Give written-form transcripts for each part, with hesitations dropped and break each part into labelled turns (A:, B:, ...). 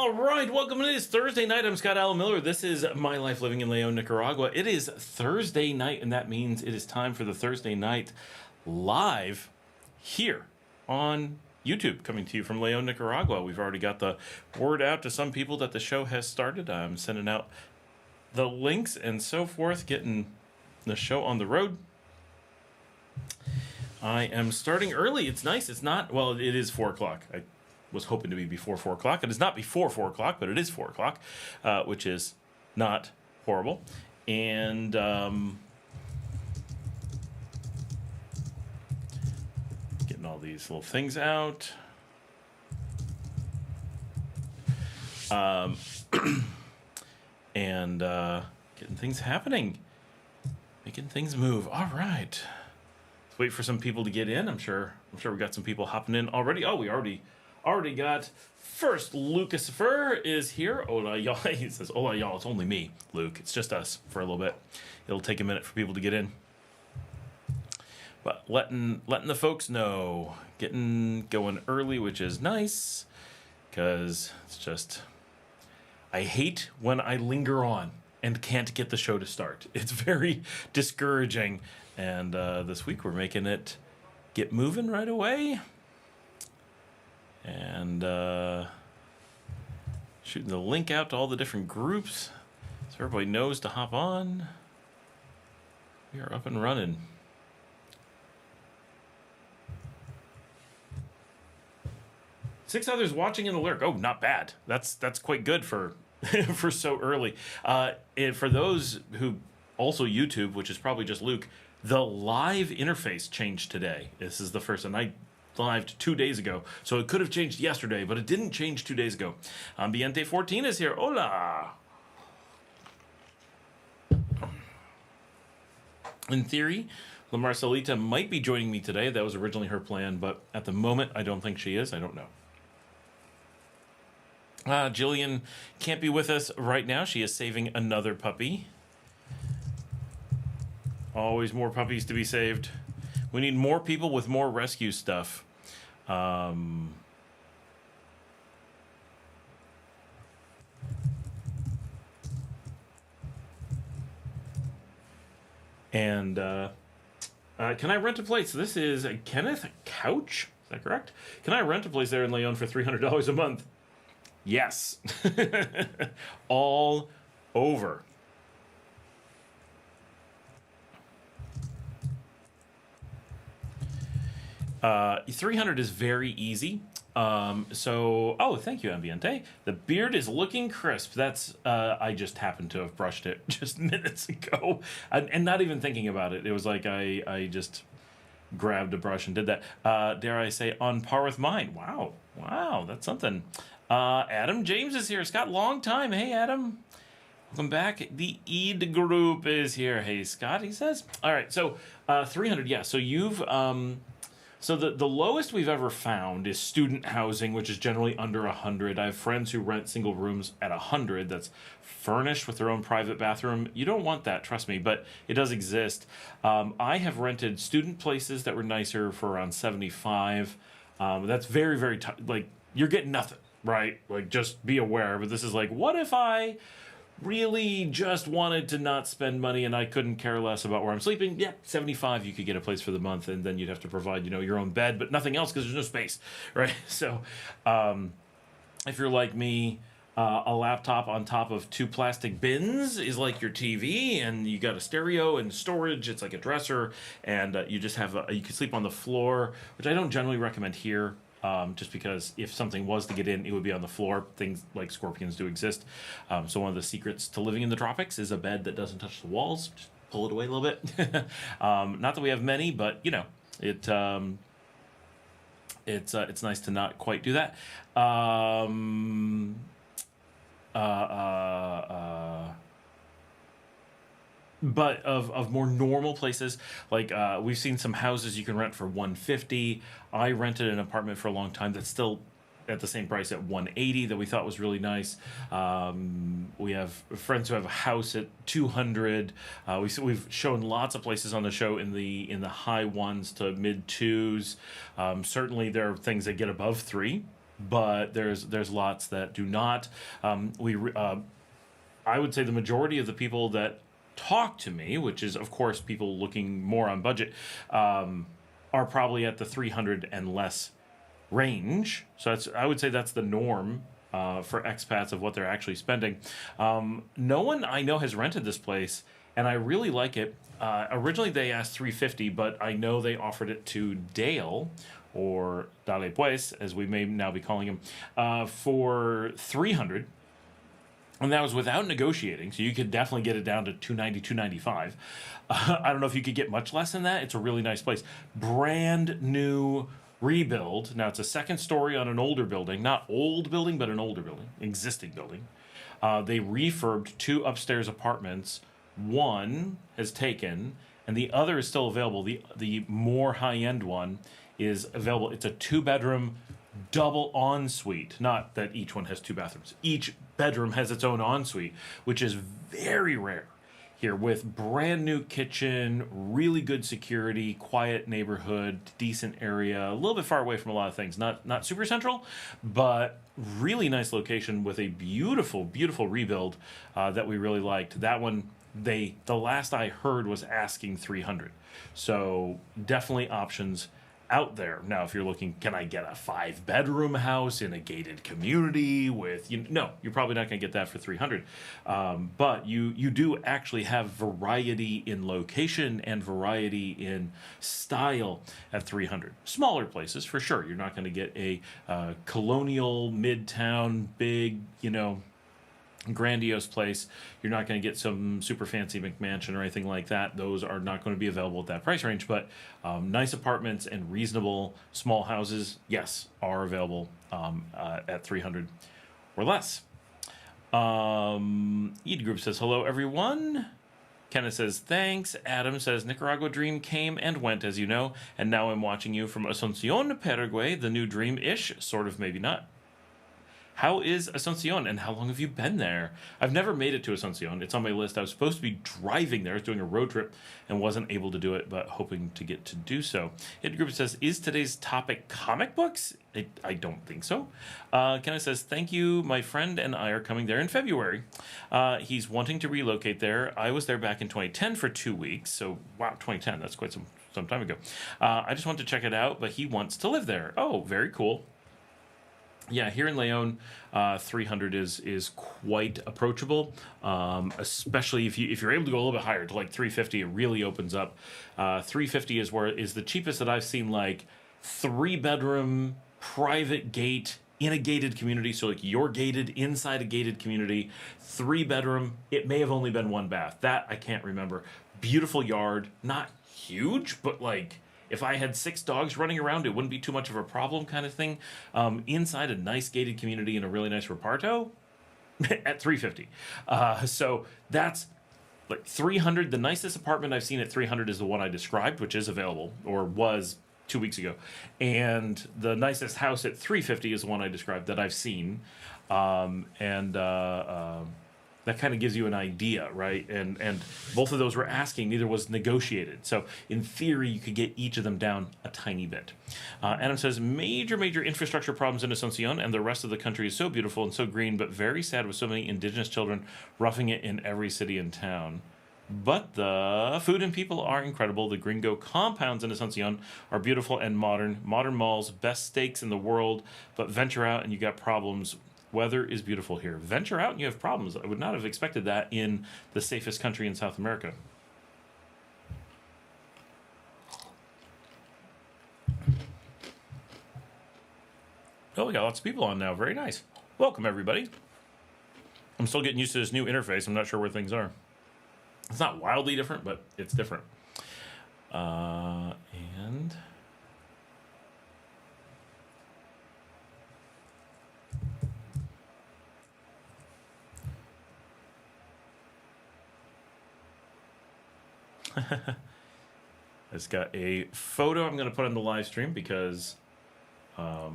A: All right, welcome. It is Thursday night. I'm Scott Allen Miller. This is My Life Living in Leon, Nicaragua. It is Thursday night, and that means it is time for the Thursday night live here on YouTube, coming to you from Leon, Nicaragua. We've already got the word out to some people that the show has started. I'm sending out the links and so forth, getting the show on the road. I am starting early. It's nice. It's not, well, it is 4 o'clock. I was hoping to be before 4 o'clock. It is not before 4 o'clock, but it is 4 o'clock, which is not horrible. And getting all these little things out. And getting things happening. Making things move. All right. Let's wait for some people to get in. I'm sure we got some people hopping in already. Oh, we already got first. Lucifer is here. Hola, y'all. He says, hola, y'all. It's only me, Luke. It's just us for a little bit. It'll take a minute for people to get in. But letting the folks know. Getting going early, which is nice. Because it's just, I hate when I linger on and can't get the show to start. It's very discouraging. And this week we're making it get moving right away. And shooting the link out to all the different groups so everybody knows to hop on. We are up and running. Six others watching in the lurk. Oh, not bad. That's quite good for for so early. And for those who also YouTube, which is probably just Luke, the live interface changed today. This is the first, and I lived 2 days ago, so it could have changed yesterday, but it didn't change 2 days ago. Ambiente 14 is here. Hola! In theory, La Marcelita might be joining me today. That was originally her plan, but at the moment, I don't think she is. I don't know. Jillian can't be with us right now. She is saving another puppy. Always more puppies to be saved. We need more people with more rescue stuff. And can I rent a place? This is Kenneth Couch. Is that correct? Can I rent a place there in Leon for $300 a month? Yes. All over. $300 is very easy. Oh, thank you, Ambiente. The beard is looking crisp. That's, I just happened to have brushed it just minutes ago. And not even thinking about it. It was like I just grabbed a brush and did that. Dare I say, on par with mine. Wow, that's something. Adam James is here. Scott, long time. Hey, Adam. Welcome back. The Eid group is here. Hey, Scott, he says. All right, so 300, yeah. So you've... So the lowest we've ever found is student housing, which is generally under 100. I have friends who rent single rooms at 100 that's furnished with their own private bathroom. You don't want that, trust me, but it does exist. I have rented student places that were nicer for around 75. That's very, very, like, you're getting nothing, right? Like, just be aware. But this is like, what if I really just wanted to not spend money and I couldn't care less about where I'm sleeping? Yeah, 75, you could get a place for the month, and then you'd have to provide, your own bed, but nothing else because there's no space, right? So if you're like me, a laptop on top of 2 plastic bins is like your TV, and you got a stereo and storage. It's like a dresser, and you just have you can sleep on the floor, which I don't generally recommend here. Just because if something was to get in, it would be on the floor. Things like scorpions do exist. So one of the secrets to living in the tropics is a bed that doesn't touch the walls. Just pull it away a little bit. Not that we have many, but it's nice to not quite do that. But of more normal places, like we've seen some houses you can rent for $150. I rented an apartment for a long time that's still at the same price at $180 that we thought was really nice. We have friends who have a house at $200. We've shown lots of places on the show in the high ones to mid twos. Certainly there are things that get above $3. but there's lots that do not. I would say the majority of the people that talk to me, which is of course people looking more on budget, are probably at the 300 and less range. So I would say that's the norm for expats of what they're actually spending. No one I know has rented this place, and I really like it. Originally they asked 350, but I know they offered it to Dale, or Dale Pues, as we may now be calling him, for 300. And that was without negotiating, so you could definitely get it down to 290, 295. I don't know if you could get much less than that. It's a really nice place. Brand new rebuild. Now, it's a second story on an older building. Not old building, but an older building. Existing building. They refurbed 2 upstairs apartments. One has taken, and the other is still available. The more high-end one is available. It's a 2-bedroom double ensuite. Not that each one has 2 bathrooms. Each bedroom has its own ensuite, which is very rare here, with brand new kitchen, really good security, quiet neighborhood, decent area, a little bit far away from a lot of things. Not super central, but really nice location with a beautiful, beautiful rebuild that we really liked. That one, the last I heard was asking 300. So definitely options out there. Now, if you're looking, can I get a 5-bedroom house in a gated community with, no, you're probably not going to get that for 300. But you do actually have variety in location and variety in style at 300. Smaller places, for sure. You're not going to get a colonial, midtown, big, grandiose place. You're not going to get some super fancy McMansion or anything like that. Those are not going to be available at that price range, but nice apartments and reasonable small houses, yes, are available at 300 or less. Eid Group says, hello, everyone. Kenneth says, thanks. Adam says, Nicaragua Dream came and went, as you know, and now I'm watching you from Asuncion, Paraguay. The new dream-ish, sort of, maybe not. How is Asuncion, and how long have you been there? I've never made it to Asuncion. It's on my list. I was supposed to be driving there. I was doing a road trip and wasn't able to do it, but hoping to get to do so. Hit Group says, is today's topic comic books? I don't think so. Kenneth says, thank you. My friend and I are coming there in February. He's wanting to relocate there. I was there back in 2010 for 2 weeks. So, wow, 2010. That's quite some time ago. I just want to check it out, but he wants to live there. Oh, very cool. Yeah, here in Leon, 300 is quite approachable, especially if you're able to go a little bit higher to like 350. It really opens up. 350 is the cheapest that I've seen, like 3-bedroom private gate in a gated community. So like you're gated inside a gated community, 3-bedroom. It may have only been 1 bath. That I can't remember. Beautiful yard, not huge, but like, if I had 6 dogs running around, it wouldn't be too much of a problem, kind of thing. Inside a nice gated community in a really nice reparto at 350. So that's like 300. The nicest apartment I've seen at 300 is the one I described, which is available, or was 2 weeks ago. And the nicest house at 350 is the one I described that I've seen. That kind of gives you an idea, right? And both of those were asking, neither was negotiated. So in theory, you could get each of them down a tiny bit. Adam says, major infrastructure problems in Asuncion, and the rest of the country is so beautiful and so green, but very sad with so many indigenous children roughing it in every city and town. But the food and people are incredible. The gringo compounds in Asuncion are beautiful and modern. Modern malls, best steaks in the world, but venture out and you got problems. Weather is beautiful here. Venture out and you have problems. I would not have expected that in the safest country in South America. Oh, we got lots of people on now. Very nice. Welcome, everybody. I'm still getting used to this new interface. I'm not sure where things are. It's not wildly different, but it's different. And... I just got a photo I'm going to put on the live stream because I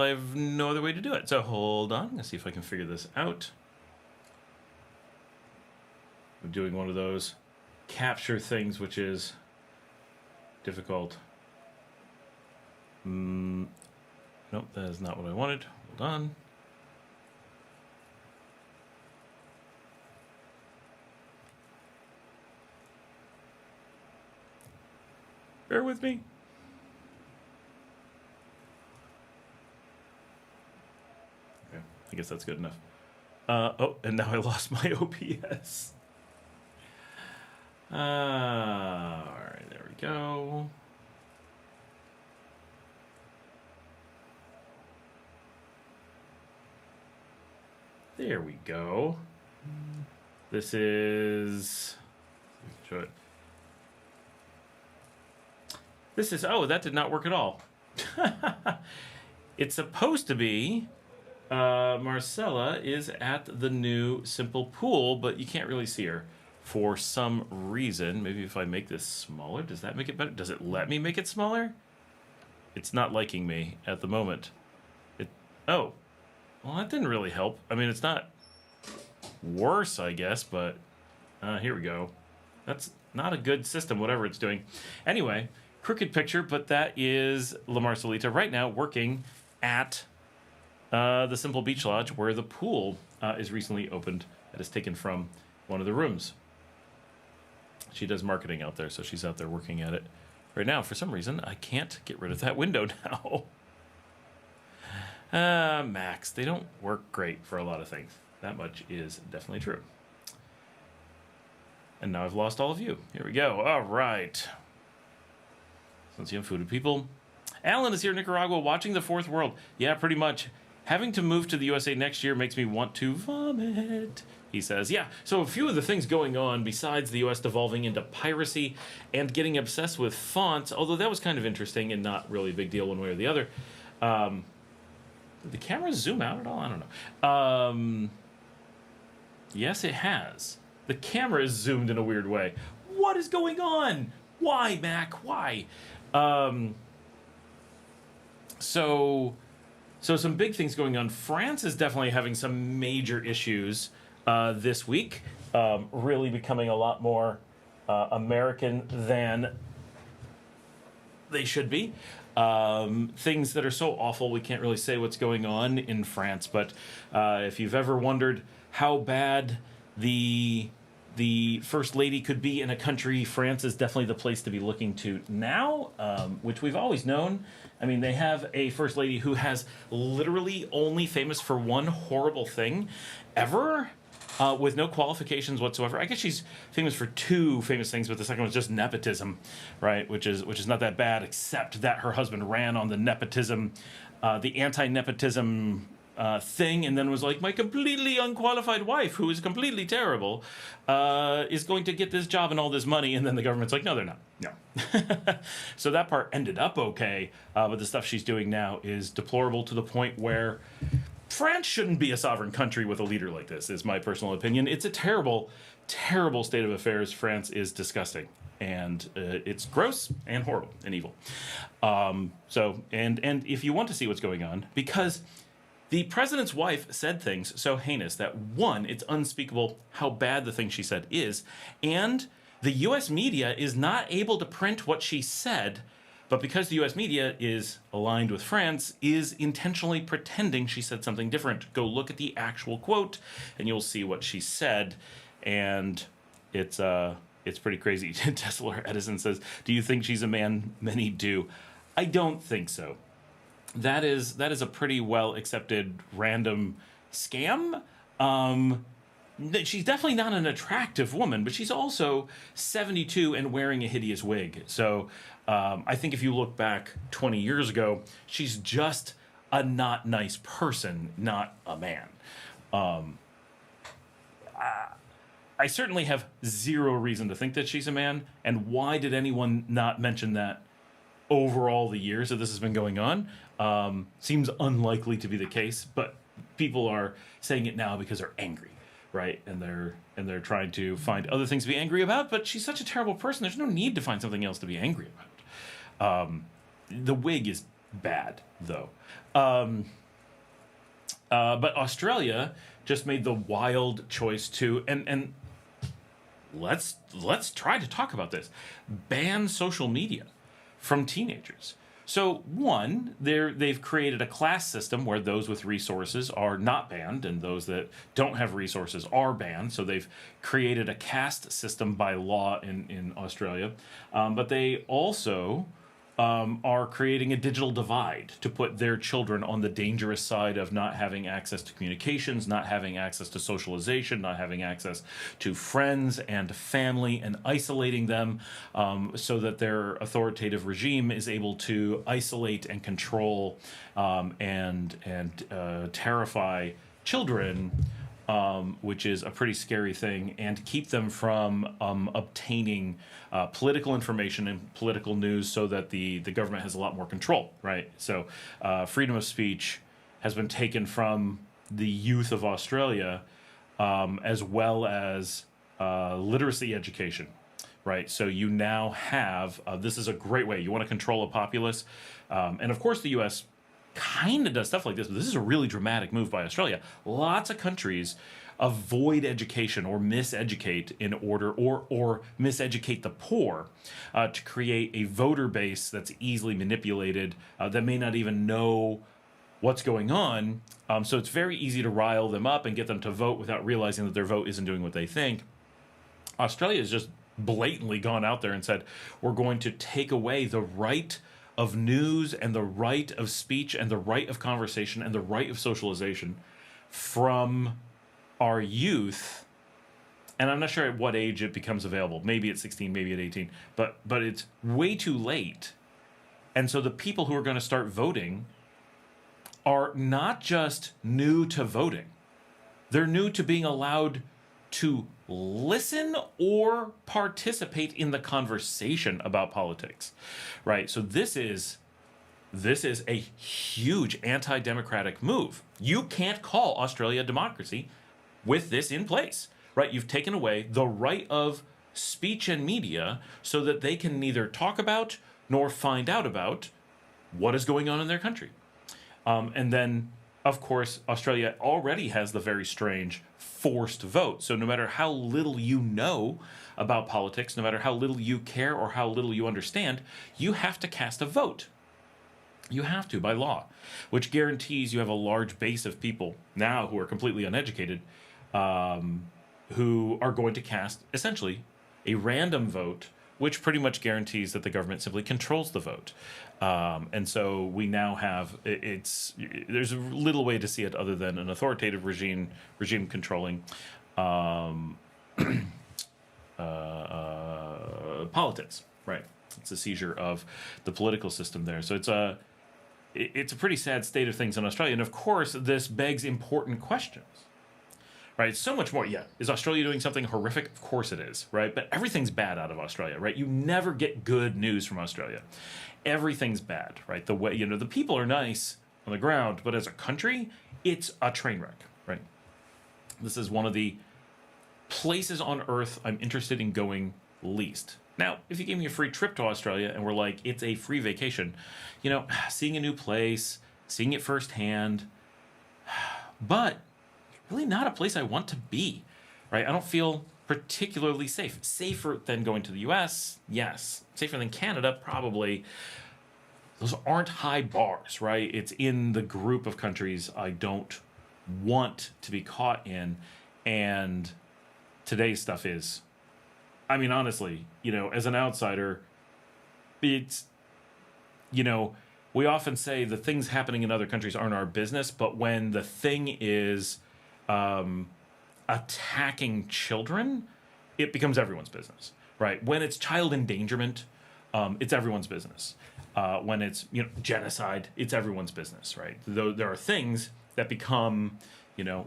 A: have no other way to do it. So hold on. Let's see if I can figure this out. I'm doing one of those capture things, which is difficult. Nope, that is not what I wanted. Hold on. Bear with me. Okay, I guess that's good enough. Oh, and now I lost my OPS. All right, there we go. There we go. This is... Show it. This is... Oh, that did not work at all. It's supposed to be... Marcella is at the new Simple Pool, but you can't really see her for some reason. Maybe if I make this smaller, does that make it better? Does it let me make it smaller? It's not liking me at the moment. Oh, well, that didn't really help. I mean, it's not worse, I guess, but here we go. That's not a good system, whatever it's doing. Anyway, crooked picture, but that is La Marcelita right now working at the Simple Beach Lodge, where the pool is recently opened. That is taken from one of the rooms. She does marketing out there, so she's out there working at it right now. For some reason, I can't get rid of that window now. Macs, they don't work great for a lot of things. That much is definitely true. And now I've lost all of you. Here we go. All right. Since you have food people. Alan is here in Nicaragua watching the fourth world. Yeah, pretty much. Having to move to the USA next year makes me want to vomit, he says. Yeah, so a few of the things going on besides the US devolving into piracy and getting obsessed with fonts, although that was kind of interesting and not really a big deal one way or the other. Did the camera zoom out at all? I don't know. Yes, it has. The camera is zoomed in a weird way. What is going on? Why, Mac? Why? So some big things going on. France is definitely having some major issues this week, really becoming a lot more American than they should be. Things that are so awful we can't really say what's going on in France, but if you've ever wondered how bad the First Lady could be in a country, France is definitely the place to be looking to now, which we've always known. I mean, they have a First Lady who has literally only famous for one horrible thing ever, with no qualifications whatsoever. I guess she's famous for two famous things, but the second was just nepotism, right? Which is not that bad, except that her husband ran on the nepotism, the anti-nepotism thing, and then was like, my completely unqualified wife, who is completely terrible, is going to get this job and all this money, and then the government's like, no, they're not. No. So that part ended up okay, but the stuff she's doing now is deplorable to the point where France shouldn't be a sovereign country with a leader like this, is my personal opinion. It's a terrible, terrible state of affairs. France is disgusting, and it's gross and horrible and evil. And if you want to see what's going on, because the president's wife said things so heinous that, one, it's unspeakable how bad the thing she said is, and the U.S. media is not able to print what she said, but because the U.S. media is aligned with France, is intentionally pretending she said something different. Go look at the actual quote, and you'll see what she said, and it's pretty crazy. Tesla Edison says, do you think she's a man? Many do. I don't think so. That is a pretty well accepted random scam. She's definitely not an attractive woman, but she's also 72 and wearing a hideous wig. So I think if you look back 20 years ago, she's just a not nice person, not a man. I certainly have zero reason to think that she's a man. And why did anyone not mention that over all the years that this has been going on? Seems unlikely to be the case, but people are saying it now because they're angry, right? And they're trying to find other things to be angry about, but she's such a terrible person, there's no need to find something else to be angry about. The wig is bad, though. But Australia just made the wild choice to, and let's try to talk about this, ban social media. from teenagers. So one, they've created a class system where those with resources are not banned and those that don't have resources are banned. So they've created a caste system by law in Australia. But they also are creating a digital divide to put their children on the dangerous side of not having access to communications, not having access to socialization, not having access to friends and family, and isolating them so that their authoritative regime is able to isolate and control and terrify children, which is a pretty scary thing, and keep them from obtaining political information and political news so that the government has a lot more control, right? So freedom of speech has been taken from the youth of Australia, as well as literacy education, right? So you now have, this is a great way. You want to control a populace. And of course the U.S. kind of does stuff like this, but this is a really dramatic move by Australia. Lots of countries avoid education or miseducate in order, or miseducate the poor to create a voter base that's easily manipulated, that may not even know what's going on. So it's very easy to rile them up and get them to vote without realizing that their vote isn't doing what they think. Australia has just blatantly gone out there and said, we're going to take away the right of news and the right of speech and the right of conversation and the right of socialization from our youth. And I'm not sure at what age it becomes available. Maybe at 16, maybe at 18, but it's way too late. And so the people who are going to start voting are not just new to voting. They're new to being allowed to listen or participate in the conversation about politics, right? So this is a huge anti-democratic move. You can't call Australia a democracy with this in place, right? You've taken away the right of speech and media so that they can neither talk about nor find out about what is going on in their country. And then, of course, Australia already has the very strange forced vote. So no matter how little you know about politics, no matter how little you care or how little you understand, you have to cast a vote. You have to, by law, which guarantees you have a large base of people now who are completely uneducated, who are going to cast, essentially, a random vote, which pretty much guarantees that the government simply controls the vote. And so we now have, there's a little way to see it other than an authoritative regime controlling politics, right? It's a seizure of the political system there. So it's a pretty sad state of things in Australia. And of course, this begs important questions, right? So much more. Yeah. Is Australia doing something horrific? Of course it is, right? But everything's bad out of Australia, right? You never get good news from Australia. Everything's bad, right? The way, the people are nice on the ground, but as a country, it's a train wreck, right? This is one of the places on Earth I'm interested in going least. Now, if you gave me a free trip to Australia and were like, it's a free vacation, seeing a new place, seeing it firsthand, but really not a place I want to be, right? I don't feel particularly safe. Safer than going to the US, yes. Safer than Canada, probably. Those aren't high bars, right? It's in the group of countries I don't want to be caught in, and today's stuff is, I mean, honestly, as an outsider, it's, we often say the things happening in other countries aren't our business, but when the thing is attacking children, it becomes everyone's business, right? When it's child endangerment, it's everyone's business. When it's, genocide, it's everyone's business, right? Though there are things that become,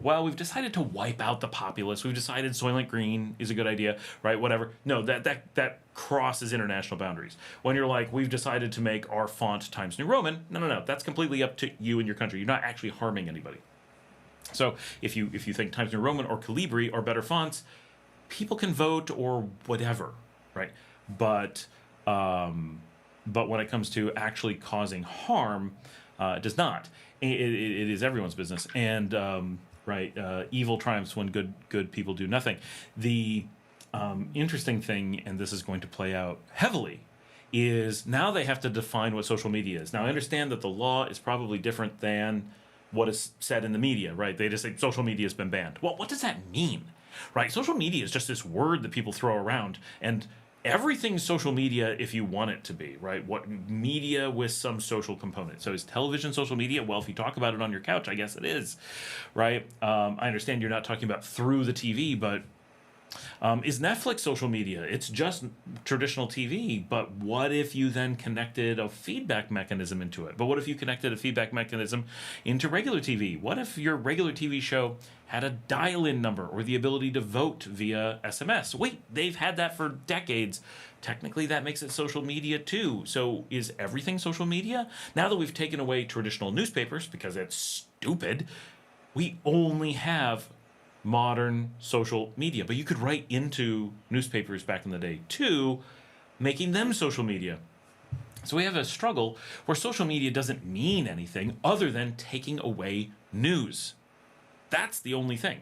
A: well, we've decided to wipe out the populace. We've decided Soylent Green is a good idea, right? Whatever. No, that crosses international boundaries. When you're like, we've decided to make our font Times New Roman, no. That's completely up to you and your country. You're not actually harming anybody. So if you think Times New Roman or Calibri are better fonts, people can vote or whatever, right? But when it comes to actually causing harm, it does not. It is everyone's business, and evil triumphs when good people do nothing. The interesting thing, and this is going to play out heavily is now they have to define what social media is. Now, I understand that the law is probably different than what is said in the media, right? They just say social media has been banned. Well, what does that mean, right? Social media is just this word that people throw around, and everything's social media if you want it to be, right? What media with some social component. So is television social media? Well, if you talk about it on your couch, I guess it is, right? I understand you're not talking about through the TV, but is Netflix social media? It's just traditional TV, but what if you then connected a feedback mechanism into it? But what if you connected a feedback mechanism into regular TV? What if your regular TV show had a dial-in number or the ability to vote via SMS? Wait, they've had that for decades. Technically, that makes it social media too. So is everything social media? Now that we've taken away traditional newspapers, because it's stupid, we only have modern social media. But you could write into newspapers back in the day too, making them social media. So we have a struggle where social media doesn't mean anything other than taking away news. That's the only thing.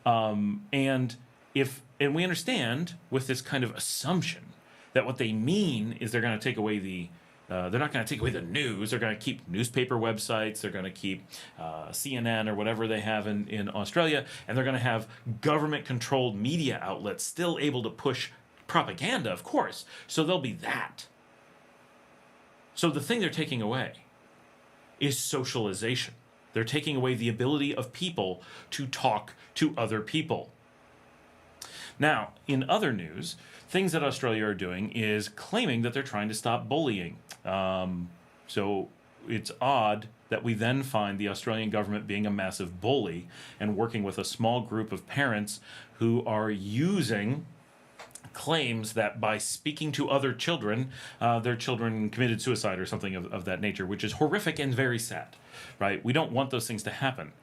A: And we understand with this kind of assumption that what they mean is they're going to take away they're not going to take away the news. They're going to keep newspaper websites. They're going to keep CNN or whatever they have in Australia. And they're going to have government-controlled media outlets still able to push propaganda, of course. So there'll be that. So the thing they're taking away is socialization. They're taking away the ability of people to talk to other people. Now, in other news, things that Australia are doing is claiming that they're trying to stop bullying. So it's odd that we then find the Australian government being a massive bully and working with a small group of parents who are using claims that by speaking to other children, their children committed suicide or something of that nature, which is horrific and very sad, right? We don't want those things to happen.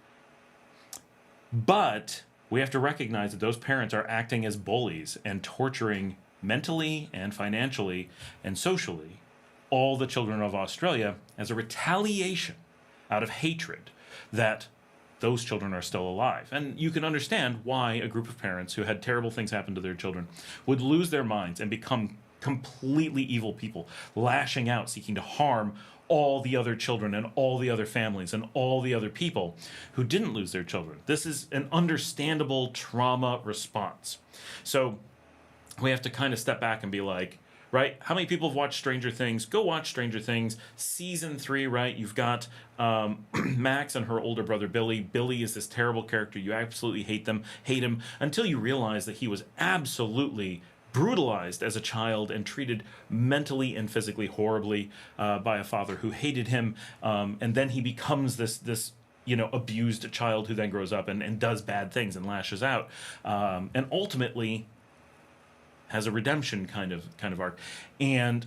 A: But we have to recognize that those parents are acting as bullies and torturing mentally and financially and socially all the children of Australia as a retaliation out of hatred that those children are still alive. And you can understand why a group of parents who had terrible things happen to their children would lose their minds and become completely evil people, lashing out, seeking to harm all the other children and all the other families and all the other people who didn't lose their children. This is an understandable trauma response. So we have to kind of step back and be like, right, how many people have watched Stranger Things? Go watch Stranger Things. Season 3, right, you've got Max and her older brother Billy. Billy is this terrible character. You absolutely hate him until you realize that he was absolutely brutalized as a child and treated mentally and physically horribly by a father who hated him, and then he becomes this abused child who then grows up and does bad things and lashes out, and ultimately has a redemption kind of arc. And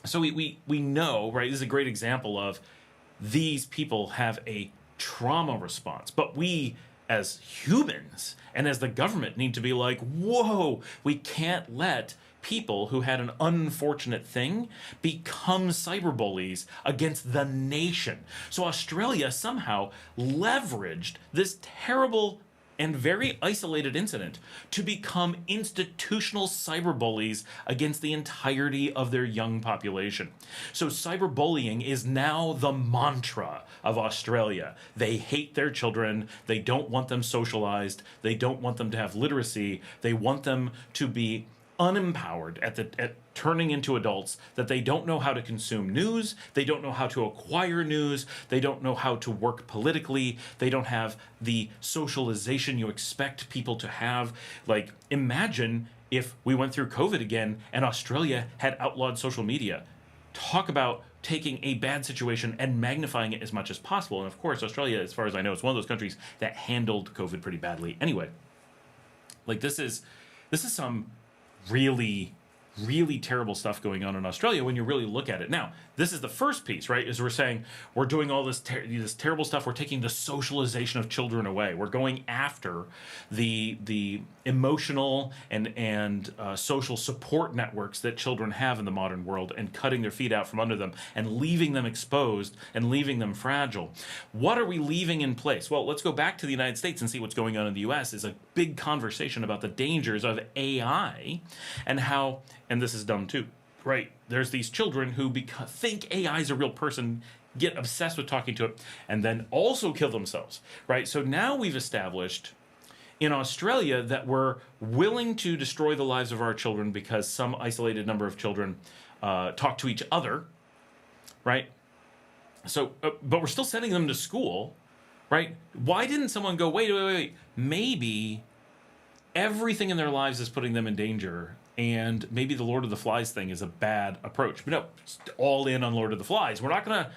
A: so we know, right, this is a great example of these people have a trauma response, but we as humans and as the government need to be like, whoa, we can't let people who had an unfortunate thing become cyberbullies against the nation. So Australia somehow leveraged this terrible and very isolated incident to become institutional cyberbullies against the entirety of their young population. So cyberbullying is now the mantra of Australia. They hate their children. They don't want them socialized. They don't want them to have literacy. They want them to be unempowered at turning into adults, that they don't know how to consume news, they don't know how to acquire news, they don't know how to work politically, they don't have the socialization you expect people to have. Like, imagine if we went through COVID again and Australia had outlawed social media. Talk about taking a bad situation and magnifying it as much as possible. And of course, Australia, as far as I know, is one of those countries that handled COVID pretty badly anyway. Like, this is some really terrible stuff going on in Australia when you really look at it. Now, this is the first piece, right? Is we're saying we're doing all this terrible stuff. We're taking the socialization of children away. We're going after the emotional and social support networks that children have in the modern world and cutting their feet out from under them and leaving them exposed and leaving them fragile. What are we leaving in place? Well, let's go back to the United States and see what's going on in the US. Is a big conversation about the dangers of AI and how, and this is dumb too, right? There's these children who think AI is a real person, get obsessed with talking to it, and then also kill themselves, right? So now we've established in Australia that we're willing to destroy the lives of our children because some isolated number of children talk to each other, right? So, but we're still sending them to school, right? Why didn't someone go, wait, maybe everything in their lives is putting them in danger, and maybe the Lord of the Flies thing is a bad approach. But no, it's all in on Lord of the Flies. We're not gonna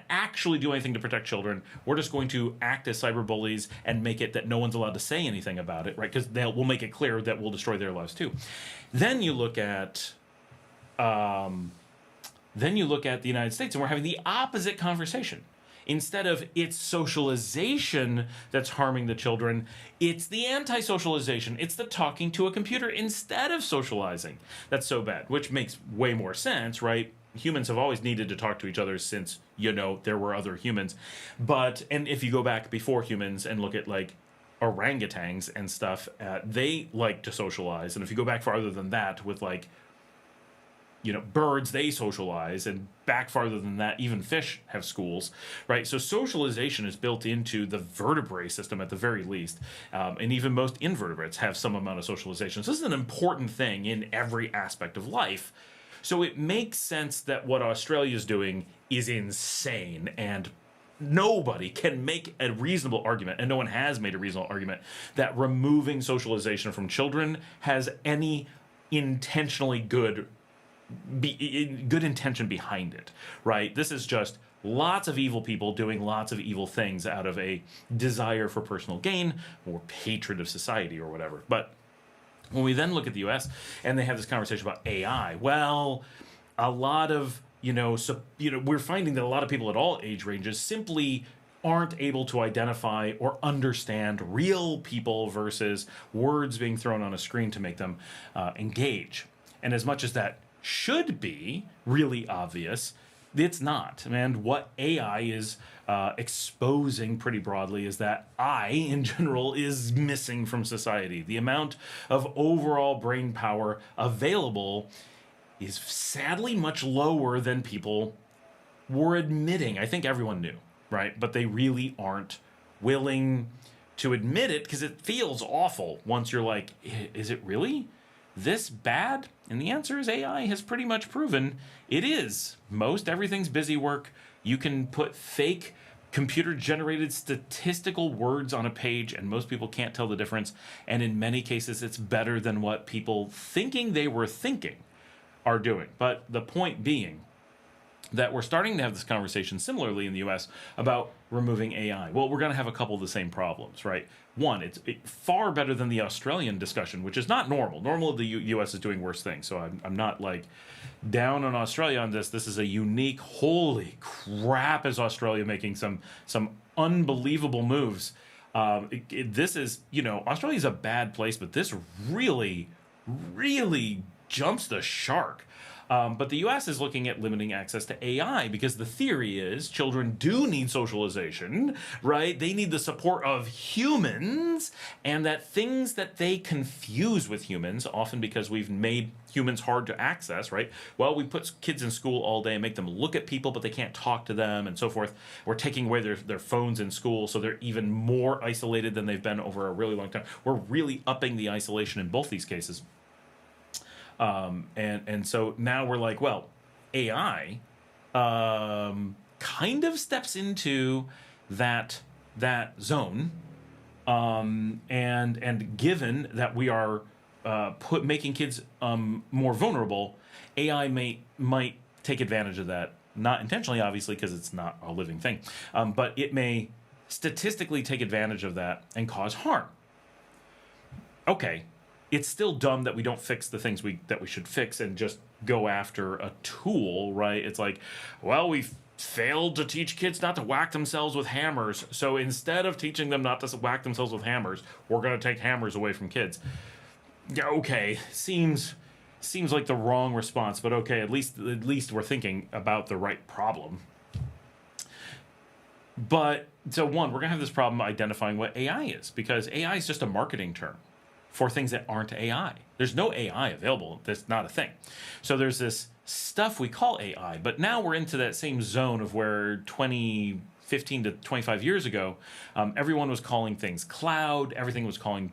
A: actually do anything to protect children. We're just going to act as cyber bullies and make it that no one's allowed to say anything about it, right? Because we'll make it clear that we'll destroy their lives too. Then you look at the United States, and we're having the opposite conversation. Instead of it's socialization that's harming the children, it's the anti-socialization. It's the talking to a computer instead of socializing. That's so bad, which makes way more sense, right? Humans have always needed to talk to each other since, there were other humans. And if you go back before humans and look at like orangutans and stuff, they like to socialize. And if you go back farther than that with like, birds, they socialize, and back farther than that, even fish have schools, right? So socialization is built into the vertebrate system at the very least, and even most invertebrates have some amount of socialization. So this is an important thing in every aspect of life. So it makes sense that what Australia is doing is insane, and nobody can make a reasonable argument, and no one has made a reasonable argument, that removing socialization from children has any intentionally good intention behind it, right? This is just lots of evil people doing lots of evil things out of a desire for personal gain or hatred of society or whatever. But when we then look at the US and they have this conversation about AI, well, a lot of, we're finding that a lot of people at all age ranges simply aren't able to identify or understand real people versus words being thrown on a screen to make them engage. And as much as that should be really obvious, it's not. And what AI is exposing pretty broadly is that I, in general, is missing from society. The amount of overall brain power available is sadly much lower than people were admitting. I think everyone knew, right? But they really aren't willing to admit it because it feels awful once you're like, is it really this bad? And the answer is AI has pretty much proven it is. Most everything's busy work. You can put fake computer-generated statistical words on a page, and most people can't tell the difference. And in many cases, it's better than what people thinking they were thinking are doing. But the point being that we're starting to have this conversation similarly in the US about removing AI. Well, we're going to have a couple of the same problems, right? One, it's far better than the Australian discussion, which is not normal. Normal, the US is doing worse things. So I'm not like down on Australia on this. This is a unique, holy crap, is Australia making some unbelievable moves. This is, Australia's a bad place, but this really, really jumps the shark. But the US is looking at limiting access to AI because the theory is children do need socialization, right? They need the support of humans, and that things that they confuse with humans, often because we've made humans hard to access, right? Well, we put kids in school all day and make them look at people, but they can't talk to them and so forth. We're taking away their phones in school, so they're even more isolated than they've been over a really long time. We're really upping the isolation in both these cases. And so now we're like, well, AI kind of steps into that zone, and given that we are making kids more vulnerable, AI might take advantage of that, not intentionally, obviously, because it's not a living thing, but it may statistically take advantage of that and cause harm. Okay. It's still dumb that we don't fix the things that we should fix and just go after a tool, right? It's like, well, we failed to teach kids not to whack themselves with hammers. So instead of teaching them not to whack themselves with hammers, we're going to take hammers away from kids. Yeah, okay, seems like the wrong response, but okay, at least we're thinking about the right problem. But so one, we're going to have this problem identifying what AI is, because AI is just a marketing term. for things that aren't AI. There's no AI available. That's not a thing. So there's this stuff we call AI, but now we're into that same zone of where 15 to 25 years ago, everyone was calling things cloud. Everybody was calling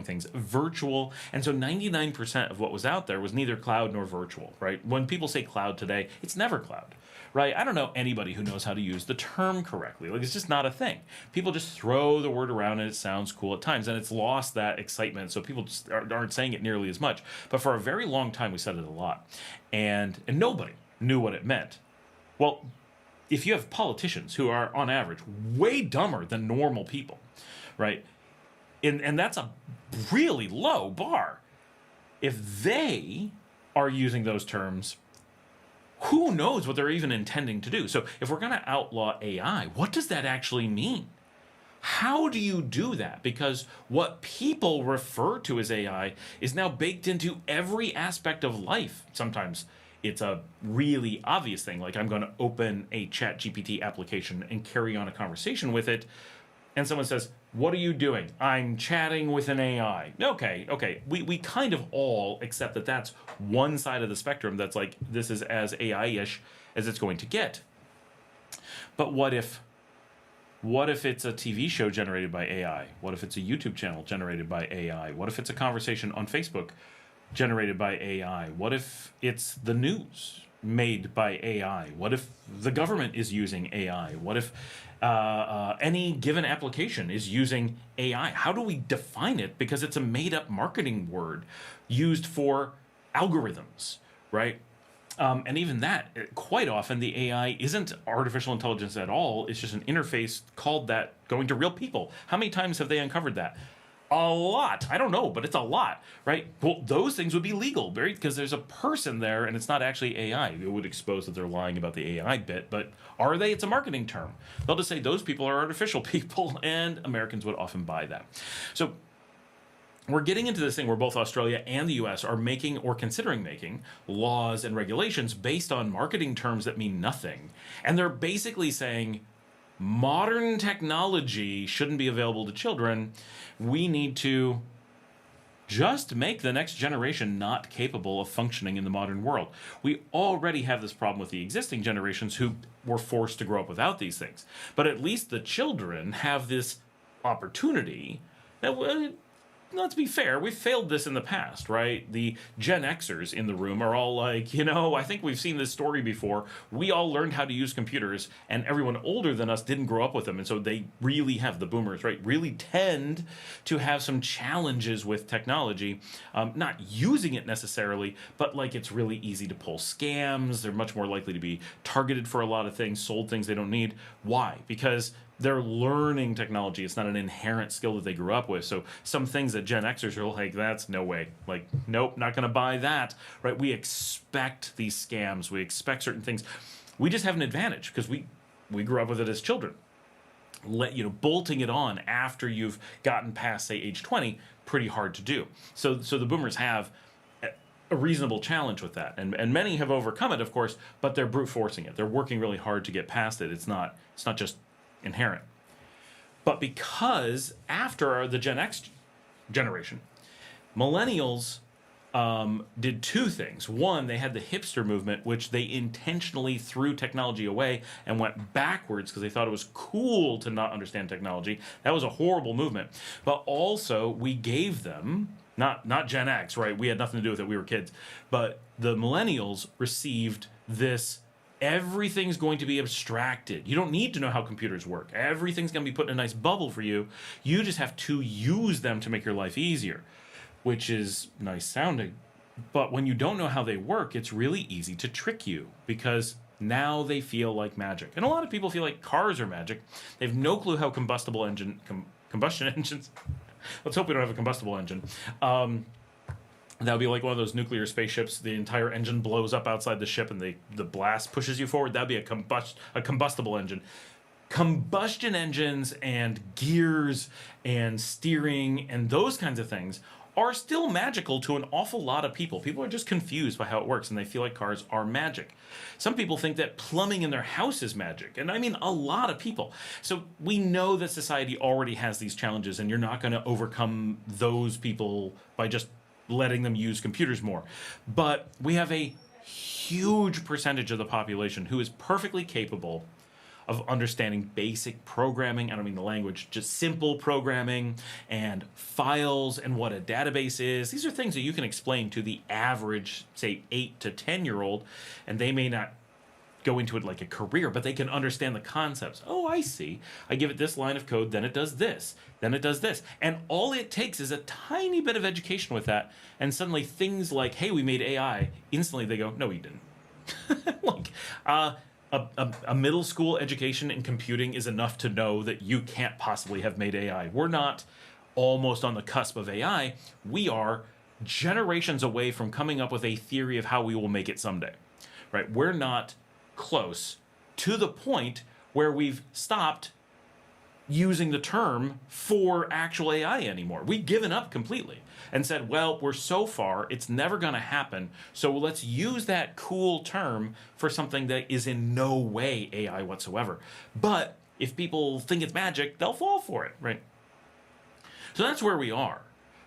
A: things virtual. And so 99% of what was out there was neither cloud nor virtual, right? When people say cloud today, it's never cloud, right? I don't know anybody who knows how to use the term correctly. Like, it's just not a thing. People just throw the word around and it sounds cool at times, and it's lost that excitement. So people just aren't saying it nearly as much. But for a very long time, we said it a lot, and nobody knew what it meant. Well, if you have politicians who are, on average, way dumber than normal people, right? And that's a really low bar. If they are using those terms, who knows what they're even intending to do? So if we're going to outlaw AI, what does that actually mean? How do you do that? Because what people refer to as AI is now baked into every aspect of life. Sometimes it's a really obvious thing, like I'm going to open a ChatGPT application and carry on a conversation with it, and someone says, "What are you doing?" "I'm chatting with an AI." Okay. We kind of all accept that that's one side of the spectrum that's like, this is as AI-ish as it's going to get. But what if it's a TV show generated by AI? What if it's a YouTube channel generated by AI? What if it's a conversation on Facebook generated by AI? What if it's the news made by AI? What if the government is using AI? What if any given application is using AI? How do we define it? Because it's a made-up marketing word used for algorithms, right? And even that, quite often the AI isn't artificial intelligence at all. It's just an interface called that going to real people. How many times have they uncovered that? A lot. I don't know, but it's a lot, right? Well, those things would be legal, right? Because there's a person there and it's not actually AI. It would expose that they're lying about the AI bit, but are they? It's a marketing term. They'll just say those people are artificial people, and Americans would often buy that. So we're getting into this thing where both Australia and the US are making or considering making laws and regulations based on marketing terms that mean nothing. And they're basically saying modern technology shouldn't be available to children. We need to just make the next generation not capable of functioning in the modern world. We already have this problem with the existing generations who were forced to grow up without these things. But at least the children have this opportunity that, let's be fair, we've failed this in the past, right? The Gen Xers in the room are all like, I think we've seen this story before. We all learned how to use computers, and everyone older than us didn't grow up with them. And so they really have, the boomers, right, really tend to have some challenges with technology, not using it necessarily, but like it's really easy to pull scams. They're much more likely to be targeted for a lot of things, sold things they don't need. Why? Because they're learning technology. It's not an inherent skill that they grew up with. So some things that Gen Xers are like, that's no way. Like, nope, not going to buy that, right? We expect these scams. We expect certain things. We just have an advantage because we grew up with it as children. Bolting it on after you've gotten past, say, age 20, pretty hard to do. So the boomers have a reasonable challenge with that. And many have overcome it, of course, but they're brute forcing it. They're working really hard to get past it. It's not just inherent. But because after the Gen X generation, millennials did two things. One, they had the hipster movement, which they intentionally threw technology away and went backwards because they thought it was cool to not understand technology. That was a horrible movement. But also, we gave them, not Gen X, right? We had nothing to do with it. We were kids. But the millennials received this: everything's going to be abstracted. You don't need to know how computers work. Everything's going to be put in a nice bubble for you. You just have to use them to make your life easier, which is nice sounding. But when you don't know how they work, it's really easy to trick you because now they feel like magic. And a lot of people feel like cars are magic. They have no clue how combustion engines... Let's hope we don't have a combustible engine. That would be like one of those nuclear spaceships. The entire engine blows up outside the ship and the blast pushes you forward. That would be a combustible engine. Combustion engines and gears and steering and those kinds of things are still magical to an awful lot of people. People are just confused by how it works, and they feel like cars are magic. Some people think that plumbing in their house is magic, and I mean a lot of people. So we know that society already has these challenges, and you're not going to overcome those people by just letting them use computers more. But we have a huge percentage of the population who is perfectly capable of understanding basic programming. I don't mean the language, just simple programming and files and what a database is. These are things that you can explain to the average, say, 8 to 10-year-old, and they may not go into it like a career, but they can understand the concepts. Oh, I see. I give it this line of code, then it does this, then it does this. And all it takes is a tiny bit of education with that, and suddenly things like, hey, we made AI, instantly they go, no, you didn't. Like, a middle school education in computing is enough to know that you can't possibly have made AI. We're not almost on the cusp of AI. We are generations away from coming up with a theory of how we will make it someday, right? We're not close to the point where we've stopped using the term for actual AI anymore. We've given up completely and said, well, we're so far, it's never going to happen, so let's use that cool term for something that is in no way AI whatsoever. But if people think it's magic, they'll fall for it, right? So that's where we are,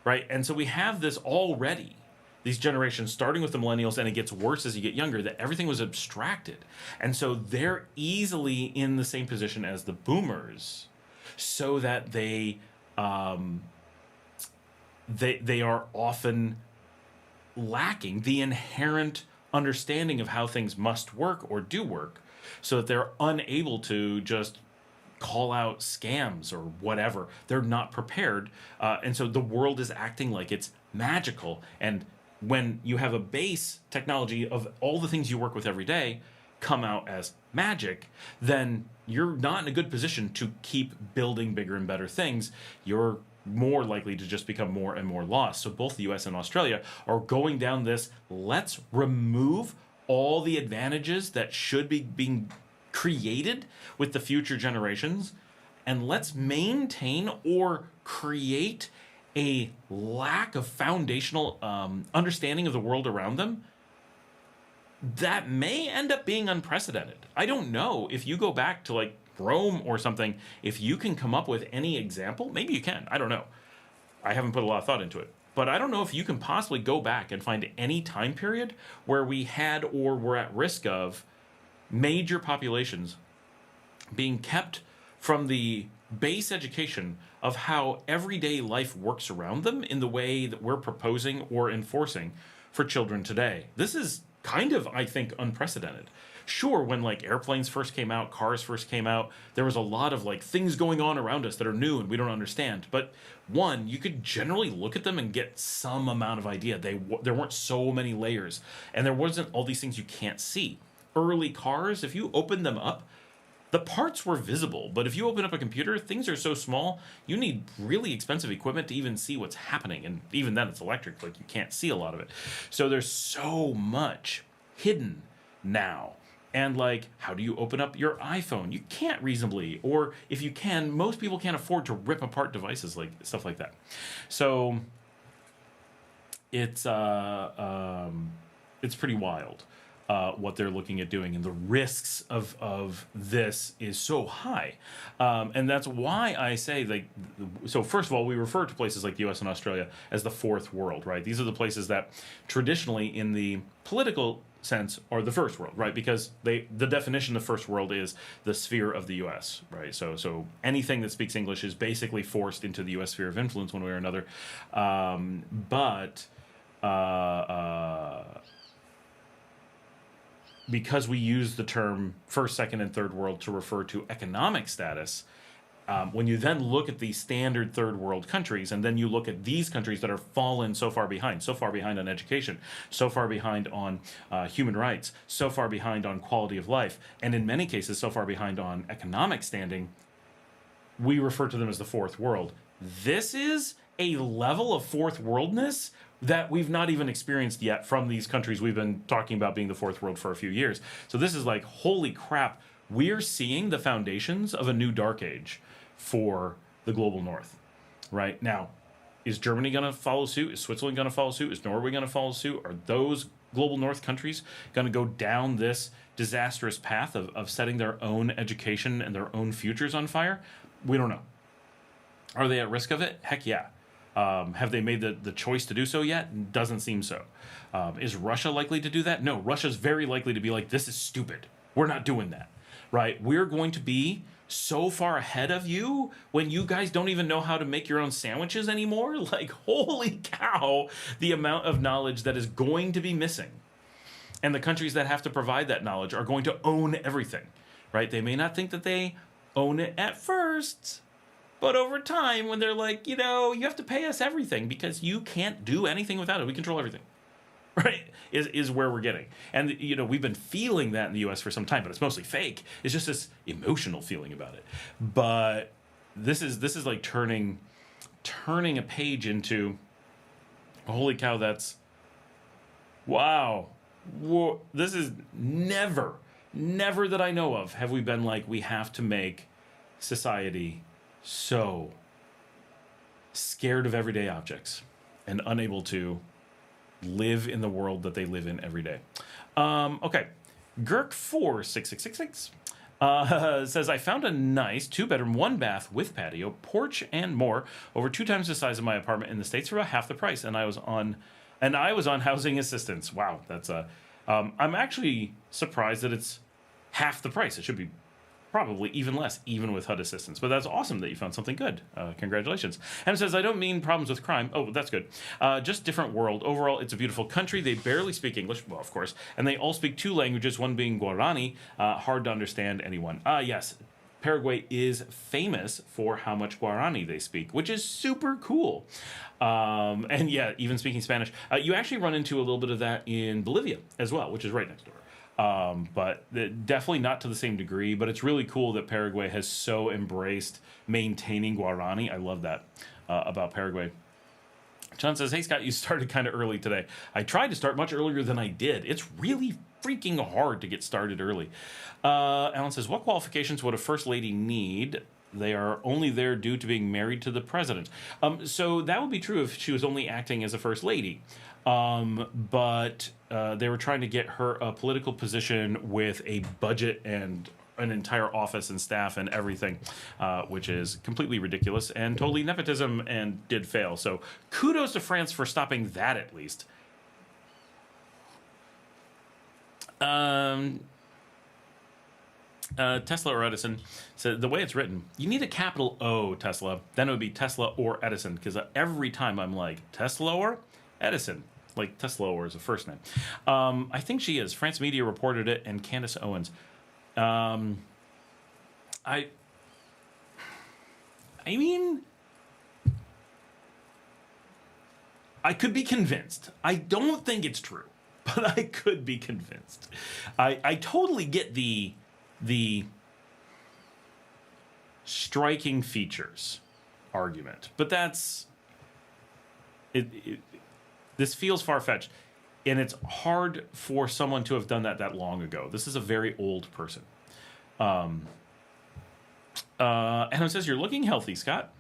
A: right? And so we have this already, these generations, starting with the millennials, and it gets worse as you get younger, that everything was abstracted. And so they're easily in the same position as the boomers, so that they are often lacking the inherent understanding of how things must work or do work, so that they're unable to just call out scams or whatever. They're not prepared, and so the world is acting like it's magical. And when you have a base technology of all the things you work with every day come out as magic, then you're not in a good position to keep building bigger and better things. You're more likely to just become more and more lost. So both the US and Australia are going down this, let's remove all the advantages that should be being created with the future generations, and let's maintain or create a lack of foundational understanding of the world around them that may end up being unprecedented. I don't know if you go back to like Rome or something, if you can come up with any example. Maybe you can. I don't know. I haven't put a lot of thought into it. But I don't know if you can possibly go back and find any time period where we had or were at risk of major populations being kept from the base education of how everyday life works around them in the way that we're proposing or enforcing for children today. This is kind of, I think, unprecedented. Sure, when like airplanes first came out, cars first came out, there was a lot of like things going on around us that are new and we don't understand. But one, you could generally look at them and get some amount of idea. There weren't so many layers, and there wasn't all these things you can't see. Early cars, if you opened them up, the parts were visible, but if you open up a computer, things are so small, you need really expensive equipment to even see what's happening. And even then, it's electric, like you can't see a lot of it. So there's so much hidden now. And like, how do you open up your iPhone? You can't reasonably, or if you can, most people can't afford to rip apart devices, like stuff like that. So it's pretty wild. What they're looking at doing, and the risks of this is so high, and that's why I say, like, so first of all, we refer to places like the U.S. and Australia as the fourth world, right? These are the places that traditionally, in the political sense, are the first world, right? Because the definition of first world is the sphere of the U.S., right? So anything that speaks English is basically forced into the U.S. sphere of influence one way or another, because we use the term first, second, and third world to refer to economic status, when you then look at the standard third world countries, and then you look at these countries that are fallen so far behind on education, so far behind on human rights, so far behind on quality of life, and in many cases so far behind on economic standing, we refer to them as the fourth world. This is a level of fourth worldness that we've not even experienced yet from these countries we've been talking about being the fourth world for a few years. So this is like, holy crap, we're seeing the foundations of a new dark age for the global north right now. Is Germany going to follow suit? Is Switzerland going to follow suit? Is Norway going to follow suit? Are those global north countries going to go down this disastrous path of setting their own education and their own futures on fire? We don't know. Are they at risk of it? Heck yeah. Have they made the choice to do so yet? Doesn't seem so. Is Russia likely to do that? No, Russia's very likely to be like, this is stupid. We're not doing that, right? We're going to be so far ahead of you when you guys don't even know how to make your own sandwiches anymore. Like, holy cow, the amount of knowledge that is going to be missing. And the countries that have to provide that knowledge are going to own everything, right? They may not think that they own it at first, but over time, when they're like, you have to pay us everything because you can't do anything without it. We control everything, right? Is where we're getting. And, we've been feeling that in the U.S. for some time, but it's mostly fake. It's just this emotional feeling about it. But this is like turning a page into, holy cow, that's, wow. Whoa, this is never that I know of have we been like, we have to make society so scared of everyday objects and unable to live in the world that they live in every day. Okay. Gurk46666 says, I found a nice 2-bedroom, 1-bath with patio, porch, and more over 2 times the size of my apartment in the States for about half the price. And I was on housing assistance. Wow. That's I'm actually surprised that it's half the price. It should be probably even less, even with HUD assistance. But that's awesome that you found something good. Congratulations. And it says, I don't mean problems with crime. Oh, that's good. Just different world. Overall, it's a beautiful country. They barely speak English. Well, of course. And they all speak 2 languages, one being Guarani. Hard to understand anyone. Yes. Paraguay is famous for how much Guarani they speak, which is super cool. And yeah, even speaking Spanish. You actually run into a little bit of that in Bolivia as well, which is right next door. But definitely not to the same degree, but it's really cool that Paraguay has so embraced maintaining Guarani. I love that about Paraguay. John says, hey, Scott, you started kind of early today. I tried to start much earlier than I did. It's really freaking hard to get started early. Alan says, what qualifications would a first lady need? They are only there due to being married to the president. So that would be true if she was only acting as a first lady. But they were trying to get her a political position with a budget and an entire office and staff and everything, which is completely ridiculous and totally nepotism and did fail. So kudos to France for stopping that at least. Tesla or Edison said, the way it's written, you need a capital O, Tesla. Then it would be Tesla or Edison, because every time I'm like, Tesla or Edison. Like Tesla or is a first name. I think she is. France Media reported it, and Candace Owens. I mean, I could be convinced. I don't think it's true, but I could be convinced. I totally get the striking features argument, but that's it. This feels far-fetched, and it's hard for someone to have done that long ago. This is a very old person. And it says, you're looking healthy, Scott.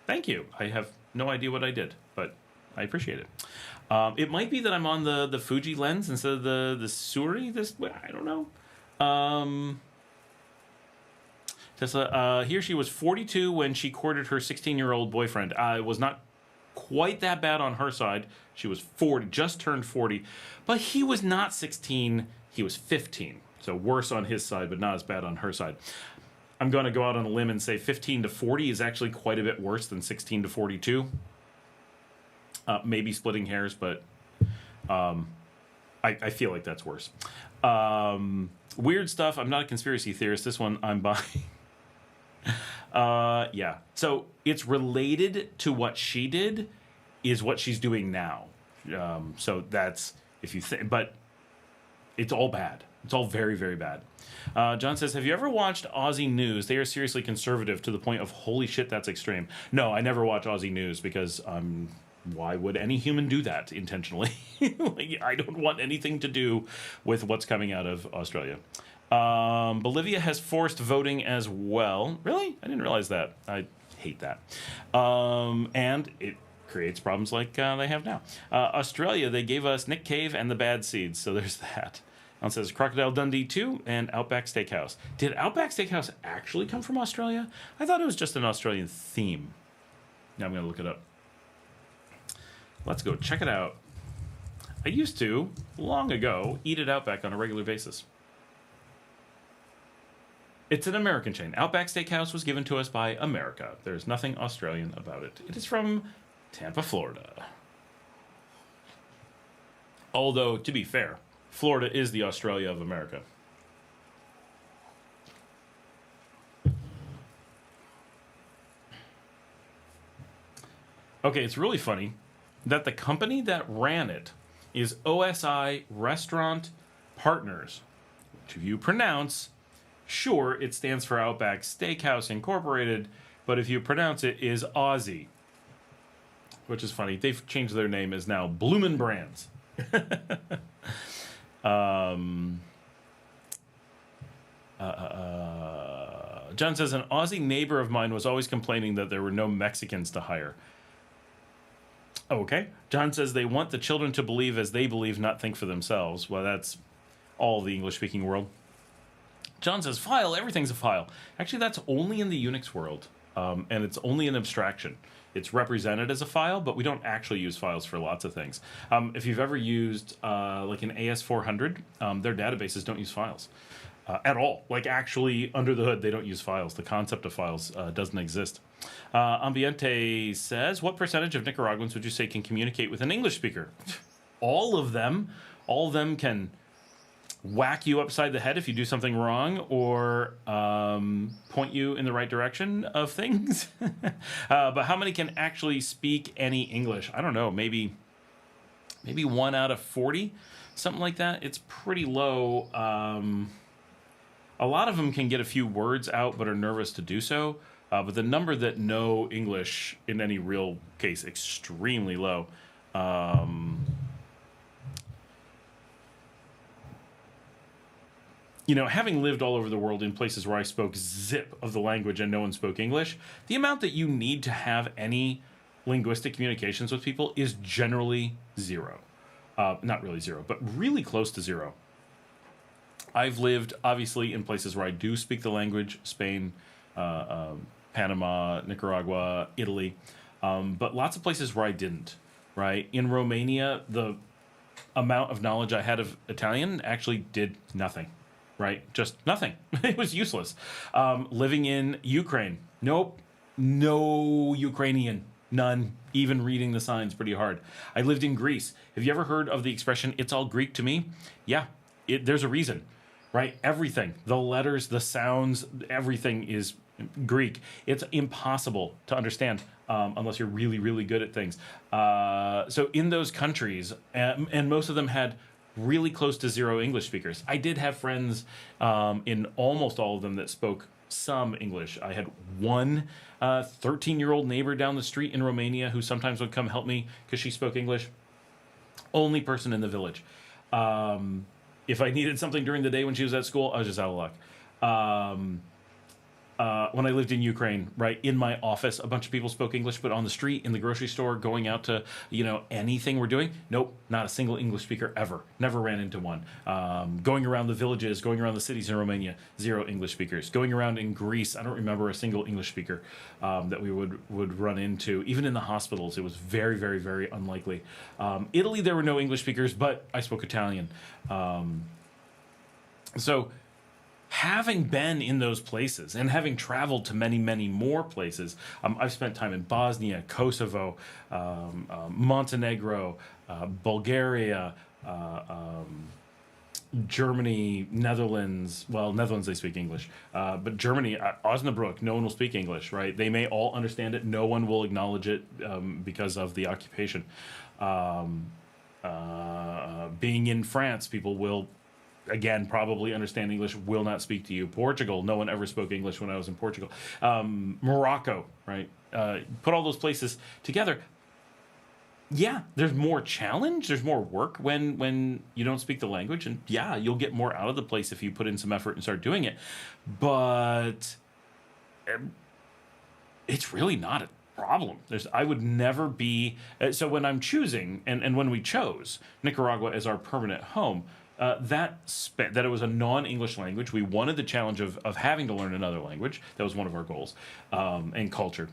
A: Thank you. I have no idea what I did, but I appreciate it. It might be that I'm on the Fuji lens instead of the Suri. I don't know. Tesla, he or she was 42 when she courted her 16-year-old boyfriend. It was not quite that bad on her side. She was 40, just turned 40, but he was not 16, he was 15. So worse on his side, but not as bad on her side. I'm going to go out on a limb and say 15 to 40 is actually quite a bit worse than 16 to 42. Maybe splitting hairs, but I feel like that's worse. Weird stuff. I'm not a conspiracy theorist. This one I'm buying. Yeah. So it's related to what she did is what she's doing now. So that's, if you think, but it's all bad. It's all very, very bad. John says, have you ever watched Aussie News? They are seriously conservative to the point of, holy shit, that's extreme. No, I never watch Aussie News because why would any human do that intentionally? Like, I don't want anything to do with what's coming out of Australia. Bolivia has forced voting as well. Really? I didn't realize that. I hate that. And it creates problems like they have now. Australia, they gave us Nick Cave and the Bad Seeds, so there's that. It says Crocodile Dundee 2 and Outback Steakhouse. Did Outback Steakhouse actually come from Australia? I thought it was just an Australian theme. Now I'm going to look it up. Let's go check it out. I used to, long ago, eat at Outback on a regular basis. It's an American chain. Outback Steakhouse was given to us by America. There's nothing Australian about it. It is from Tampa, Florida. Although, to be fair, Florida is the Australia of America. Okay, it's really funny that the company that ran it is OSI Restaurant Partners, which if you pronounce, sure, it stands for Outback Steakhouse Incorporated, but if you pronounce it, is Aussie, which is funny. They've changed their name as now Bloomin' Brands. John says, an Aussie neighbor of mine was always complaining that there were no Mexicans to hire. Okay. John says they want the children to believe as they believe, not think for themselves. Well, that's all the English-speaking world. John says, file, everything's a file. Actually, that's only in the Unix world, and it's only an abstraction. It's represented as a file, but we don't actually use files for lots of things. If you've ever used like an AS400, their databases don't use files at all. Like actually under the hood, they don't use files. The concept of files doesn't exist. Ambiente says, what percentage of Nicaraguans would you say can communicate with an English speaker? All of them. All of them can whack you upside the head if you do something wrong, or point you in the right direction of things. But how many can actually speak any English? I don't know, maybe 1 out of 40, something like that. It's pretty low. A lot of them can get a few words out but are nervous to do so. But the number that know English in any real case, extremely low. You know, having lived all over the world in places where I spoke zip of the language and no one spoke English, the amount that you need to have any linguistic communications with people is generally zero. Not really zero, but really close to zero. I've lived, obviously, in places where I do speak the language, Spain, Panama, Nicaragua, Italy, but lots of places where I didn't, right? In Romania, the amount of knowledge I had of Italian actually did nothing. Right? Just nothing. It was useless. Living in Ukraine. Nope. No Ukrainian. None. Even reading the signs pretty hard. I lived in Greece. Have you ever heard of the expression, it's all Greek to me? Yeah. There's a reason. Right? Everything. The letters, the sounds, everything is Greek. It's impossible to understand unless you're really, really good at things. So in those countries, and most of them had really close to zero English speakers. I did have friends in almost all of them that spoke some English. I had one 13-year-old neighbor down the street in Romania who sometimes would come help me because she spoke English. Only person in the village. If I needed something during the day when she was at school, I was just out of luck. When I lived in Ukraine, right, in my office, a bunch of people spoke English, but on the street, in the grocery store, going out to, anything we're doing, nope, not a single English speaker ever. Never ran into one. Going around the villages, going around the cities in Romania, zero English speakers. Going around in Greece, I don't remember a single English speaker that we would run into. Even in the hospitals, it was very, very, very unlikely. Italy, there were no English speakers, but I spoke Italian. So having been in those places and having traveled to many, many more places, I've spent time in Bosnia, Kosovo, Montenegro, Bulgaria, Germany, Netherlands. Well, Netherlands, they speak English. But Germany, Osnabrück, no one will speak English, right? They may all understand it. No one will acknowledge it because of the occupation. Being in France, people will, again, probably understand English, will not speak to you. Portugal, no one ever spoke English when I was in Portugal. Morocco, right? Put all those places together. Yeah, there's more challenge, there's more work when you don't speak the language, and yeah, you'll get more out of the place if you put in some effort and start doing it. But it's really not problem. I would never be. So when I'm choosing, and when we chose Nicaragua as our permanent home, that it was a non-English language. We wanted the challenge of having to learn another language. That was one of our goals, and culture.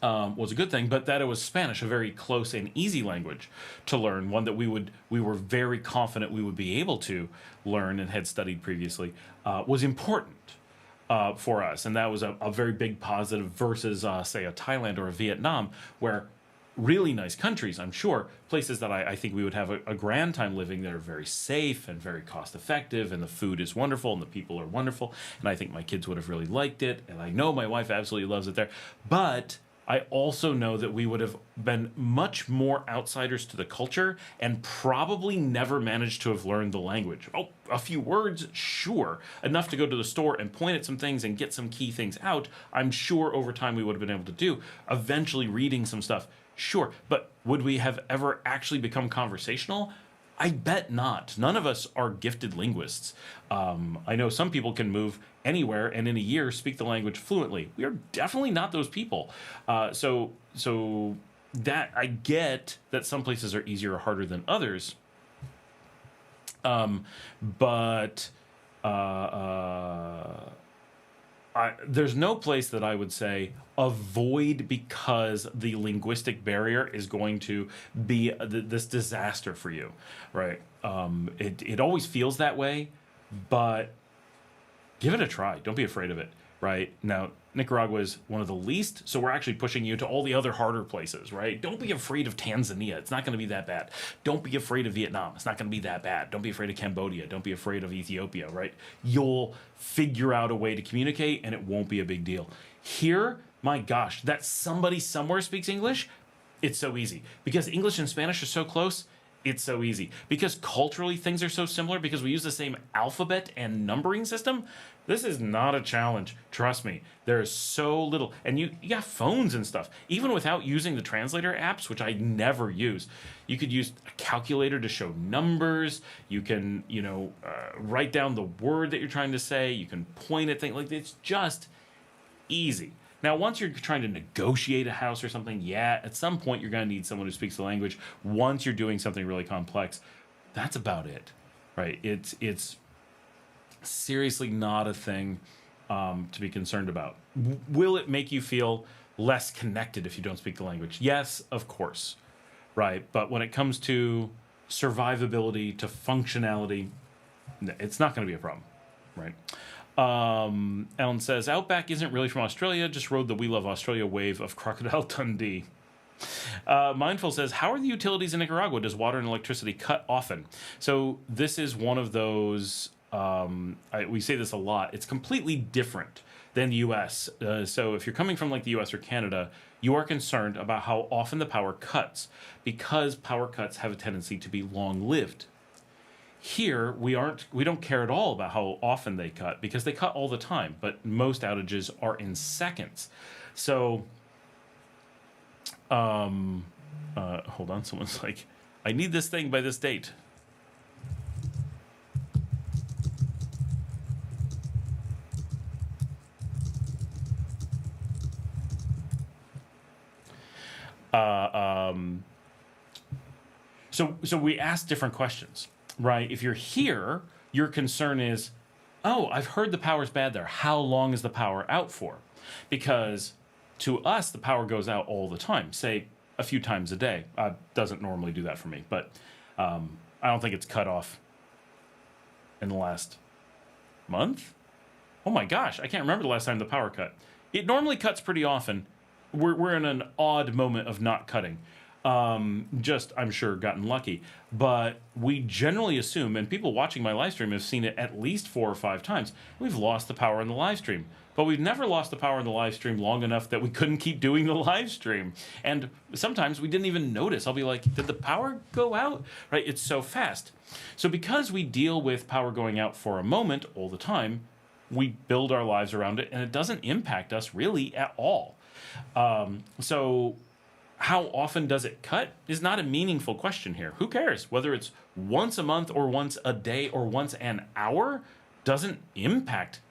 A: Was a good thing, but that it was Spanish, a very close and easy language to learn, one that we were very confident we would be able to learn and had studied previously, was important for us, and that was a very big positive versus, say, a Thailand or a Vietnam, where really nice countries, I'm sure, places that I think we would have a grand time living that are very safe and very cost effective, and the food is wonderful and the people are wonderful, and I think my kids would have really liked it, and I know my wife absolutely loves it there, but I also know that we would have been much more outsiders to the culture and probably never managed to have learned the language. Oh, a few words, sure. Enough to go to the store and point at some things and get some key things out. I'm sure over time we would have been able to do. Eventually reading some stuff, sure. But would we have ever actually become conversational? I bet not. None of us are gifted linguists. I know some people can move anywhere and in a year speak the language fluently. We are definitely not those people. So that I get that some places are easier or harder than others. But there's no place that I would say avoid because the linguistic barrier is going to be this disaster for you, right? It always feels that way, but give it a try. Don't be afraid of it, right? Now, Nicaragua is one of the least, so we're actually pushing you to all the other harder places, right? Don't be afraid of Tanzania. It's not going to be that bad. Don't be afraid of Vietnam. It's not going to be that bad. Don't be afraid of Cambodia. Don't be afraid of Ethiopia, right? You'll figure out a way to communicate, and it won't be a big deal. Here, my gosh, that somebody somewhere speaks English, it's so easy. Because English and Spanish are so close, it's so easy. Because culturally things are so similar, because we use the same alphabet and numbering system, this is not a challenge. Trust me. There is so little. And you got phones and stuff. Even without using the translator apps, which I never use, you could use a calculator to show numbers. You can, write down the word that you're trying to say. You can point at things. Like, it's just easy. Now, once you're trying to negotiate a house or something, yeah, at some point you're going to need someone who speaks the language. Once you're doing something really complex, that's about it, right? It's seriously not a thing to be concerned about. Will it make you feel less connected if you don't speak the language? Yes, of course, right? But when it comes to survivability, to functionality, it's not going to be a problem, right? Ellen says, Outback isn't really from Australia, just rode the We Love Australia wave of Crocodile Dundee. Mindful says, how are the utilities in Nicaragua? Does water and electricity cut often? So this is one of those, we say this a lot, it's completely different than the US. So if you're coming from like the US or Canada, you are concerned about how often the power cuts, because power cuts have a tendency to be long-lived. Here, we don't care at all about how often they cut, because they cut all the time, but most outages are in seconds. So, hold on, someone's like, I need this thing by this date. So we ask different questions. Right. If you're here, your concern is, oh, I've heard the power's bad there. How long is the power out for? Because to us, the power goes out all the time, say a few times a day. Doesn't normally do that for me, but I don't think it's cut off in the last month. Oh my gosh, I can't remember the last time the power cut. It normally cuts pretty often. We're in an odd moment of not cutting. Just, I'm sure, gotten lucky. But we generally assume, and people watching my live stream have seen it at least 4 or 5 times, we've lost the power in the live stream. But we've never lost the power in the live stream long enough that we couldn't keep doing the live stream. And sometimes we didn't even notice. I'll be like, did the power go out? Right? It's so fast. So because we deal with power going out for a moment all the time, we build our lives around it, and it doesn't impact us really at all. So how often does it cut is not a meaningful question here. Who cares? Whether it's once a month or once a day or once an hour doesn't impact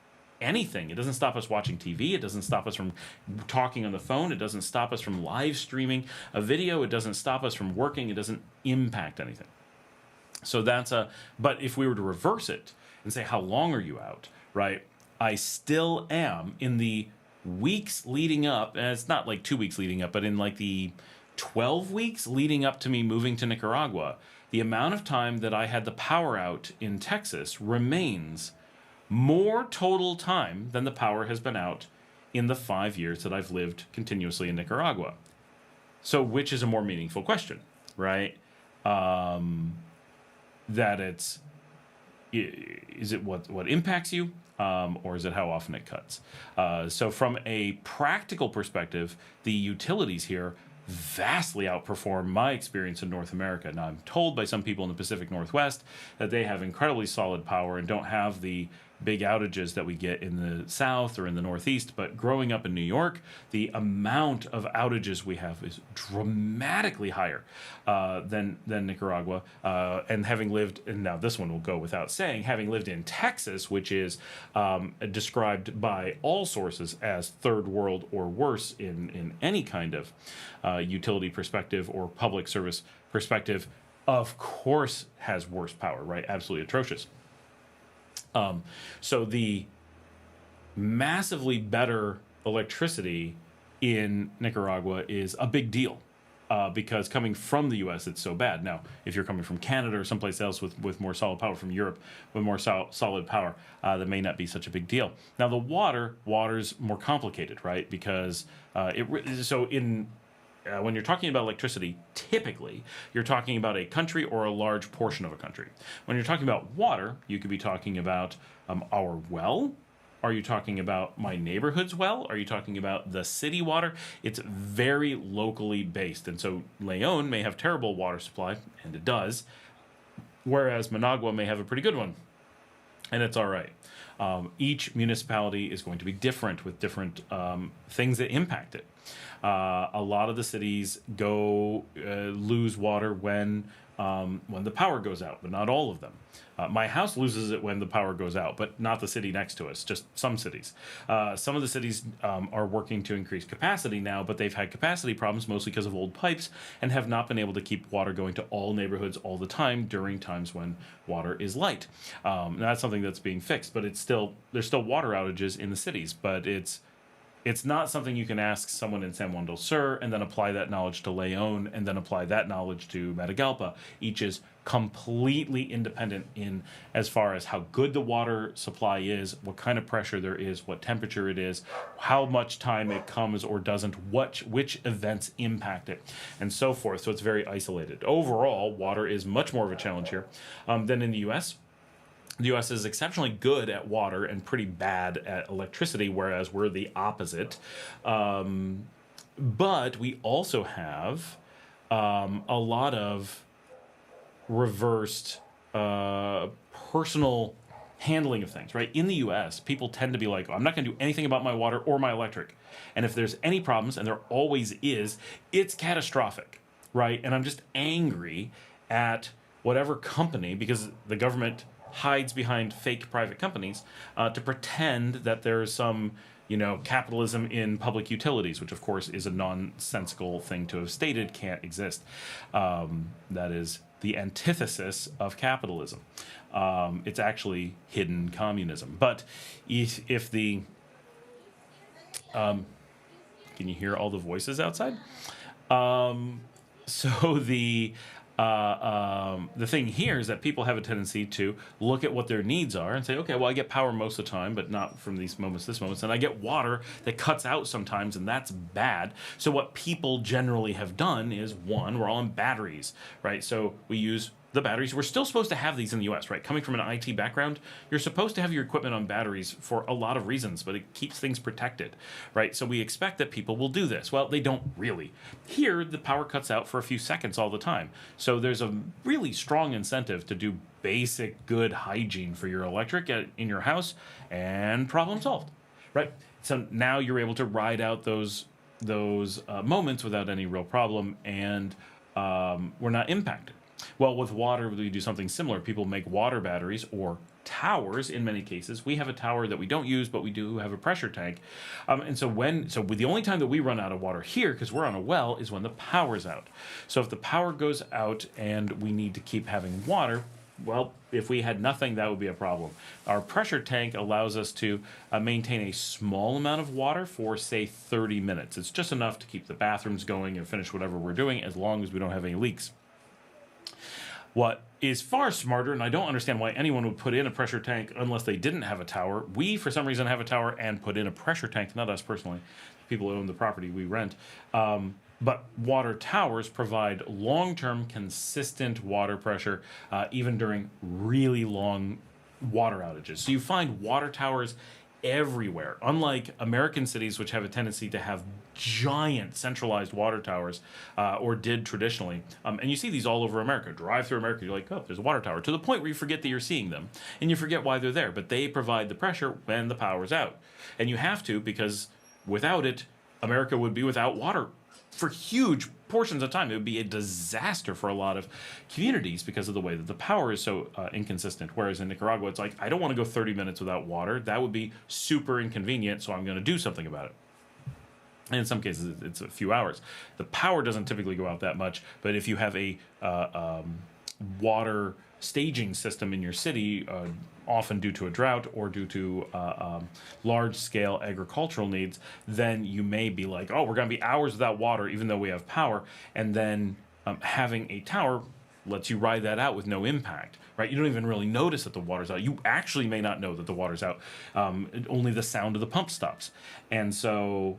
A: anything. It doesn't stop us watching TV. It doesn't stop us from talking on the phone. It doesn't stop us from live streaming a video. It doesn't stop us from working. It doesn't impact anything. So but if we were to reverse it and say, how long are you out, right? I still am in the weeks leading up, and it's not like 2 weeks leading up, but in like the 12 weeks leading up to me moving to Nicaragua, the amount of time that I had the power out in Texas remains more total time than the power has been out in the 5 years that I've lived continuously in Nicaragua. So which is a more meaningful question, right? That is it what impacts you, or is it how often it cuts? So from a practical perspective, the utilities here vastly outperform my experience in North America. Now, I'm told by some people in the Pacific Northwest that they have incredibly solid power and don't have the big outages that we get in the South or in the Northeast. But growing up in New York, the amount of outages we have is dramatically higher than Nicaragua. And having lived, and now this one will go without saying, having lived in Texas, which is described by all sources as third world or worse in any kind of utility perspective or public service perspective, of course has worse power, right? Absolutely atrocious. So the massively better electricity in Nicaragua is a big deal because coming from the U.S., it's so bad. Now, if you're coming from Canada or someplace else with more solid power, from Europe with more solid power, that may not be such a big deal. Now, the water's more complicated, right? Because when you're talking about electricity, typically you're talking about a country or a large portion of a country. When you're talking about water, you could be talking about our well. Are you talking about my neighborhood's well? Are you talking about the city water? It's very locally based. And so Leon may have terrible water supply, and it does, whereas Managua may have a pretty good one, and it's all right. Each municipality is going to be different with different things that impact it. A lot of the cities lose water when the power goes out, but not all of them. My house loses it when the power goes out, but not the city next to us, just some cities. Some of the cities are working to increase capacity now, but they've had capacity problems mostly because of old pipes and have not been able to keep water going to all neighborhoods all the time during times when water is light. That's something that's being fixed, but there's still water outages in the cities, but it's not something you can ask someone in San Juan del Sur and then apply that knowledge to Leon and then apply that knowledge to Matagalpa. Each is completely independent in as far as how good the water supply is, what kind of pressure there is, what temperature it is, how much time it comes or doesn't, which events impact it, and so forth. So it's very isolated. Overall, water is much more of a challenge here than in the U.S. The U.S. is exceptionally good at water and pretty bad at electricity, whereas we're the opposite. But we also have a lot of reversed personal handling of things, right? In the U.S., people tend to be like, I'm not going to do anything about my water or my electric. And if there's any problems, and there always is, it's catastrophic, right? And I'm just angry at whatever company, because the government hides behind fake private companies to pretend that there is some, capitalism in public utilities, which of course is a nonsensical thing to have stated, can't exist. That is the antithesis of capitalism. It's actually hidden communism. But if the can you hear all the voices outside? So the thing here is that people have a tendency to look at what their needs are and say, okay, well, I get power most of the time, but not from these moments, and I get water that cuts out sometimes, and that's bad. So what people generally have done is, one, we're all on batteries, right? So we use the batteries. We're still supposed to have these in the U.S., right? Coming from an IT background, you're supposed to have your equipment on batteries for a lot of reasons, but it keeps things protected, right? So we expect that people will do this. Well, they don't really. Here, the power cuts out for a few seconds all the time. So there's a really strong incentive to do basic good hygiene for your electric in your house, and problem solved, right? So now you're able to ride out those moments without any real problem, and we're not impacted. Well, with water, we do something similar. People make water batteries or towers in many cases. We have a tower that we don't use, but we do have a pressure tank. And so the only time that we run out of water here, because we're on a well, is when the power's out. So if the power goes out and we need to keep having water, well, if we had nothing, that would be a problem. Our pressure tank allows us to maintain a small amount of water for, say, 30 minutes. It's just enough to keep the bathrooms going and finish whatever we're doing, as long as we don't have any leaks. What is far smarter, and I don't understand why anyone would put in a pressure tank unless they didn't have a tower. We, for some reason, have a tower and put in a pressure tank. Not us personally. People who own the property, we rent. But water towers provide long-term, consistent water pressure, even during really long water outages. So you find water towers everywhere. Unlike American cities, which have a tendency to have giant centralized water towers, or did traditionally. And you see these all over America. Drive through America, you're like, oh, there's a water tower. To the point where you forget that you're seeing them. And you forget why they're there. But they provide the pressure when the power's out. And you have to, because without it, America would be without water for huge portions of time. It would be a disaster for a lot of communities because of the way that the power is so inconsistent. Whereas in Nicaragua, it's like, I don't want to go 30 minutes without water. That would be super inconvenient, so I'm going to do something about it. And in some cases, it's a few hours. The power doesn't typically go out that much, but if you have a water staging system in your city, often due to a drought or due to large-scale agricultural needs, then you may be like, oh, we're going to be hours without water even though we have power. And then having a tower lets you ride that out with no impact, right? You don't even really notice that the water's out. You actually may not know that the water's out. Only the sound of the pump stops. And so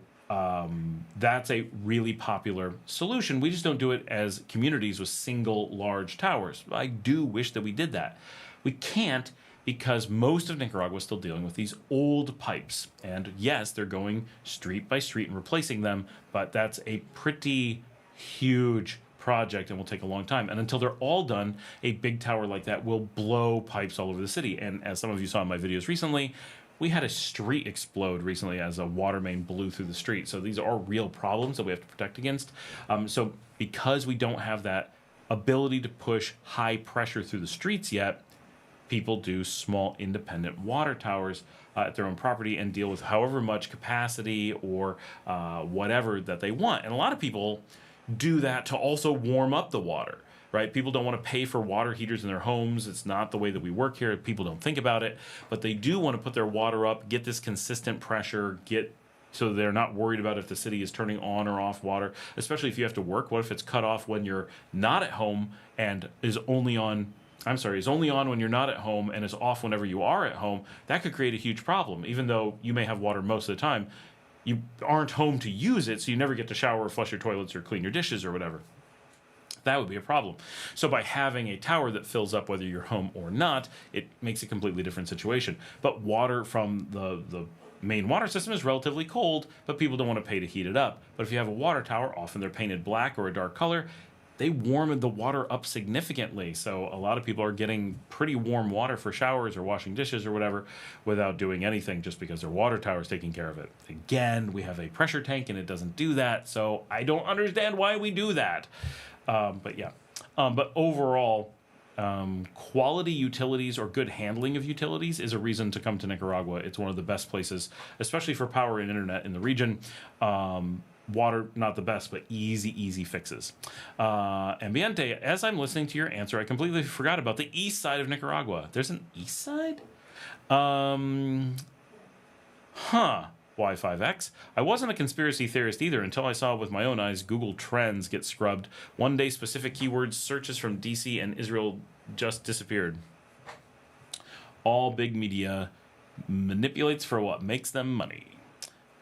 A: that's a really popular solution. We just don't do it as communities with single large towers. I do wish that we did that. We can't, because most of Nicaragua is still dealing with these old pipes. And yes, they're going street by street and replacing them, but that's a pretty huge project and will take a long time. And until they're all done, a big tower like that will blow pipes all over the city. And as some of you saw in my videos recently, we had a street explode recently as a water main blew through the street. So these are real problems that we have to protect against. So because we don't have that ability to push high pressure through the streets yet, people do small independent water towers at their own property and deal with however much capacity or whatever that they want. And a lot of people do that to also warm up the water. Right? People don't want to pay for water heaters in their homes. It's not the way that we work here. People don't think about it, but they do want to put their water up, get this consistent pressure, so they're not worried about if the city is turning on or off water, especially if you have to work. What if it's cut off when you're not at home and is only on when you're not at home and is off whenever you are at home? That could create a huge problem. Even though you may have water most of the time, you aren't home to use it, so you never get to shower or flush your toilets or clean your dishes or whatever. That would be a problem. So by having a tower that fills up whether you're home or not, it makes a completely different situation. But water from the main water system is relatively cold, but people don't want to pay to heat it up. But if you have a water tower, often they're painted black or a dark color, they warm the water up significantly. So a lot of people are getting pretty warm water for showers or washing dishes or whatever without doing anything, just because their water tower is taking care of it. Again, we have a pressure tank and it doesn't do that. So I don't understand why we do that. But overall, quality utilities or good handling of utilities is a reason to come to Nicaragua. It's one of the best places, especially for power and internet in the region. Water, not the best, but easy fixes. Ambiente, as I'm listening to your answer, I completely forgot about the east side of Nicaragua. There's an east side? Y5X. I wasn't a conspiracy theorist either until I saw with my own eyes Google Trends get scrubbed. One day specific keywords searches from DC and Israel just disappeared. All big media manipulates for what makes them money.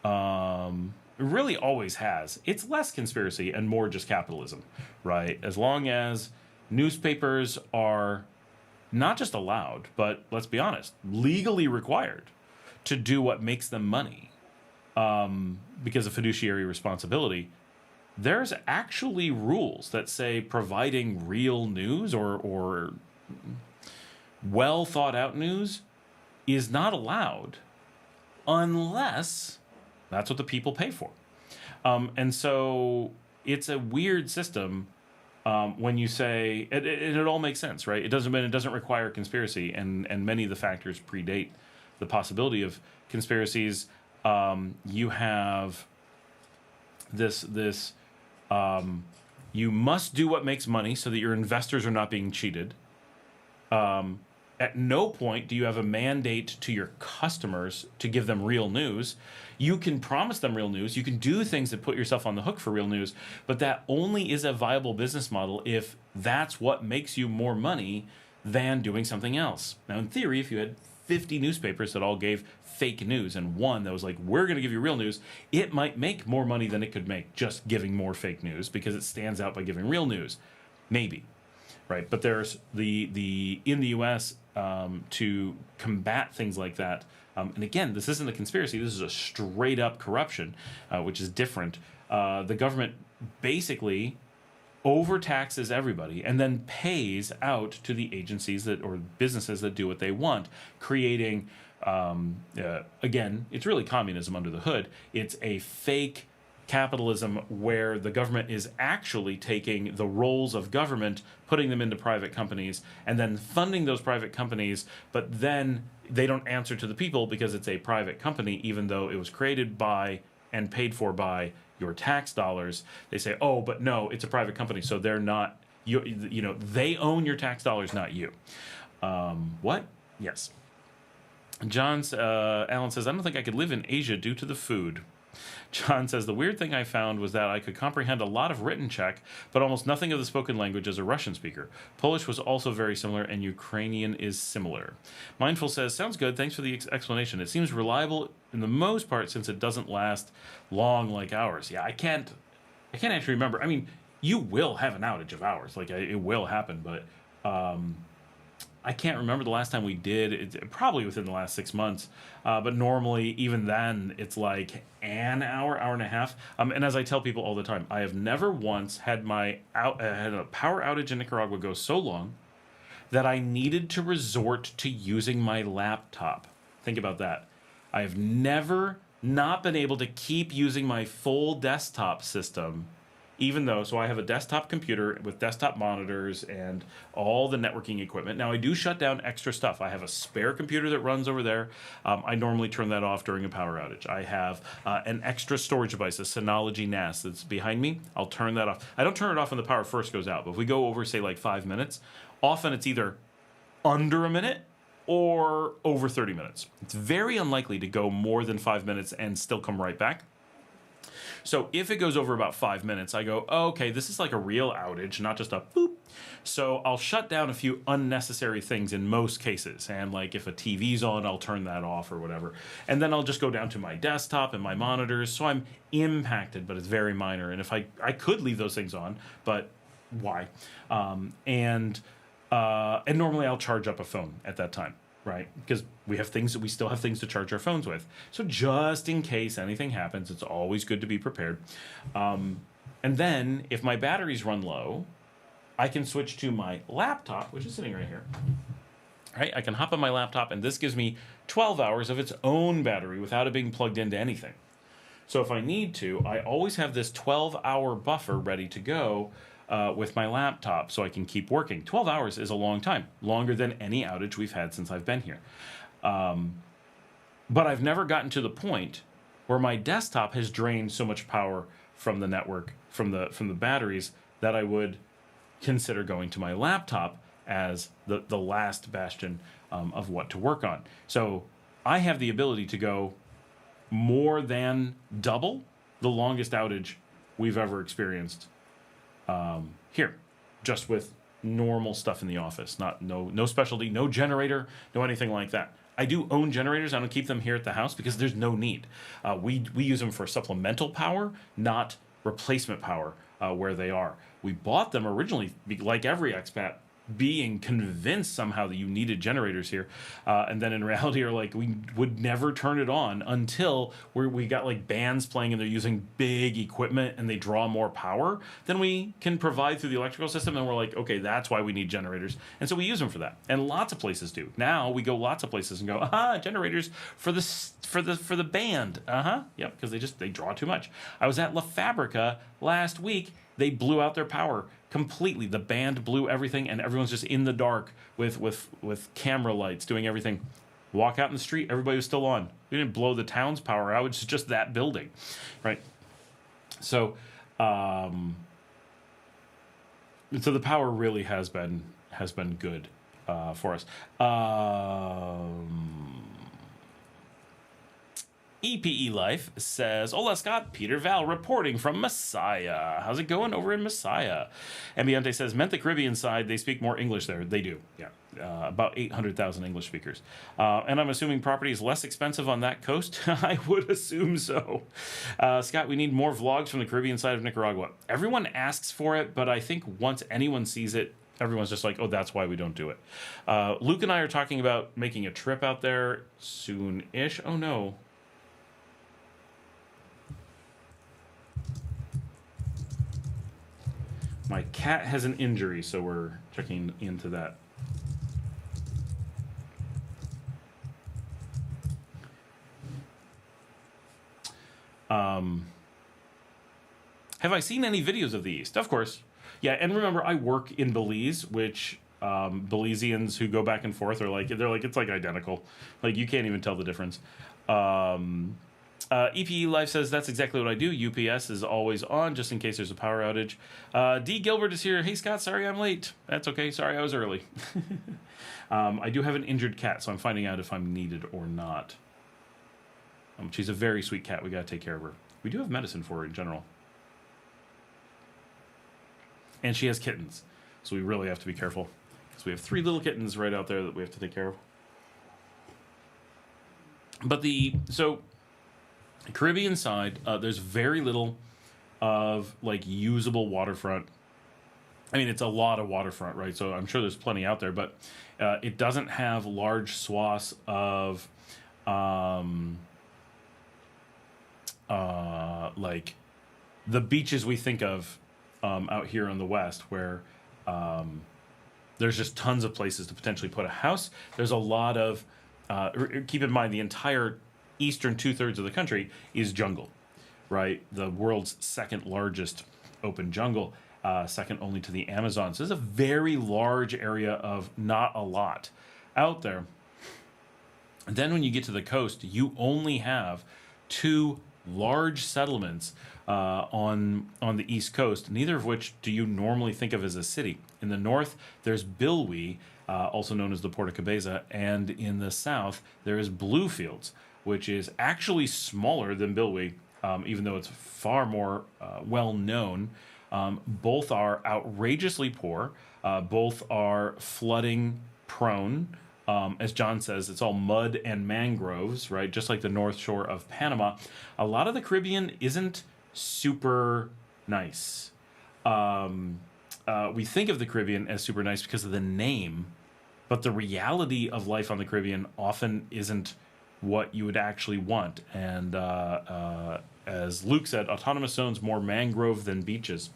A: It really always has. It's less conspiracy and more just capitalism, right? As long as newspapers are not just allowed, but let's be honest, legally required to do what makes them money. Because of fiduciary responsibility, there's actually rules that say providing real news or well thought out news is not allowed unless that's what the people pay for. And so it's a weird system when you say it all makes sense, right? It doesn't require conspiracy, and many of the factors predate the possibility of conspiracies. You have this you must do what makes money so that your investors are not being cheated. At no point do you have a mandate to your customers to give them real news. You can promise them real news. You can do things that put yourself on the hook for real news, but that only is a viable business model if that's what makes you more money than doing something else. Now, in theory, if you had 50 newspapers that all gave fake news and one that was like, we're going to give you real news, it might make more money than it could make just giving more fake news because it stands out by giving real news. Maybe. Right, but there's the in the U.S. To combat things like that, and again, this isn't a conspiracy. This is a straight up corruption, which is different. The government basically overtaxes everybody and then pays out to the agencies or businesses that do what they want, creating again, it's really communism under the hood. It's a fake capitalism where the government is actually taking the roles of government, putting them into private companies, and then funding those private companies, but then they don't answer to the people because it's a private company, even though it was created by and paid for by your tax dollars. They say, oh, but no, it's a private company, so they're not, you know, they own your tax dollars, not you. What? Yes. Alan says, I don't think I could live in Asia due to the food. John says, the weird thing I found was that I could comprehend a lot of written Czech, but almost nothing of the spoken language as a Russian speaker. Polish was also very similar, and Ukrainian is similar. Mindful says, sounds good. Thanks for the explanation. It seems reliable in the most part since it doesn't last long like ours. Yeah, I can't actually remember. I mean, you will have an outage of ours. Like, it will happen, but I can't remember the last time we did. It's probably within the last 6 months. But normally, even then, it's like an hour and a half. And as I tell people all the time, I have never once had had a power outage in Nicaragua go so long that I needed to resort to using my laptop. Think about that. I have never not been able to keep using my full desktop system, even though, so I have a desktop computer with desktop monitors and all the networking equipment. Now, I do shut down extra stuff. I have a spare computer that runs over there. I normally turn that off during a power outage. I have an extra storage device, a Synology NAS that's behind me. I'll turn that off. I don't turn it off when the power first goes out, but if we go over, say, like 5 minutes, often it's either under a minute or over 30 minutes. It's very unlikely to go more than 5 minutes and still come right back. So if it goes over about 5 minutes, I go, oh, okay, this is like a real outage, not just a boop. So I'll shut down a few unnecessary things in most cases. And like if a TV's on, I'll turn that off or whatever. And then I'll just go down to my desktop and my monitors. So I'm impacted, but it's very minor. And if I could leave those things on, but why? And normally I'll charge up a phone at that time. Right, because we still have things to charge our phones with. So just in case anything happens, it's always good to be prepared. And then if my batteries run low, I can switch to my laptop, which is sitting right here. Right, I can hop on my laptop, and this gives me 12 hours of its own battery without it being plugged into anything. So if I need to, I always have this 12-hour buffer ready to go with my laptop so I can keep working. 12 hours is a long time, longer than any outage we've had since I've been here. But I've never gotten to the point where my desktop has drained so much power from the network, from the batteries, that I would consider going to my laptop as the last bastion of what to work on. So I have the ability to go more than double the longest outage we've ever experienced here, just with normal stuff in the office. No specialty, no generator, no anything like that. I do own generators. I don't keep them here at the house because there's no need. We use them for supplemental power, not replacement power where they are. We bought them originally, like every expat, being convinced somehow that you needed generators here, and then in reality are like, we would never turn it on until we got like bands playing and they're using big equipment and they draw more power than we can provide through the electrical system, and we're like, okay, that's why we need generators, and so we use them for that. And lots of places do. Now we go lots of places and go, generators for the band. Yep, because they draw too much. I was at La Fabrica last week. They blew out their power completely. The band blew everything, and everyone's just in the dark with camera lights doing everything. Walk out in the street, everybody was still on. We didn't blow the town's power out. It's just that building, right? So, so the power really has been good for us. EPE Life says, Hola Scott, Peter Val reporting from Messiah. How's it going over in Messiah? Ambiente says, meant the Caribbean side, they speak more English there. They do, yeah. About 800,000 English speakers. And I'm assuming property is less expensive on that coast? I would assume so. Scott, we need more vlogs from the Caribbean side of Nicaragua. Everyone asks for it, but I think once anyone sees it, everyone's just like, oh, that's why we don't do it. Luke and I are talking about making a trip out there soon-ish. Oh, no. My cat has an injury, so we're checking into that. Have I seen any videos of the East? Of course. Yeah, and remember, I work in Belize, which Belizeans who go back and forth are like, they're like, it's like identical. Like, you can't even tell the difference. EPE Life says, that's exactly what I do. UPS is always on, just in case there's a power outage. D. Gilbert is here. Hey, Scott, sorry I'm late. That's okay. Sorry I was early. I do have an injured cat, so I'm finding out if I'm needed or not. She's a very sweet cat. We got to take care of her. We do have medicine for her in general. And she has kittens, so we really have to be careful. So we have 3 little kittens right out there that we have to take care of. But so Caribbean side, there's very little of like usable waterfront. I mean, it's a lot of waterfront, right? So I'm sure there's plenty out there, but it doesn't have large swaths of like the beaches we think of out here on the west, where there's just tons of places to potentially put a house. There's a lot of keep in mind the entire eastern 2/3 of the country is jungle, right? The world's second largest open jungle, second only to the Amazon. So there's a very large area of not a lot out there. And then when you get to the coast, you only have 2 large settlements on the east coast, neither of which do you normally think of as a city. In the north, there's Bilwi, also known as the Puerto Cabeza, and in the south, there is Bluefields, which is actually smaller than Bilwi, even though it's far more well-known. Both are outrageously poor. Both are flooding prone. As John says, it's all mud and mangroves, right? Just like the North Shore of Panama. A lot of the Caribbean isn't super nice. We think of the Caribbean as super nice because of the name, but the reality of life on the Caribbean often isn't what you would actually want. And as Luke said, autonomous zones more mangrove than beaches.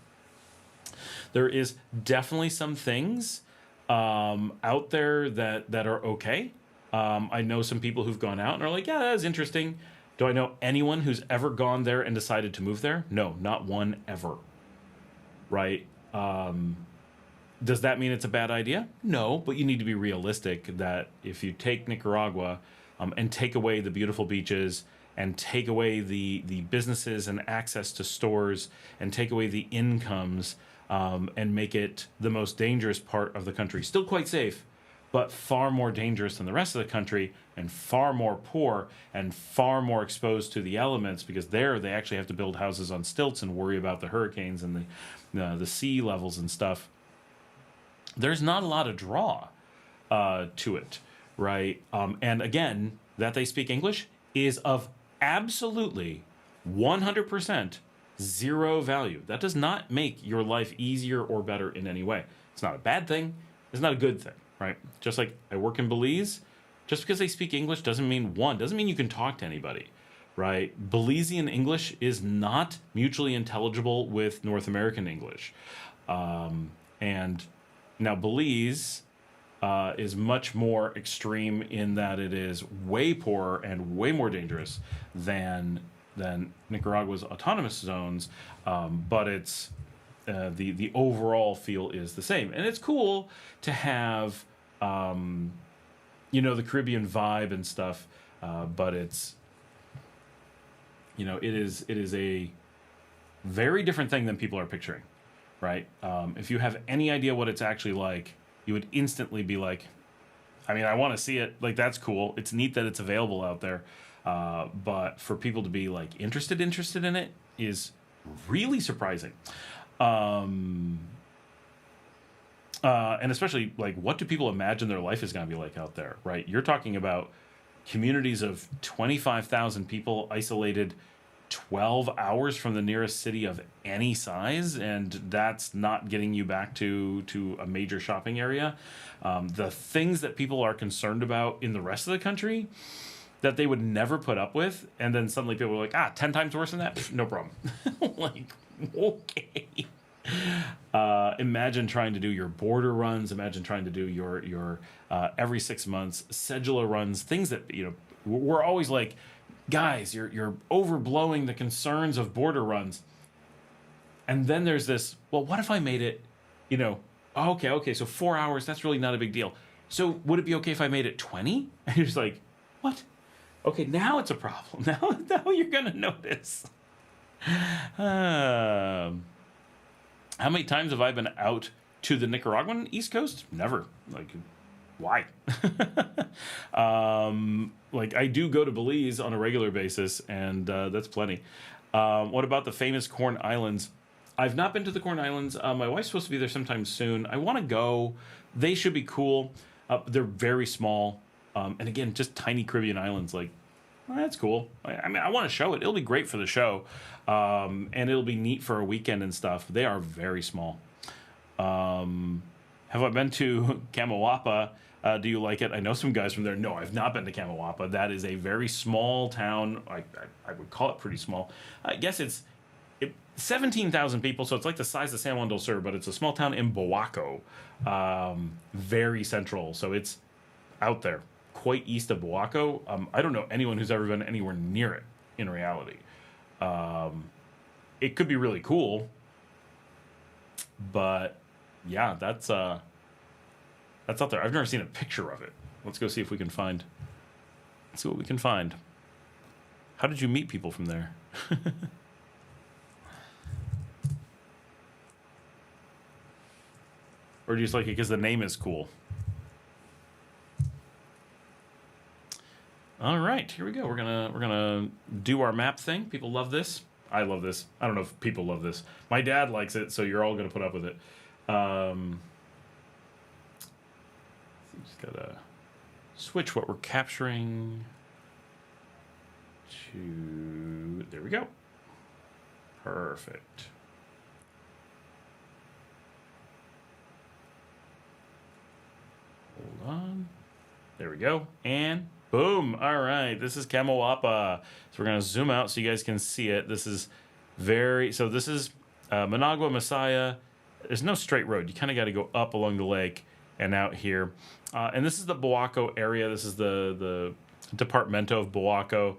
A: There is definitely some things out there that are okay. I know some people who've gone out and are like, yeah, that's interesting. Do I know anyone who's ever gone there and decided to move there? No, not one ever. Right? Does that mean it's a bad idea? No, but you need to be realistic that if you take Nicaragua and take away the beautiful beaches and take away the businesses and access to stores and take away the incomes and make it the most dangerous part of the country, still quite safe, but far more dangerous than the rest of the country and far more poor and far more exposed to the elements, because there they actually have to build houses on stilts and worry about the hurricanes and the sea levels and stuff. There's not a lot of draw to it, right? And again, that they speak English is of absolutely 100% zero value. That does not make your life easier or better in any way. It's not a bad thing. It's not a good thing, right? Just like I work in Belize, just because they speak English doesn't mean you can talk to anybody, right? Belizean English is not mutually intelligible with North American English. And now Belize is much more extreme in that it is way poorer and way more dangerous than Nicaragua's autonomous zones, but it's the overall feel is the same, and it's cool to have the Caribbean vibe and stuff, but it's it is a very different thing than people are picturing, right? If you have any idea what it's actually like, you would instantly be like, I mean, I want to see it. Like, that's cool. It's neat that it's available out there. But for people to be like interested in it is really surprising. And especially like, what do people imagine their life is going to be like out there, right? You're talking about communities of 25,000 people isolated 12 hours from the nearest city of any size, and that's not getting you back to a major shopping area. The things that people are concerned about in the rest of the country that they would never put up with, and then suddenly people are like, 10 times worse than that? Pff, no problem. Like, okay. Imagine trying to do your border runs. Imagine trying to do your every 6 months cedula runs, things that, we're always like, guys, you're overblowing the concerns of border runs. And then there's this, well, what if I made it, okay, so 4 hours, that's really not a big deal. So would it be okay if I made it 20? And you're just like, what? Okay, now it's a problem. Now you're going to notice. How many times have I been out to the Nicaraguan East Coast? Never. Like, why? Like, I do go to Belize on a regular basis, and that's plenty. What about the famous Corn Islands? I've not been to the Corn Islands. My wife's supposed to be there sometime soon. I want to go. They should be cool. They're very small. And again, just tiny Caribbean islands. Like, well, that's cool. I mean, I want to show it. It'll be great for the show. And it'll be neat for a weekend and stuff. They are very small. Have I been to Camawapa? Do you like it? I know some guys from there. No, I've not been to Camawapa. That is a very small town. I would call it pretty small. I guess it's 17,000 people, so it's like the size of San Juan del Sur, but it's a small town in Boaco. Very central, so it's out there, quite east of Boaco. I don't know anyone who's ever been anywhere near it in reality. It could be really cool, but yeah, that's out there. I've never seen a picture of it. Let's go see if we can find. Let's see what we can find. How did you meet people from there? Or do you just like it because the name is cool? All right, here we go. We're gonna do our map thing. People love this. I love this. I don't know if people love this. My dad likes it, so you're all gonna put up with it. Just gotta switch what we're capturing to. There we go. Perfect. Hold on. There we go. And boom. All right. This is Camawapa. So we're going to zoom out so you guys can see it. This is this is Managua, Masaya. There's no straight road. You kind of got to go up along the lake and out here. And this is the Boaco area. This is the Departamento of Boaco.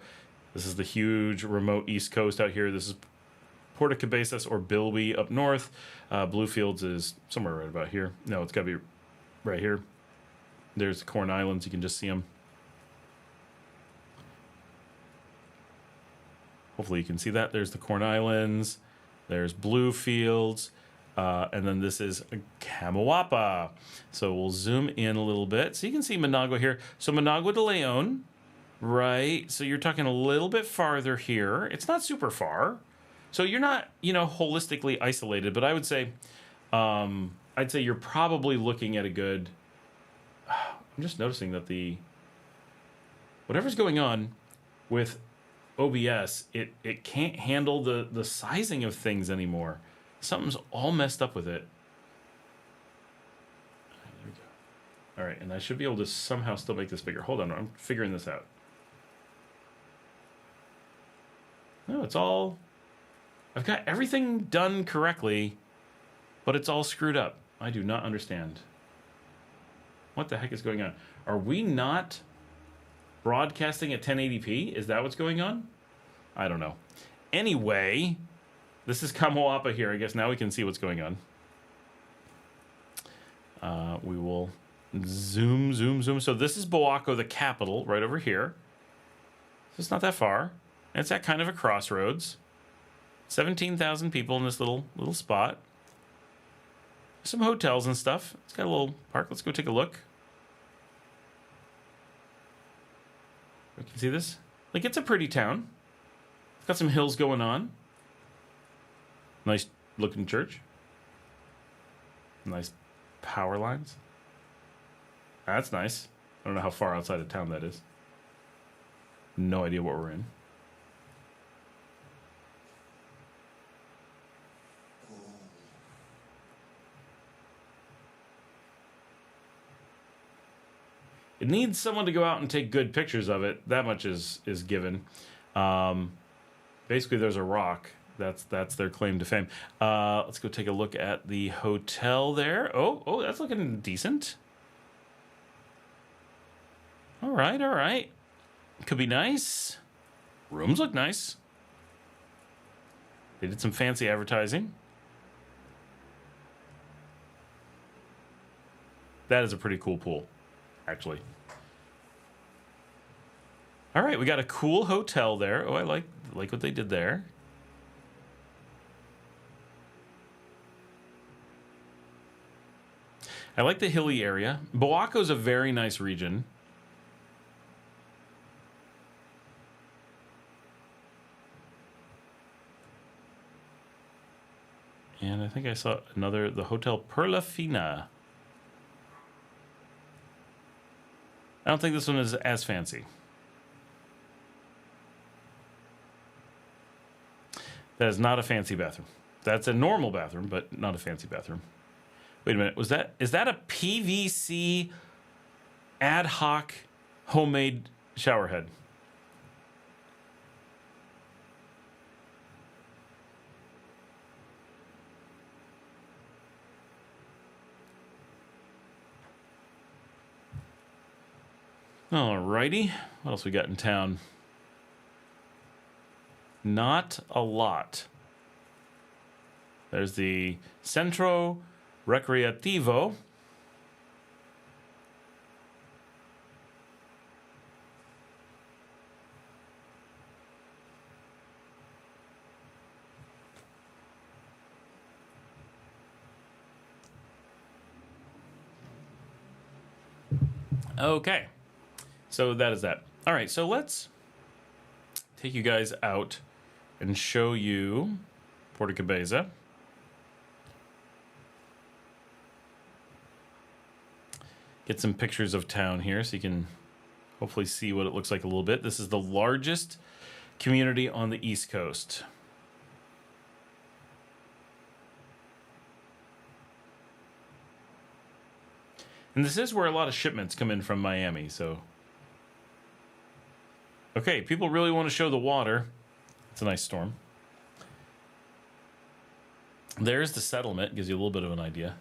A: This is the huge remote East Coast out here. This is Puerto Cabezas or Bilby up north. Bluefields is somewhere right about here. No, it's got to be right here. There's the Corn Islands. You can just see them. Hopefully you can see that. There's the Corn Islands. There's Bluefields. And then this is Camawapa. So we'll zoom in a little bit. So you can see Managua here. So Managua de Leon, right? So you're talking a little bit farther here. It's not super far. So you're not, holistically isolated. But I would say, I'd say you're probably looking at a good... I'm just noticing that whatever's going on with OBS, it can't handle the sizing of things anymore. Something's all messed up with it. There we go. All right, and I should be able to somehow still make this bigger. Hold on, I'm figuring this out. No, it's all... I've got everything done correctly, but it's all screwed up. I do not understand. What the heck is going on? Are we not broadcasting at 1080p? Is that what's going on? I don't know. Anyway, This is Kamoapa here. I guess now we can see what's going on. We will zoom, zoom, zoom. So this is Bawako, the capital, right over here. So it's not that far. And it's at kind of a crossroads. 17,000 people in this little spot. Some hotels and stuff. It's got a little park. Let's go take a look. You can see this? Like, it's a pretty town. It's got some hills going on. Nice looking church. Nice power lines. That's nice. I don't know how far outside of town that is. No idea what we're in. It needs someone to go out and take good pictures of it. That much is given. Basically, there's a rock. That's their claim to fame. Let's go take a look at the hotel there. Oh, that's looking decent. All right. Could be nice. Rooms look nice. They did some fancy advertising. That is a pretty cool pool, actually. All right, we got a cool hotel there. Oh, I like what they did there. I like the hilly area. Bawako's a very nice region. And I think I saw the Hotel Perla Fina. I don't think this one is as fancy. That is not a fancy bathroom. That's a normal bathroom, but not a fancy bathroom. Wait a minute. Is that a PVC ad hoc homemade shower head? Alrighty. What else we got in town? Not a lot. There's the Centro Recreativo. Okay. So that is that. All right, so let's take you guys out and show you Puerto Cabeza. Get some pictures of town here so you can hopefully see what it looks like a little bit. This is the largest community on the East Coast. And this is where a lot of shipments come in from Miami, so... Okay, people really want to show the water. It's a nice storm. There's the settlement. Gives you a little bit of an idea.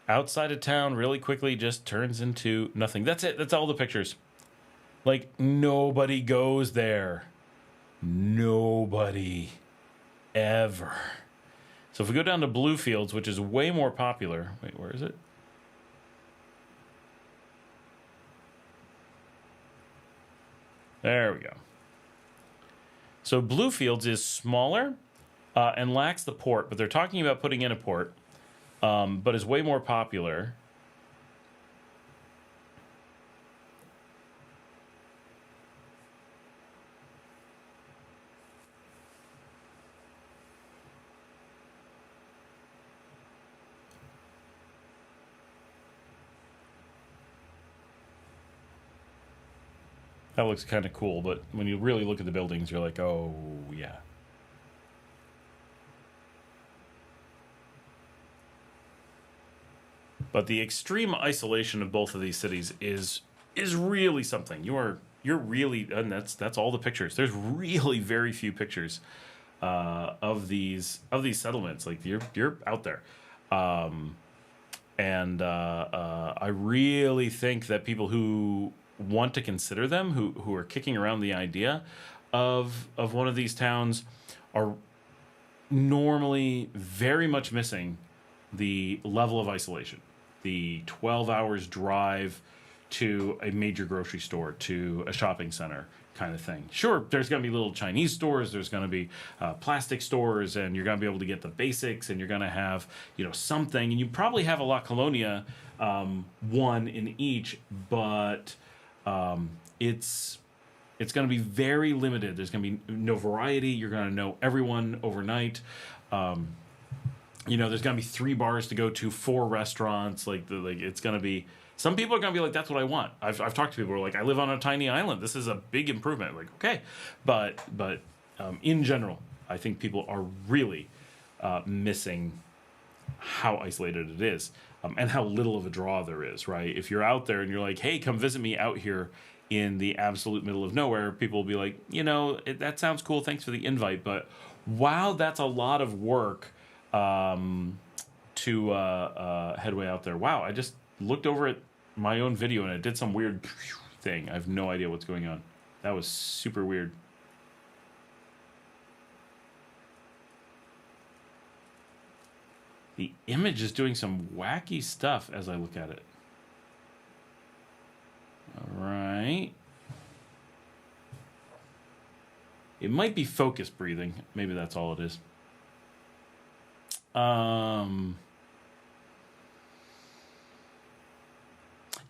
A: Outside of town really quickly just turns into nothing. That's it. That's all the pictures. Like, nobody goes there. Nobody. Ever. So if we go down to Bluefields, which is way more popular. Wait, where is it? There we go. So Bluefields is smaller and lacks the port, but they're talking about putting in a port, but is way more popular. That looks kind of cool, but when you really look at the buildings, you're like, oh, yeah. But the extreme isolation of both of these cities is really something. You're really, and that's all the pictures. There's really very few pictures of these settlements. Like you're out there. And I really think that people who want to consider them, who are kicking around the idea of one of these towns, are normally very much missing the level of isolation, the 12 hours drive to a major grocery store, to a shopping center kind of thing. Sure, there's going to be little Chinese stores, there's going to be plastic stores, and you're going to be able to get the basics, and you're going to have, something, and you probably have a La Colonia, one in each, but it's going to be very limited. There's going to be no variety. You're going to know everyone overnight. There's going to be 3 bars to go to, 4 restaurants. It's going to be. Some people are going to be like, that's what I want. I've talked to people who are like, I live on a tiny island. This is a big improvement. Like, okay, but in general, I think people are really missing how isolated it is, and how little of a draw there is. Right? If you're out there and you're like, hey, come visit me out here in the absolute middle of nowhere, people will be like, that sounds cool. Thanks for the invite, but wow, that's a lot of work to headway out there. Wow, I just looked over at my own video and it did some weird thing. I have no idea what's going on. That was super weird. The image is doing some wacky stuff as I look at it. All right. It might be focus breathing. Maybe that's all it is.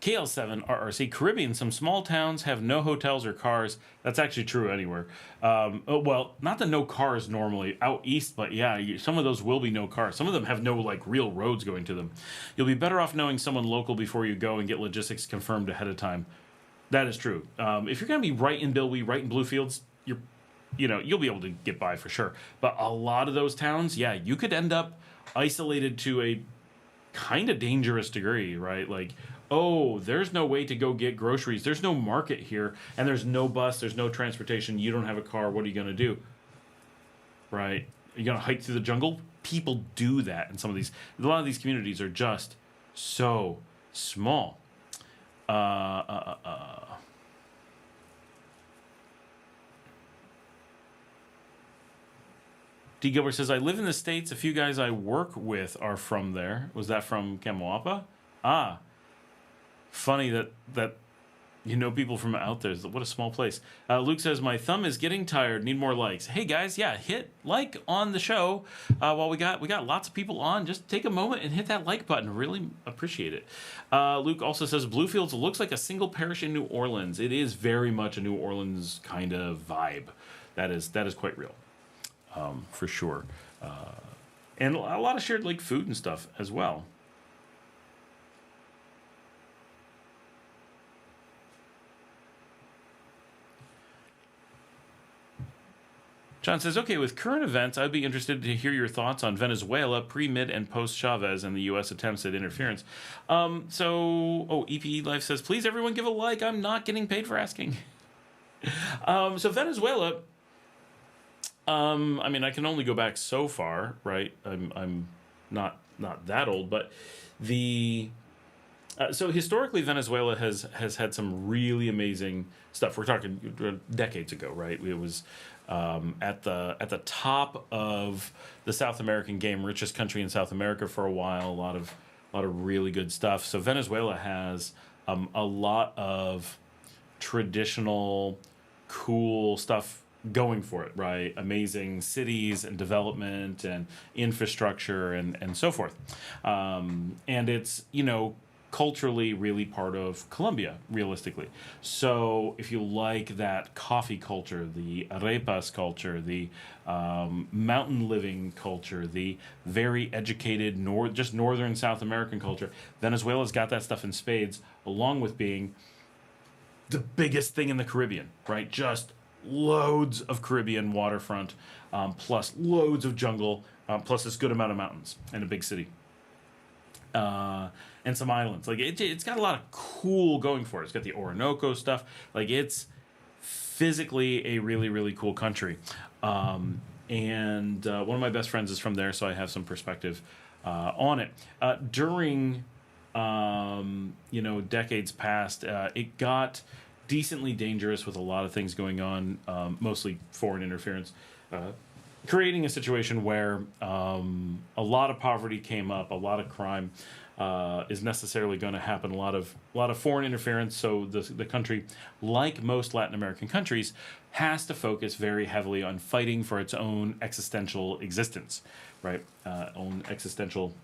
A: KL7 RRC Caribbean. Some small towns have no hotels or cars. That's actually true anywhere. Well, not the no cars normally out east, but yeah, some of those will be no cars. Some of them have no real roads going to them. You'll be better off knowing someone local before you go and get logistics confirmed ahead of time. That is true. If you're going to be right in Bilby, right in Bluefields, you'll be able to get by for sure. But a lot of those towns, yeah, you could end up isolated to a kind of dangerous degree, right? Like, oh, there's no way to go get groceries. There's no market here, and there's no bus. There's no transportation. You don't have a car. What are you going to do? Right? Are you going to hike through the jungle? People do that in some of these. A lot of these communities are just so small. D. Gilbert says, I live in the States. A few guys I work with are from there. Was that from Kamoapa? Ah, funny that people from out there. What a small place. Luke says, my thumb is getting tired. Need more likes. Hey, guys, yeah, hit like on the show. While we got lots of people on, just take a moment and hit that like button. Really appreciate it. Luke also says, Bluefields looks like a single parish in New Orleans. It is very much a New Orleans kind of vibe. That is quite real. For sure. And a lot of shared food and stuff as well. John says, okay, with current events, I'd be interested to hear your thoughts on Venezuela pre, mid, and post-Chavez and the U.S. attempts at interference. EPE Life says, please, everyone give a like. I'm not getting paid for asking. So Venezuela... I can only go back so far, right? I'm not that old, but so historically Venezuela has had some really amazing stuff. We're talking decades ago, right? It was at the top of the South American game, richest country in South America for a while. A lot of really good stuff. So Venezuela has a lot of traditional, cool stuff going for it, right? Amazing cities and development and infrastructure and so forth. And it's, culturally really part of Colombia, realistically. So if you like that coffee culture, the arepas culture, the mountain living culture, the very educated just northern South American culture, Venezuela's got that stuff in spades, along with being the biggest thing in the Caribbean, right? Just loads of Caribbean waterfront, plus loads of jungle, plus this good amount of mountains and a big city. And some islands. It's got a lot of cool going for it. It's got the Orinoco stuff. It's physically a really, really cool country. And one of my best friends is from there, so I have some perspective on it. During decades past, it got decently dangerous with a lot of things going on, mostly foreign interference, creating a situation where a lot of poverty came up, a lot of crime is necessarily going to happen, a lot of foreign interference. So the country, like most Latin American countries, has to focus very heavily on fighting for its own existential existence, right? Own existential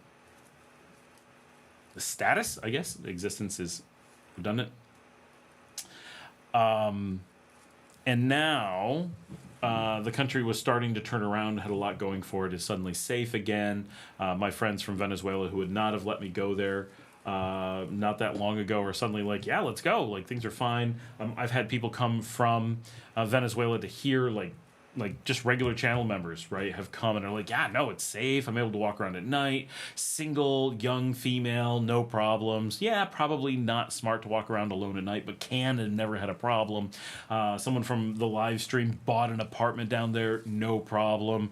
A: status, I guess. Existence is redundant. And now the country was starting to turn around, had a lot going for it, is suddenly safe again. My friends from Venezuela who would not have let me go there not that long ago are suddenly like, yeah, let's go. Like, things are fine. I've had people come from Venezuela to here, like just regular channel members, right, have come and are like, yeah, no, it's safe. I'm able to walk around at night. Single, young female, no problems. Yeah, probably not smart to walk around alone at night, but can and never had a problem. Someone from the LiveStream bought an apartment down there, no problem.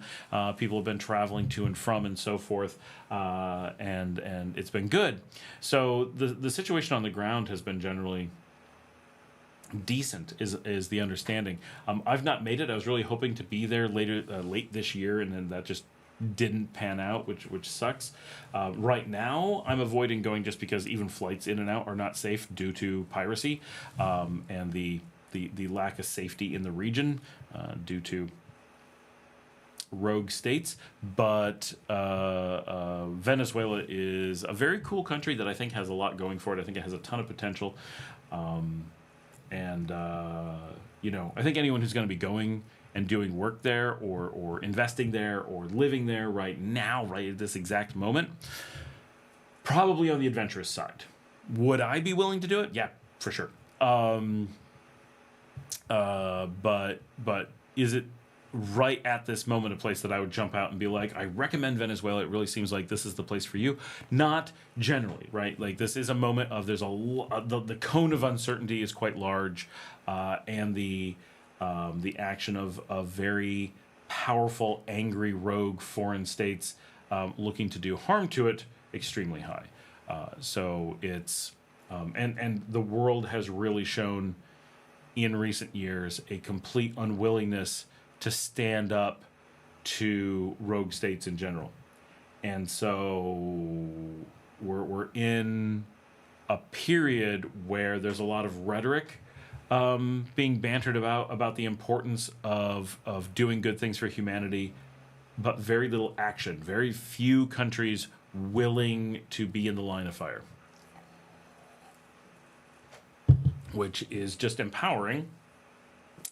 A: People have been traveling to and from and so forth, and it's been good. So the situation on the ground has been generally decent, is the understanding. I've not made it. I was really hoping to be there late this year, and then that just didn't pan out, which sucks. Right now, I'm avoiding going just because even flights in and out are not safe due to piracy, and the lack of safety in the region due to rogue states. But Venezuela is a very cool country that I think has a lot going for it. I think it has a ton of potential. And I think anyone who's going to be going and doing work there or investing there or living there right now, right at this exact moment, probably on the adventurous side. Would I be willing to do it? Yeah, for sure. But is it right at this moment a place that I would jump out and be like, I recommend Venezuela, it really seems like this is the place for you? Not generally, right? Like, this is a moment of the cone of uncertainty is quite large, and the action of very powerful, angry, rogue foreign states looking to do harm to it extremely high. So it's and the world has really shown in recent years a complete unwillingness to stand up to rogue states in general. And so we're in a period where there's a lot of rhetoric being bantered about the importance of doing good things for humanity, but very little action. Very few countries willing to be in the line of fire, which is just empowering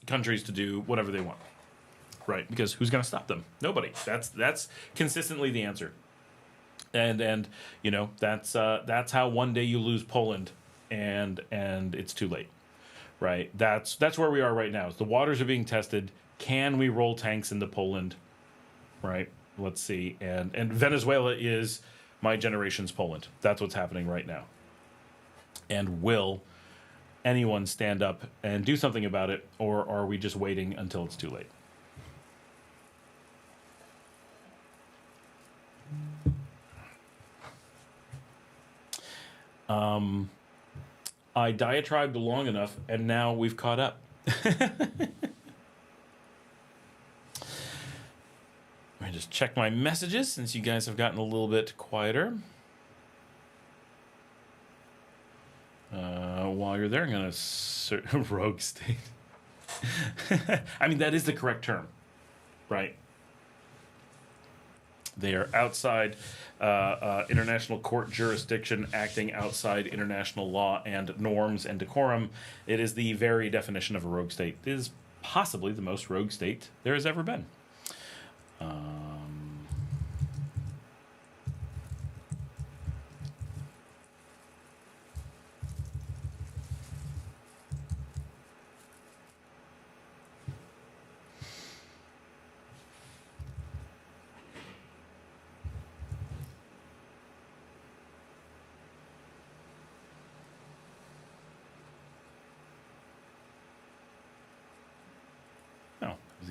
A: countries to do whatever they want. Right, because who's going to stop them? Nobody. That's consistently the answer. And that's how one day you lose Poland, and it's too late. Right. That's where we are right now. The waters are being tested. Can we roll tanks into Poland? Right. Let's see. And Venezuela is my generation's Poland. That's what's happening right now. And will anyone stand up and do something about it, or are we just waiting until it's too late? I diatribed long enough, and now we've caught up. Let me just check my messages since you guys have gotten a little bit quieter. While you're there, I'm going to rogue state. I mean, that is the correct term, right? They are outside international court jurisdiction, acting outside international law and norms and decorum. It is the very definition of a rogue state. It is possibly the most rogue state there has ever been.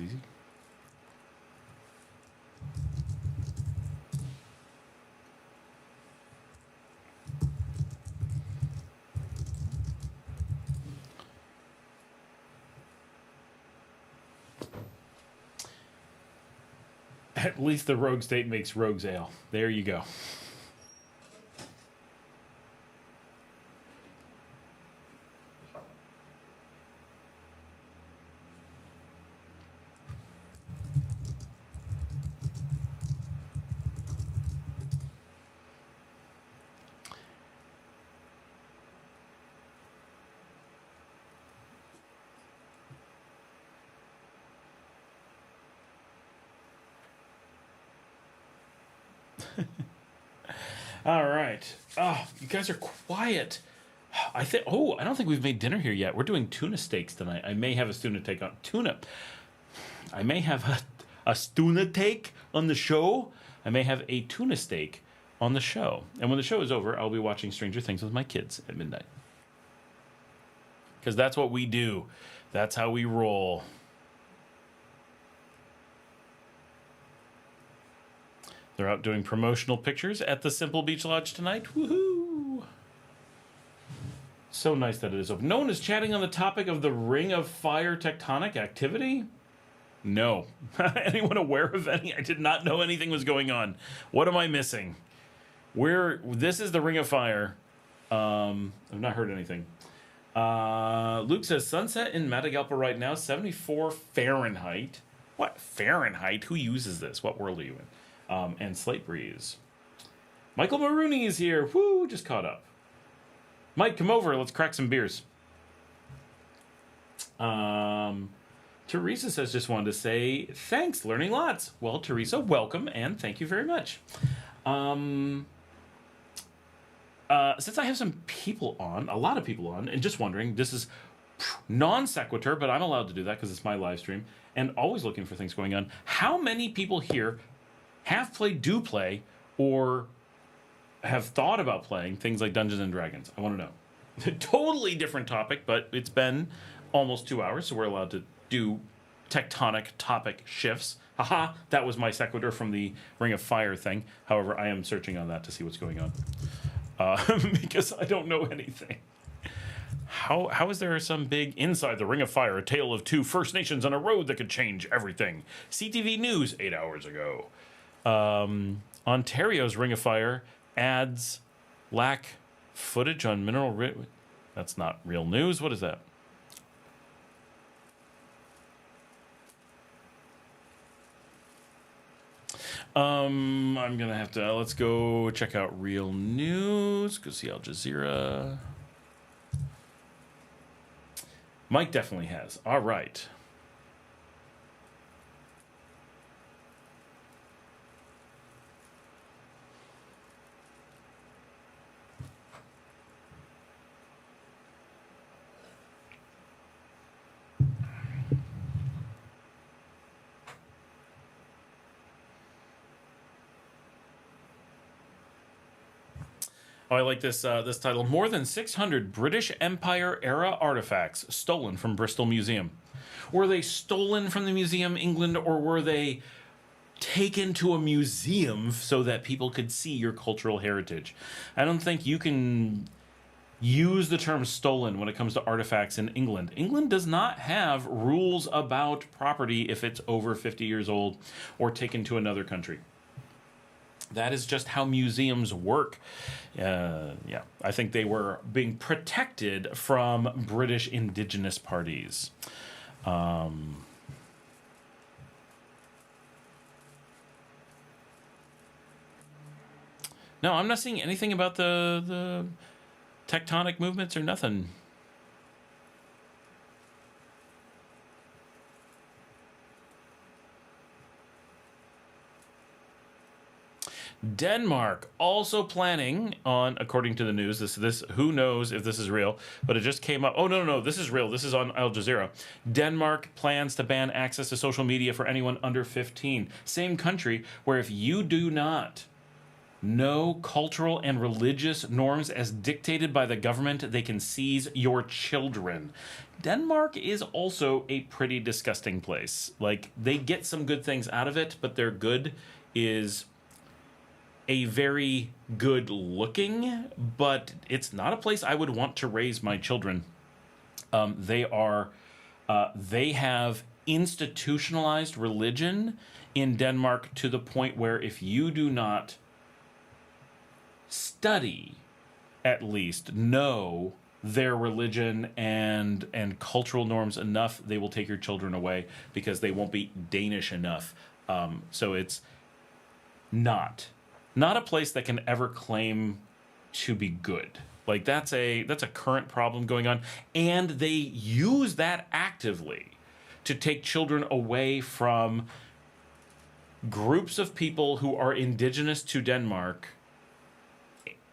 A: Easy. At least the rogue state makes rogue's ale. There you go. All right. Oh, you guys are quiet. I think. Oh, I don't think we've made dinner here yet. We're doing tuna steaks tonight. I may have a tuna take on tuna. I may have a tuna take on the show. I may have a tuna steak on the show. And when the show is over, I'll be watching Stranger Things with my kids at midnight. Because that's what we do. That's how we roll. They're out doing promotional pictures at the Simple Beach Lodge tonight. Woohoo! So nice that it is open. No one is chatting on the topic of the Ring of Fire tectonic activity? No. Anyone aware of any? I did not know anything was going on. What am I missing? This is the Ring of Fire. I've not heard anything. Luke says, sunset in Matagalpa right now, 74 Fahrenheit. What? Fahrenheit? Who uses this? What world are you in? And Slate Breeze. Michael Maroney is here. Woo, just caught up. Mike, come over. Let's crack some beers. Teresa says, just wanted to say thanks, learning lots. Well, Teresa, welcome, and thank you very much. Since I have some people on, a lot of people on, and just wondering, this is non sequitur, but I'm allowed to do that because it's my live stream, and always looking for things going on. How many people here have played, do play, or have thought about playing things like Dungeons and Dragons? I want to know. Totally different topic, but it's been almost 2 hours, so we're allowed to do tectonic topic shifts. Haha, that was my sequitur from the Ring of Fire thing. However, I am searching on that to see what's going on. Because I don't know anything. How is there some big inside the Ring of Fire, a tale of two First Nations on a road that could change everything? CTV News 8 hours ago. Ontario's Ring of Fire adds lack footage on mineral. That's not real news. What is that? I'm gonna have to let's go check out real news. Go see Al Jazeera. Mike definitely has. All right. Oh, I like this this title. More than 600 British Empire-era artifacts stolen from Bristol Museum. Were they stolen from the museum, England, or were they taken to a museum so that people could see your cultural heritage? I don't think you can use the term stolen when it comes to artifacts in England. England does not have rules about property if it's over 50 years old or taken to another country. That is just how museums work. Yeah, I think they were being protected from British indigenous parties. No, I'm not seeing anything about the tectonic movements or nothing. Denmark also planning on, according to the news, this who knows if this is real, but it just came up. Oh, no, this is real. This is on Al Jazeera. Denmark plans to ban access to social media for anyone under 15. Same country where if you do not know cultural and religious norms as dictated by the government, they can seize your children. Denmark is also a pretty disgusting place. Like, they get some good things out of it, but their good is a very good looking, but it's not a place I would want to raise my children. They have institutionalized religion in Denmark to the point where if you do not study, at least know their religion and cultural norms enough, they will take your children away because they won't be Danish enough. So it's not a place that can ever claim to be good. Like that's a current problem going on, and they use that actively to take children away from groups of people who are indigenous to Denmark,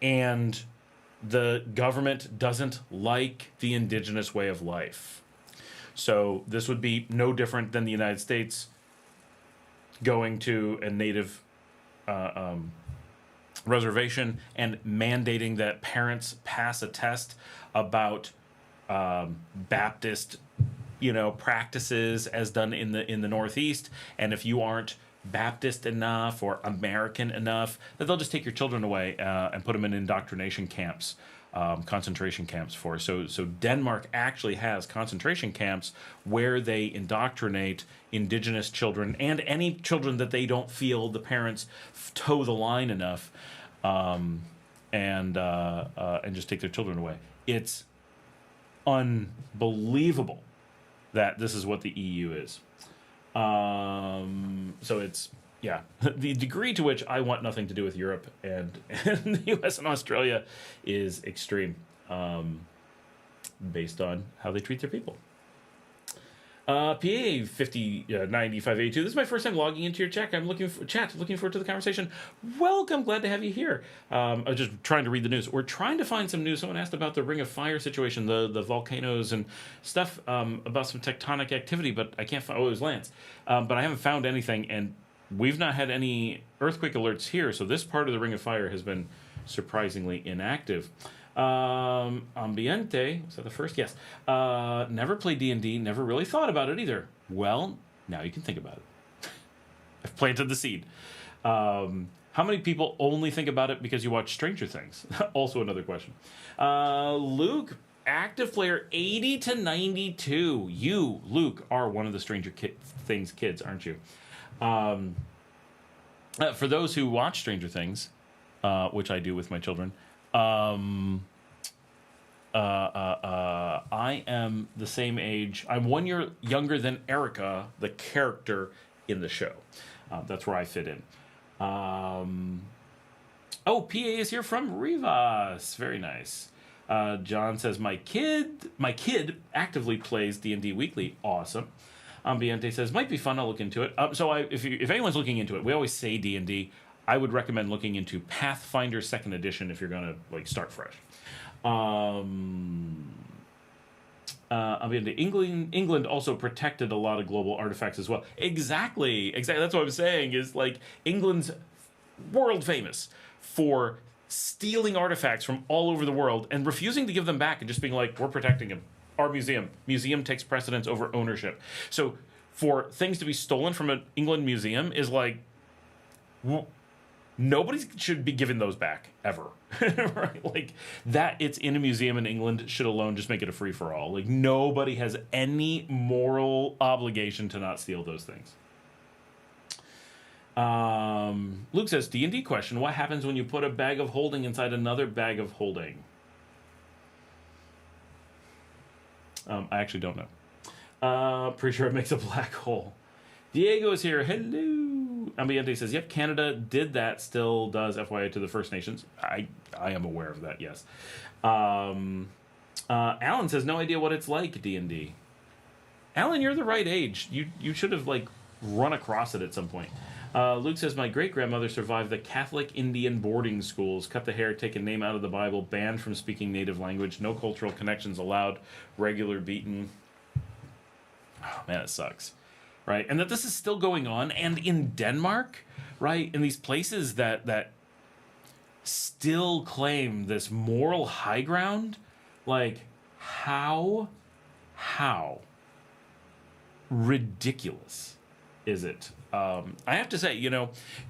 A: and the government doesn't like the indigenous way of life. So this would be no different than the United States going to a native reservation and mandating that parents pass a test about Baptist, practices as done in the Northeast, and if you aren't Baptist enough or American enough, that they'll just take your children away and put them in indoctrination camps, concentration camps for. So Denmark actually has concentration camps where they indoctrinate indigenous children and any children that they don't feel the parents toe the line enough, and just take their children away. It's unbelievable that this is what the EU is. So it's, the degree to which I want nothing to do with Europe and the US and Australia is extreme, based on how they treat their people. PA 509582. This is my first time logging into your chat. Looking forward to the conversation. Welcome, glad to have you here. I was just trying to read the news. We're trying to find some news. Someone asked about the Ring of Fire situation, the volcanoes and stuff, about some tectonic activity, but I can't find. Oh, it was Lance, but I haven't found anything, and we've not had any earthquake alerts here. So this part of the Ring of Fire has been surprisingly inactive. Ambiente, was that the first? Yes. Never played D&D, never really thought about it either. Well, now you can think about it. I've planted the seed. How many people only think about it because you watch Stranger Things? Also another question. Luke, active player 80 to 92. You, Luke, are one of the Stranger Things kids, aren't you? For those who watch Stranger Things, which I do with my children, I am the same age. I'm 1 year younger than Erica, the character in the show. That's where I fit in. PA is here from Rivas. Very nice. John says, my kid actively plays D&D weekly. Awesome. Ambiente says, might be fun. I'll look into it. If anyone's looking into it, we always say D&D. I would recommend looking into Pathfinder 2nd Edition if you're going to start fresh. England also protected a lot of global artifacts as well. Exactly. That's what I'm saying is England's world famous for stealing artifacts from all over the world and refusing to give them back and just being like, we're protecting them. Our museum takes precedence over ownership. So for things to be stolen from an England museum is nobody should be giving those back ever. Right? That it's in a museum in England should alone just make it a free-for-all. Nobody has any moral obligation to not steal those things. Luke says, D&D question, what happens when you put a bag of holding inside another bag of holding? I actually don't know. Pretty sure it makes a black hole. Diego is here. Hello. Ambiente says, yep, Canada did that, still does, FYI, to the First Nations. I am aware of that, yes. Alan says, no idea what it's like, D&D. Alan, you're the right age. You should have, run across it at some point. Luke says, my great-grandmother survived the Catholic Indian boarding schools, cut the hair, take a name out of the Bible, banned from speaking native language, no cultural connections allowed, regular beaten. Oh, man, it sucks. Right? And that this is still going on. And in Denmark, right, in these places that still claim this moral high ground, how ridiculous is it? I have to say,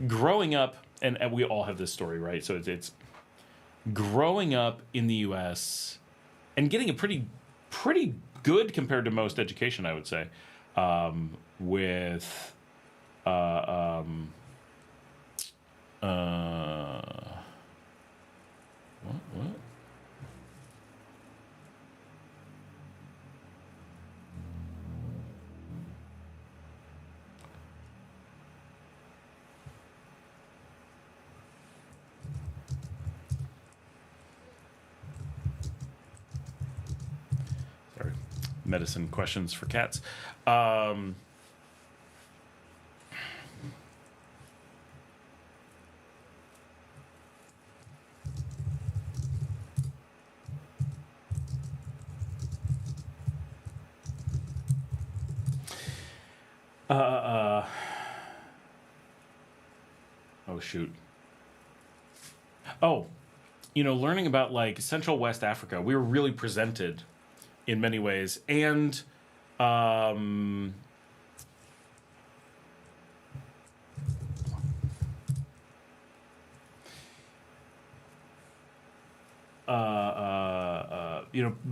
A: growing up, and we all have this story, right? So it's growing up in the U.S. and getting a pretty good compared to most education, I would say. with uh, um, what? Sorry, medicine questions for cats. Oh shoot. Oh, learning about like Central West Africa, we were really presented in many ways, and um,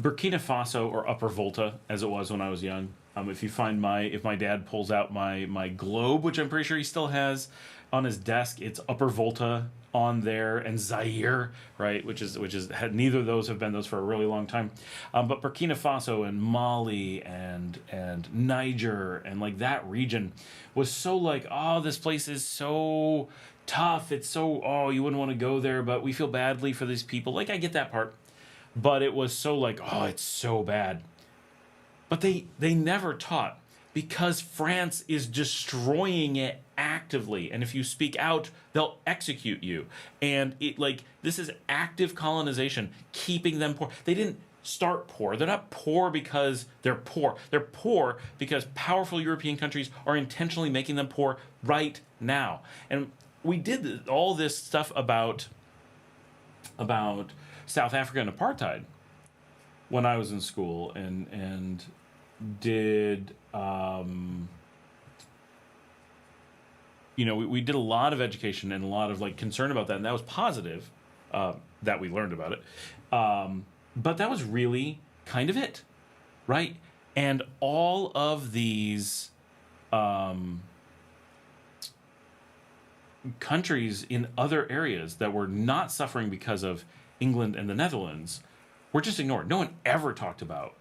A: Burkina Faso, or Upper Volta, as it was when I was young. If you find if my dad pulls out my globe, which I'm pretty sure he still has on his desk, it's Upper Volta on there, and Zaire, right, which is neither of those have been those for a really long time, but Burkina Faso and Mali and Niger and like that region was so like, oh, this place is so tough, it's so, oh, you wouldn't want to go there, but we feel badly for these people. Like, I get that part, but it was so like, oh, it's so bad. But they never taught, because France is destroying it actively, and if you speak out, they'll execute you. And this is active colonization, keeping them poor. They didn't start poor. They're not poor because they're poor. They're poor because powerful European countries are intentionally making them poor right now. And we did all this stuff about South Africa and apartheid when I was in school, and did we did a lot of education and a lot of like concern about that, and that was positive, that we learned about it, but that was really kind of it, right? And all of these countries in other areas that were not suffering because of England and the Netherlands were just ignored. No one ever talked about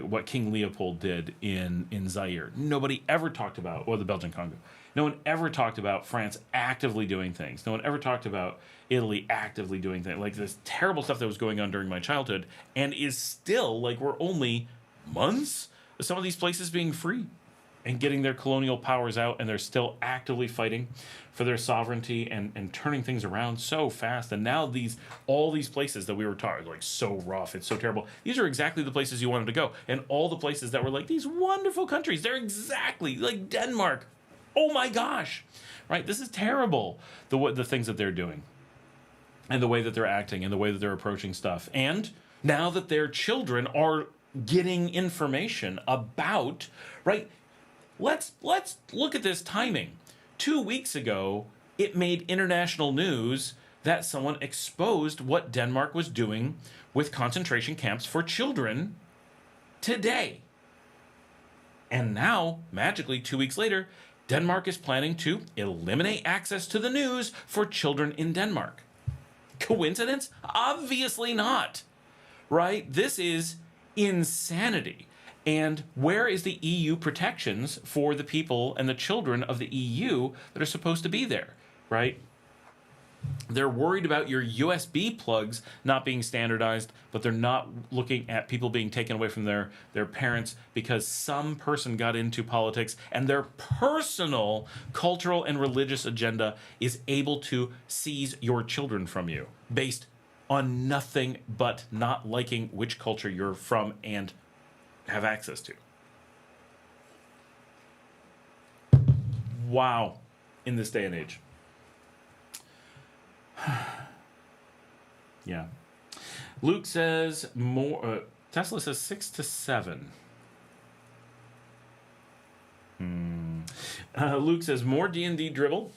A: what King Leopold did in Zaire. Nobody ever talked about, or the Belgian Congo. No one ever talked about France actively doing things. No one ever talked about Italy actively doing things. Like this terrible stuff that was going on during my childhood, and is still, like, we're only months of some of these places being free and getting their colonial powers out, and they're still actively fighting for their sovereignty and turning things around so fast. And now all these places that we were taught, like, so rough, it's so terrible, these are exactly the places you wanted to go. And all the places that were like these wonderful countries, they're exactly like Denmark. Oh my gosh, right? This is terrible, the things that they're doing, and the way that they're acting, and the way that they're approaching stuff. And now that their children are getting information about, right? Let's look at this timing. 2 weeks ago, it made international news that someone exposed what Denmark was doing with concentration camps for children today. And now, magically, 2 weeks later, Denmark is planning to eliminate access to the news for children in Denmark. Coincidence? Obviously not. Right? This is insanity. And where is the EU protections for the people and the children of the EU that are supposed to be there, right? They're worried about your USB plugs not being standardized, but they're not looking at people being taken away from their parents because some person got into politics, and their personal cultural and religious agenda is able to seize your children from you based on nothing but not liking which culture you're from and have access to. Wow, in this day and age. Yeah. Luke says more. Tesla says 6 to 7. Luke says more D&D dribble.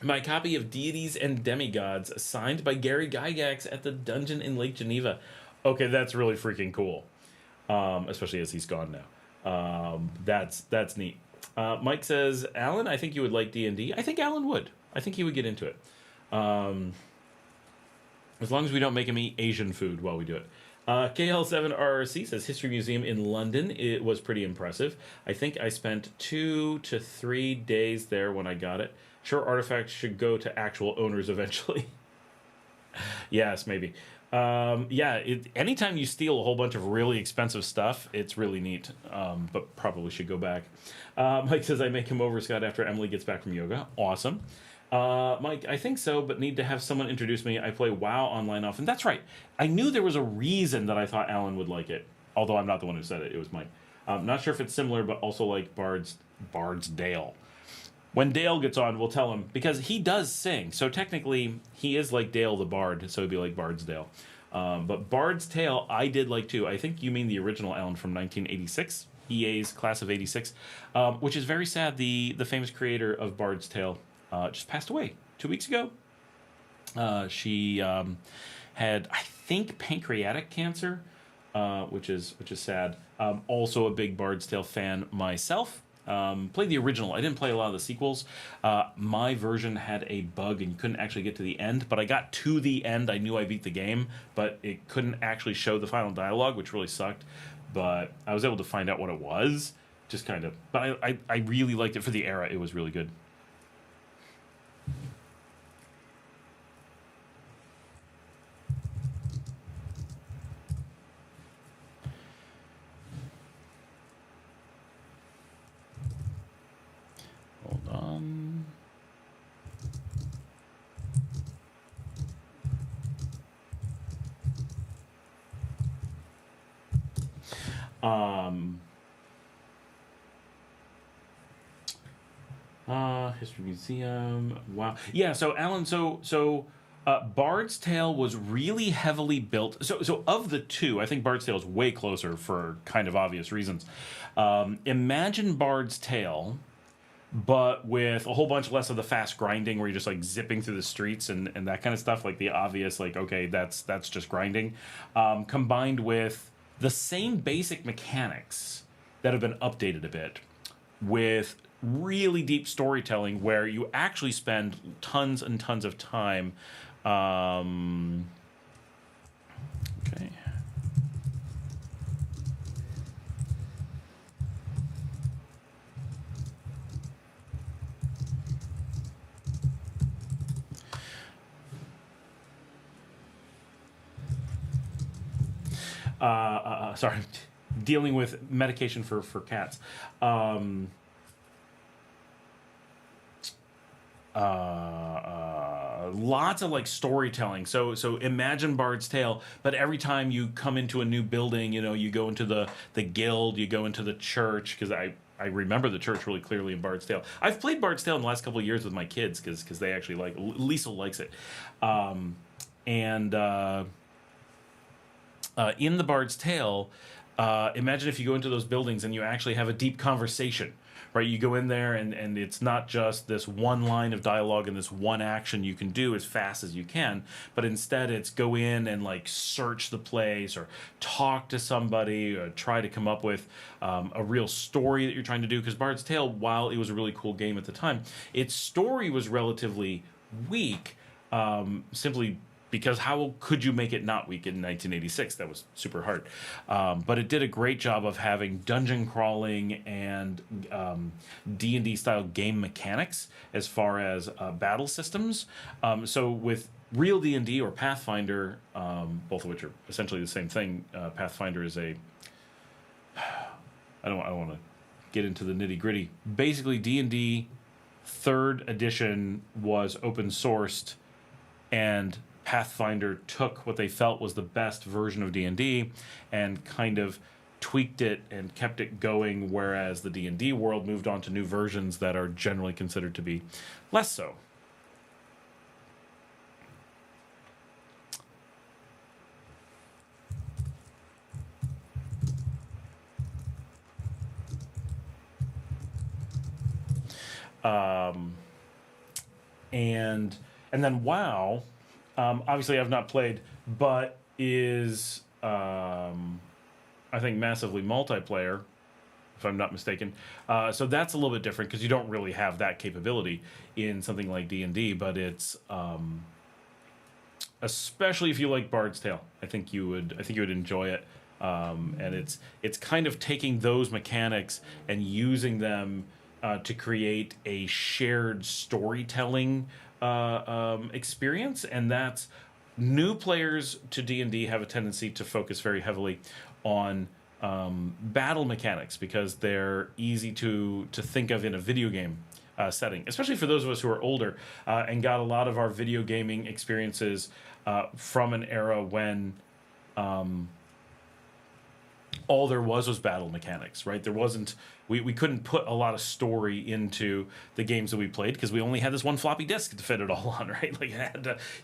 A: My copy of Deities and Demigods, signed by Gary Gygax at the dungeon in Lake Geneva. Okay, that's really freaking cool. Especially as he's gone now. That's neat. Mike says, Alan, I think you would like D&D. I think Alan would. I think he would get into it. As long as we don't make him eat Asian food while we do it. KL7RRC says History Museum in London. It was pretty impressive. I think I spent 2 to 3 days there when I got it. Sure, artifacts should go to actual owners eventually. Yes, maybe. Anytime you steal a whole bunch of really expensive stuff, it's really neat. But probably should go back. Mike says I make him over, Scott, after Emily gets back from yoga. Awesome. Mike, I think so, but need to have someone introduce me. I play WoW online often. That's right. I knew there was a reason that I thought Alan would like it, although I'm not the one who said it. It was Mike. Not sure if it's similar, but also like Bard's Dale. When Dale gets on, we'll tell him, because he does sing. So technically, he is like Dale the Bard, so it'd be like Bard's Dale. But Bard's Tale, I did like too. I think you mean the original Alan from 1986, EA's class of 86, which is very sad. The famous creator of Bard's Tale just passed away 2 weeks ago. She had, I think, pancreatic cancer, which is sad. Also a big Bard's Tale fan myself. Played the original. I didn't play a lot of the sequels. My version had a bug and you couldn't actually get to the end, but I got to the end. I knew I beat the game, but it couldn't actually show the final dialogue, which really sucked. But I was able to find out what it was, just kind of. But I really liked it for the era. It was really good. Hold on. History Museum. Wow. Yeah. So Alan. Bard's Tale was really heavily built. So of the two, I think Bard's Tale is way closer for kind of obvious reasons. Imagine Bard's Tale, but with a whole bunch less of the fast grinding where you're just like zipping through the streets and that kind of stuff, like the obvious, like, okay, that's just grinding, combined with the same basic mechanics that have been updated a bit with really deep storytelling where you actually spend tons and tons of time. Okay. Sorry, dealing with medication for cats. Lots of like storytelling. So imagine Bard's Tale, but every time you come into a new building, you know, you go into the guild, you go into the church, because I remember the church really clearly in Bard's Tale. I've played Bard's Tale in the last couple of years with my kids because they actually like, Lisa likes it. In the Bard's Tale, imagine if you go into those buildings and you actually have a deep conversation, right? You go in there and it's not just this one line of dialogue and this one action you can do as fast as you can, but instead it's go in and like search the place or talk to somebody or try to come up with a real story that you're trying to do. Because Bard's Tale, while it was a really cool game at the time, its story was relatively weak, simply because how could you make it not weak in 1986? That was super hard. But it did a great job of having dungeon crawling and D&D style game mechanics as far as battle systems. So with real D&D or Pathfinder, both of which are essentially the same thing. Pathfinder is I don't want to get into the nitty gritty. Basically, D&D 3rd edition was open sourced, and Pathfinder took what they felt was the best version of D&D and kind of tweaked it and kept it going, whereas the D&D world moved on to new versions that are generally considered to be less so. And then WoW, obviously I've not played, but is I think massively multiplayer. if I'm not mistaken. So that's a little bit different because you don't really have that capability in something like D&D, but it's especially if you like Bard's Tale, I think you would enjoy it. And it's kind of taking those mechanics and using them to create a shared storytelling experience, and that's new players to D&D have a tendency to focus very heavily on battle mechanics because they're easy to think of in a video game setting, especially for those of us who are older and got a lot of our video gaming experiences from an era when all there was battle mechanics, right? There wasn't, we couldn't put a lot of story into the games that we played because we only had this one floppy disk to fit it all on, right? Like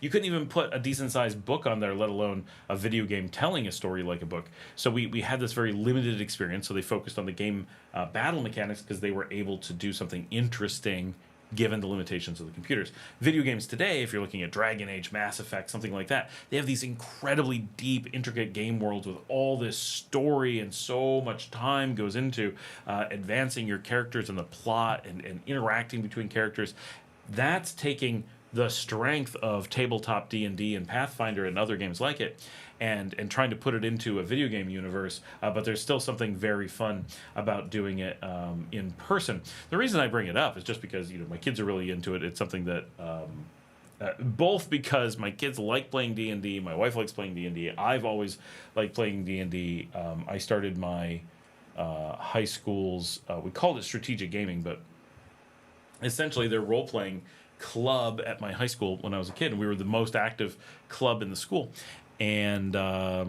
A: you couldn't even put a decent sized book on there, let alone a video game telling a story like a book. So we had this very limited experience. So they focused on the game battle mechanics because they were able to do something interesting given the limitations of the computers. Video games today, if you're looking at Dragon Age, Mass Effect, something like that, they have these incredibly deep, intricate game worlds with all this story, and so much time goes into advancing your characters and the plot and interacting between characters. That's taking the strength of tabletop D&D and Pathfinder and other games like it and trying to put it into a video game universe, but there's still something very fun about doing it in person. The reason I bring it up is just because my kids are really into it. It's something that both because my kids like playing D&D, my wife likes playing D&D. I've always liked playing D&D. I started my high school's, we called it strategic gaming, but essentially their role-playing club at my high school when I was a kid, and we were the most active club in the school. And it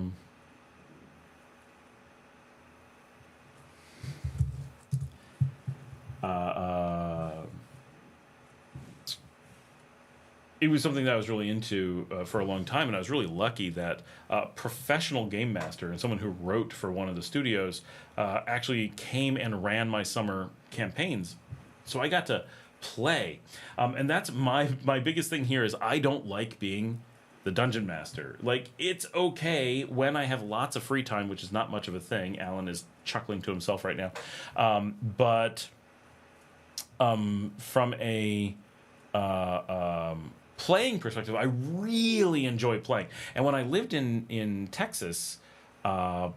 A: was something that I was really into for a long time, and I was really lucky that a professional game master and someone who wrote for one of the studios actually came and ran my summer campaigns. So I got to play. And that's my biggest thing here is I don't like being the dungeon master. Like, it's okay when I have lots of free time, which is not much of a thing. Alan is chuckling to himself right now. But from a playing perspective, I really enjoy playing. And when I lived in Texas, oh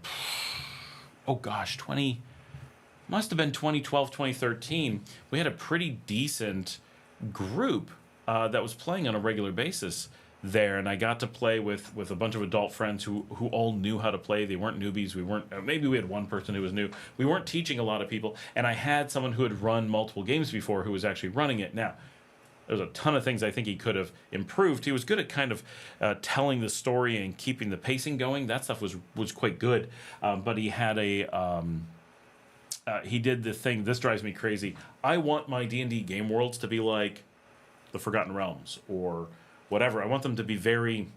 A: gosh, must have been 2012, 2013, we had a pretty decent group that was playing on a regular basis there, and I got to play with a bunch of adult friends who all knew how to play. They weren't newbies. We weren't, maybe we had one person who was new. We weren't teaching a lot of people, and I had someone who had run multiple games before who was actually running it. Now, there's a ton of things I think he could have improved. He was good at kind of telling the story and keeping the pacing going. That stuff was quite good, but he had he did the thing, this drives me crazy. I want my D&D game worlds to be like the Forgotten Realms or whatever. I want them to be very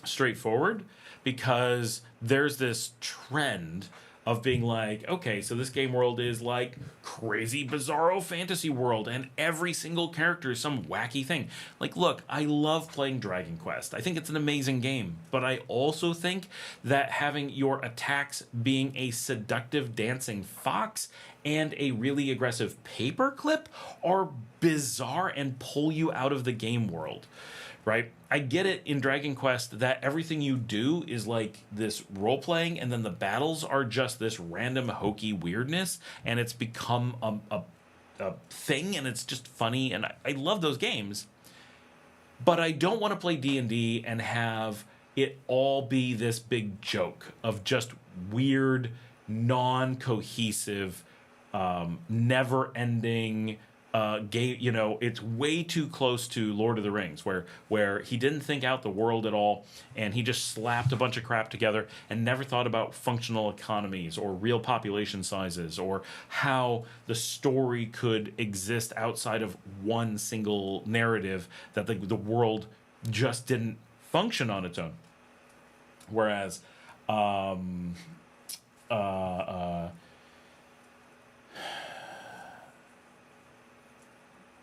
A: straightforward because there's this trend of being like, okay, so this game world is like crazy, bizarro fantasy world, and every single character is some wacky thing. Like, look, I love playing Dragon Quest. I think it's an amazing game, but I also think that having your attacks being a seductive dancing fox and a really aggressive paperclip are bizarre and pull you out of the game world. Right? I get it in Dragon Quest that everything you do is like this role-playing, and then the battles are just this random hokey weirdness, and it's become a thing, and it's just funny, and I love those games. But I don't want to play D&D and have it all be this big joke of just weird, non-cohesive, never-ending game. It's way too close to Lord of the Rings, where he didn't think out the world at all, and he just slapped a bunch of crap together and never thought about functional economies or real population sizes or how the story could exist outside of one single narrative, that the world just didn't function on its own. Whereas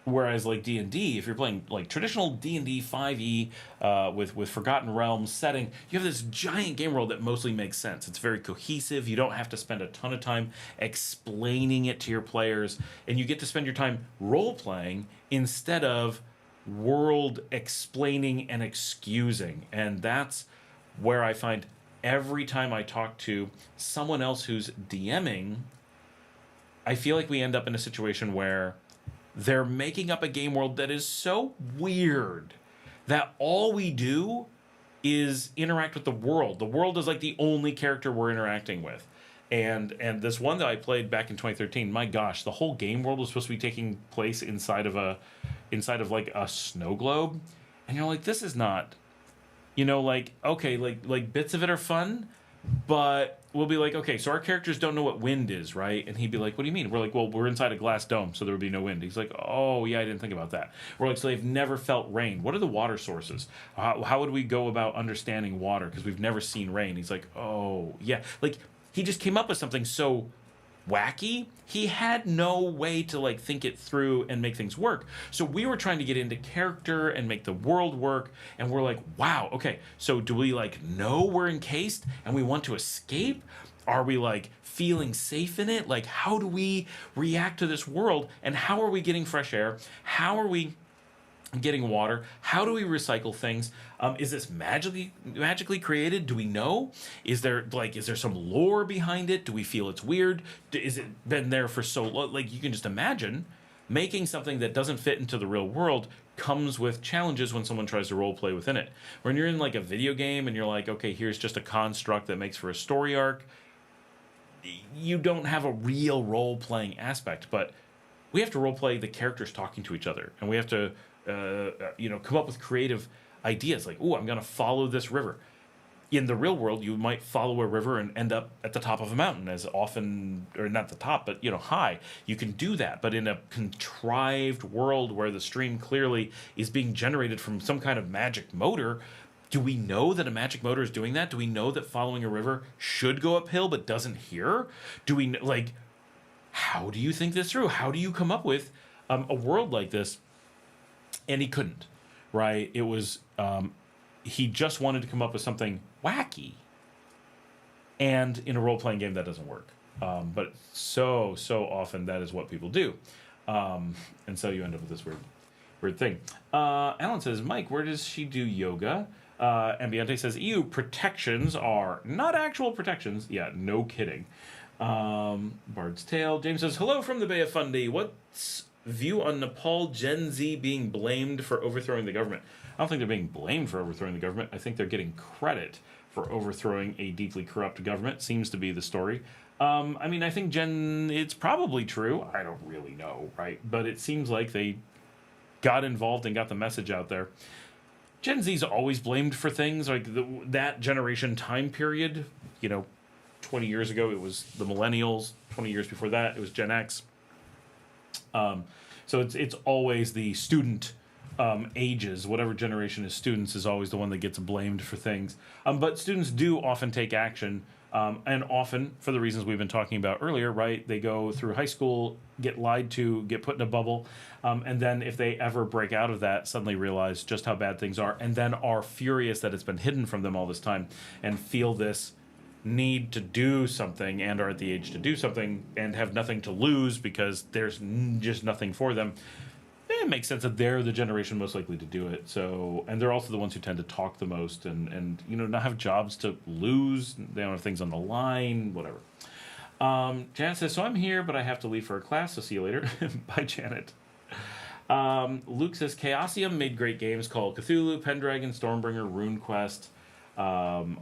A: Whereas like D&D, if you're playing like traditional D&D 5e with Forgotten Realms setting, you have this giant game world that mostly makes sense. It's very cohesive. You don't have to spend a ton of time explaining it to your players, and you get to spend your time role playing instead of world explaining and excusing. And that's where I find every time I talk to someone else who's DMing, I feel like we end up in a situation where they're making up a game world that is so weird that all we do is interact with the world. The world is like the only character we're interacting with. And this one that I played back in 2013, my gosh, the whole game world was supposed to be taking place inside of like a snow globe. And you're like, this is not, like, okay, like bits of it are fun, but we'll be like, okay, so our characters don't know what wind is, right? And he'd be like, what do you mean? We're like, well, we're inside a glass dome, so there would be no wind. He's like, oh, yeah, I didn't think about that. We're like, so they've never felt rain. What are the water sources? How would we go about understanding water? Because we've never seen rain. He's like, oh, yeah. Like, he just came up with something so wacky. He had no way to like think it through and make things work. So we were trying to get into character and make the world work, and we're like, wow, okay, so do we like know we're encased and we want to escape? Are we like feeling safe in it? Like, how do we react to this world, and how are we getting fresh air? How are we getting water? How do we recycle things? Is this magically created? Do we know? Is there some lore behind it? Do we feel it's weird? Is it been there for so long? Like, you can just imagine making something that doesn't fit into the real world comes with challenges when someone tries to role play within it. When you're in like a video game and you're like, okay, here's just a construct that makes for a story arc, you don't have a real role playing aspect. But we have to role play the characters talking to each other, and we have to come up with creative ideas like, oh, I'm going to follow this river. In the real world, you might follow a river and end up at the top of a mountain as often, or not the top, but, high. You can do that. But in a contrived world where the stream clearly is being generated from some kind of magic motor, do we know that a magic motor is doing that? Do we know that following a river should go uphill but doesn't here? Do we, how do you think this through? How do you come up with a world like this? And he couldn't, right? It was, he just wanted to come up with something wacky. And in a role-playing game, that doesn't work. But so often that is what people do. And so you end up with this weird thing. Alan says, Mike, where does she do yoga? Ambiente says, ew, protections are not actual protections. Yeah, no kidding. Bard's Tale. James says, hello from the Bay of Fundy. What's view on Nepal Gen Z being blamed for overthrowing the government? I don't think they're being blamed for overthrowing the government. I think they're getting credit for overthrowing a deeply corrupt government. Seems to be the story. I think it's probably true. I don't really know, right? But it seems like they got involved and got the message out there. Gen Z's always blamed for things like that generation time period. 20 years ago, it was the millennials. 20 years before that, it was Gen X. So it's always the student ages. Whatever generation is students is always the one that gets blamed for things. But students do often take action, and often for the reasons we've been talking about earlier, right? They go through high school, get lied to, get put in a bubble, and then if they ever break out of that, suddenly realize just how bad things are, and then are furious that it's been hidden from them all this time, and feel this need to do something and are at the age to do something and have nothing to lose because there's just nothing for them. It makes sense that they're the generation most likely to do it. So, and they're also the ones who tend to talk the most and not have jobs to lose. They don't have things on the line, whatever. Janet says, so I'm here, but I have to leave for a class, so see you later. Bye, Janet. Luke says, Chaosium made great games called Cthulhu, Pendragon, Stormbringer, RuneQuest.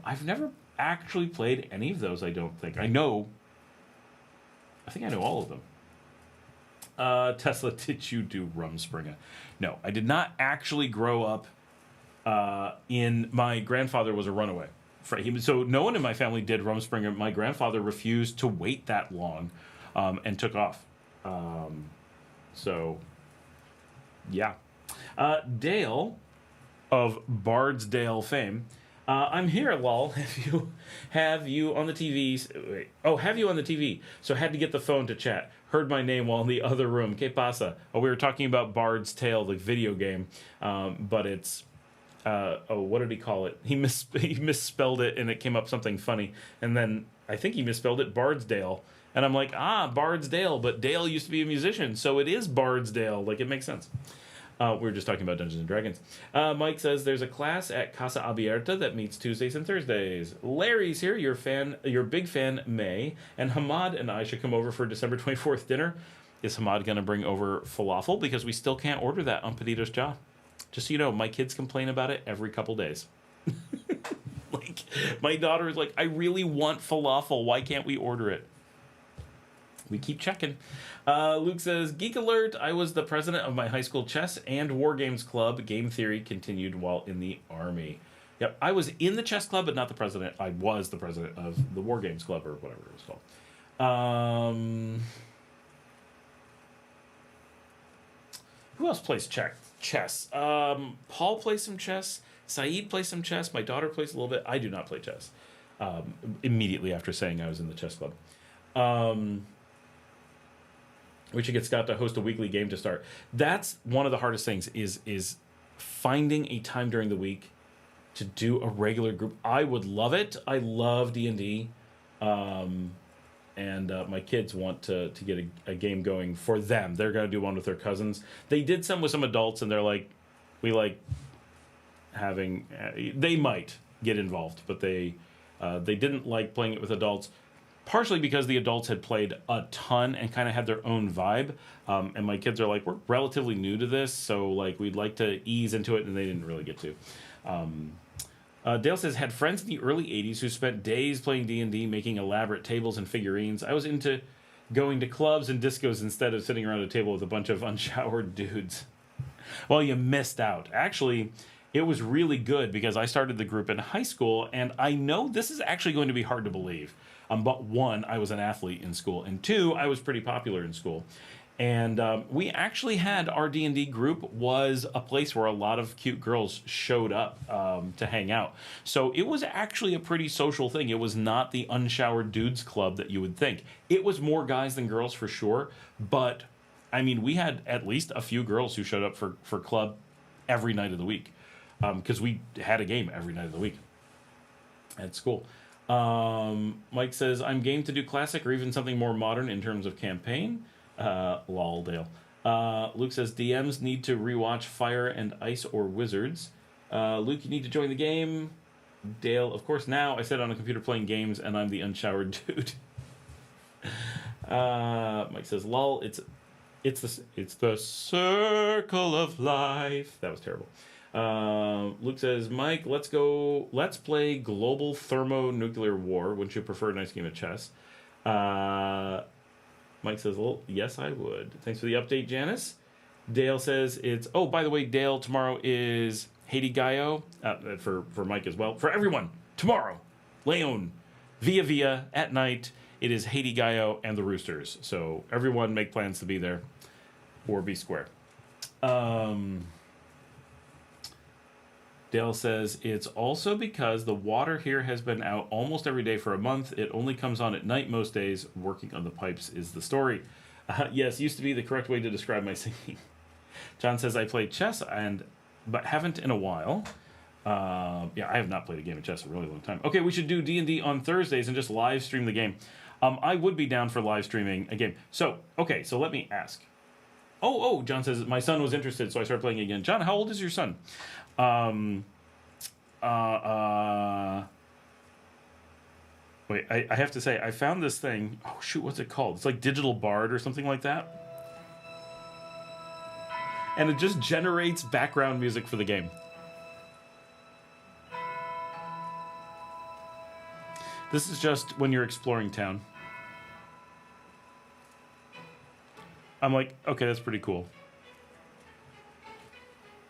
A: I've never actually played any of those. I don't think I think I know all of them. Tesla, did you do Rumspringa? No, I did not actually grow up my grandfather was a runaway. So no one in my family did Rumspringa. My grandfather refused to wait that long and took off. So yeah. Dale of Bardsdale fame I'm here, lol. Have you on the TV? Wait. Oh, have you on the TV? So had to get the phone to chat. Heard my name while in the other room. Que pasa? Oh, we were talking about Bard's Tale, the video game, but it's what did he call it? He misspelled it, and it came up something funny. And then I think he misspelled it Bardsdale, and I'm like, Bardsdale, but Dale used to be a musician, so it is Bardsdale. Like, it makes sense. We were just talking about Dungeons and Dragons. Mike says there's a class at Casa Abierta that meets Tuesdays and Thursdays. Larry's here, your big fan, May, and Hamad and I should come over for December 24th dinner. Is Hamad going to bring over falafel? Because we still can't order that on Peditos Jaw. Just so you know, my kids complain about it every couple days. Like, my daughter is like, I really want falafel. Why can't we order it? We keep checking. Luke says, Geek Alert, I was the president of my high school chess and war games club. Game theory continued while in the Army. Yep, I was in the chess club, but not the president. I was the president of the war games club, or whatever it was called. Who else plays chess? Paul plays some chess. Saeed plays some chess. My daughter plays a little bit. I do not play chess. Immediately after saying I was in the chess club. We should get Scott to host a weekly game to start. That's one of the hardest things is finding a time during the week to do a regular group. I would love it. I love D&D. And my kids want to get a game going for them. They're going to do one with their cousins. They did some with some adults, and they're like, we like having... they might get involved, but they didn't like playing it with adults. Partially because the adults had played a ton and kind of had their own vibe. And my kids are like, we're relatively new to this, so like we'd like to ease into it, and they didn't really get to. Dale says, had friends in the early 80s who spent days playing D&D, making elaborate tables and figurines. I was into going to clubs and discos instead of sitting around a table with a bunch of unshowered dudes. Well, you missed out. Actually, it was really good because I started the group in high school, and I know this is actually going to be hard to believe. But one, I was an athlete in school, and two, I was pretty popular in school. And we actually had our D&D group was a place where a lot of cute girls showed up to hang out. So it was actually a pretty social thing. It was not the unshowered dudes club that you would think. It was more guys than girls for sure. But, I mean, we had at least a few girls who showed up for club every night of the week. Because we had a game every night of the week at school. Mike says, I'm game to do classic or even something more modern in terms of campaign. Lol, Dale. Luke says, DMs need to rewatch Fire and Ice or Wizards. Luke, you need to join the game. Dale, of course, now I sit on a computer playing games and I'm the unshowered dude. Mike says, lol, it's the circle of life. That was terrible. Luke says, Mike, let's play Global Thermonuclear War. Wouldn't you prefer a nice game of chess? Mike says, well, yes, I would. Thanks for the update, Janice. Dale says oh, by the way, Dale, tomorrow is Haiti Gaio, for Mike as well. For everyone, tomorrow, Leon, Via at night, it is Haiti Gaio and the Roosters. So everyone make plans to be there or be square. Dale says, it's also because the water here has been out almost every day for a month. It only comes on at night most days. Working on the pipes is the story. Yes, used to be the correct way to describe my singing. John says, I play chess, but haven't in a while. Yeah, I have not played a game of chess in a really long time. Okay, we should do D&D on Thursdays and just live stream the game. I would be down for live streaming a game. So let me ask. Oh, John says, my son was interested, so I started playing again. John, how old is your son? Wait, I have to say, I found this thing. Oh, shoot, what's it called? It's like Digital Bard or something like that. And it just generates background music for the game. This is just when you're exploring town. I'm like, okay, that's pretty cool.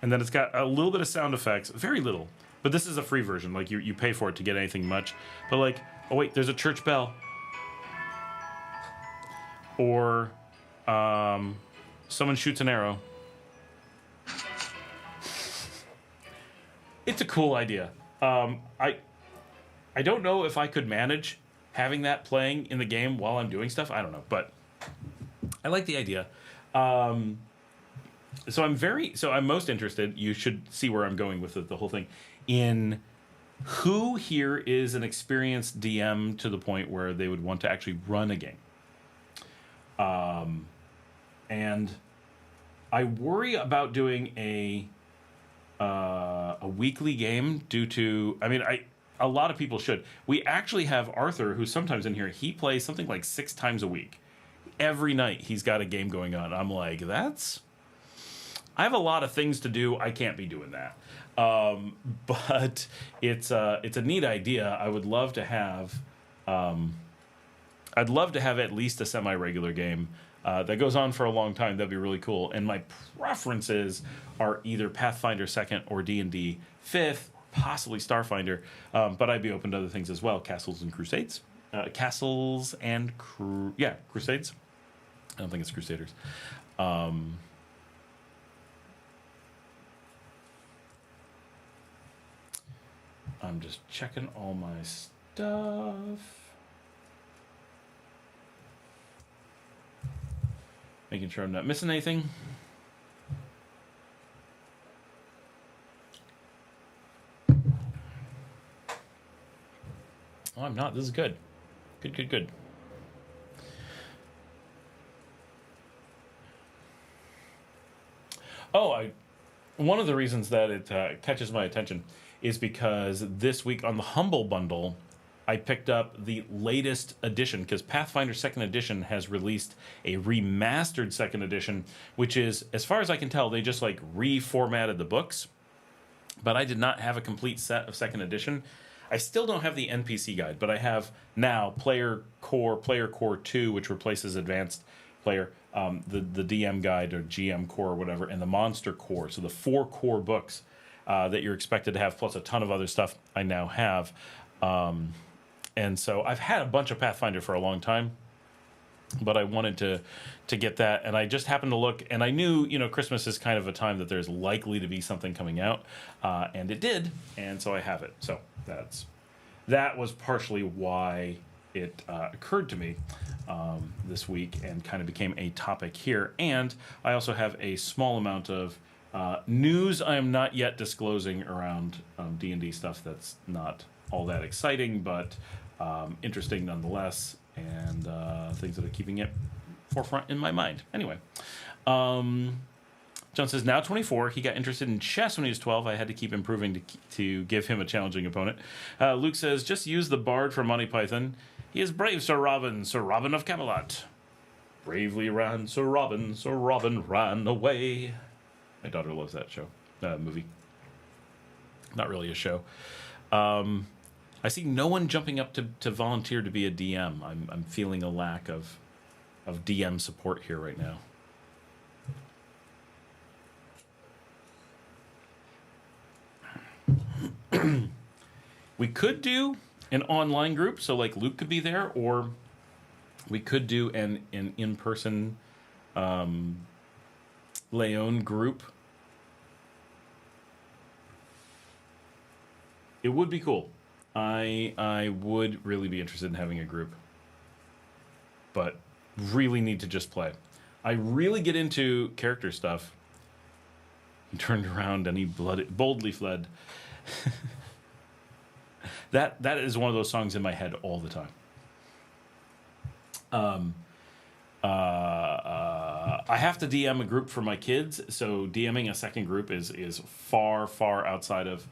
A: And then it's got a little bit of sound effects, very little. But this is a free version, like you pay for it to get anything much. But like, oh wait, there's a church bell. Or someone shoots an arrow. It's a cool idea. I don't know if I could manage having that playing in the game while I'm doing stuff. I don't know, but I like the idea. So I'm most interested. You should see where I'm going with the whole thing. In who here is an experienced DM to the point where they would want to actually run a game. And I worry about doing a weekly game due to, a lot of people should. We actually have Arthur, who's sometimes in here. He plays something like 6 times a week. Every night he's got a game going on. I'm like, I have a lot of things to do. I can't be doing that. But it's a neat idea. I would love to have, at least a semi-regular game that goes on for a long time. That'd be really cool. And my preferences are either Pathfinder 2nd or D&D 5th, possibly Starfinder. But I'd be open to other things as well. Castles and Crusades. Crusades. I don't think it's Crusaders. I'm just checking all my stuff. Making sure I'm not missing anything. Oh, I'm not. This is good. Good. One of the reasons that it catches my attention is because this week on the Humble Bundle, I picked up the latest edition, because Pathfinder 2nd Edition has released a remastered 2nd Edition, which is, as far as I can tell, they just reformatted the books. But I did not have a complete set of 2nd Edition. I still don't have the NPC guide, but I have now Player Core 2, which replaces Advanced Player, the DM guide or GM Core or whatever, and the Monster Core. So the 4 core books that you're expected to have, plus a ton of other stuff I now have. And so I've had a bunch of Pathfinder for a long time, but I wanted to get that. And I just happened to look, and I knew, Christmas is kind of a time that there's likely to be something coming out. And it did. And so I have it. So that was partially why it occurred to me this week and kind of became a topic here. And I also have a small amount of news I am not yet disclosing around D&D stuff that's not all that exciting, but interesting nonetheless, and things that are keeping it forefront in my mind. Anyway, John says, now 24. He got interested in chess when he was 12. I had to keep improving to give him a challenging opponent. Luke says, just use the bard from Monty Python. He is brave, Sir Robin of Camelot. Bravely ran Sir Robin ran away. My daughter loves that movie. Not really a show. I see no one jumping up to volunteer to be a DM. I'm feeling a lack of DM support here right now. We could do an online group, so Luke could be there, or we could do an in-person Leon group. It would be cool. I would really be interested in having a group, but really need to just play. I really get into character stuff. He turned around and he boldly fled. That is one of those songs in my head all the time. I have to DM a group for my kids, so DMing a second group is far outside of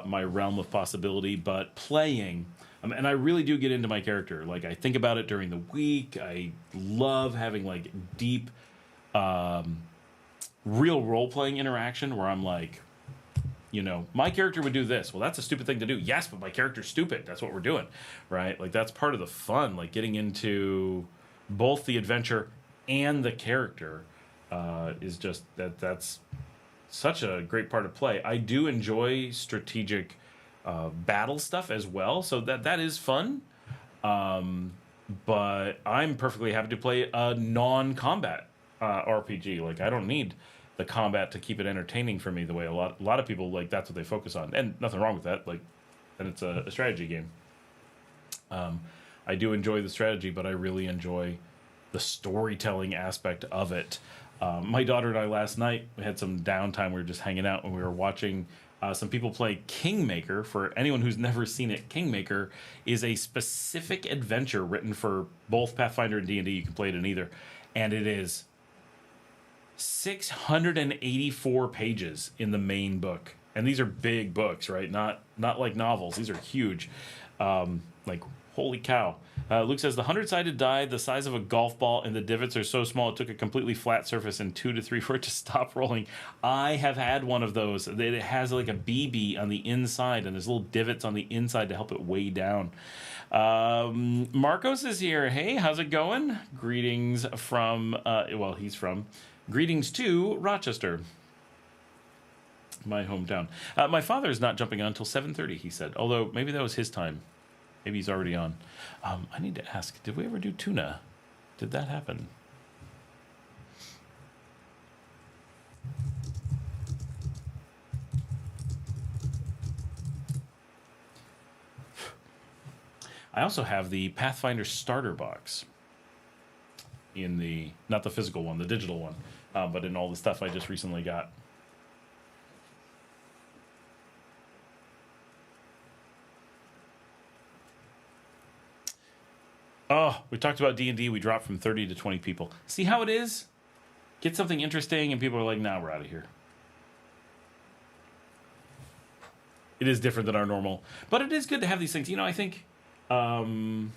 A: my realm of possibility. But playing, and I really do get into my character. I think about it during the week. I love having deep, real role-playing interaction where I'm my character would do this. Well, that's a stupid thing to do. Yes, but my character's stupid. That's what we're doing, right? That's part of the fun, getting into both the adventure and the character is just that's such a great part of play. I do enjoy strategic battle stuff as well, so that is fun. But I'm perfectly happy to play a non-combat RPG. I don't need the combat to keep it entertaining for me the way a lot of people that's what they focus on, and nothing wrong with that. then it's a strategy game. I do enjoy the strategy, but I really enjoy the storytelling aspect of it. My daughter and I last night, we had some downtime. We were just hanging out and we were watching some people play Kingmaker. For anyone who's never seen it, Kingmaker is a specific adventure written for both Pathfinder and D&D. You can play it in either. And it is 684 pages in the main book. And these are big books, right? Not like novels. These are huge. Like, holy cow. Luke says, the 100-sided die, the size of a golf ball, and the divots are so small it took a completely flat surface in 2 to 3 for it to stop rolling. I have had one of those. It has like a BB on the inside, and there's little divots on the inside to help it weigh down. Marcos is here. Hey, how's it going? Greetings from, greetings to Rochester, my hometown. My father is not jumping on until 7:30, he said, although maybe that was his time. Maybe he's already on. I need to ask, did we ever do tuna? Did that happen? I also have the Pathfinder starter box in the, not the physical one, the digital one, but in all the stuff I just recently got. Oh, we talked about D&D. We dropped from 30 to 20 people. See how it is? Get something interesting, and people are like, nah, we're out of here. It is different than our normal. But it is good to have these things. You know, I think... I'll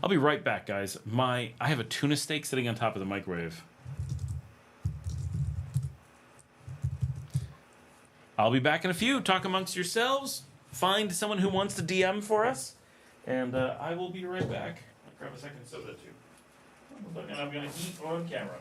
A: be right back, guys. I have a tuna steak sitting on top of the microwave. I'll be back in a few. Talk amongst yourselves. Find someone who wants to DM for us. And I will be right back. I'll grab a second soda, too. And I'm going to eat on camera.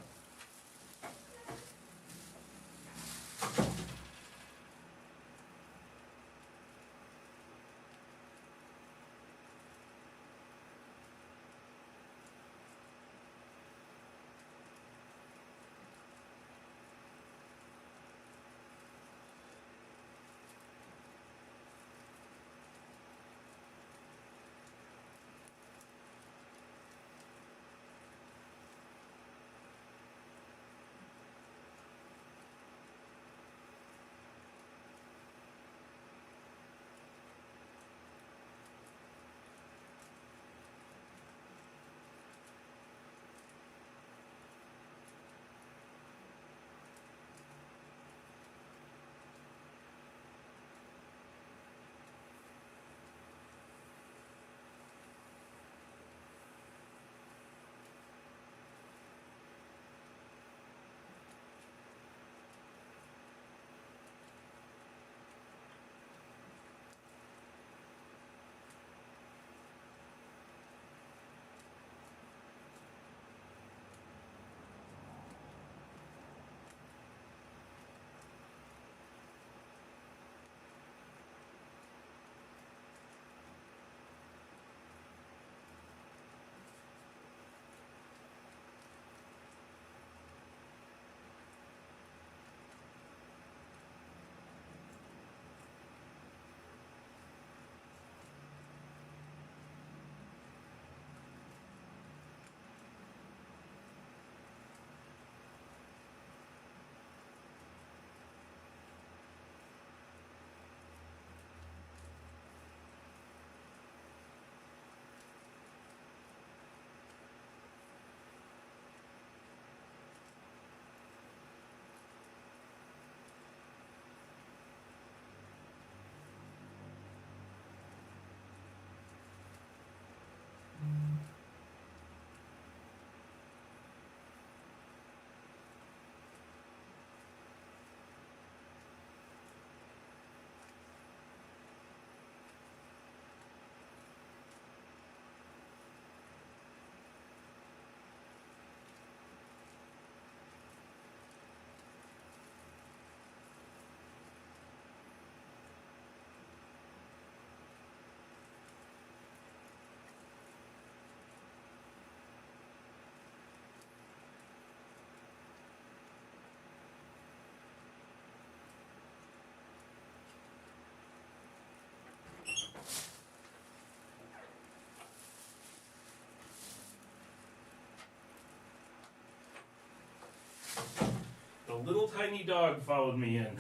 A: tiny dog followed me in.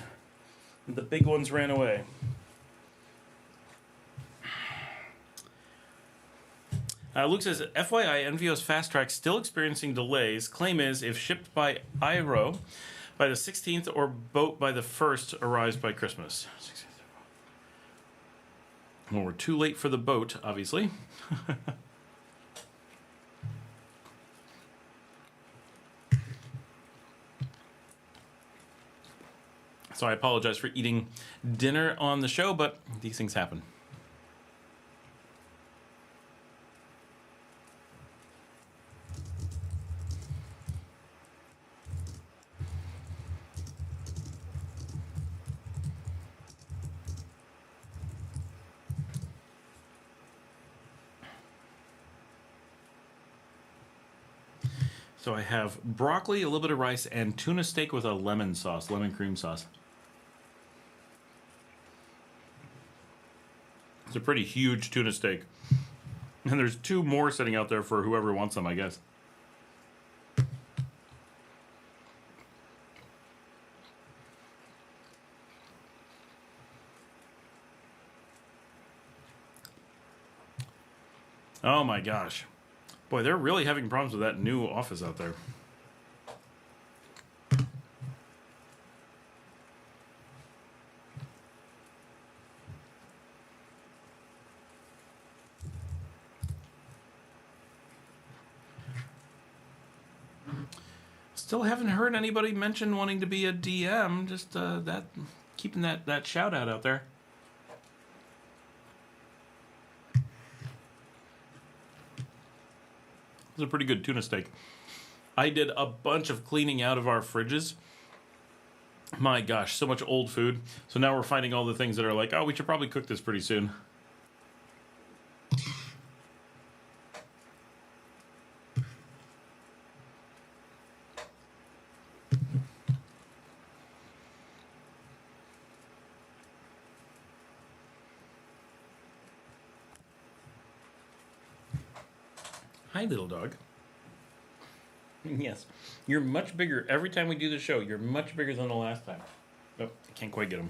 A: The big ones ran away. Luke says, FYI, NVO's Fast Track still experiencing delays. Claim is, if shipped by IRO by the 16th or boat by the 1st, arrives by Christmas. Well, we're too late for the boat, obviously. So I apologize for eating dinner on the show, but these things happen. So I have broccoli, a little bit of rice, and tuna steak with a lemon sauce, lemon cream sauce. It's a pretty huge tuna steak. And there's 2 more sitting out there for whoever wants them, I guess. Oh my gosh. Boy, they're really having problems with that new office out there. Still haven't heard anybody mention wanting to be a DM. Just that, keeping that shout out there. It's a pretty good tuna steak. I did a bunch of cleaning out of our fridges. My gosh, so much old food. So now we're finding all the things that are like, oh, we should probably cook this pretty soon. Hi, little dog. Yes, you're much bigger. Every time we do the show, you're much bigger than the last time. Oh, I can't quite get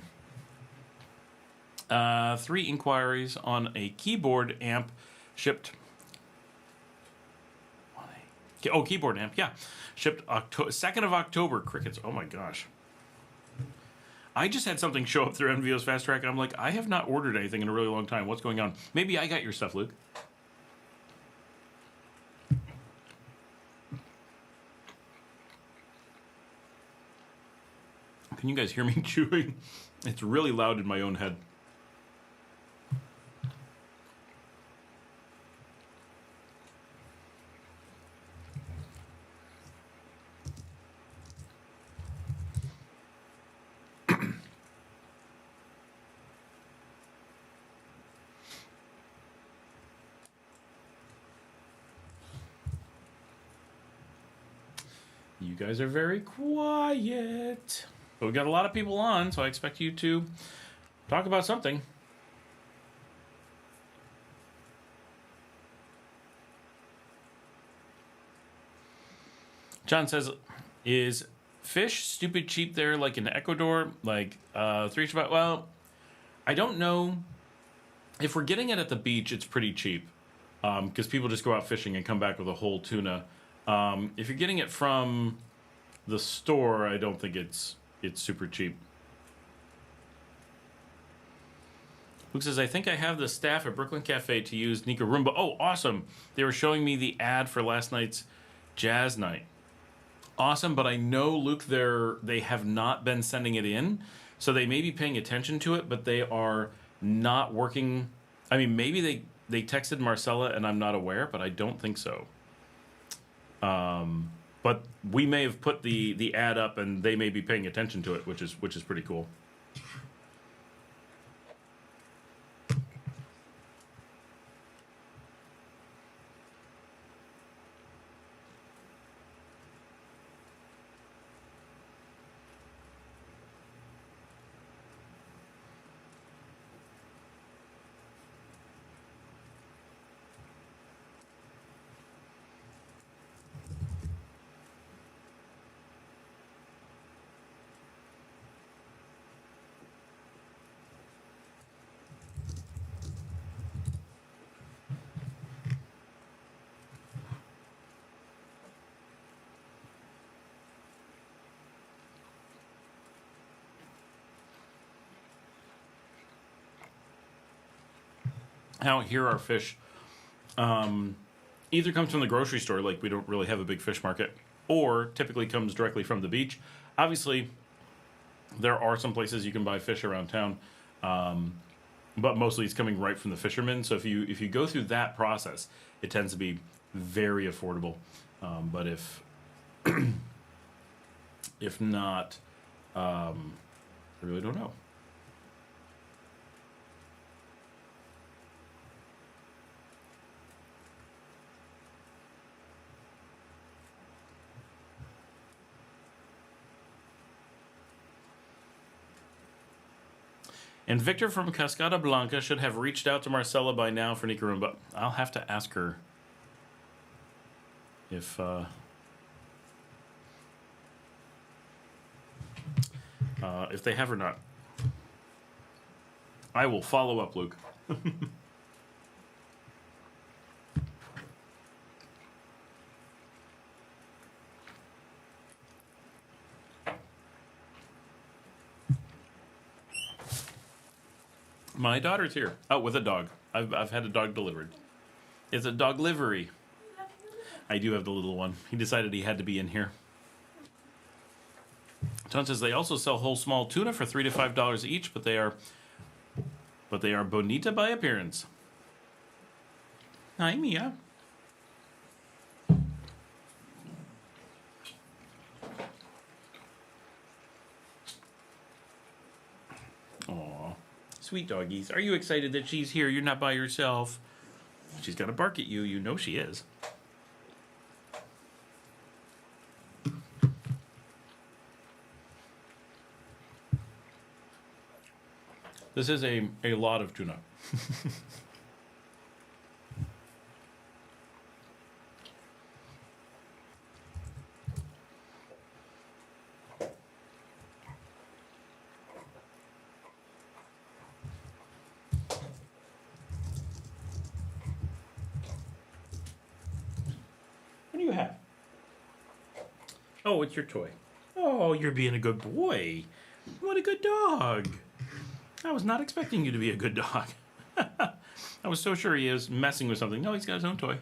A: them. 3 inquiries on a keyboard amp shipped. Oh, keyboard amp, yeah. Shipped 2nd of October. Crickets, oh my gosh. I just had something show up through NVO's Fast Track, and I'm like, I have not ordered anything in a really long time. What's going on? Maybe I got your stuff, Luke. Can you guys hear me chewing? It's really loud in my own head. You guys are very quiet. But we got a lot of people on, so I expect you to talk about something. John says, is fish stupid cheap there like in Ecuador? Like 3 Shabbat? Well, I don't know. If we're getting it at the beach, it's pretty cheap. Because people just go out fishing and come back with a whole tuna. If you're getting it from the store, I don't think it's super cheap. Luke says, I think I have the staff at Brooklyn Cafe to use Nicaragua. Oh, awesome. They were showing me the ad for last night's jazz night. Awesome, but I know, Luke, they have not been sending it in. So they may be paying attention to it, but they are not working. I mean, maybe they texted Marcella and I'm not aware, but I don't think so. But we may have put the ad up and they may be paying attention to it, which is pretty cool. out here our fish either comes from the grocery store, like we don't really have a big fish market, or typically comes directly from the beach. Obviously, there are some places you can buy fish around town, but mostly it's coming right from the fishermen. So if you go through that process, it tends to be very affordable. But if not, I really don't know. And Victor from Cascada Blanca should have reached out to Marcella by now for Nicaragua. I'll have to ask her if they have or not. I will follow up, Luke. My daughter's here. Oh, with a dog. I've had a dog delivered. It's a dog livery. I do have the little one. He decided he had to be in here. Ton says they also sell whole small tuna for $3 to $5 each, but they are bonita by appearance. Hi, Mia. Aw, sweet doggies. Are you excited that she's here? You're not by yourself. She's got to bark at you. You know she is. This is a lot of tuna. What do you have? Oh, it's your toy. Oh, you're being a good boy. What a good dog. I was not expecting you to be a good dog. I was so sure he is messing with something. No, he's got his own toy.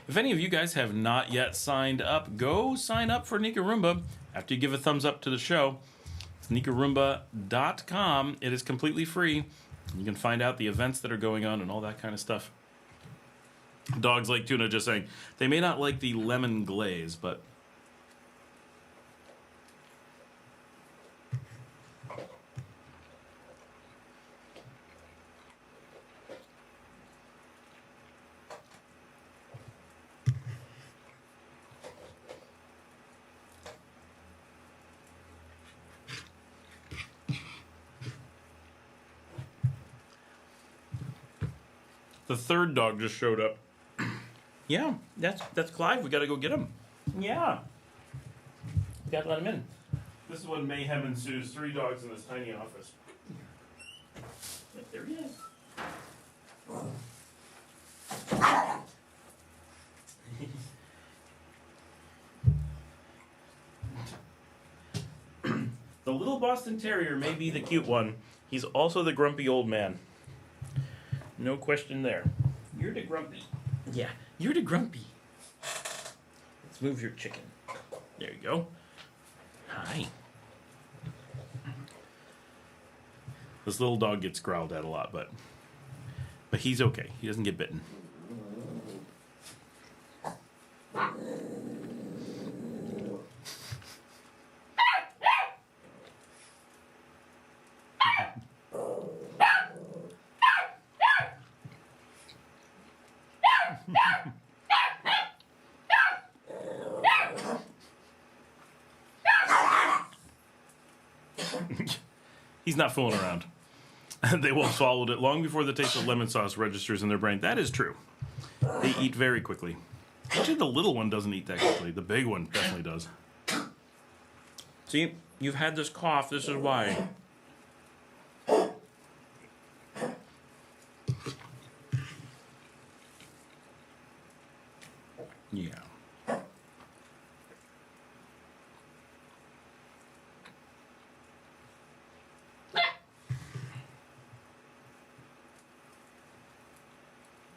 A: If any of you guys have not yet signed up, go sign up for Nicaragua after you give a thumbs up to the show. It's Nicaragua.com. It is completely free. You can find out the events that are going on and all that kind of stuff. Dogs like tuna, just saying. They may not like the lemon glaze, but... The third dog just showed up. Yeah, that's Clive. We got to go get him. Yeah. We got to let him in. This is when mayhem ensues. 3 dogs in this tiny office. There he is. The little Boston Terrier may be the cute one. He's also the grumpy old man. No question there. You're the grumpy. Yeah, you're the grumpy. Let's move your chicken. There you go. Hi. This little dog gets growled at a lot, but he's okay. He doesn't get bitten. He's not fooling around. They will have swallowed it long before the taste of lemon sauce registers in their brain. That is true. They eat very quickly. Actually, the little one doesn't eat that quickly. The big one definitely does. See, you've had this cough. This is why. Yeah.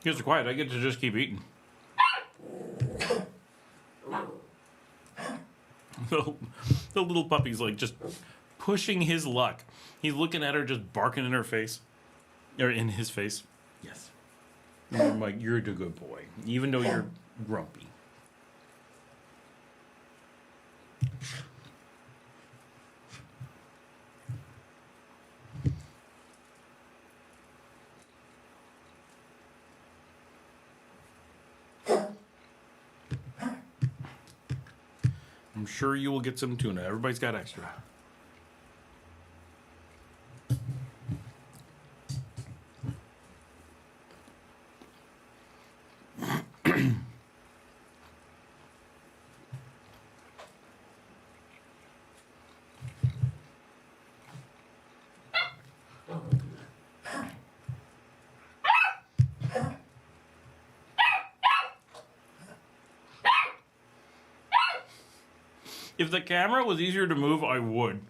A: You guys are quiet. I get to just keep eating. The little puppy's like just pushing his luck. He's looking at her, just barking in her face. Or in his face. Yes. And I'm like, you're a good boy. Even though you're grumpy. I'm sure you will get some tuna. Everybody's got extra. If the camera was easier to move, I would.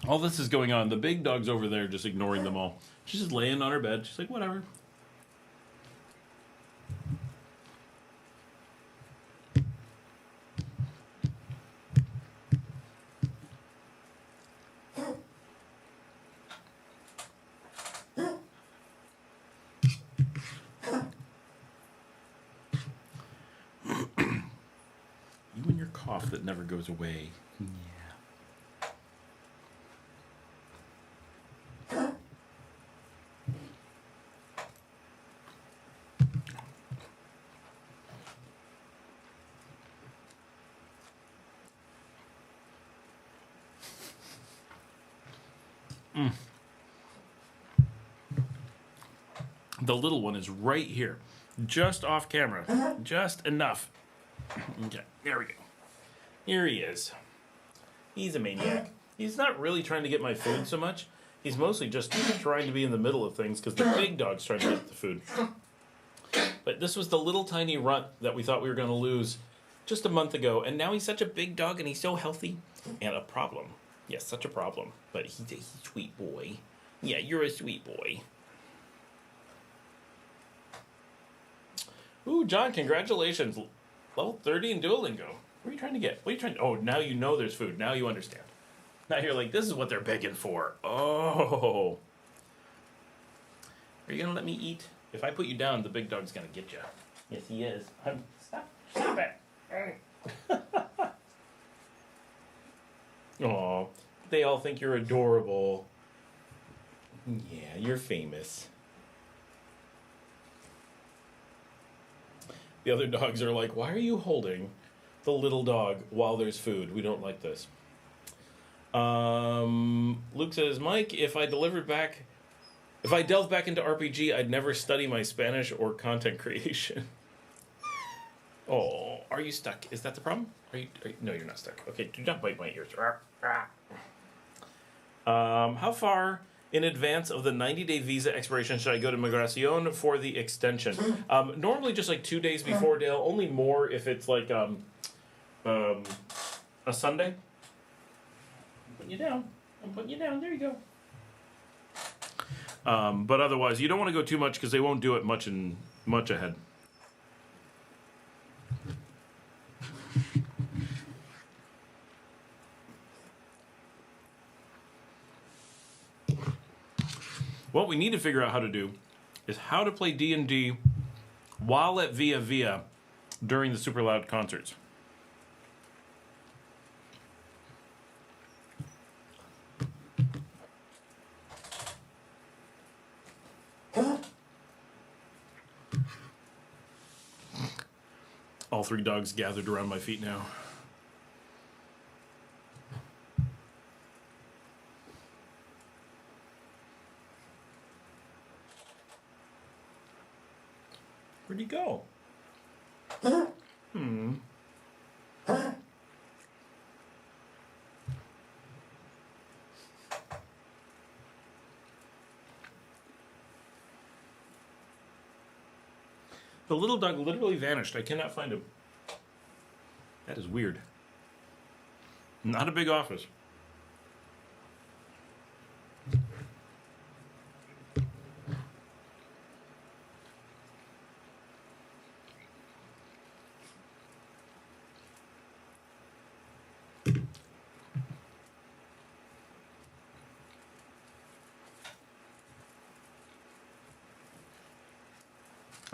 A: All this is going on. The big dog's over there just ignoring them all. She's just laying on her bed. She's like, whatever. You and your cough that never goes away. Yeah. The little one is right here, just off camera, just enough. Okay, there we go. Here he is. He's a maniac. He's not really trying to get my food so much. He's mostly just trying to be in the middle of things because the big dog's trying to get the food. But this was the little tiny runt that we thought we were going to lose just a month ago, and now he's such a big dog and he's so healthy. And a problem. Yes, such a problem. But he's a sweet boy. Yeah, you're a sweet boy. Ooh, John, congratulations. Level 30 in Duolingo. What are you trying to get? What are you trying to... Oh, now you know there's food. Now you understand. Now you're like, this is what they're begging for. Oh. Are you going to let me eat? If I put you down, the big dog's going to get you. Yes, he is. Stop it. Aw. They all think you're adorable. Yeah, you're famous. The other dogs are like, why are you holding the little dog while there's food? We don't like this. Luke says, Mike, if I delve back into RPG, I'd never study my Spanish or content creation. Oh, are you stuck? Is that the problem? No, you're not stuck. Okay, do not bite my ears. How far in advance of the 90-day visa expiration should I go to Migracion for the extension? Normally just like 2 days before, Dale. Only more if it's like a Sunday. I'm putting you down. There you go. But otherwise, you don't want to go too much because they won't do it much ahead. What we need to figure out how to do is how to play D&D while at Via Via during the super loud concerts. All 3 dogs gathered around my feet now. Where'd he go? The little dog literally vanished. I cannot find him. That is weird. Not a big office.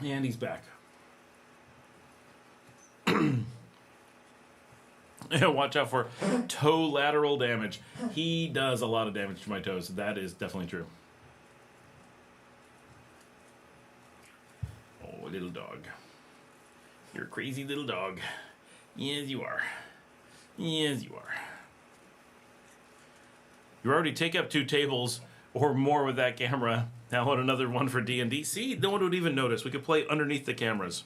A: And he's back. Watch out for toe lateral damage. He does a lot of damage to my toes. That is definitely true. Oh, little dog. You're a crazy little dog. Yes, you are. Yes, you are. You already take up 2 tables or more with that camera. Now on another one for D&D. See, no one would even notice. We could play underneath the cameras.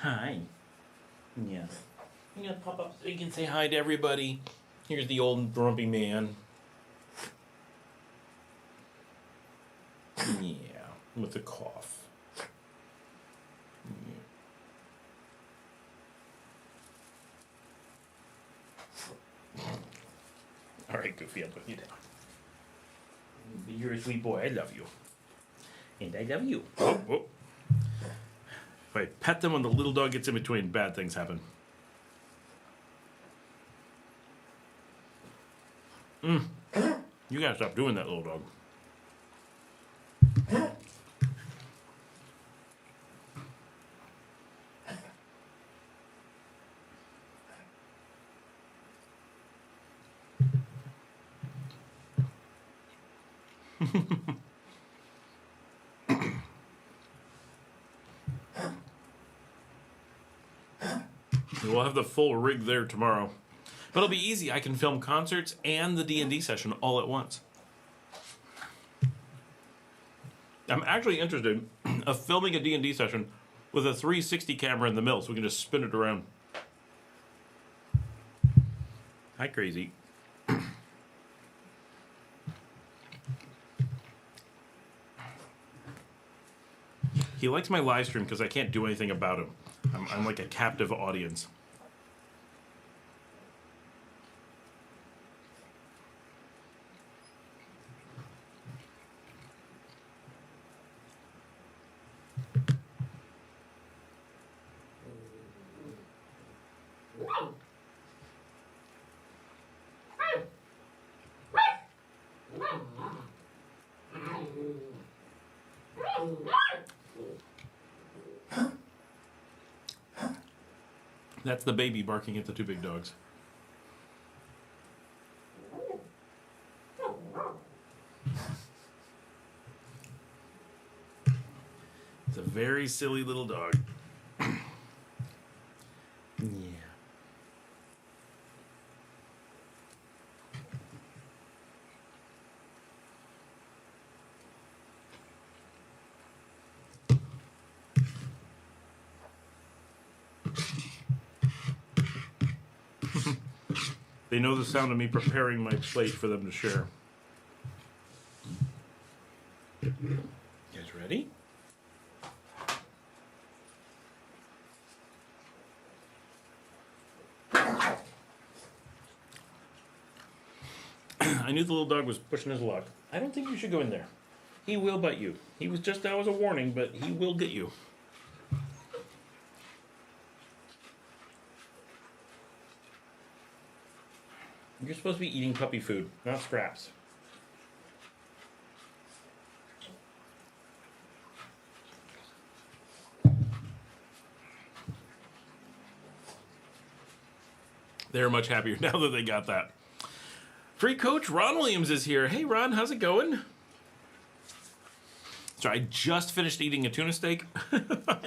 A: Hi. Yeah. You gonna pop up so you can say hi to everybody. Here's the old grumpy man. Yeah, with a cough. Yeah. All right, Goofy, I'll put you down. You're a sweet boy. I love you. And I love you. Oh, oh. If I pet them when the little dog gets in between, bad things happen. You gotta stop doing that, little dog. We'll have the full rig there tomorrow. But it'll be easy. I can film concerts and the D&D session all at once. I'm actually interested in filming a D&D session with a 360 camera in the middle so we can just spin it around. Hi, Crazy. He likes my live stream because I can't do anything about him. I'm like a captive audience. That's the baby barking at the 2 big dogs. It's a very silly little dog. Yeah. They know the sound of me preparing my plate for them to share. You guys ready? I knew the little dog was pushing his luck. I don't think you should go in there. He will bite you. He was just, that was a warning, but he will get you. You're supposed to be eating puppy food, not scraps. They're much happier now that they got that. Free coach Ron Williams is here. Hey, Ron, how's it going? So I just finished eating a tuna steak.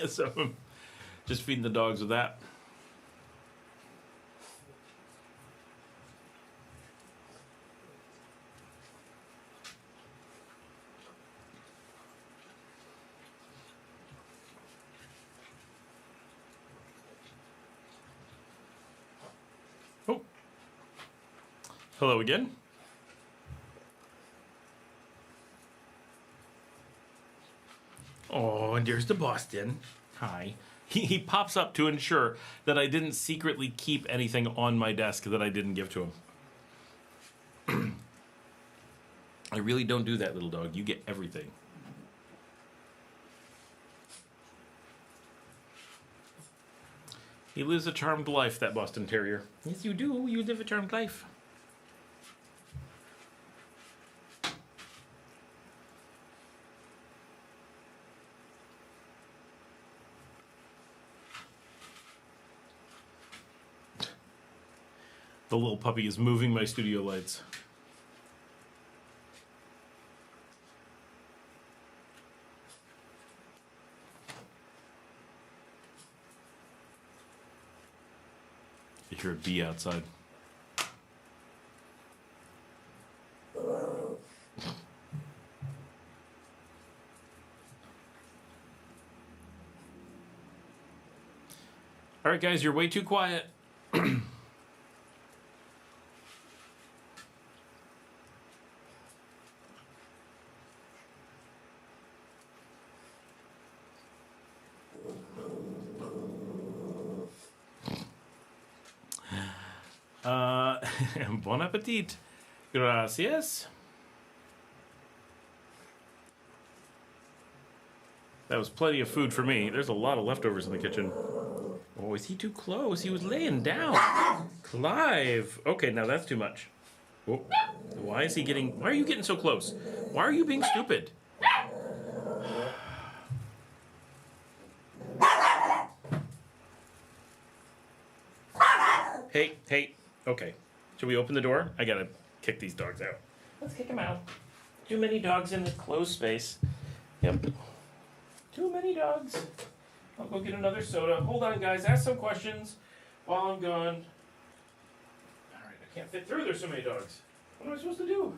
A: So I'm just feeding the dogs with that. Oh. Hello again. Oh, and there's the Boston. Hi. He pops up to ensure that I didn't secretly keep anything on my desk that I didn't give to him. I really don't do that, little dog. You get everything. He lives a charmed life, that Boston Terrier. Yes, you do. You live a charmed life. The little puppy is moving my studio lights. You hear a bee outside. All right, guys, you're way too quiet. Bon appetit. Gracias. That was plenty of food for me. There's a lot of leftovers in the kitchen. Oh, is he too close? He was laying down. Clive. Okay, now that's too much. Oh, why is he getting... Why are you getting so close? Why are you being stupid? Hey. Okay. Should we open the door? I gotta kick these dogs out. Let's kick them out. Too many dogs in the closed space. Yep. Too many dogs. I'll go get another soda. Hold on, guys. Ask some questions while I'm gone. Alright, I can't fit through. There's so many dogs. What am I supposed to do?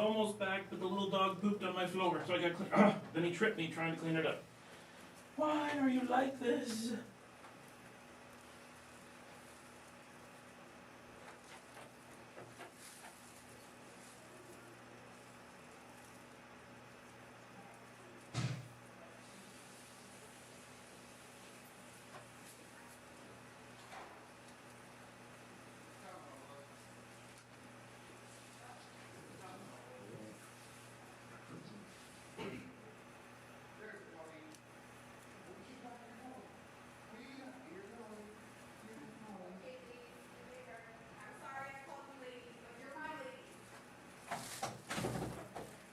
A: almost back, but the little dog pooped on my floor, so I got clean. Then he tripped me trying to clean it up. Why are you like this?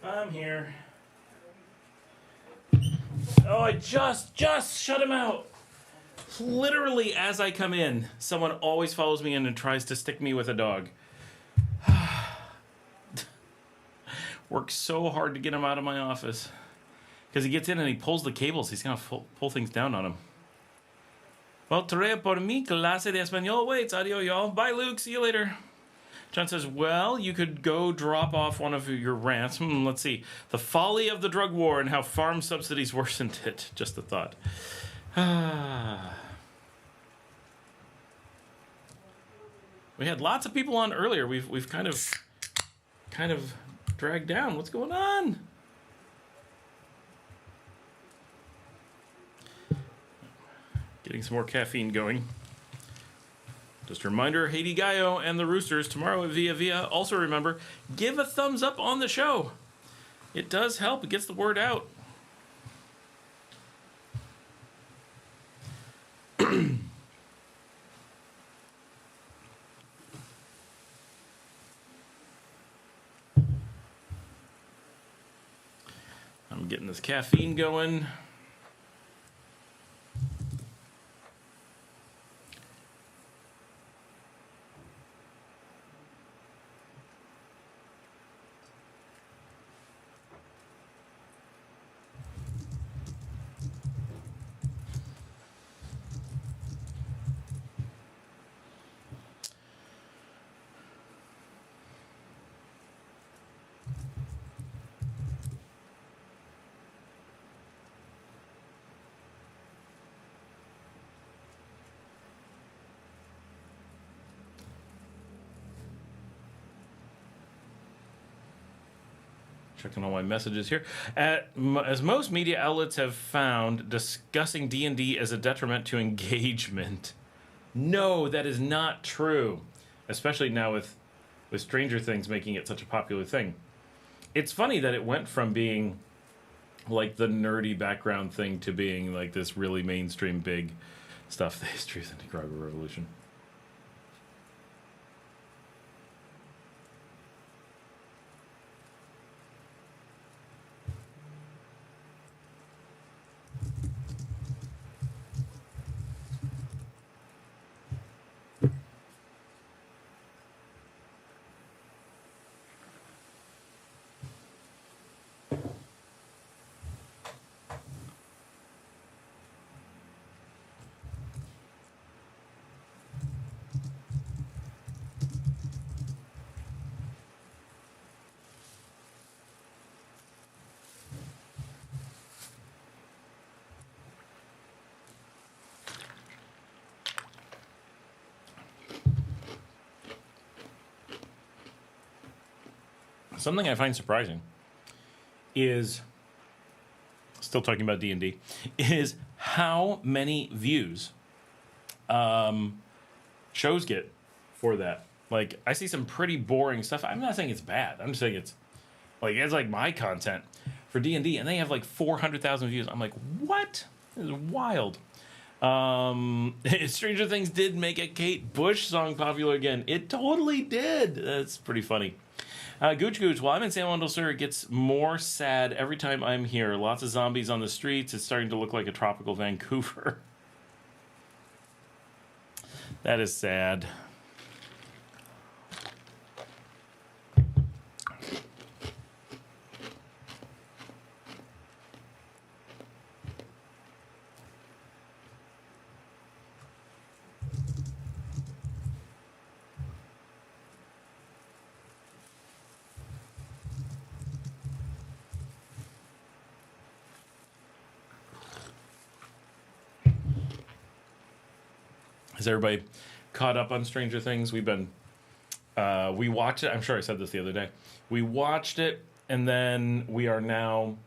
A: I'm here. Oh, I just shut him out. Literally, as I come in, someone always follows me in and tries to stick me with a dog. Works so hard to get him out of my office. Because he gets in and he pulls the cables. He's going to pull things down on him. Well, tarea por mi clase de español waits. Adios, y'all. Bye, Luke. See you later. John says, well, you could go drop off one of your rants. Let's see. The folly of the drug war and how farm subsidies worsened it. Just a thought. We had lots of people on earlier. We've kind of dragged down. What's going on? Getting some more caffeine going. Just a reminder, Haiti Gallo and the Roosters tomorrow at Via Via. Also remember, give a thumbs up on the show. It does help. It gets the word out. I'm getting this caffeine going. Checking all my messages here. As most media outlets have found, discussing D&D as a detriment to engagement. No, that is not true. Especially now with Stranger Things making it such a popular thing. It's funny that it went from being like the nerdy background thing to being like this really mainstream big stuff. The history of the Nicaragua Revolution. Something I find surprising is, still talking about D&D, is how many views shows get for that. Like, I see some pretty boring stuff. I'm not saying it's bad. I'm just saying it's like my content for D&D, and they have like 400,000 views. I'm like, what? This is wild. Stranger Things did make a Kate Bush song popular again. It totally did. That's pretty funny. Gooch, while I'm in San Juan del Sur, it gets more sad every time I'm here. Lots of zombies on the streets. It's starting to look like a tropical Vancouver. That is sad. everybody caught up on Stranger Things? We've been we watched it. I'm sure I said this the other day. We watched it, and then we are now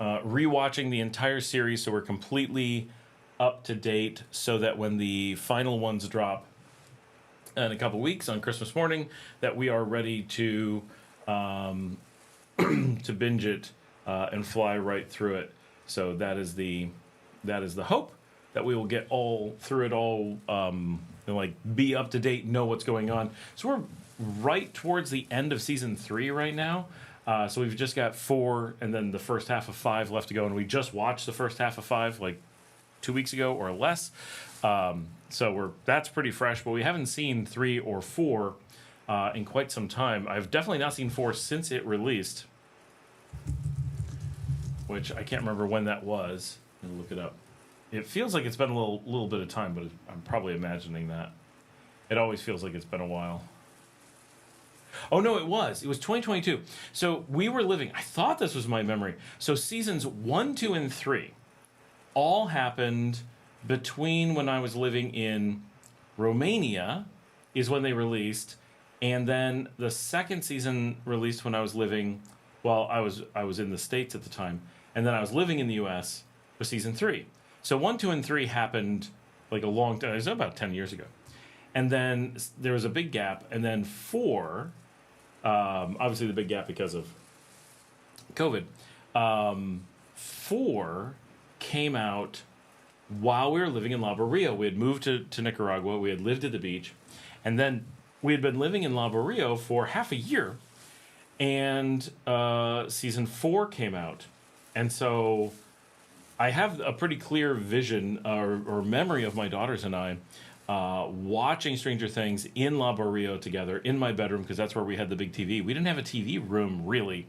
A: rewatching the entire series, so we're completely up to date, so that when the final ones drop in a couple weeks on Christmas morning, that we are ready to to binge it and fly right through it. So that is the hope, that we will get all through it all, and like be up to date, know what's going on. So we're right towards the end of season 3 right now. So we've just got 4 and then the first half of 5 left to go, and we just watched the first half of 5 like 2 weeks ago or less. So that's pretty fresh, but we haven't seen 3 or 4 in quite some time. I've definitely not seen 4 since it released, which I can't remember when that was. I'm gonna look it up. It feels like it's been a little bit of time, but I'm probably imagining that. It always feels like it's been a while. Oh no, it was 2022. So we were living, I thought this was my memory. So seasons 1, 2, and 3 all happened between when I was living in Romania, is when they released, and then the second season released when I was living, well, I was in the States at the time, and then I was living in the US for season 3. So 1, 2, and 3 happened like a long time. It was about 10 years ago. And then there was a big gap, and then 4, obviously the big gap because of COVID, 4 came out while we were living in La Barrio. We had moved to Nicaragua. We had lived at the beach. And then we had been living in La Barrio for half a year. And season 4 came out. And so I have a pretty clear vision or memory of my daughters and I watching Stranger Things in La Barrio together in my bedroom, because that's where we had the big TV. We didn't have a TV room, really.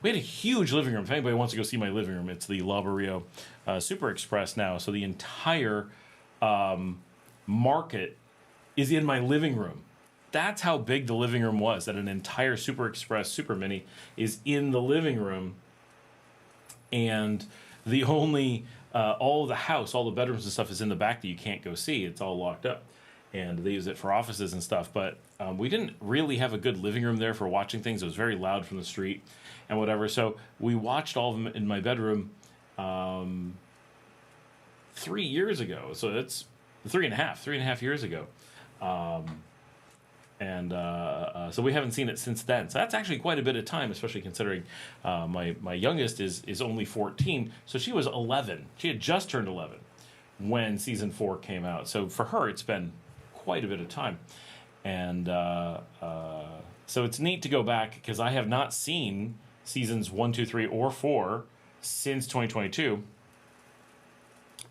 A: We had a huge living room. If anybody wants to go see my living room, it's the La Barrio Super Express now. So the entire market is in my living room. That's how big the living room was, that an entire Super Express Super Mini is in the living room. And the only all of the house, all the bedrooms and stuff is in the back that you can't go see. It's all locked up, and they use it for offices and stuff. But we didn't really have a good living room there for watching things. It was very loud from the street and whatever. So we watched all of them in my bedroom 3 years ago. So it's 3.5 years ago. So we haven't seen it since then. So that's actually quite a bit of time, especially considering my youngest is only 14. So she was 11. She had just turned 11 when season 4 came out. So for her, it's been quite a bit of time. And so it's neat to go back, because I have not seen seasons 1, 2, 3, or 4 since 2022.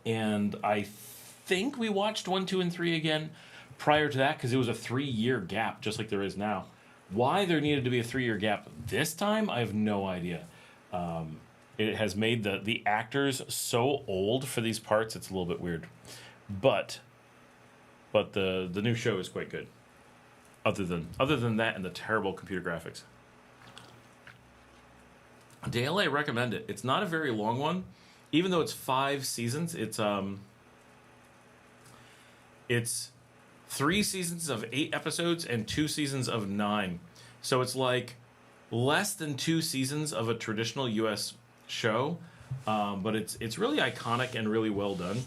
A: And I think we watched 1, 2, and 3 again prior to that, because it was a 3-year gap, just like there is now. Why there needed to be a 3-year gap this time, I have no idea. It has made the actors so old for these parts, it's a little bit weird. But the new show is quite good. Other than that and the terrible computer graphics. Dale, I recommend it. It's not a very long one, even though it's 5 seasons. It's 3 seasons of 8 episodes and 2 seasons of 9. So it's like less than 2 seasons of a traditional U.S. show, but it's really iconic and really well done.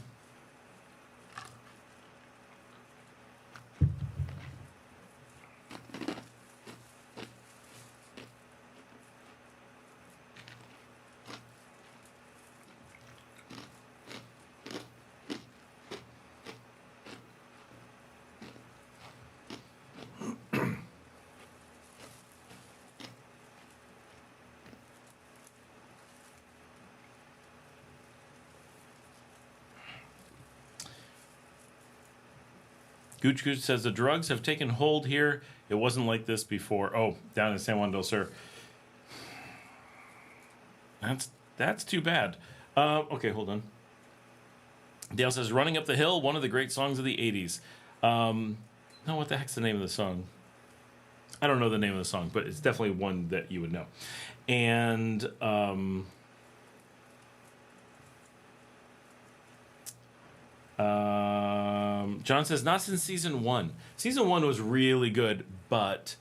A: Gooch Gooch says the drugs have taken hold here. It wasn't like this before. Oh, down in San Juan del Sur. That's too bad. Okay, hold on. Dale says, Running Up the Hill, one of the great songs of the 80s. No, what the heck's the name of the song? I don't know the name of the song, but it's definitely one that you would know. And John says, not since season 1. Season 1 was really good, but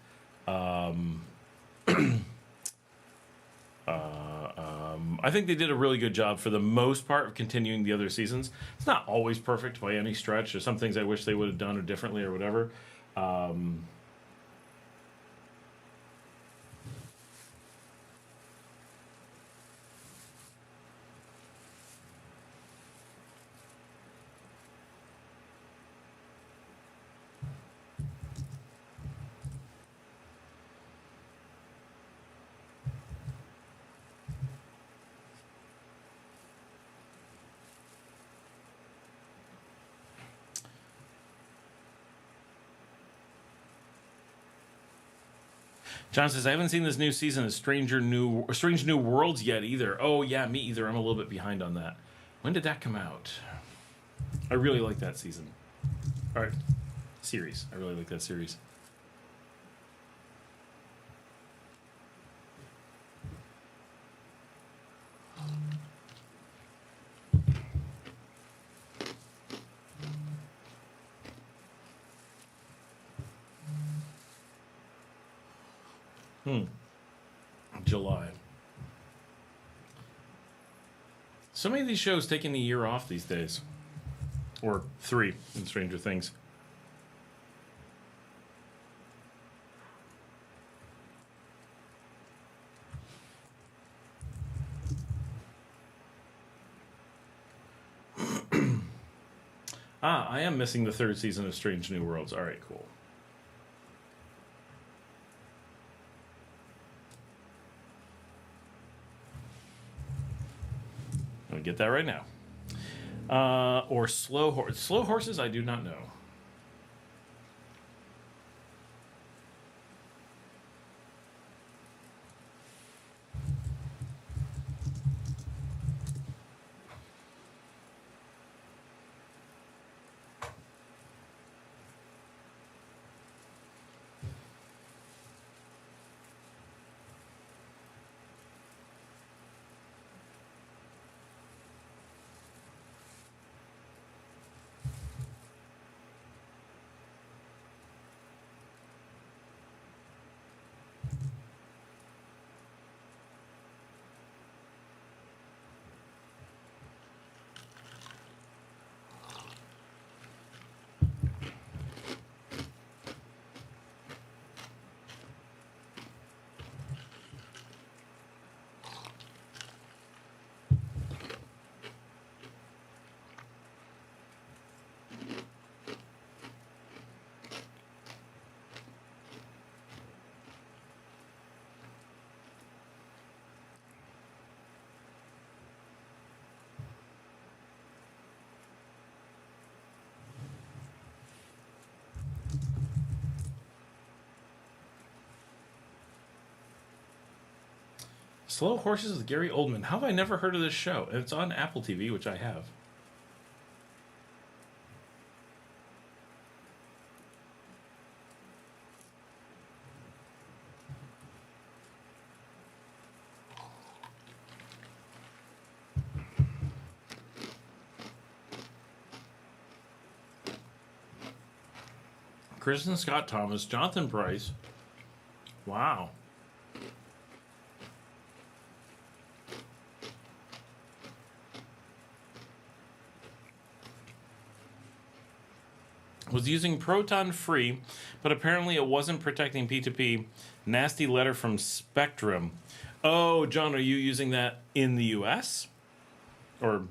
A: I think they did a really good job for the most part of continuing the other seasons. It's not always perfect by any stretch. There's some things I wish they would have done or differently or whatever. John says, I haven't seen this new season of Strange New Worlds yet either. Oh, yeah, me either. I'm a little bit behind on that. When did that come out? I really like that season. All right, series. I really like that series. July. So many of these shows taking a year off these days. Or 3 in Stranger Things. I am missing the 3rd season of Strange New Worlds. All right, cool. I'm going to get that right now. Or Slow Horses, I do not know. Slow Horses with Gary Oldman. How have I never heard of this show? It's on Apple TV, which I have. Kristen Scott Thomas, Jonathan Pryce. Wow. Was using Proton free, but apparently it wasn't protecting P2P. Nasty letter from Spectrum. Oh, John, are you using that in the US? Or,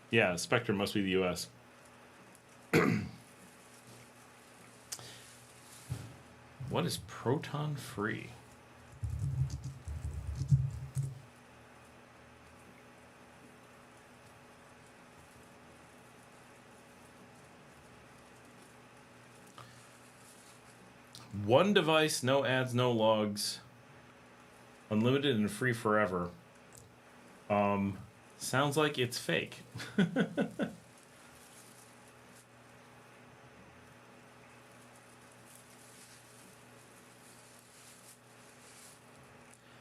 A: yeah, Spectrum must be the US. What is Proton free? One device, no ads, no logs. Unlimited and free forever. Sounds like it's fake.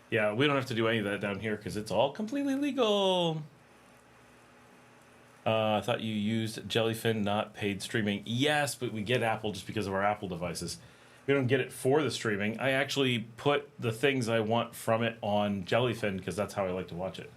A: Yeah, we don't have to do any of that down here because it's all completely legal. I thought you used Jellyfin, not paid streaming. Yes, but we get Apple just because of our Apple devices. We don't get it for the streaming. I actually put the things I want from it on Jellyfin because that's how I like to watch it.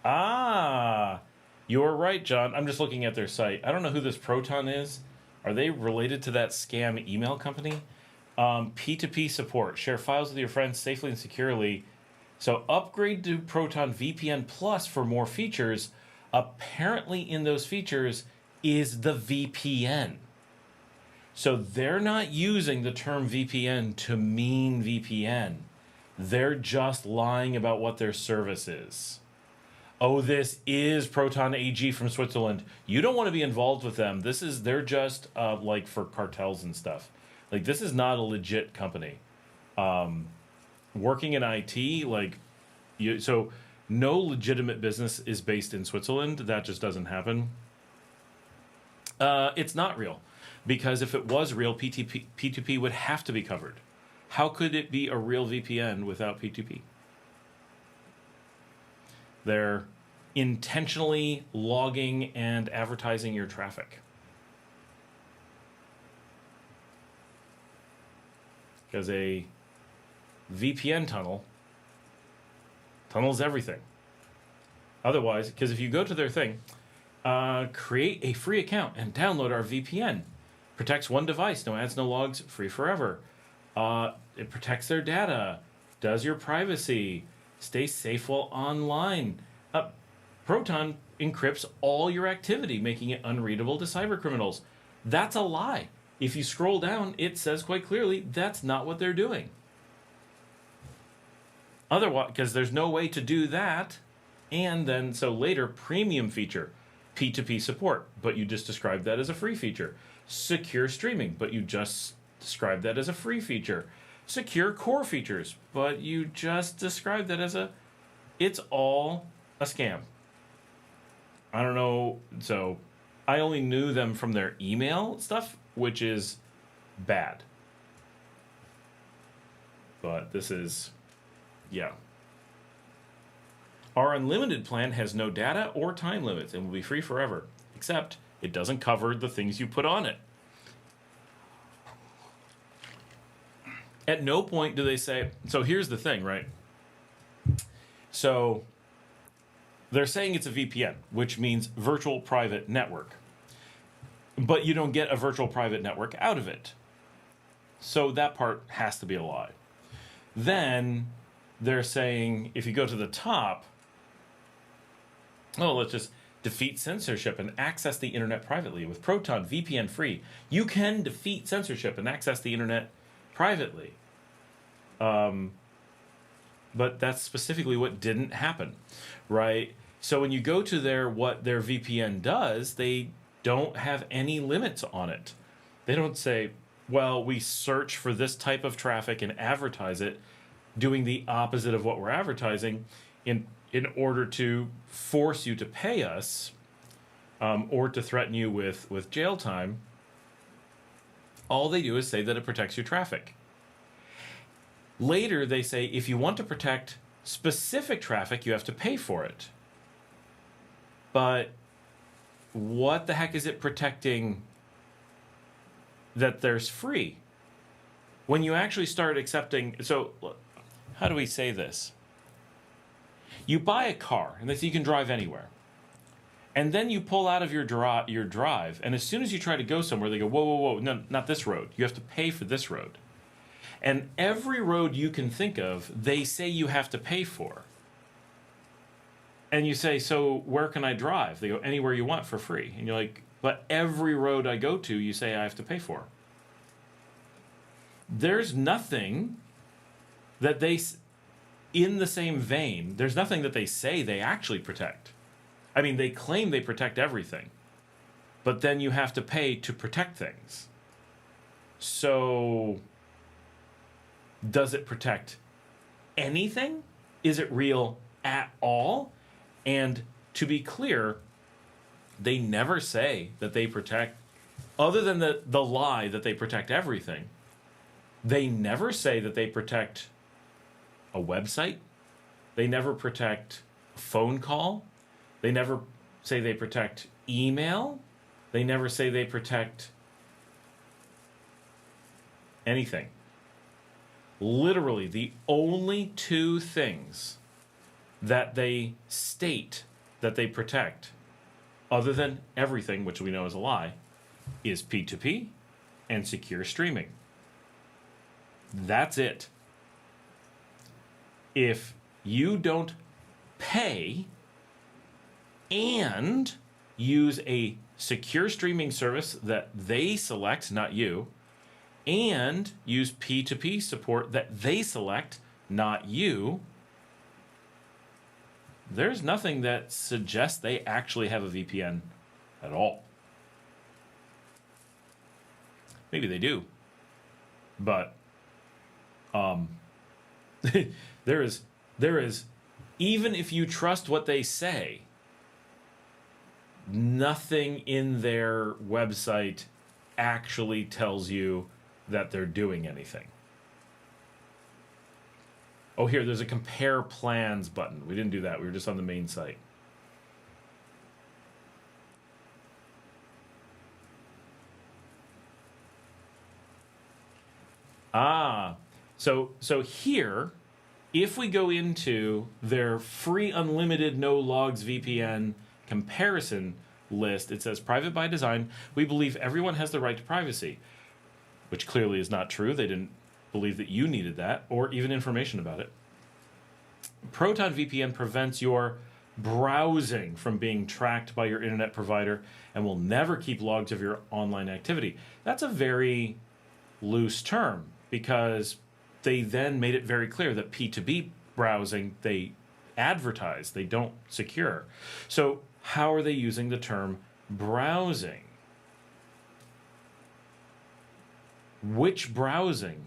A: Ah, you're right, John. I'm just looking at their site. I don't know who this Proton is. Are they related to that scam email company? P2P support. Share files with your friends safely and securely. So upgrade to Proton VPN Plus for more features. Apparently in those features is the VPN. So they're not using the term VPN to mean VPN. They're just lying about what their service is. Oh, this is Proton AG from Switzerland. You don't want to be involved with them. They're just like for cartels and stuff. Like, this is not a legit company. Working in IT, so no legitimate business is based in Switzerland. That just doesn't happen. It's not real, because if it was real, P2P would have to be covered. How could it be a real VPN without P2P? They're intentionally logging and advertising your traffic. Because a VPN tunnels everything. Otherwise, because if you go to their thing, create a free account and download our VPN. Protects one device, no ads, no logs, free forever. It protects their data, does your privacy, stay safe while online. Proton encrypts all your activity, making it unreadable to cybercriminals. That's a lie. If you scroll down, it says quite clearly that's not what they're doing. Otherwise, because there's no way to do that. And then, so later, premium feature, P2P support, but you just described that as a free feature. Secure streaming, but you just described that as a free feature. Secure core features, but you just described that as it's all a scam. I don't know, so I only knew them from their email stuff, which is bad. But this is, yeah. Our unlimited plan has no data or time limits and will be free forever, except it doesn't cover the things you put on it. At no point do they say, so here's the thing, right? So they're saying it's a VPN, which means virtual private network. But you don't get a virtual private network out of it. So that part has to be a lie. Then they're saying, if you go to the top, let's just defeat censorship and access the internet privately. With Proton VPN free, you can defeat censorship and access the internet privately. But that's specifically what didn't happen, right? So when you go to what their VPN does, they don't have any limits on it. They don't say, well, we search for this type of traffic and advertise it, doing the opposite of what we're advertising in order to force you to pay us or to threaten you with jail time. All they do is say that it protects your traffic. Later, they say if you want to protect specific traffic, you have to pay for it. But what the heck is it protecting that there's free? When you actually start accepting, so how do we say this? You buy a car, and they say you can drive anywhere. And then you pull out of your drive, and as soon as you try to go somewhere, they go, whoa, whoa, whoa, no, not this road. You have to pay for this road. And every road you can think of, they say you have to pay for. And you say, so where can I drive? They go, anywhere you want for free. And you're like, but every road I go to, you say I have to pay for. There's nothing that in the same vein, there's nothing that they say they actually protect. I mean, they claim they protect everything, but then you have to pay to protect things. So, does it protect anything? Is it real at all? And to be clear, they never say that they protect, other than the lie that they protect everything. They never say that they protect a website. They never protect a phone call. They never say they protect email. They never say they protect anything. Literally, the only two things that they state that they protect, other than everything, which we know is a lie, is P2P and secure streaming. That's it. If you don't pay and use a secure streaming service that they select, not you, and use P2P support that they select, not you, there's nothing that suggests they actually have a VPN at all. Maybe they do. But there is, even if you trust what they say, nothing in their website actually tells you that they're doing anything. Oh, here, there's a compare plans button. We didn't do that. We were just on the main site. So here, if we go into their free unlimited no logs VPN comparison list, it says private by design. We believe everyone has the right to privacy, which clearly is not true. They didn't believe that you needed that or even information about it. Proton VPN prevents your browsing from being tracked by your internet provider and will never keep logs of your online activity. That's a very loose term because they then made it very clear that P2B browsing, they advertise, they don't secure. So how are they using the term browsing? Which browsing?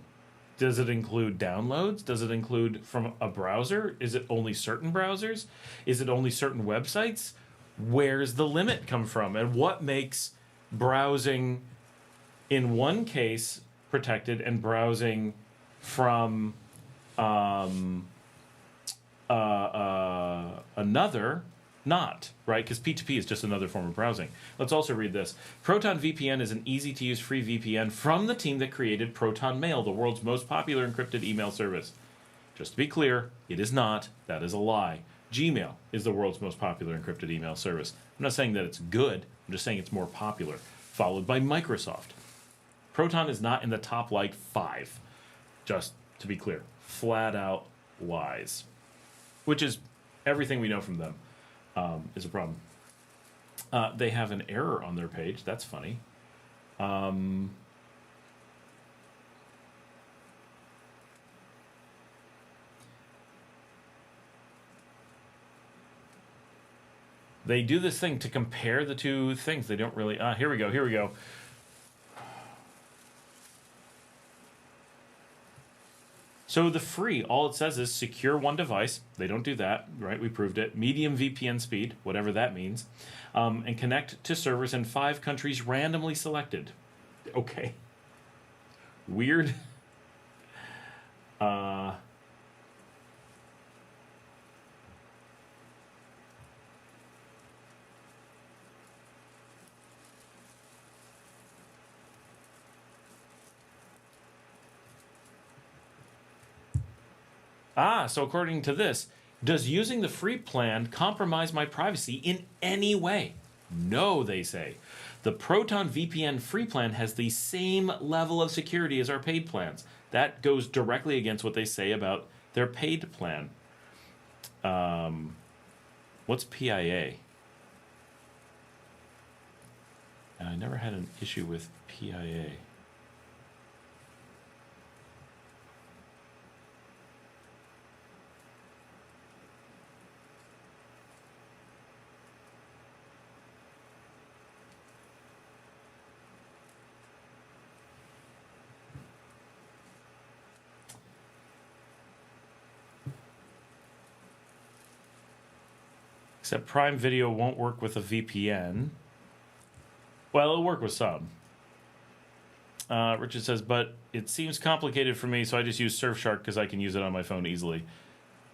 A: Does it include downloads? Does it include from a browser? Is it only certain browsers? Is it only certain websites? Where's the limit come from? And what makes browsing in one case protected and browsing from another not, right? Because P2P is just another form of browsing. Let's also read this. Proton VPN is an easy-to-use free VPN from the team that created Proton Mail, the world's most popular encrypted email service. Just to be clear, it is not. That is a lie. Gmail is the world's most popular encrypted email service. I'm not saying that it's good. I'm just saying it's more popular, followed by Microsoft. Proton is not in the top, 5. Just to be clear. Flat out lies. Which is everything we know from them. Is a problem. They have an error on their page. That's funny. They do this thing to compare the two things. They don't really... here we go. So the free, all it says is secure one device. They don't do that, right? We proved it. Medium VPN speed, whatever that means. And connect to servers in 5 countries randomly selected. Okay. Weird. So according to this, does using the free plan compromise my privacy in any way? No, they say. The Proton VPN free plan has the same level of security as our paid plans. That goes directly against what they say about their paid plan. What's PIA? I never had an issue with PIA. Except Prime Video won't work with a VPN. Well, it'll work with some. Richard says, but it seems complicated for me, so I just use Surfshark because I can use it on my phone easily.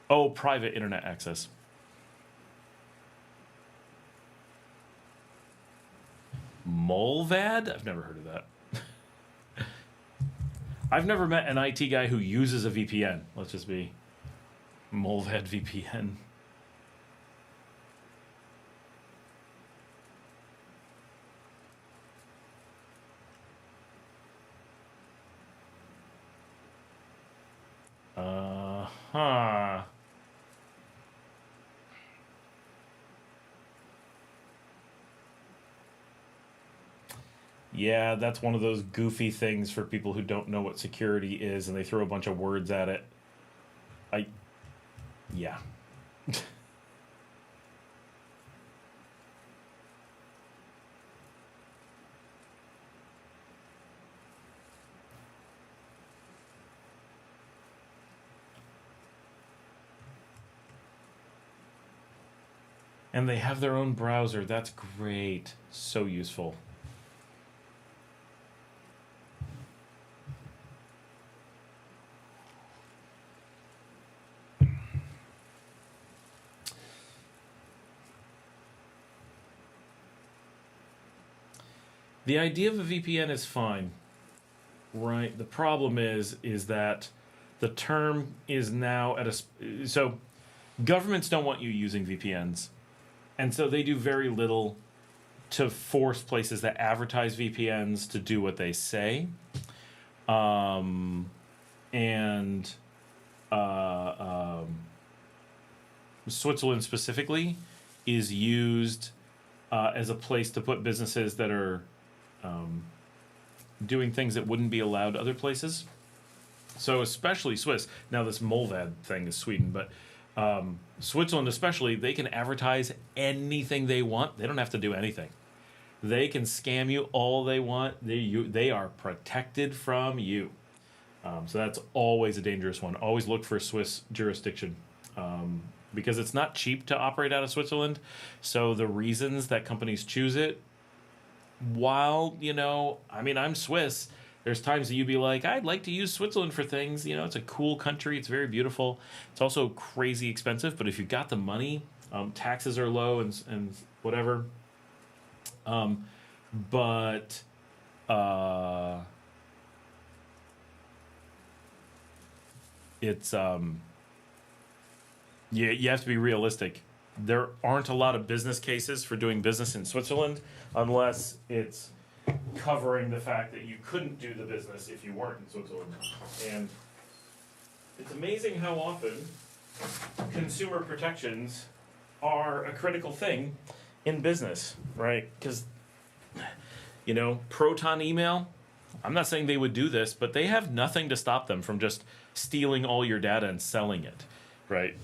A: Oh, private internet access. Molvad? I've never heard of that. I've never met an IT guy who uses a VPN. Let's just be Molvad VPN. Huh. Yeah, that's one of those goofy things for people who don't know what security is and they throw a bunch of words at it. Yeah. And they have their own browser. That's great. So useful. The idea of a VPN is fine, right? The problem is that the term is now at a... So governments don't want you using VPNs. And so they do very little to force places that advertise VPNs to do what they say. Switzerland specifically is used as a place to put businesses that are doing things that wouldn't be allowed other places. So especially Swiss. Now this Molvad thing is Sweden, but Switzerland especially, they can advertise anything they want. They don't have to do anything. They can scam you all they want. They are protected from you. So that's always a dangerous one. Always look for Swiss jurisdiction. Because it's not cheap to operate out of Switzerland. So the reasons that companies choose it, while, I'm Swiss, there's times that you'd be like, I'd like to use Switzerland for things. It's a cool country. It's very beautiful. It's also crazy expensive. But if you've got the money, taxes are low and whatever. It's... You have to be realistic. There aren't a lot of business cases for doing business in Switzerland unless it's covering the fact that you couldn't do the business if you weren't in Switzerland. And it's amazing how often consumer protections are a critical thing in business, right? Because, Proton email, I'm not saying they would do this, but they have nothing to stop them from just stealing all your data and selling it, right?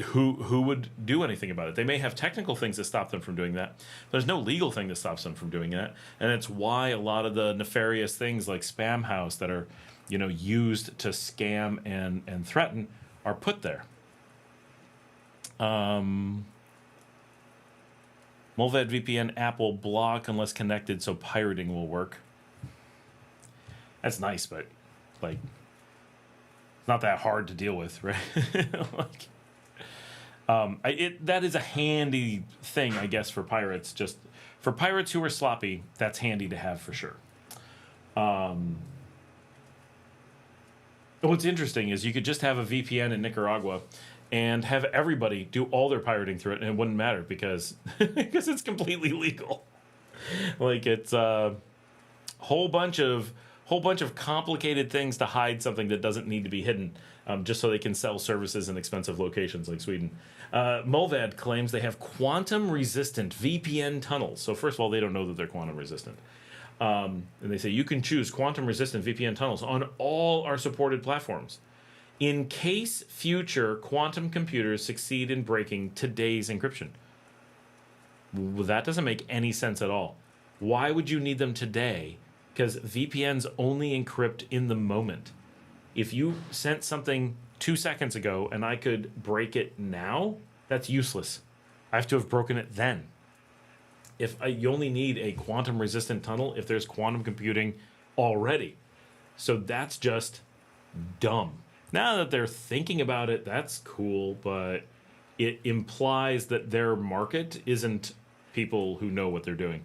A: Who would do anything about it? They may have technical things that stop them from doing that. But there's no legal thing that stops them from doing that. And it's why a lot of the nefarious things like Spam House that are, used to scam and threaten are put there. Molvad VPN app will block unless connected, so pirating will work. That's nice, but it's not that hard to deal with, right? That is a handy thing, I guess, for pirates. Just for pirates who are sloppy, that's handy to have for sure. What's interesting is you could just have a VPN in Nicaragua and have everybody do all their pirating through it, and it wouldn't matter because it's completely legal. It's a whole bunch of complicated things to hide something that doesn't need to be hidden, just so they can sell services in expensive locations like Sweden. Molvad claims they have quantum-resistant VPN tunnels. So first of all, they don't know that they're quantum-resistant. And they say you can choose quantum-resistant VPN tunnels on all our supported platforms in case future quantum computers succeed in breaking today's encryption. Well, that doesn't make any sense at all. Why would you need them today? Because VPNs only encrypt in the moment. If you sent something 2 seconds ago and I could break it now, that's useless. I have to have broken it then. You only need a quantum resistant tunnel if there's quantum computing already. So that's just dumb. Now that they're thinking about it, that's cool, but it implies that their market isn't people who know what they're doing.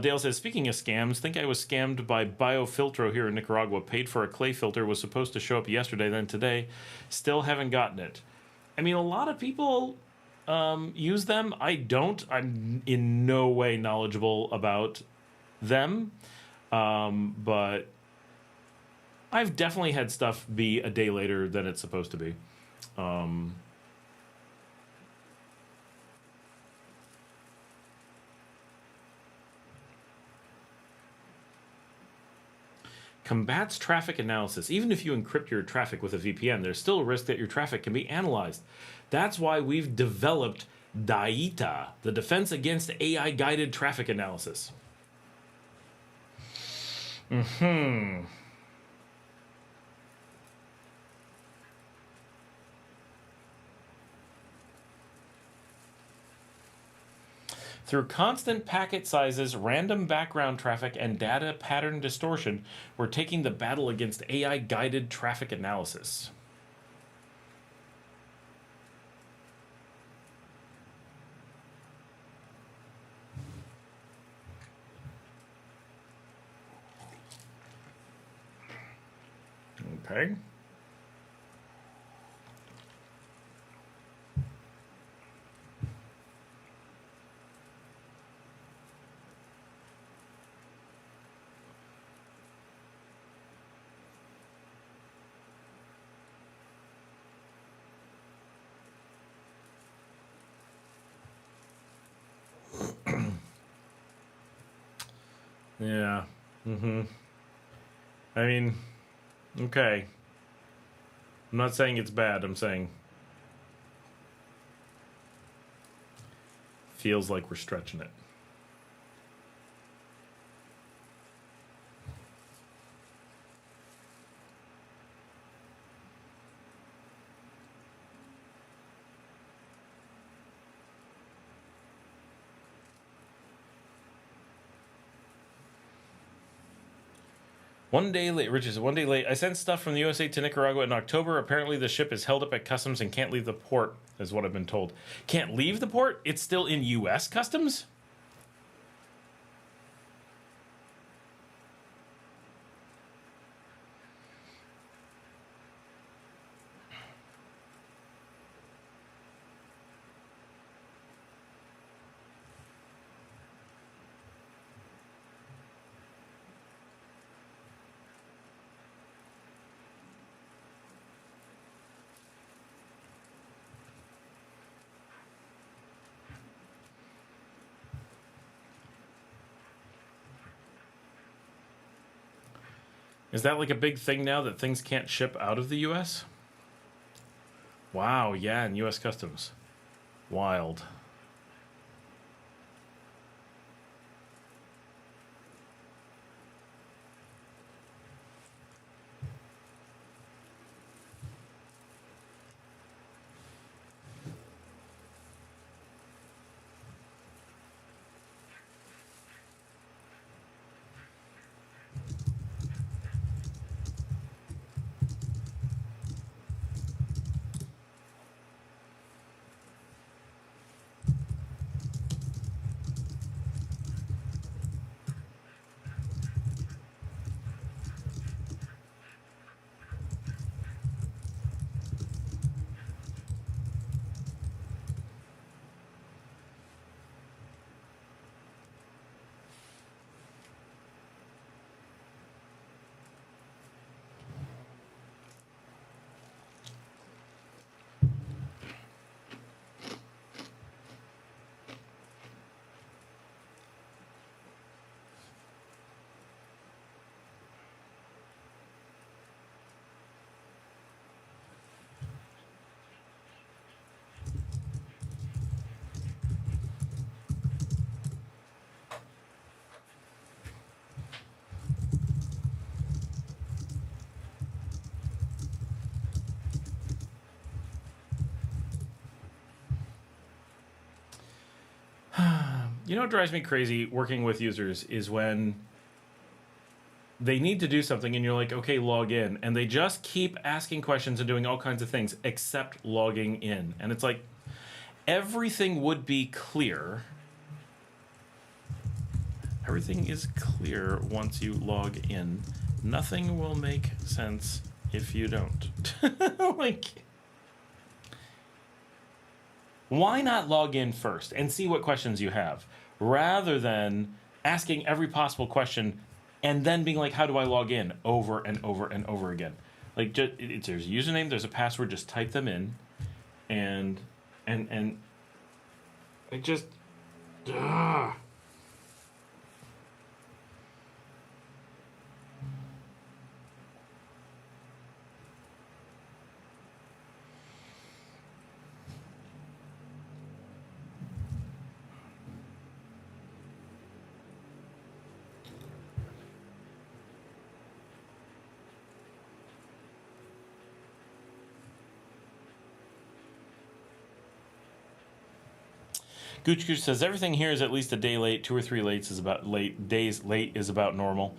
A: Dale says, speaking of scams, think I was scammed by Biofiltro here in Nicaragua. Paid for a clay filter, was supposed to show up yesterday, then today. Still haven't gotten it. I mean, a lot of people use them. I don't. I'm in no way knowledgeable about them. But I've definitely had stuff be a day later than it's supposed to be. Combats traffic analysis. Even if you encrypt your traffic with a VPN, there's still a risk that your traffic can be analyzed. That's why we've developed DAITA, the Defense Against AI-Guided Traffic Analysis. Through constant packet sizes, random background traffic, and data pattern distortion, we're taking the battle against AI-guided traffic analysis. Okay. Yeah. I mean, okay. I'm not saying it's bad. I'm saying feels like we're stretching it. One day late, Rich is 1 day late. I sent stuff from the USA to Nicaragua in October. Apparently the ship is held up at customs and can't leave the port, is what I've been told. Can't leave the port? It's still in US customs? Is that like a big thing now that things can't ship out of the US? Wow, yeah, in US customs. Wild. You know what drives me crazy working with users is when they need to do something and you're like, okay, log in. And they just keep asking questions and doing all kinds of things except logging in. And it's like, everything would be clear. Everything is clear once you log in. Nothing will make sense if you don't. Like, why not log in first and see what questions you have, rather than asking every possible question and then being like, how do I log in, over and over and over again? Like, just, there's a username, there's a password, just type them in, and it just, ugh. Gooch Gooch says everything here is at least a day late. 2 or 3 days late is about normal.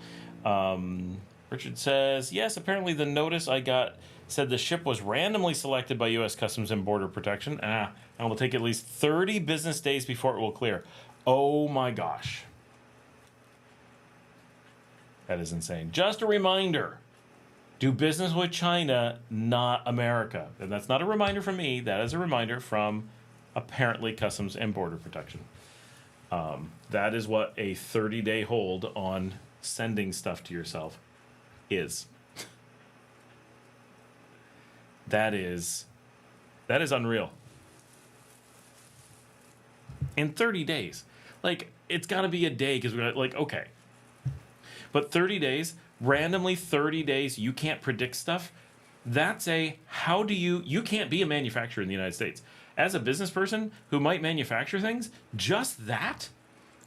A: Richard says, yes, apparently the notice I got said the ship was randomly selected by U.S. Customs and Border Protection. And it will take at least 30 business days before it will clear. Oh my gosh. That is insane. Just a reminder. Do business with China, not America. And that's not a reminder from me. That is a reminder from apparently Customs and Border Protection. That is what a 30-day hold on sending stuff to yourself is. That is unreal. In 30 days. Like, it's got to be a day because we're like, okay. But 30 days, randomly 30 days, you can't predict stuff. That's how do you can't be a manufacturer in the United States. As a business person who might manufacture things, just that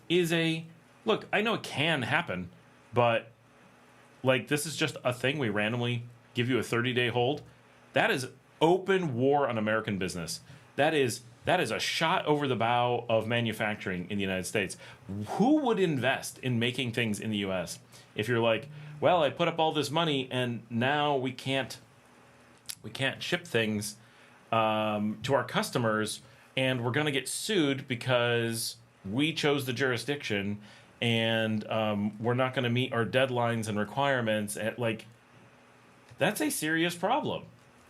A: is look, I know it can happen, but like, this is just a thing. We randomly give you a 30-day hold. That is open war on American business. That is a shot over the bow of manufacturing in the United States. Who would invest in making things in the U.S. if you're like, well, I put up all this money and now we can't ship things to our customers, and we're going to get sued because we chose the jurisdiction, and we're not going to meet our deadlines and requirements. And like, that's a serious problem,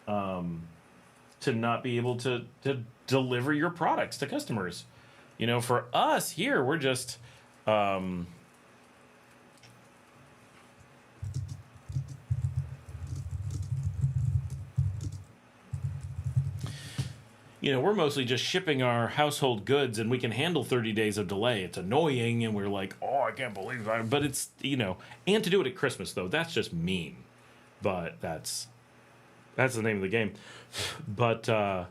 A: to not be able to deliver your products to customers. You know, for us here, we're just we're mostly just shipping our household goods, and we can handle 30 days of delay. It's annoying, and we're like, oh, I can't believe that. But it's, and to do it at Christmas, though, that's just mean. But that's the name of the game. But, but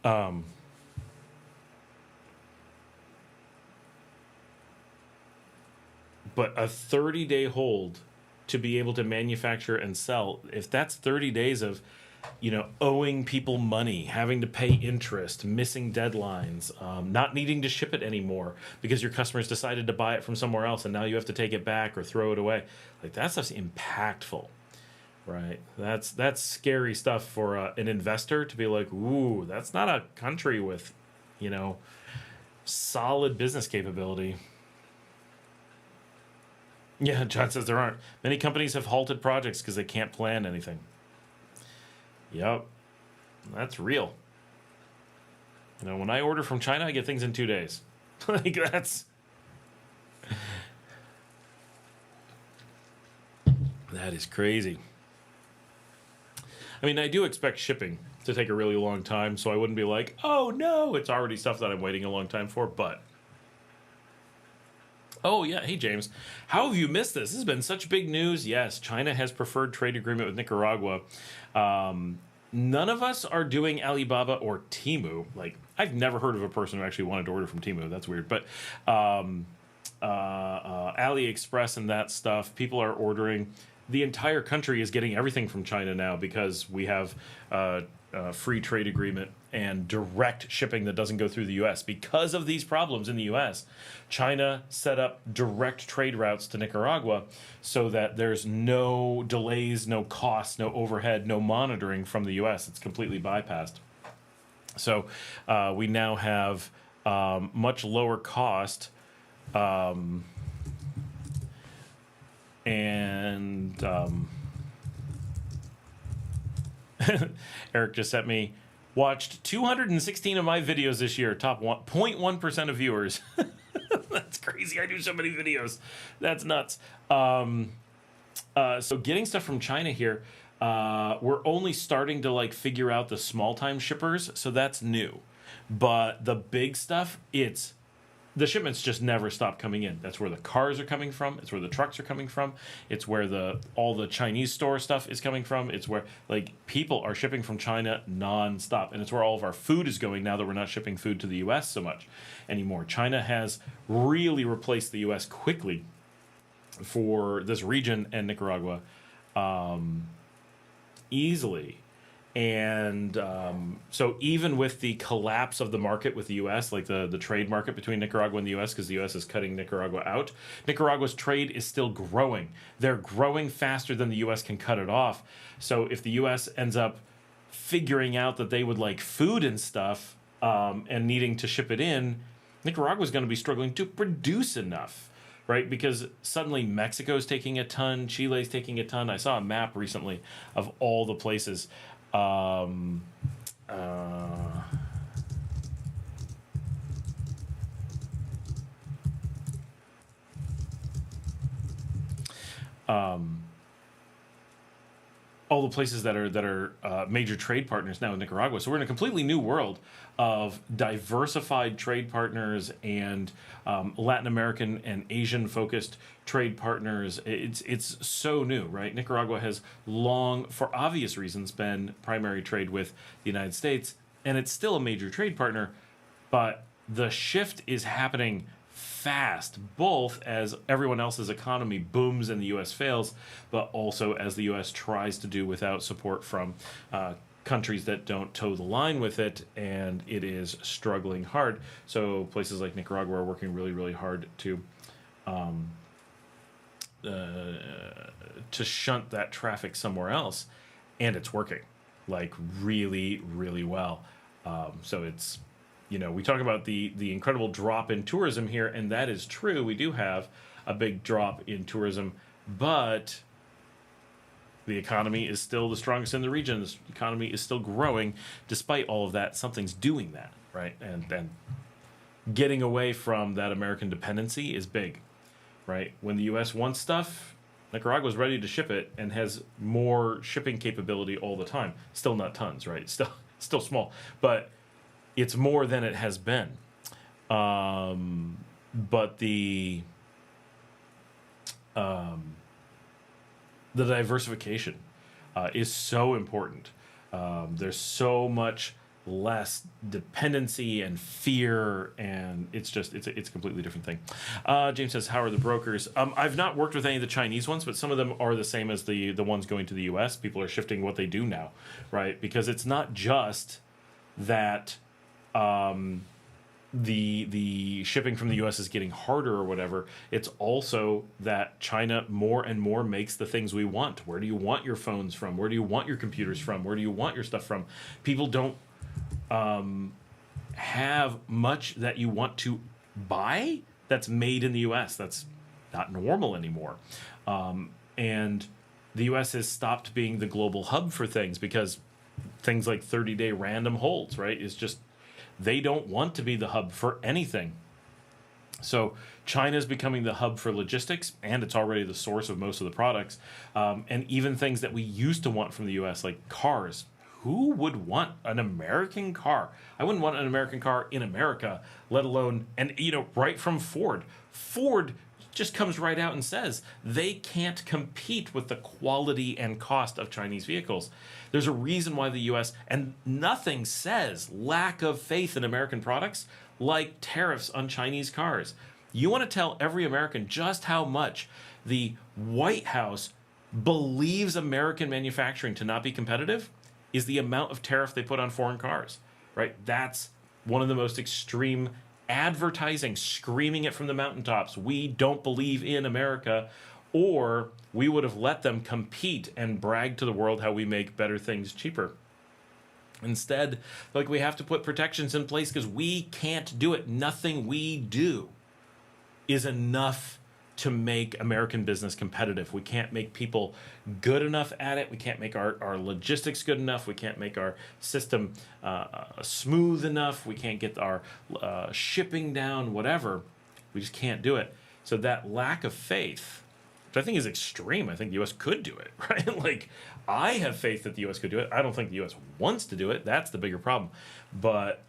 A: a 30-day hold to be able to manufacture and sell, if that's 30 days of, owing people money, having to pay interest, missing deadlines, not needing to ship it anymore because your customers decided to buy it from somewhere else and now you have to take it back or throw it away. Like, that stuff's impactful, right? That's scary stuff for an investor to be like, ooh, that's not a country with, solid business capability. Yeah, John says there aren't. Many companies have halted projects because they can't plan anything. Yep, that's real. When I order from China, I get things in 2 days. Like, that is crazy. I mean, I do expect shipping to take a really long time, so I wouldn't be like, oh no, it's already stuff that I'm waiting a long time for, but... Oh, yeah. Hey, James. How have you missed this? This has been such big news. Yes, China has preferred trade agreement with Nicaragua. None of us are doing Alibaba or Temu. Like, I've never heard of a person who actually wanted to order from Temu. That's weird. But AliExpress and that stuff, people are ordering. The entire country is getting everything from China now because we have free trade agreement and direct shipping that doesn't go through the U.S. Because of these problems in the U.S., China set up direct trade routes to Nicaragua so that there's no delays, no costs, no overhead, no monitoring from the U.S. It's completely bypassed. So we now have much lower cost and Eric just sent me, watched 216 of my videos this year, top 0.1% of viewers. That's crazy. I do so many videos. That's nuts. So getting stuff from China here, we're only starting to like figure out the small time shippers, so that's new. But the big stuff, the shipments just never stop coming in. That's where the cars are coming from. It's where the trucks are coming from. It's where all the Chinese store stuff is coming from. It's where like people are shipping from China nonstop, and it's where all of our food is going now that we're not shipping food to the U.S. so much anymore. China has really replaced the U.S. quickly for this region and Nicaragua easily. And so even with the collapse of the market with the U.S., like the trade market between Nicaragua and the U.S., because the U.S. is cutting Nicaragua out, Nicaragua's trade is still growing. They're growing faster than the U.S. can cut it off. So if the U.S. ends up figuring out that they would like food and stuff and needing to ship it in, Nicaragua's going to be struggling to produce enough, right? Because suddenly Mexico's taking a ton, Chile's taking a ton. I saw a map recently of all the places. All the places that are major trade partners now in Nicaragua. So we're in a completely new world of diversified trade partners and Latin American and Asian focused trade partners. It's so new, right? Nicaragua has long, for obvious reasons, been primary trade with the United States, and it's still a major trade partner, but the shift is happening fast, both as everyone else's economy booms and the U.S. fails, but also as the U.S. tries to do without support from countries that don't toe the line with it, and it is struggling hard. So places like Nicaragua are working really, really hard to shunt that traffic somewhere else, and it's working, like really, really well. So it's, we talk about the incredible drop in tourism here, and that is true. We do have a big drop in tourism, but the economy is still the strongest in the region. The economy is still growing. Despite all of that, something's doing that, right? And getting away from that American dependency is big, right? When the U.S. wants stuff, Nicaragua's ready to ship it and has more shipping capability all the time. Still not tons, right? Still small, but it's more than it has been. But the diversification is so important. There's so much less dependency and fear, and it's a completely different thing. James says, how are the brokers? I've not worked with any of the Chinese ones, but some of them are the same as the ones going to the U.S. People are shifting what they do now, right? Because it's not just that the shipping from the U.S. is getting harder or whatever. It's also that China more and more makes the things we want. Where do you want your phones from? Where do you want your computers from? Where do you want your stuff from? People don't have much that you want to buy that's made in the U.S. That's not normal anymore. And the U.S. has stopped being the global hub for things because things like 30-day random holds, right, is just, they don't want to be the hub for anything. So China's becoming the hub for logistics, and it's already the source of most of the products. And even things that we used to want from the U.S., like cars. Who would want an American car? I wouldn't want an American car in America, let alone, and right from Ford. Ford just comes right out and says they can't compete with the quality and cost of Chinese vehicles. There's a reason why the U.S. and nothing says lack of faith in American products like tariffs on Chinese cars. You want to tell every American just how much the White House believes American manufacturing to not be competitive? is the amount of tariff they put on foreign cars, right? That's one of the most extreme advertising, screaming it from the mountaintops. We don't believe in America, or we would have let them compete and brag to the world how we make better things cheaper. Instead, like, we have to put protections in place because we can't do it. Nothing we do is enough to make American business competitive. We can't make people good enough at it. We can't make our logistics good enough. We can't make our system smooth enough. We can't get our shipping down, whatever. We just can't do it. So that lack of faith, which I think is extreme. I think the U.S. could do it, right? Like, I have faith that the U.S. could do it. I don't think the U.S. wants to do it. That's the bigger problem. But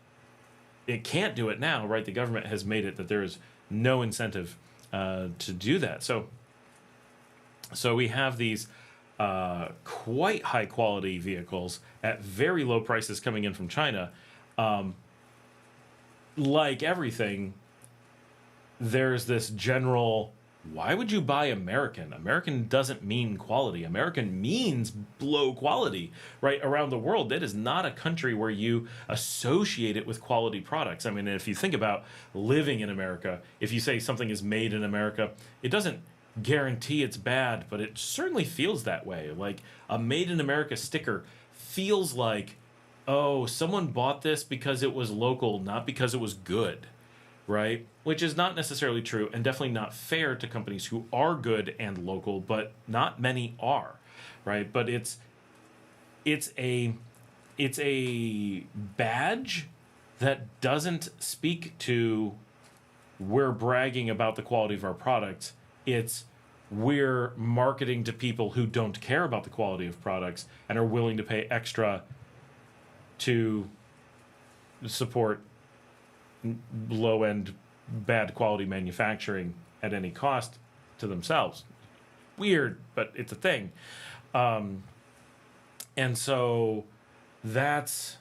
A: it can't do it now, right? The government has made it that there is no incentive to do that. So we have these quite high quality vehicles at very low prices coming in from China. Like everything, there's this general, why would you buy American? American doesn't mean quality. American means low quality, right? Around the world, that is not a country where you associate it with quality products. I mean, if you think about living in America, if you say something is made in America, it doesn't guarantee it's bad, but it certainly feels that way. Like, a made in America sticker feels like, oh, someone bought this because it was local, not because it was good. Right? Which is not necessarily true, and definitely not fair to companies who are good and local, but not many are, right? But it's a badge that doesn't speak to we're bragging about the quality of our products. It's we're marketing to people who don't care about the quality of products and are willing to pay extra to support low-end, bad quality manufacturing at any cost to themselves. Weird, but it's a thing. And so that's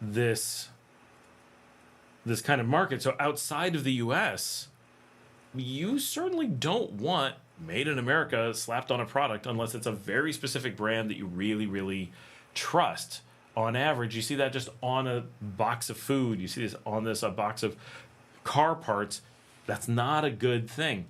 A: this kind of market. So outside of the U.S., you certainly don't want made in America slapped on a product unless it's a very specific brand that you really, really trust. On average, you see that just on a box of food. You see this on a box of car parts. That's not a good thing.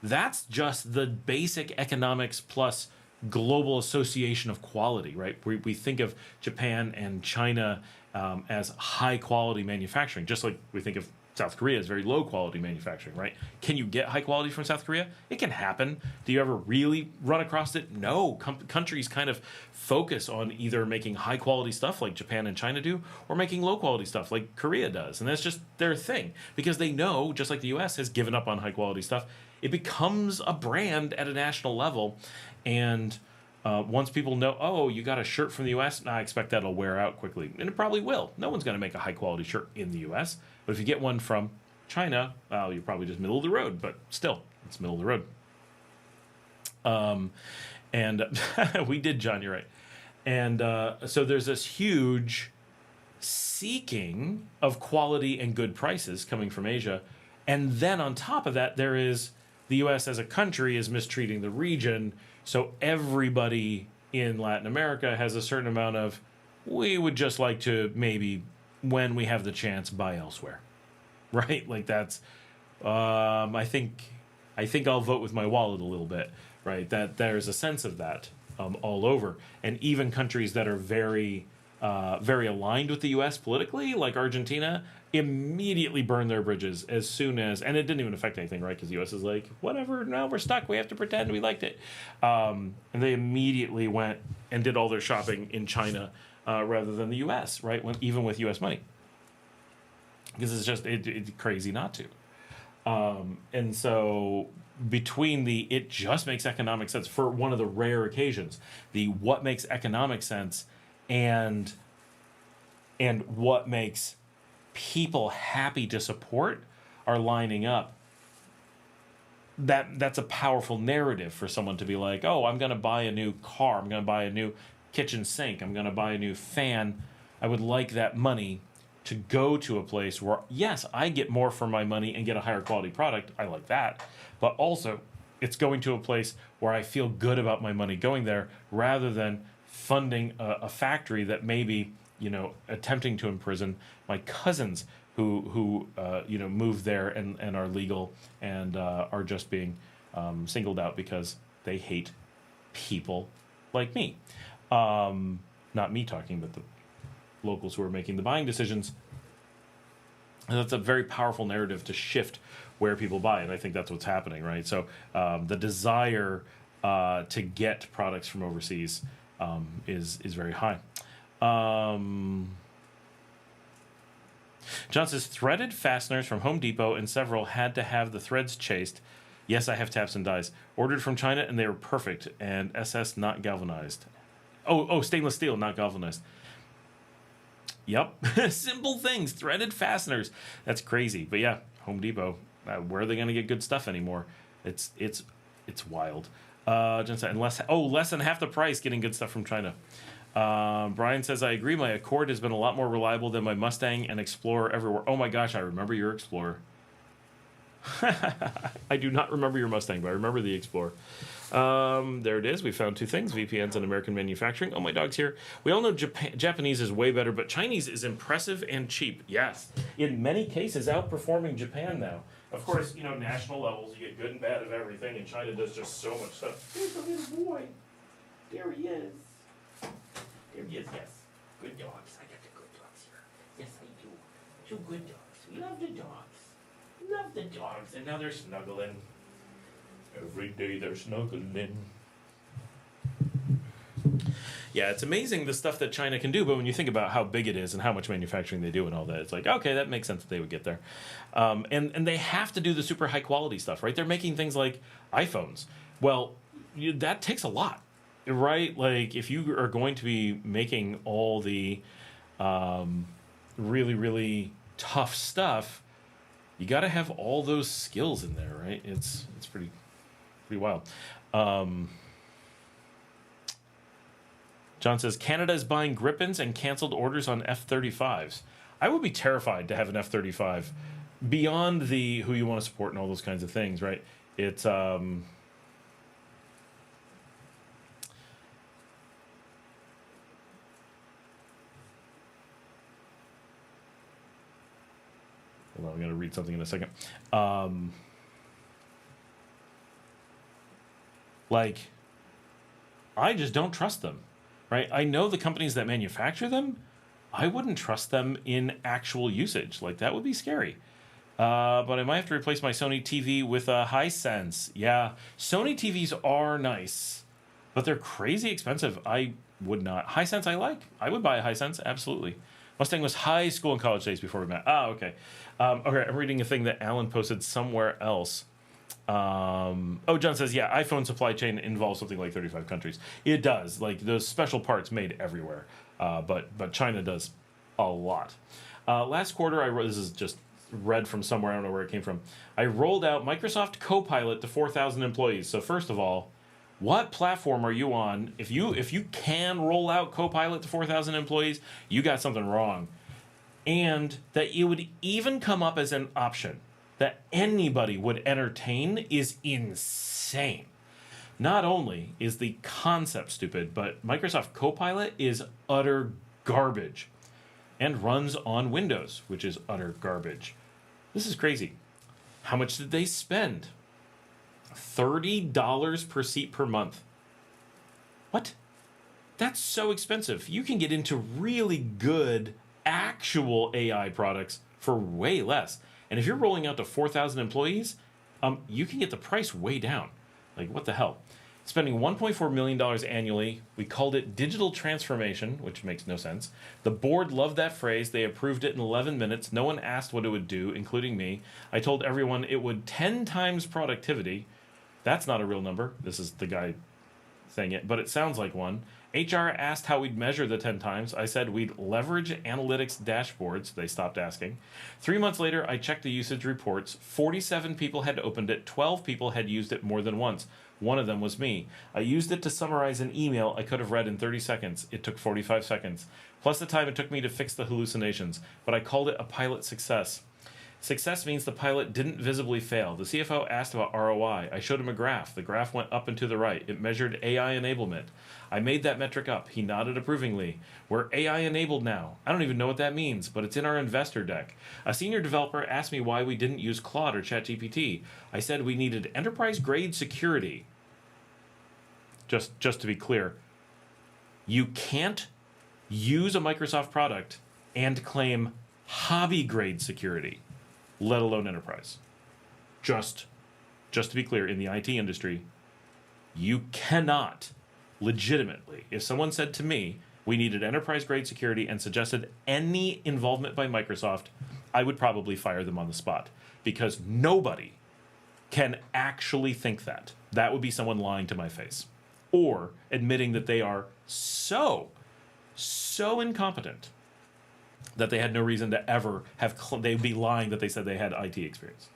A: That's just the basic economics plus global association of quality, right? We think of Japan and China as high quality manufacturing, just like we think of South Korea as very low quality manufacturing, right? Can you get high quality from South Korea? It can happen. Do you ever really run across it? No. Countries kind of focus on either making high quality stuff like Japan and China do, or making low quality stuff like Korea does. And that's just their thing, because they know, just like the US has given up on high quality stuff, it becomes a brand at a national level. And once people know, oh, you got a shirt from the US, I expect that'll wear out quickly. And it probably will. No one's going to make a high quality shirt in the US. But if you get one from China, well, you're probably just middle of the road, but still, it's middle of the road. And we did, John, you're right. And so there's this huge seeking of quality and good prices coming from Asia. And then on top of that, there is the U.S. as a country is mistreating the region. So everybody in Latin America has a certain amount of, we would just like to maybe, when we have the chance, buy elsewhere, right? Like that's, I think I'll vote with my wallet a little bit, right? That there's a sense of that all over, and even countries that are very, very aligned with the U.S. politically, like Argentina, immediately burn their bridges as soon as, and it didn't even affect anything, right? Because the U.S. is like, whatever, now we're stuck. We have to pretend we liked it, and they immediately went and did all their shopping in China. Rather than the U.S., right? Even with U.S. money, because it's just it's crazy not to. And so between it just makes economic sense for one of the rare occasions, the what makes economic sense and what makes people happy to support are lining up. That's a powerful narrative for someone to be like, oh, I'm going to buy a new car. I'm going to buy a new kitchen sink. I'm going to buy a new fan. I would like that money to go to a place where, yes, I get more for my money and get a higher quality product. I like that. But also, it's going to a place where I feel good about my money going there rather than funding a factory that maybe, attempting to imprison my cousins who moved there and are legal and are just being singled out because they hate people like me. Not me talking, but the locals who are making the buying decisions. And that's a very powerful narrative to shift where people buy, and I think that's what's happening, right? So the desire to get products from overseas is very high. John says, threaded fasteners from Home Depot and several had to have the threads chased. Yes, I have taps and dies. Ordered from China, and they were perfect. And SS not galvanized. Oh, stainless steel, not galvanized. Yep. Simple things. Threaded fasteners. That's crazy. But yeah, Home Depot. Where are they going to get good stuff anymore? It's wild. John said, less than half the price getting good stuff from China. Brian says, I agree. My Accord has been a lot more reliable than my Mustang and Explorer everywhere. Oh my gosh, I remember your Explorer. I do not remember your Mustang, but I remember the Explorer. There it is. We found two things, VPNs and American manufacturing. Oh, my dog's here. We all know Japanese is way better, but Chinese is impressive and cheap. Yes. In many cases, outperforming Japan now. Of course, national levels, you get good and bad of everything, and China does just so much stuff. There's a little boy. There he is. There he is, yes. Good dogs. I got the good dogs here. Yes, I do. Two good dogs. We love the dogs. Love the dogs. And now they're snuggling. Every day they're snuggling. Yeah, it's amazing the stuff that China can do, but when you think about how big it is and how much manufacturing they do and all that, it's like, okay, that makes sense that they would get there. And they have to do the super high quality stuff, right? They're making things like iPhones. Well, that takes a lot, right? Like, if you are going to be making all the really, really tough stuff, you got to have all those skills in there, right? It's pretty wild. John says, Canada is buying Gripens and canceled orders on F-35s. I would be terrified to have an F-35 beyond the who you want to support and all those kinds of things, right? It's hold on, I'm going to read something in a second. I just don't trust them, right? I know the companies that manufacture them. I wouldn't trust them in actual usage. Like, that would be scary. But I might have to replace my Sony TV with a Hisense. Yeah, Sony TVs are nice, but they're crazy expensive. I would not. Hisense I like. I would buy a Hisense, absolutely. Mustang was high school and college days before we met. Okay. Okay, I'm reading a thing that Alan posted somewhere else. John says, yeah, iPhone supply chain involves something like 35 countries. It does. Like, those special parts made everywhere. But China does a lot. Last quarter, this is just read from somewhere, I don't know where it came from. I rolled out Microsoft Copilot to 4,000 employees. So first of all, what platform are you on? If you can roll out Copilot to 4,000 employees, you got something wrong. And that it would even come up as an option that anybody would entertain is insane. Not only is the concept stupid, but Microsoft Copilot is utter garbage and runs on Windows, which is utter garbage. This is crazy. How much did they spend? $30 per seat per month. What? That's so expensive. You can get into really good actual AI products for way less. And if you're rolling out to 4,000 employees, you can get the price way down. Like, what the hell? Spending $1.4 million annually. We called it digital transformation, which makes no sense. The board loved that phrase. They approved it in 11 minutes. No one asked what it would do, including me. I told everyone it would 10 times productivity. That's not a real number. This is the guy saying it, but it sounds like one. HR asked how we'd measure the 10 times. I said we'd leverage analytics dashboards. They stopped asking. 3 months later, I checked the usage reports. 47 people had opened it. 12 people had used it more than once. One of them was me. I used it to summarize an email I could have read in 30 seconds. It took 45 seconds, plus the time it took me to fix the hallucinations, but I called it a pilot success. Success means the pilot didn't visibly fail. The CFO asked about ROI. I showed him a graph. The graph went up and to the right. It measured AI enablement. I made that metric up. He nodded approvingly. We're AI enabled now. I don't even know what that means, but it's in our investor deck. A senior developer asked me why we didn't use Claude or ChatGPT. I said we needed enterprise grade security. Just to be clear, you can't use a Microsoft product and claim hobby grade security, let alone enterprise. Just to be clear, in the IT industry, you cannot legitimately, if someone said to me, we needed enterprise grade security and suggested any involvement by Microsoft, I would probably fire them on the spot, because nobody can actually think that. That would be someone lying to my face or admitting that they are so incompetent that they had no reason to ever have, they'd be lying that they said they had IT experience.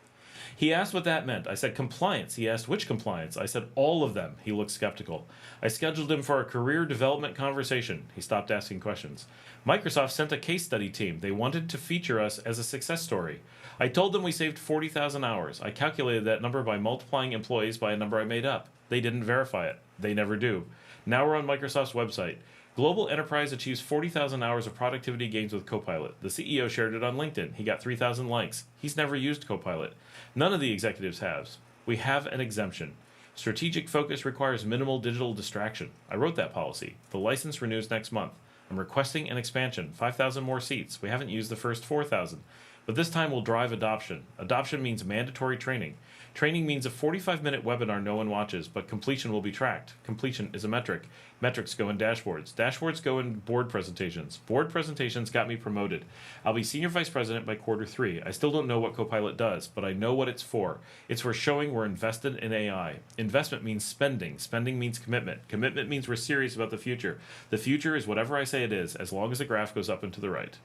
A: He asked what that meant. I said compliance. He asked which compliance. I said all of them. He looked skeptical. I scheduled him for a career development conversation. He stopped asking questions. Microsoft sent a case study team. They wanted to feature us as a success story. I told them we saved 40,000 hours. I calculated that number by multiplying employees by a number I made up. They didn't verify it. They never do. Now we're on Microsoft's website. Global Enterprise achieves 40,000 hours of productivity gains with Copilot. The CEO shared it on LinkedIn. He got 3,000 likes. He's never used Copilot. None of the executives have. We have an exemption. Strategic focus requires minimal digital distraction. I wrote that policy. The license renews next month. I'm requesting an expansion, 5,000 more seats. We haven't used the first 4,000. But this time we'll drive adoption. Adoption means mandatory training. Training means a 45-minute webinar no one watches, but completion will be tracked. Completion is a metric. Metrics go in dashboards. Dashboards go in board presentations. Board presentations got me promoted. I'll be senior vice president by Q3. I still don't know what Copilot does, but I know what it's for. It's for showing we're invested in AI. Investment means spending. Spending means commitment. Commitment means we're serious about the future. The future is whatever I say it is, as long as the graph goes up and to the right.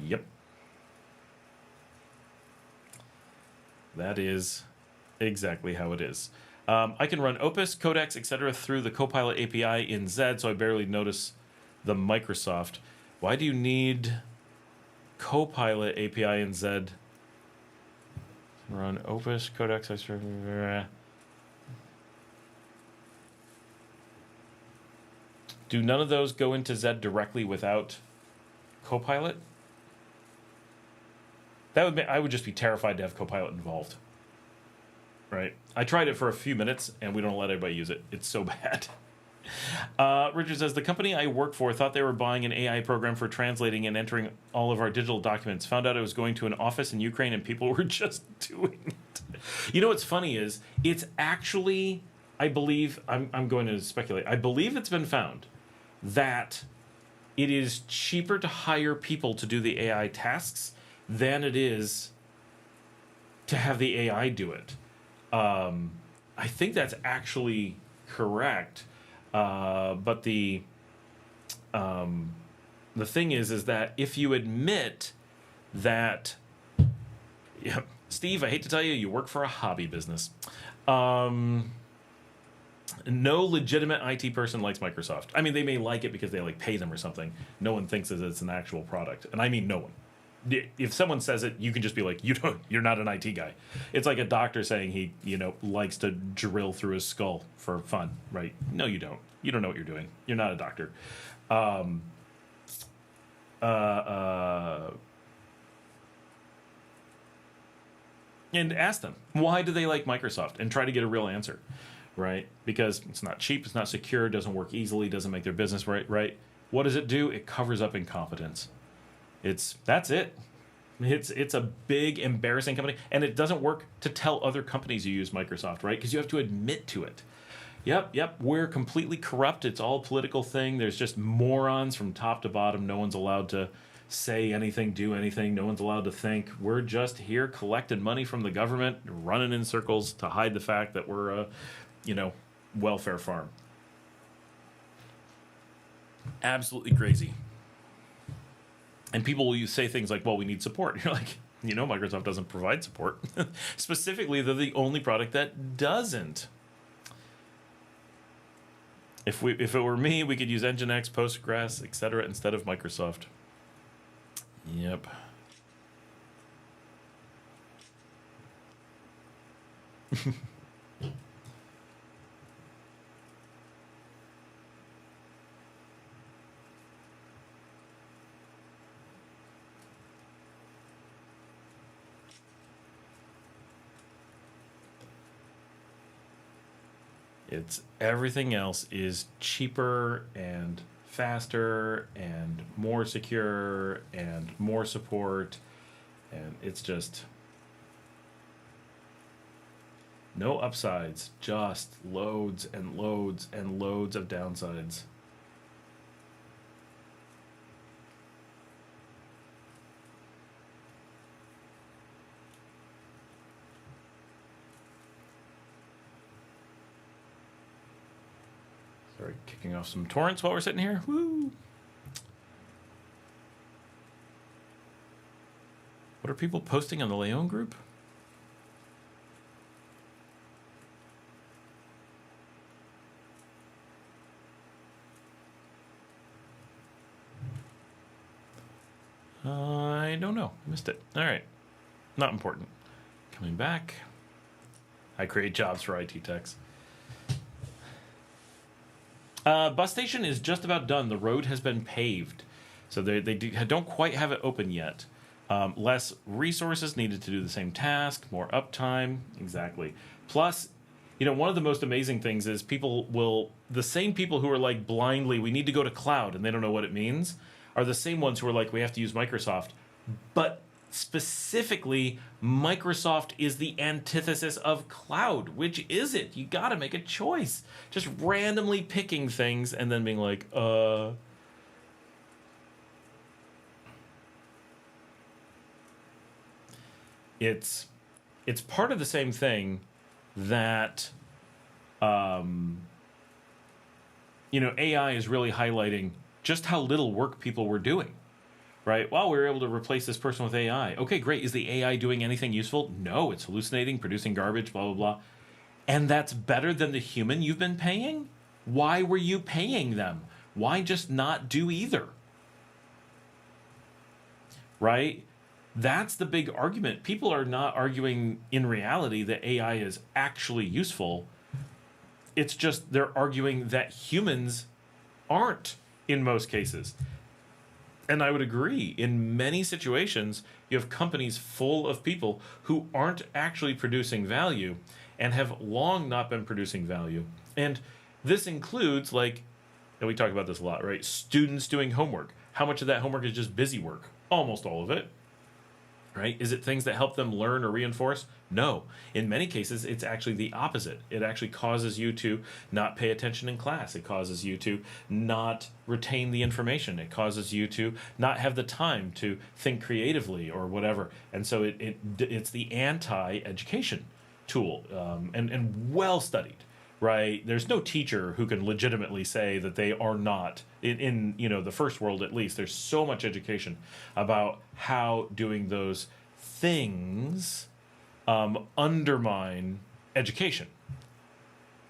A: Yep. That is exactly how it is. I can run Opus, Codex, etc. through the Copilot API in Z, so I barely notice the Microsoft. Why do you need Copilot API in Z? Run Opus, Codex, etc. Do none of those go into Z directly without Copilot? I would just be terrified to have Copilot involved. Right? I tried it for a few minutes, and we don't let everybody use it. It's so bad. Richard says, the company I work for thought they were buying an AI program for translating and entering all of our digital documents. Found out it was going to an office in Ukraine, and people were just doing it. You know what's funny is, it's actually, I believe, I'm going to speculate, I believe it's been found that it is cheaper to hire people to do the AI tasks than it is to have the AI do it. I think that's actually correct. But the thing is that if you admit that, yeah, Steve, I hate to tell you, you work for a hobby business. No legitimate IT person likes Microsoft. I mean, they may like it because they like pay them or something. No one thinks that it's an actual product, and I mean no one. If someone says it, you can just be like, you're not an IT guy. It's like a doctor saying he, likes to drill through his skull for fun, right? No, you don't. You don't know what you're doing. You're not a doctor. And ask them, why do they like Microsoft? And try to get a real answer, right? Because it's not cheap, it's not secure, doesn't work easily, doesn't make their business right? What does it do? It covers up incompetence. That's it. It's a big, embarrassing company, and it doesn't work to tell other companies you use Microsoft, right? Because you have to admit to it. Yep, we're completely corrupt. It's all a political thing. There's just morons from top to bottom. No one's allowed to say anything, do anything. No one's allowed to think. We're just here collecting money from the government, running in circles to hide the fact that we're a, welfare farm. Absolutely crazy. And people will say things like, well, we need support. You're like, Microsoft doesn't provide support. Specifically, they're the only product that doesn't. If it were me, we could use Nginx, Postgres, etc. instead of Microsoft. Yep. Everything else is cheaper and faster and more secure and more support, and it's just no upsides, just loads and loads and loads of downsides. Sorry, kicking off some torrents while we're sitting here. Woo! What are people posting on the Leon group? I don't know. Missed it. All right. Not important. Coming back. I create jobs for IT techs. Bus station is just about done. The road has been paved. So they don't quite have it open yet. Less resources needed to do the same task, more uptime. Exactly. Plus, one of the most amazing things is the same people who are like blindly, we need to go to cloud, and they don't know what it means, are the same ones who are like, we have to use Microsoft. But specifically, Microsoft is the antithesis of cloud. Which is it? You got to make a choice. Just randomly picking things and then being like, It's part of the same thing that, AI is really highlighting just how little work people were doing. Right? Well, we were able to replace this person with AI. Okay, great. Is the AI doing anything useful? No, it's hallucinating, producing garbage, blah, blah, blah. And that's better than the human you've been paying? Why were you paying them? Why just not do either? Right? That's the big argument. People are not arguing in reality that AI is actually useful. It's just they're arguing that humans aren't in most cases. And I would agree, in many situations, you have companies full of people who aren't actually producing value and have long not been producing value. And this includes, and we talk about this a lot, right? Students doing homework. How much of that homework is just busy work? Almost all of it. Right? Is it things that help them learn or reinforce? No. In many cases, it's actually the opposite. It actually causes you to not pay attention in class. It causes you to not retain the information. It causes you to not have the time to think creatively or whatever. And so it's the anti-education tool, and well studied. Right? There's no teacher who can legitimately say that they are not, in the first world at least, there's so much education about how doing those things undermine education.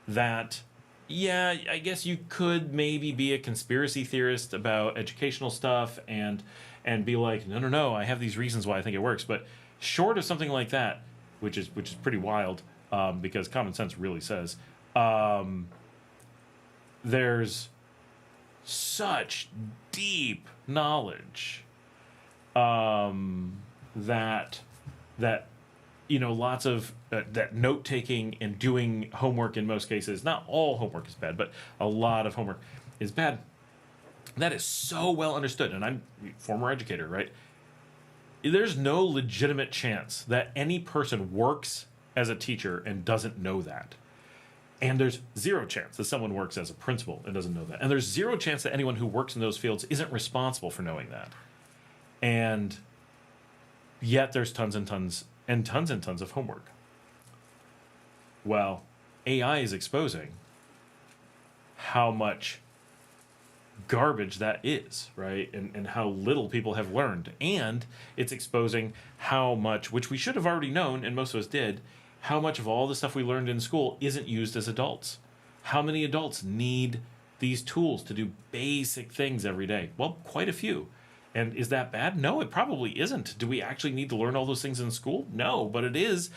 A: That, yeah, I guess you could maybe be a conspiracy theorist about educational stuff and be like, no, I have these reasons why I think it works. But short of something like that, which is pretty wild, because common sense really says, there's such deep knowledge that lots of that note taking and doing homework in most cases, not all homework is bad, but a lot of homework is bad. That is so well understood, and I'm a former educator, right? There's no legitimate chance that any person works as a teacher and doesn't know that. And there's zero chance that someone works as a principal and doesn't know that. And there's zero chance that anyone who works in those fields isn't responsible for knowing that. And yet there's tons and tons and tons and tons of homework. Well, AI is exposing how much garbage that is, right? And how little people have learned. And it's exposing how much, which we should have already known, and most of us did, how much of all the stuff we learned in school isn't used as adults. How many adults need these tools to do basic things every day? Well, quite a few. And is that bad? No, it probably isn't. Do we actually need to learn all those things in school? No, but it is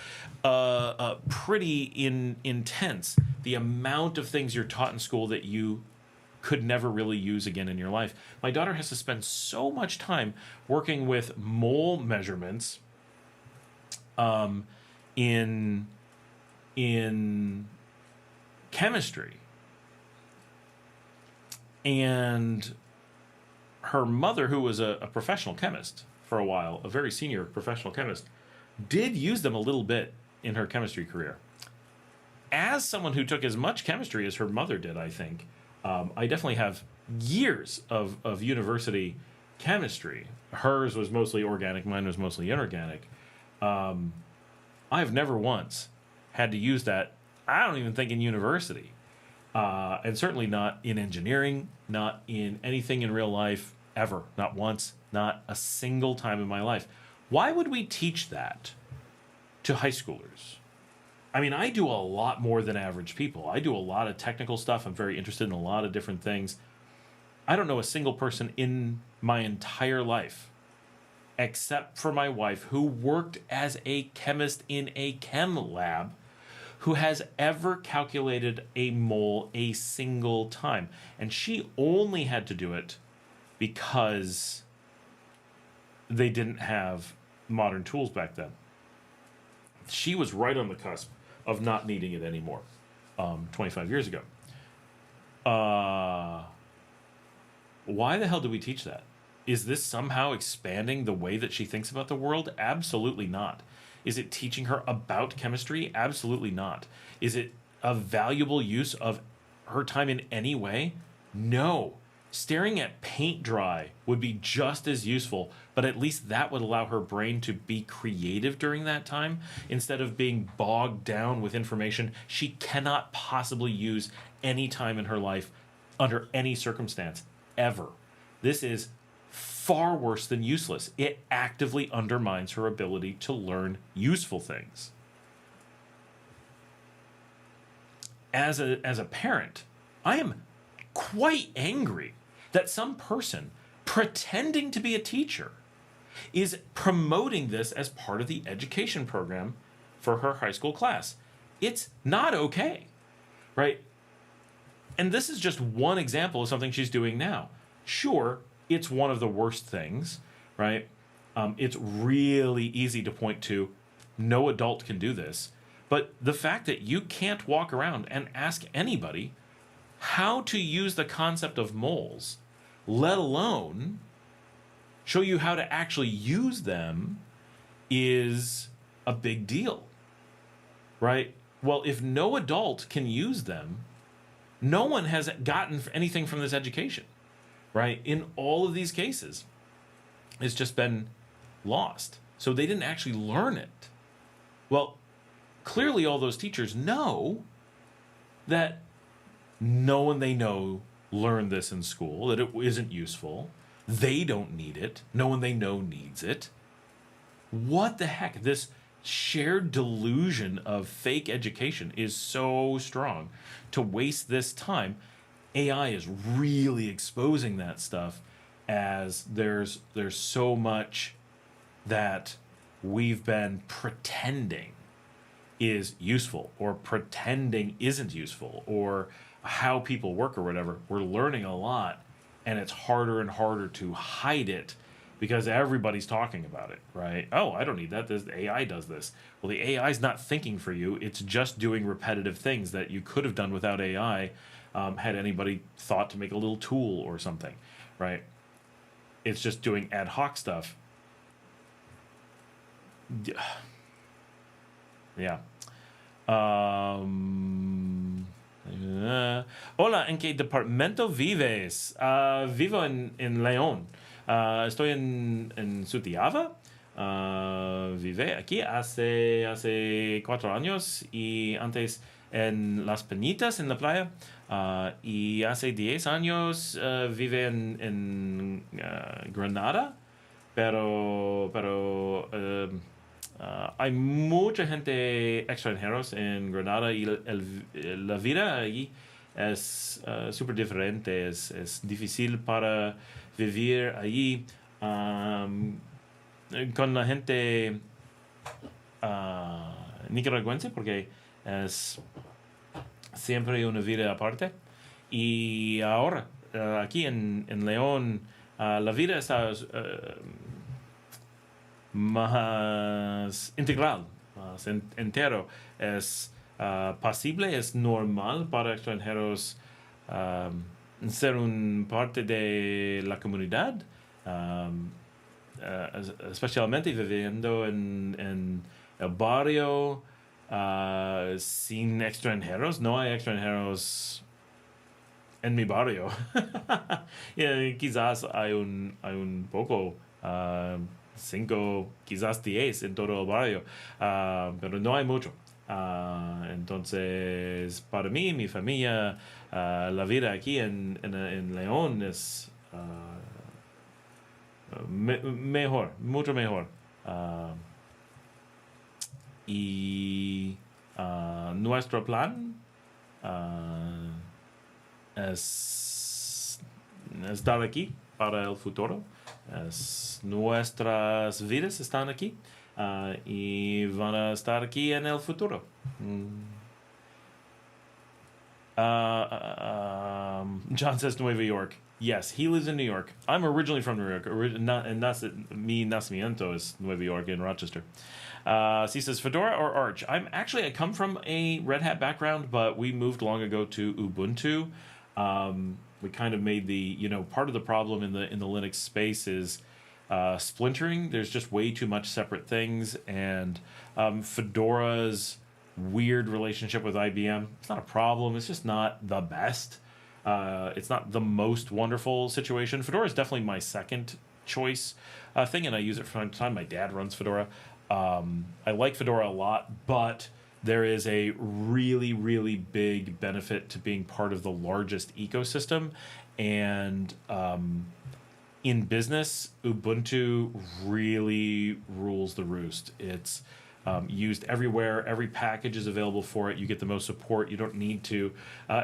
A: pretty intense. The amount of things you're taught in school that you could never really use again in your life. My daughter has to spend so much time working with mole measurements in chemistry. And her mother, who was a professional chemist for a while, a very senior professional chemist, did use them a little bit in her chemistry career. As someone who took as much chemistry as her mother did, I think, I definitely have years of university chemistry. Hers was mostly organic, mine was mostly inorganic. I've never once had to use that, I don't even think, in university. And certainly not in engineering, not in anything in real life, ever. Not once, not a single time in my life. Why would we teach that to high schoolers? I mean, I do a lot more than average people. I do a lot of technical stuff. I'm very interested in a lot of different things. I don't know a single person in my entire life, except for my wife, who worked as a chemist in a chem lab, who has ever calculated a mole a single time. And she only had to do it because they didn't have modern tools back then. She was right on the cusp of not needing it anymore 25 years ago. Why the hell do we teach that? Is this somehow expanding the way that she thinks about the world? Absolutely not. Is it teaching her about chemistry? Absolutely not. Is it a valuable use of her time in any way? No. Staring at paint dry would be just as useful, but at least that would allow her brain to be creative during that time instead of being bogged down with information she cannot possibly use any time in her life under any circumstance, ever. This is far worse than useless. It actively undermines her ability to learn useful things. As a parent, I am quite angry that some person pretending to be a teacher is promoting this as part of the education program for her high school class. It's not okay, right? And this is just one example of something she's doing now. Sure, it's one of the worst things, right? It's really easy to point to. No adult can do this. But the fact that you can't walk around and ask anybody how to use the concept of moles, let alone show you how to actually use them, is a big deal, right? Well, if no adult can use them, no one has gotten anything from this education, right? In all of these cases, it's just been lost. So they didn't actually learn it. Well, clearly all those teachers know that no one they know learned this in school, that it isn't useful. They don't need it. No one they know needs it. What the heck? This shared delusion of fake education is so strong. To waste this time, AI is really exposing that stuff, as there's so much that we've been pretending is useful, or pretending isn't useful, or how people work or whatever. We're learning a lot, and it's harder and harder to hide it because everybody's talking about it, right? Oh, I don't need that. The AI does this. Well, the AI is not thinking for you. It's just doing repetitive things that you could have done without AI, had anybody thought to make a little tool or something, right? It's just doing ad hoc stuff. Yeah. Hola, ¿en qué departamento vives? Vivo en León. Estoy en Sutiaba. Vive aquí hace 4 años, y antes en Las Penitas, en la playa. Y hace 10 años vive en Granada. Pero hay mucha gente extranjeros en Granada, y la vida allí es súper diferente. Es difícil para vivir allí. um, con la gente nicaragüense, porque es siempre una vida aparte. Y ahora, aquí en León, la vida está más integral, más entero. Es pasible, es normal para extranjeros ser un parte de la comunidad, um, especialmente viviendo en el barrio sin extranjeros. No hay extranjeros en mi barrio. Quizás hay un poco, 5, quizás 10 en todo el barrio, pero no hay mucho. Entonces, para mí, mi familia, la vida aquí en León es mejor, mucho mejor. Uh, y nuestro plan es estar aquí para el futuro. Nuestras vidas están aquí y van a estar aquí en el futuro. John says Nueva York. Yes, he lives in New York. I'm originally from New York, mi nacimiento es Nueva York in Rochester. He says Fedora or Arch. I come from a Red Hat background, but we moved long ago to Ubuntu. We kind of made part of the problem in the Linux space is splintering. There's just way too much separate things, and Fedora's weird relationship with IBM. It's not a problem. It's just not the best. It's not the most wonderful situation. Fedora is definitely my second choice thing, and I use it from time to time. My dad runs Fedora. I like Fedora a lot, but there is a really, really big benefit to being part of the largest ecosystem. And in business, Ubuntu really rules the roost. It's used everywhere. Every package is available for it. You get the most support. You don't need to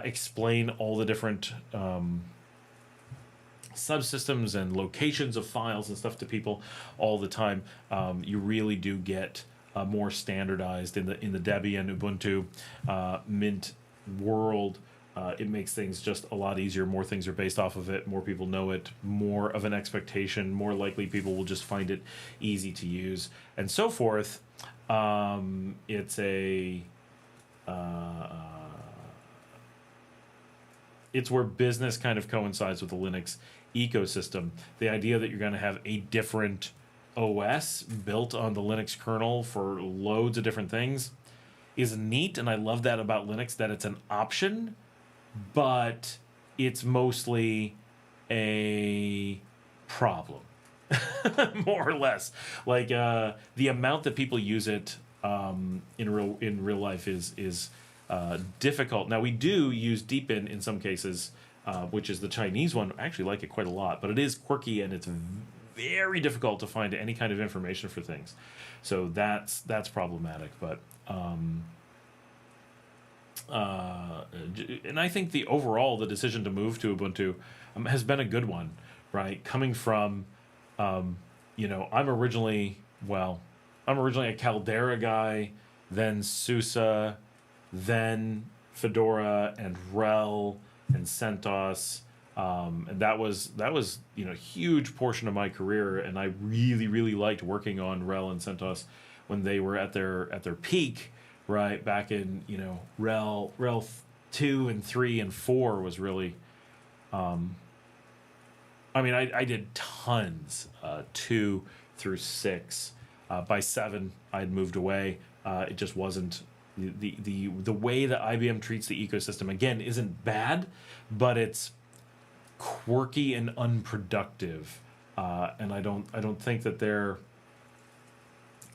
A: explain all the different subsystems and locations of files and stuff to people all the time. You really do get more standardized in the Debian, Ubuntu, Mint world. It makes things just a lot easier. More things are based off of it. More people know it. More of an expectation. More likely people will just find it easy to use, and so forth. It's where business kind of coincides with the Linux ecosystem. The idea that you're going to have a different OS built on the Linux kernel for loads of different things is neat, and I love that about Linux, that it's an option, but it's mostly a problem. More or less. Like the amount that people use it in real life is difficult. Now we do use Deepin in some cases, which is the Chinese one. I actually like it quite a lot, but it is quirky and it's very difficult to find any kind of information for things. So that's problematic. But and I think the decision to move to Ubuntu has been a good one, right? Coming from I'm originally a Caldera guy, then SUSE, then Fedora and RHEL and CentOS, and that was a huge portion of my career, and I really, really liked working on RHEL and CentOS when they were at their peak, right back in RHEL 2 and 3 and 4 was really. I did tons, 2 through 6. By 7, I'd moved away. It just wasn't the way that IBM treats the ecosystem. Again, isn't bad, but it's quirky and unproductive, and I don't think that they're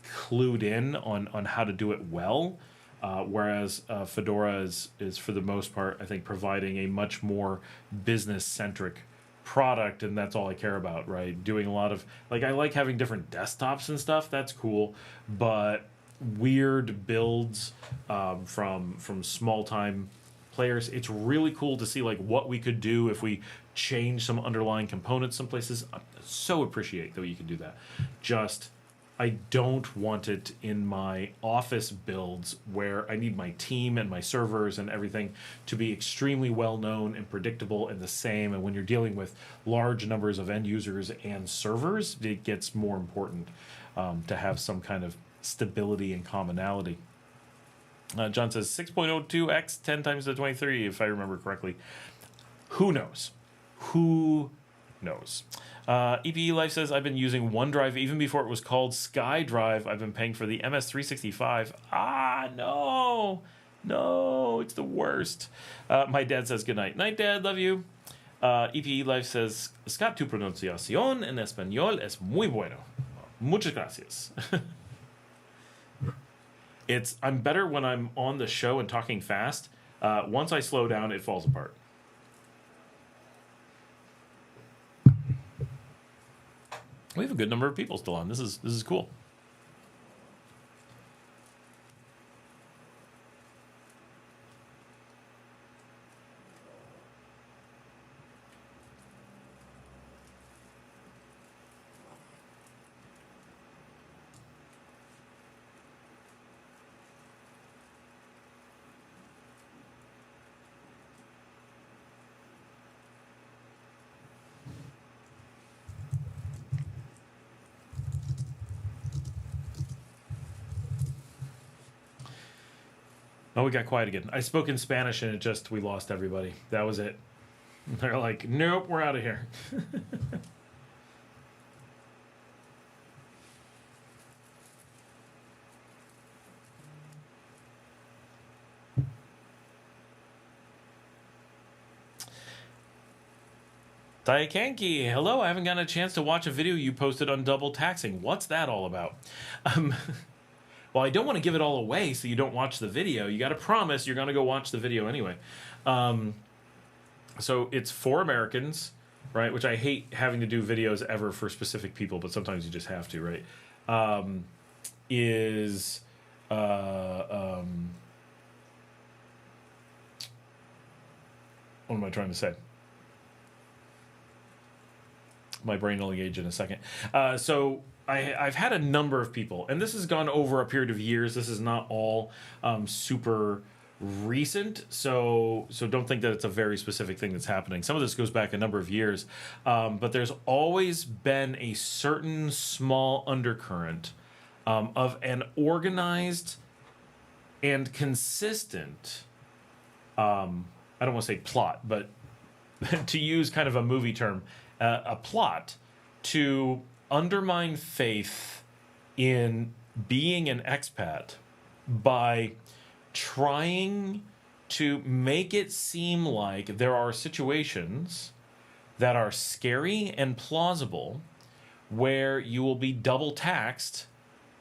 A: clued in on how to do it well. Whereas Fedora is for the most part, I think, providing a much more business-centric product, and that's all I care about, right? Doing a lot of I like having different desktops and stuff. That's cool, but weird builds from small time players. It's really cool to see like what we could do if we change some underlying components some places. I so appreciate that you can do that. Just I don't want it in my office builds where I need my team and my servers and everything to be extremely well known and predictable and the same. And when you're dealing with large numbers of end users and servers, it gets more important to have some kind of stability and commonality. John says 6.02x 10 times the 23, if I remember correctly. Who knows? Who knows? EPE Life says, I've been using OneDrive even before it was called SkyDrive. I've been paying for the MS365. No, it's the worst. My dad says, good night. Night, Dad, love you. EPE Life says, Scott, tu pronunciación en español es muy bueno. Muchas gracias. I'm better when I'm on the show and talking fast. Once I slow down, it falls apart. We have a good number of people still on. This is cool. Oh, we got quiet again. I spoke in Spanish and we lost everybody. That was it. They're like, nope, we're out of here. Taikanki, hello. I haven't gotten a chance to watch a video you posted on double taxing. What's that all about? Well, I don't want to give it all away so you don't watch the video. You got to promise you're going to go watch the video anyway. So it's for Americans, right? Which I hate having to do videos ever for specific people, but sometimes you just have to, right? What am I trying to say? My brain will engage in a second. So I've had a number of people, and this has gone over a period of years. This is not all super recent, so don't think that it's a very specific thing that's happening. Some of this goes back a number of years, but there's always been a certain small undercurrent of an organized and consistent, I don't want to say plot, but to use kind of a movie term, a plot to undermine faith in being an expat by trying to make it seem like there are situations that are scary and plausible where you will be double taxed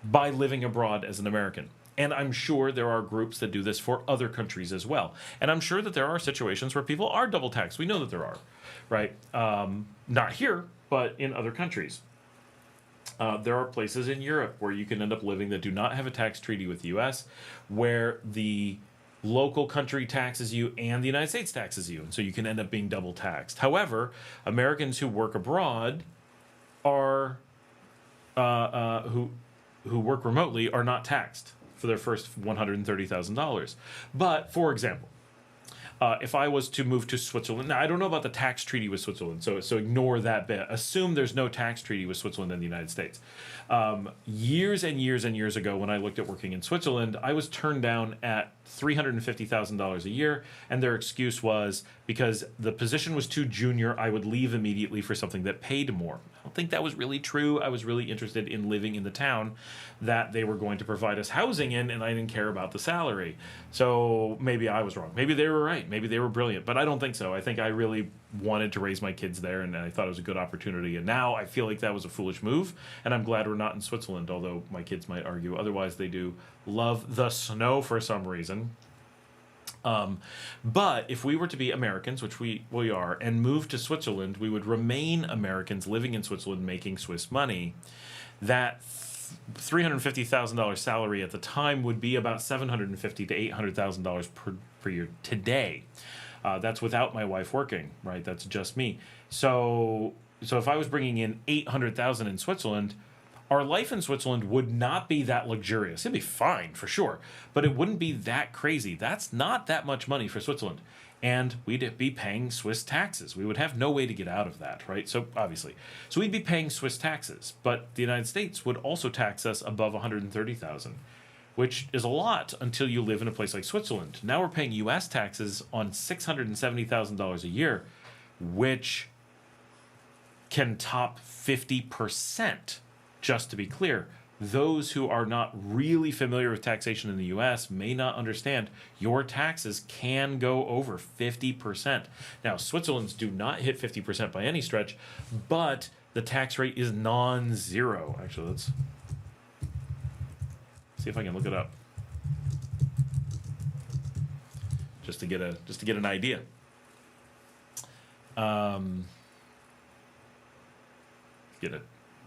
A: by living abroad as an American. And I'm sure there are groups that do this for other countries as well. And I'm sure that there are situations where people are double taxed. We know that there are, right? Not here, but in other countries. There are places in Europe where you can end up living that do not have a tax treaty with the U.S., where the local country taxes you and the United States taxes you. And so you can end up being double taxed. However, Americans who work abroad are, who work remotely are not taxed for their first $130,000. But, for example, if I was to move to Switzerland, now I don't know about the tax treaty with Switzerland, so ignore that bit. Assume there's no tax treaty with Switzerland and the United States. Years and years and years ago, when I looked at working in Switzerland, I was turned down at $350,000 a year, and their excuse was because the position was too junior, I would leave immediately for something that paid more. I don't think that was really true. I was really interested in living in the town that they were going to provide us housing in, and I didn't care about the salary. So maybe I was wrong. Maybe they were right. Maybe they were brilliant, but I don't think so. I think I really wanted to raise my kids there, and I thought it was a good opportunity. And now I feel like that was a foolish move, and I'm glad we're not in Switzerland, although my kids might argue otherwise. They do love the snow for some reason. But if we were to be Americans, which we are, and move to Switzerland, we would remain Americans living in Switzerland making Swiss money. That $350,000 salary at the time would be about $750,000 to $800,000 per year today. That's without my wife working, right? That's just me. So if I was bringing in $800,000 in Switzerland, our life in Switzerland would not be that luxurious. It'd be fine for sure, but it wouldn't be that crazy. That's not that much money for Switzerland. And we'd be paying Swiss taxes. We would have no way to get out of that, right? So obviously, so we'd be paying Swiss taxes, but the United States would also tax us above 130,000, which is a lot until you live in a place like Switzerland. Now we're paying U.S. taxes on $670,000 a year, which can top 50%. Just to be clear, those who are not really familiar with taxation in the U.S. may not understand your taxes can go over 50%. Now, Switzerland's do not hit 50% by any stretch, but the tax rate is non-zero. Actually, let's see if I can look it up, just to get an idea.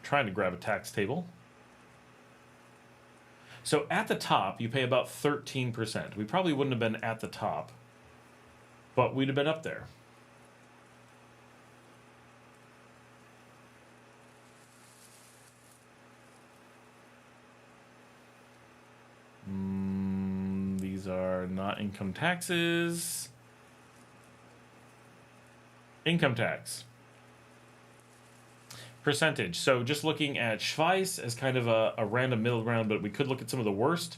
A: Trying to grab a tax table. So at the top, you pay about 13%. We probably wouldn't have been at the top, but we'd have been up there. These are not income taxes. Income tax. Percentage. So just looking at Schweiz as kind of a random middle ground, but we could look at some of the worst.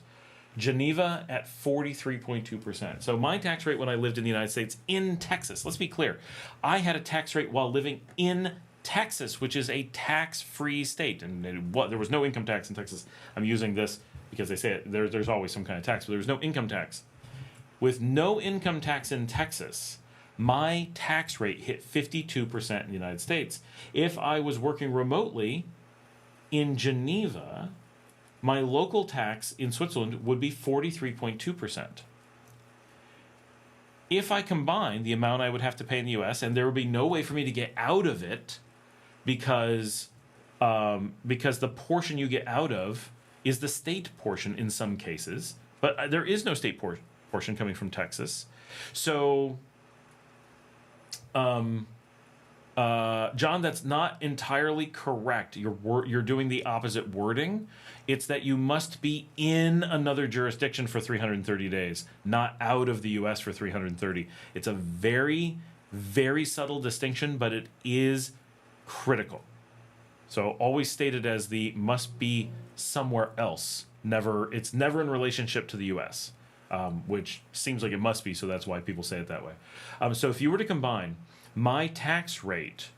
A: Geneva at 43.2%. So my tax rate when I lived in the United States in Texas, let's be clear, I had a tax rate while living in Texas, which is a tax-free state, and there was no income tax in Texas. I'm using this because they say it, there's always some kind of tax, but there was no income tax. With no income tax in Texas, my tax rate hit 52% in the United States. If I was working remotely in Geneva, my local tax in Switzerland would be 43.2%. If I combine the amount I would have to pay in the US, and there would be no way for me to get out of it because the portion you get out of is the state portion in some cases, but there is no state portion coming from Texas. So John, that's not entirely correct. You're doing the opposite wording. It's that you must be in another jurisdiction for 330 days, not out of the U.S. for 330. It's a very, very subtle distinction, but it is critical. So always stated as the must be somewhere else. It's never in relationship to the U.S., which seems like it must be, so that's why people say it that way. So if you were to combine, my tax rate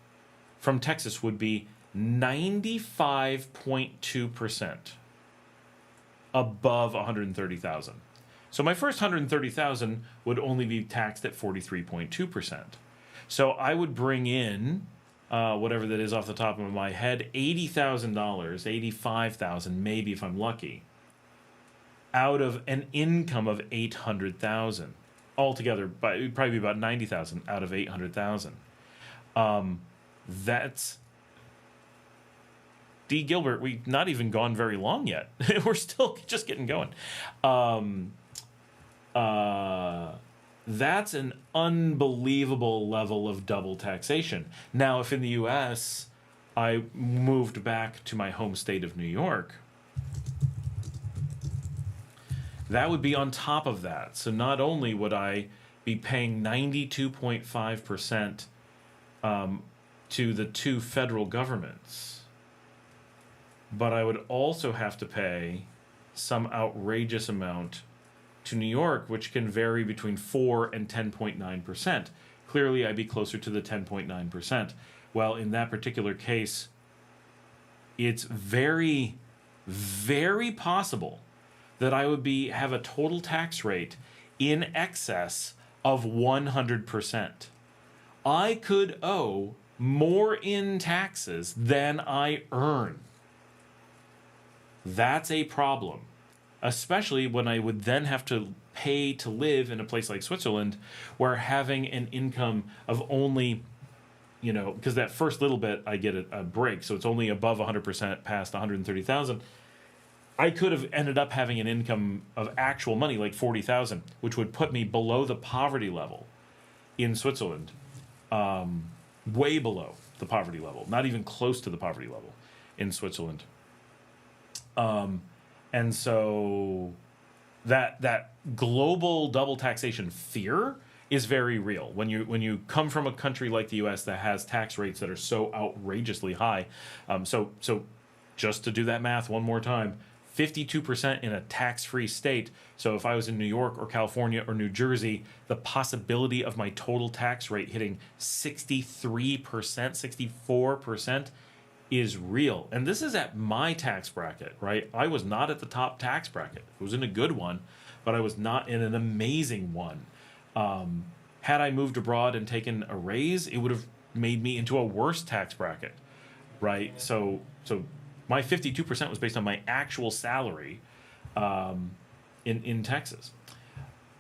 A: from Texas would be 95.2% above 130,000. So my first 130,000 would only be taxed at 43.2%. So I would bring in whatever that is off the top of my head, $80,000, $85,000 maybe if I'm lucky, out of an income of 800,000. Altogether, but it would probably be about 90,000 out of 800,000. That's D. Gilbert. We've not even gone very long yet. We're still just getting going. That's an unbelievable level of double taxation. Now, if in the U.S. I moved back to my home state of New York, that would be on top of that. So not only would I be paying 92.5% to the two federal governments, but I would also have to pay some outrageous amount to New York, which can vary between 4 and 10.9%. Clearly, I'd be closer to the 10.9%. Well, in that particular case, it's very, very possible that I would have a total tax rate in excess of 100%. I could owe more in taxes than I earn. That's a problem, especially when I would then have to pay to live in a place like Switzerland, where having an income of only, because that first little bit I get a break, so it's only above 100% past 130,000. I could have ended up having an income of actual money like 40,000, which would put me below the poverty level in Switzerland, way below the poverty level, not even close to the poverty level in Switzerland. And so that global double taxation fear is very real. When you come from a country like the U.S. that has tax rates that are so outrageously high, so just to do that math one more time, 52% in a tax-free state. So if I was in New York or California or New Jersey, the possibility of my total tax rate hitting 63%, 64% is real. And this is at my tax bracket, right? I was not at the top tax bracket. I was in a good one, but I was not in an amazing one. Had I moved abroad and taken a raise, it would have made me into a worse tax bracket, right? So my 52% was based on my actual salary in Texas.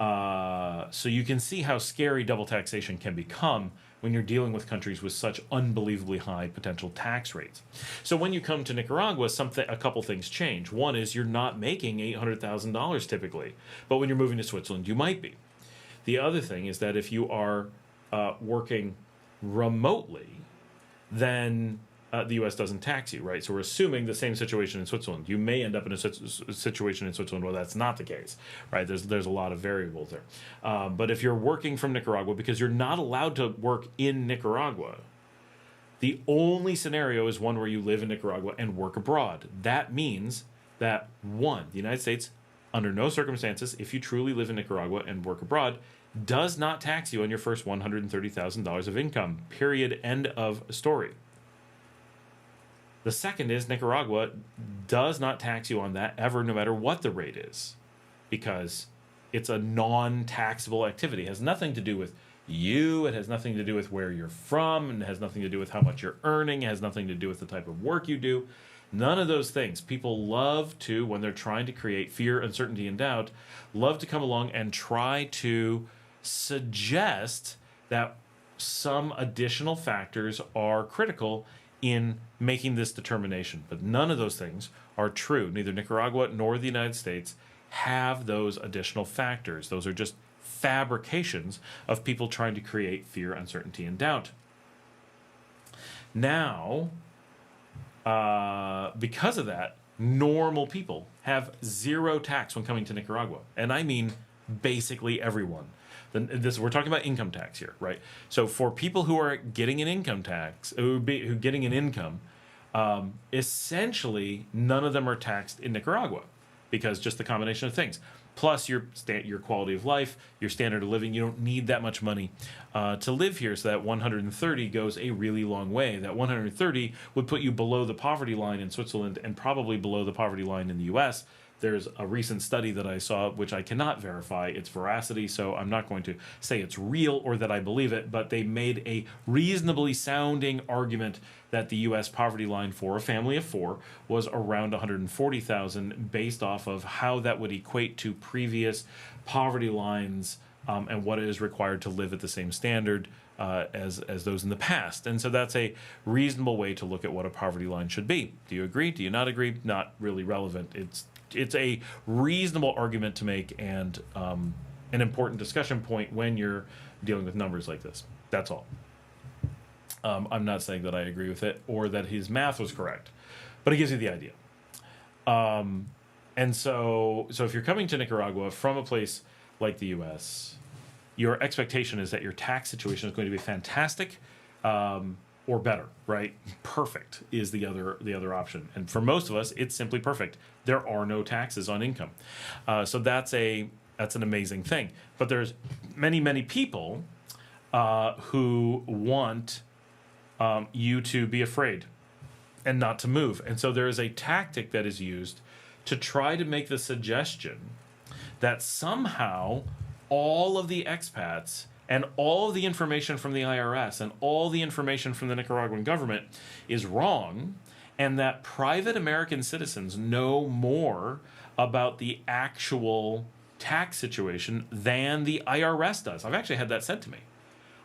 A: So you can see how scary double taxation can become when you're dealing with countries with such unbelievably high potential tax rates. So when you come to Nicaragua, a couple things change. One is you're not making $800,000 typically, but when you're moving to Switzerland, you might be. The other thing is that if you are working remotely, then the U.S. doesn't tax you, right? So we're assuming the same situation in Switzerland. You may end up in a situation in Switzerland where that's not the case, right? There's a lot of variables there. But if you're working from Nicaragua, because you're not allowed to work in Nicaragua, the only scenario is one where you live in Nicaragua and work abroad. That means that, one, the United States, under no circumstances, if you truly live in Nicaragua and work abroad, does not tax you on your first $130,000 of income, period, end of story. The second is Nicaragua does not tax you on that ever, no matter what the rate is, because it's a non-taxable activity. It has nothing to do with you. It has nothing to do with where you're from. And it has nothing to do with how much you're earning. It has nothing to do with the type of work you do. None of those things. People love to, when they're trying to create fear, uncertainty, and doubt, love to come along and try to suggest that some additional factors are critical in making this determination. But none of those things are true. Neither Nicaragua nor the United States have those additional factors. Those are just fabrications of people trying to create fear, uncertainty, and doubt. Now, because of that, normal people have zero tax when coming to Nicaragua. And I mean basically everyone. We're talking about income tax here, right? So for people who are getting an income tax, who getting an income, essentially none of them are taxed in Nicaragua, because just the combination of things. Plus your quality of life, your standard of living, you don't need that much money to live here. So that 130 goes a really long way. That 130 would put you below the poverty line in Switzerland and probably below the poverty line in the U.S. There's a recent study that I saw, which I cannot verify its veracity, so I'm not going to say it's real or that I believe it, but they made a reasonably sounding argument that the U.S. poverty line for a family of four was around 140,000, based off of how that would equate to previous poverty lines and what it is required to live at the same standard as those in the past. And so that's a reasonable way to look at what a poverty line should be. Do you agree? Do you not agree? Not really relevant. It's a reasonable argument to make, and an important discussion point when you're dealing with numbers like this. That's all. I'm not saying that I agree with it or that his math was correct, but it gives you the idea. And so if you're coming to Nicaragua from a place like the U.S., your expectation is that your tax situation is going to be fantastic, or better, right? Perfect is the other option. And for most of us, it's simply perfect. There are no taxes on income. So that's an amazing thing. But there's many people who want you to be afraid and not to move. And so there is a tactic that is used to try to make the suggestion that somehow all of the expats and all of the information from the IRS and all the information from the Nicaraguan government is wrong, and that private American citizens know more about the actual tax situation than the IRS does. I've actually had that said to me.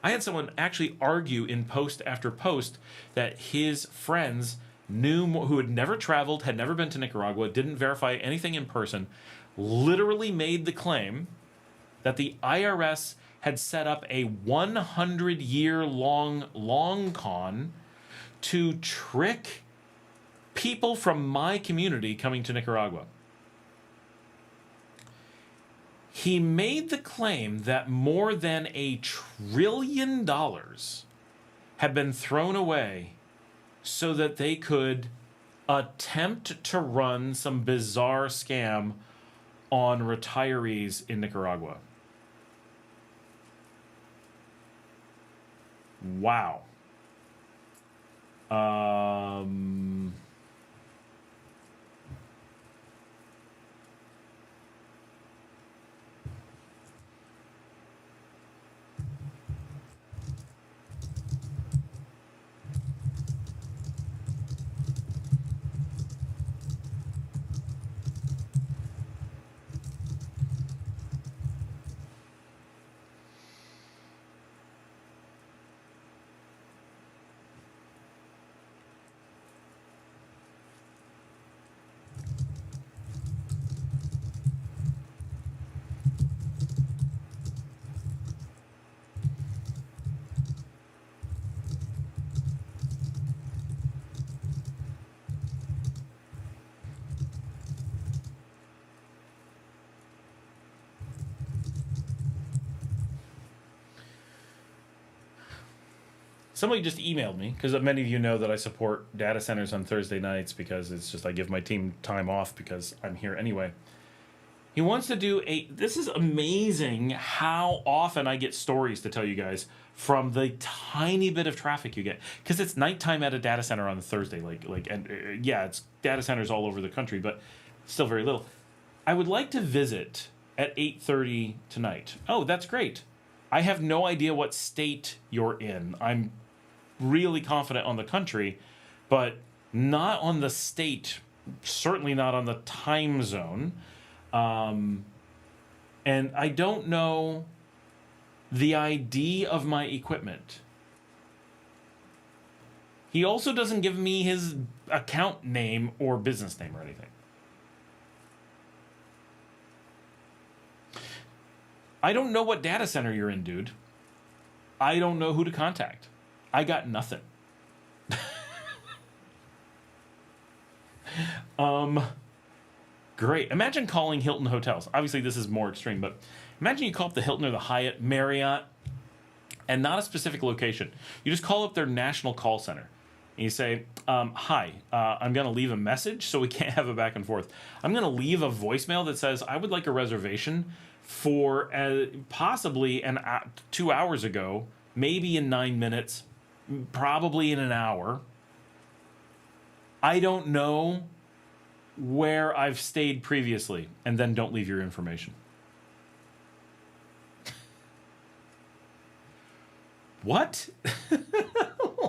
A: I had someone actually argue in post after post that his friends who had never traveled, had never been to Nicaragua, didn't verify anything in person, literally made the claim that the IRS had set up a 100-year-long long con to trick people from my community coming to Nicaragua. He made the claim that more than $1 trillion had been thrown away so that they could attempt to run some bizarre scam on retirees in Nicaragua. Wow. Somebody just emailed me, because many of you know that I support data centers on Thursday nights because it's just I give my team time off because I'm here anyway. He wants to do this is amazing how often I get stories to tell you guys from the tiny bit of traffic you get. Because it's nighttime at a data center on Thursday. Yeah, it's data centers all over the country, but still very little. I would like to visit at 8:30 tonight. Oh, that's great. I have no idea what state you're in. I'm really confident on the country, but not on the state, certainly not on the time zone. And I don't know the ID of my equipment. He also doesn't give me his account name or business name or anything. I don't know what data center you're in, dude. I don't know who to contact. I got nothing. Great. Imagine calling Hilton Hotels. Obviously, this is more extreme, but imagine you call up the Hilton or the Hyatt, Marriott, and not a specific location. You just call up their national call center. And you say, hi, I'm going to leave a message so we can't have a back and forth. I'm going to leave a voicemail that says, I would like a reservation for possibly 2 hours ago, maybe in 9 minutes, probably in an hour. I don't know where I've stayed previously, and then don't leave your information. What?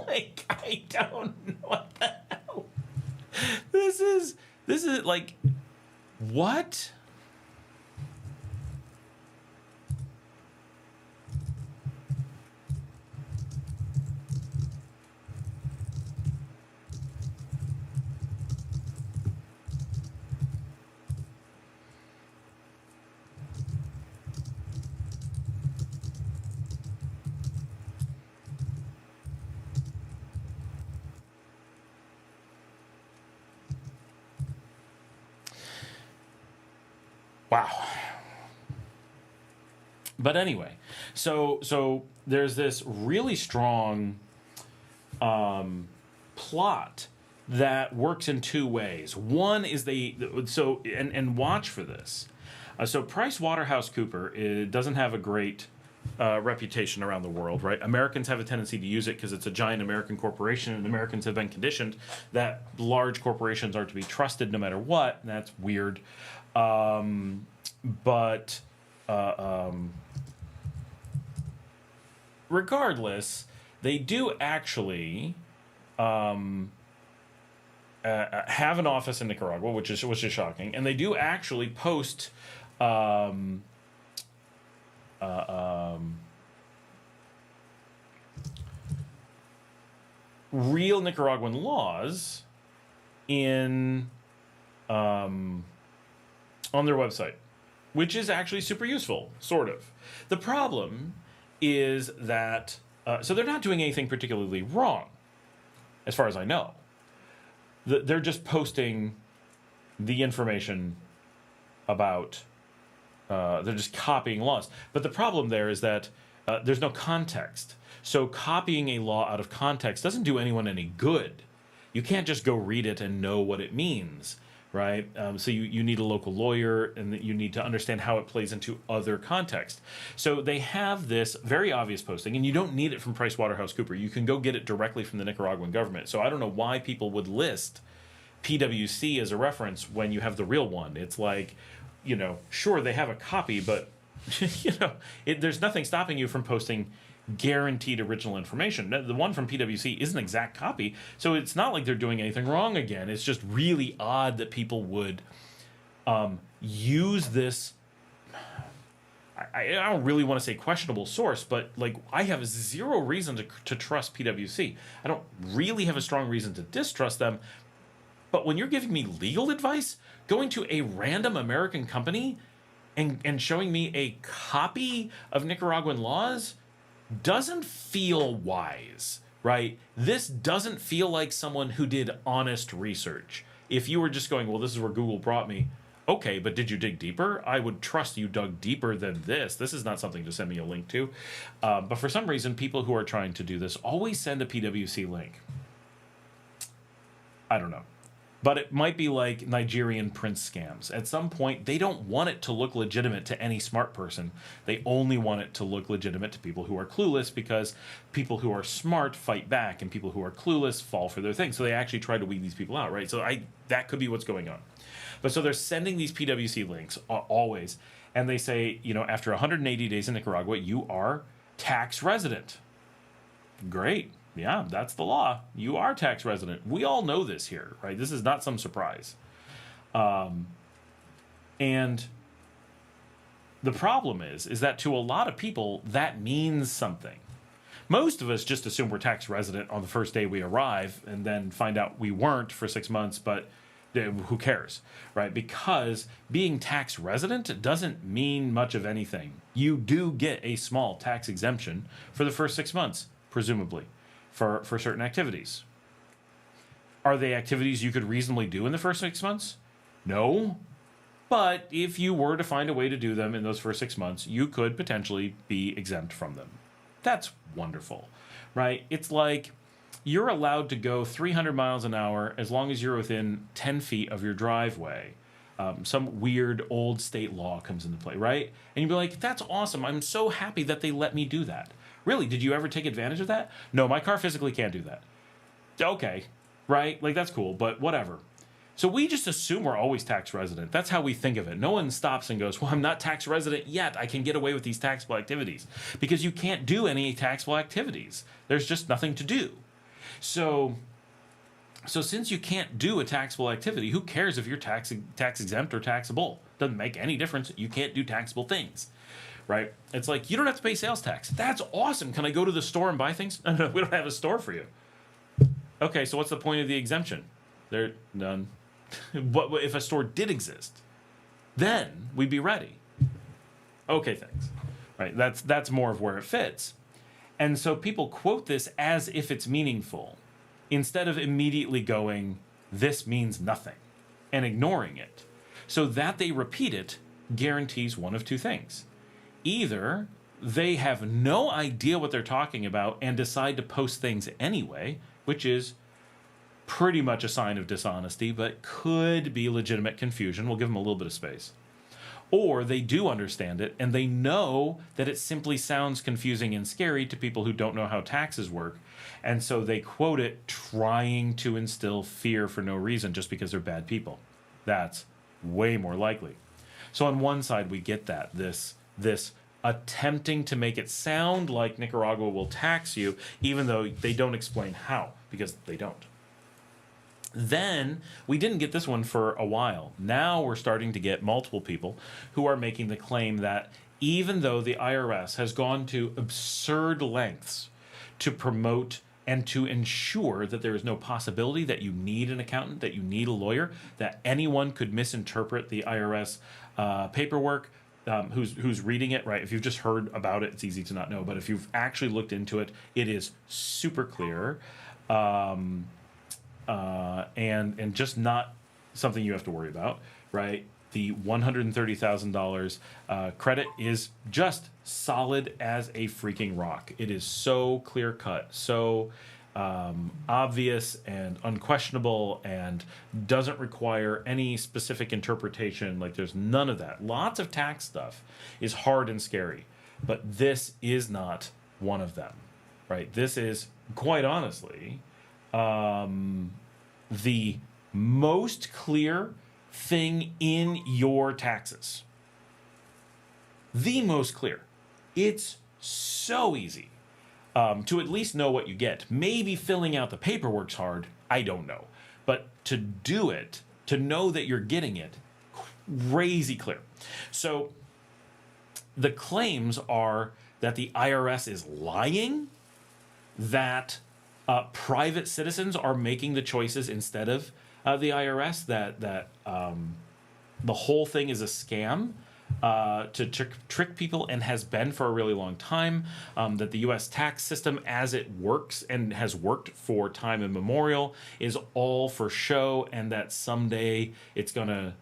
A: Like, I don't know what the hell. This is like, what? Wow. But anyway, so there's this really strong plot that works in two ways. One is and watch for this. So PricewaterhouseCoopers doesn't have a great reputation around the world, right? Americans have a tendency to use it because it's a giant American corporation, and Americans have been conditioned that large corporations are to be trusted no matter what. And that's weird. Regardless, they do actually have an office in Nicaragua, which is shocking, and they do actually post real Nicaraguan laws in on their website, which is actually super useful, sort of. The problem is that so they're not doing anything particularly wrong, as far as I know. They're just posting the information about. They're just copying laws. But the problem there is that there's no context. So copying a law out of context doesn't do anyone any good. You can't just go read it and know what it means, right? So you need a local lawyer, and you need to understand how it plays into other context. So they have this very obvious posting, and you don't need it from PricewaterhouseCoopers. You can go get it directly from the Nicaraguan government. So I don't know why people would list PwC as a reference when you have the real one. It's like, sure, they have a copy, but, there's nothing stopping you from posting guaranteed original information. The one from PwC is an exact copy, so it's not like they're doing anything wrong again. It's just really odd that people would use this. I don't really want to say questionable source, but like I have zero reason to trust PwC. I don't really have a strong reason to distrust them. But when you're giving me legal advice, going to a random American company and showing me a copy of Nicaraguan laws doesn't feel wise, right? This doesn't feel like someone who did honest research. If you were just going, well, this is where Google brought me, okay, but did you dig deeper? I would trust you dug deeper than this. This is not something to send me a link to. But for some reason, people who are trying to do this always send a PwC link. I don't know. But it might be like Nigerian prince scams. At some point, they don't want it to look legitimate to any smart person. They only want it to look legitimate to people who are clueless, because people who are smart fight back and people who are clueless fall for their thing. So they actually try to weed these people out, right? So that could be what's going on. But so they're sending these PwC links always. And they say, after 180 days in Nicaragua, you are tax resident. Great. Yeah, that's the law. You are tax resident. We all know this here, right? This is not some surprise. And the problem is that to a lot of people, that means something. Most of us just assume we're tax resident on the first day we arrive and then find out we weren't for 6 months, but who cares, right? Because being tax resident doesn't mean much of anything. You do get a small tax exemption for the first 6 months, presumably. For certain activities. Are they activities you could reasonably do in the first 6 months? No. But if you were to find a way to do them in those first 6 months, you could potentially be exempt from them. That's wonderful, right? It's like you're allowed to go 300 miles an hour as long as you're within 10 feet of your driveway. Some weird old state law comes into play, right? And you'd be like, that's awesome. I'm so happy that they let me do that. Really, did you ever take advantage of that? No, my car physically can't do that. Okay, right? Like, that's cool, but whatever. So we just assume we're always tax resident. That's how we think of it. No one stops and goes, well, I'm not tax resident yet. I can get away with these taxable activities. Because you can't do any taxable activities. There's just nothing to do. So since you can't do a taxable activity, who cares if you're tax exempt or taxable? Doesn't make any difference. You can't do taxable things. Right? It's like, you don't have to pay sales tax. That's awesome. Can I go to the store and buy things? No, we don't have a store for you. Okay, so what's the point of the exemption? They're none. But if a store did exist, then we'd be ready. Okay, thanks. Right? That's more of where it fits. And so people quote this as if it's meaningful, instead of immediately going, this means nothing, and ignoring it. So that they repeat it guarantees one of two things. Either they have no idea what they're talking about and decide to post things anyway, which is pretty much a sign of dishonesty, but could be legitimate confusion. We'll give them a little bit of space. Or they do understand it, and they know that it simply sounds confusing and scary to people who don't know how taxes work, and so they quote it trying to instill fear for no reason just because they're bad people. That's way more likely. So on one side, we get that, this attempting to make it sound like Nicaragua will tax you, even though they don't explain how, because they don't. Then, we didn't get this one for a while. Now we're starting to get multiple people who are making the claim that even though the IRS has gone to absurd lengths to promote and to ensure that there is no possibility that you need an accountant, that you need a lawyer, that anyone could misinterpret the IRS paperwork. Who's reading it, right? If you've just heard about it, it's easy to not know. But if you've actually looked into it, it is super clear, and just not something you have to worry about, right? The $130,000 credit is just solid as a freaking rock. It is so clear cut, so obvious and unquestionable, and doesn't require any specific interpretation. Like, there's none of that. Lots of tax stuff is hard and scary, but this is not one of them, right? This is, quite honestly, the most clear thing in your taxes. The most clear. It's so easy to at least know what you get. Maybe filling out the paperwork's hard. I don't know. But to do it, to know that you're getting it, crazy clear. So the claims are that the IRS is lying, that private citizens are making the choices instead of the IRS, that the whole thing is a scam to trick people, and has been for a really long time, that the U.S. tax system as it works and has worked for time immemorial is all for show, and that someday it's going to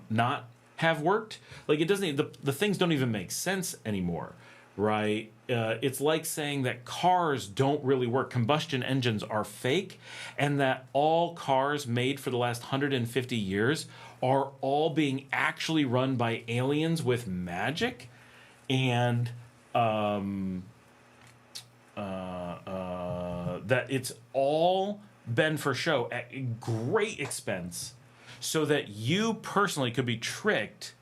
A: not have worked. Like, it doesn't, the things don't even make sense anymore, right? It's like saying that cars don't really work. Combustion engines are fake, and that all cars made for the last 150 years are all being actually run by aliens with magic, and that it's all been for show at great expense so that you personally could be tricked,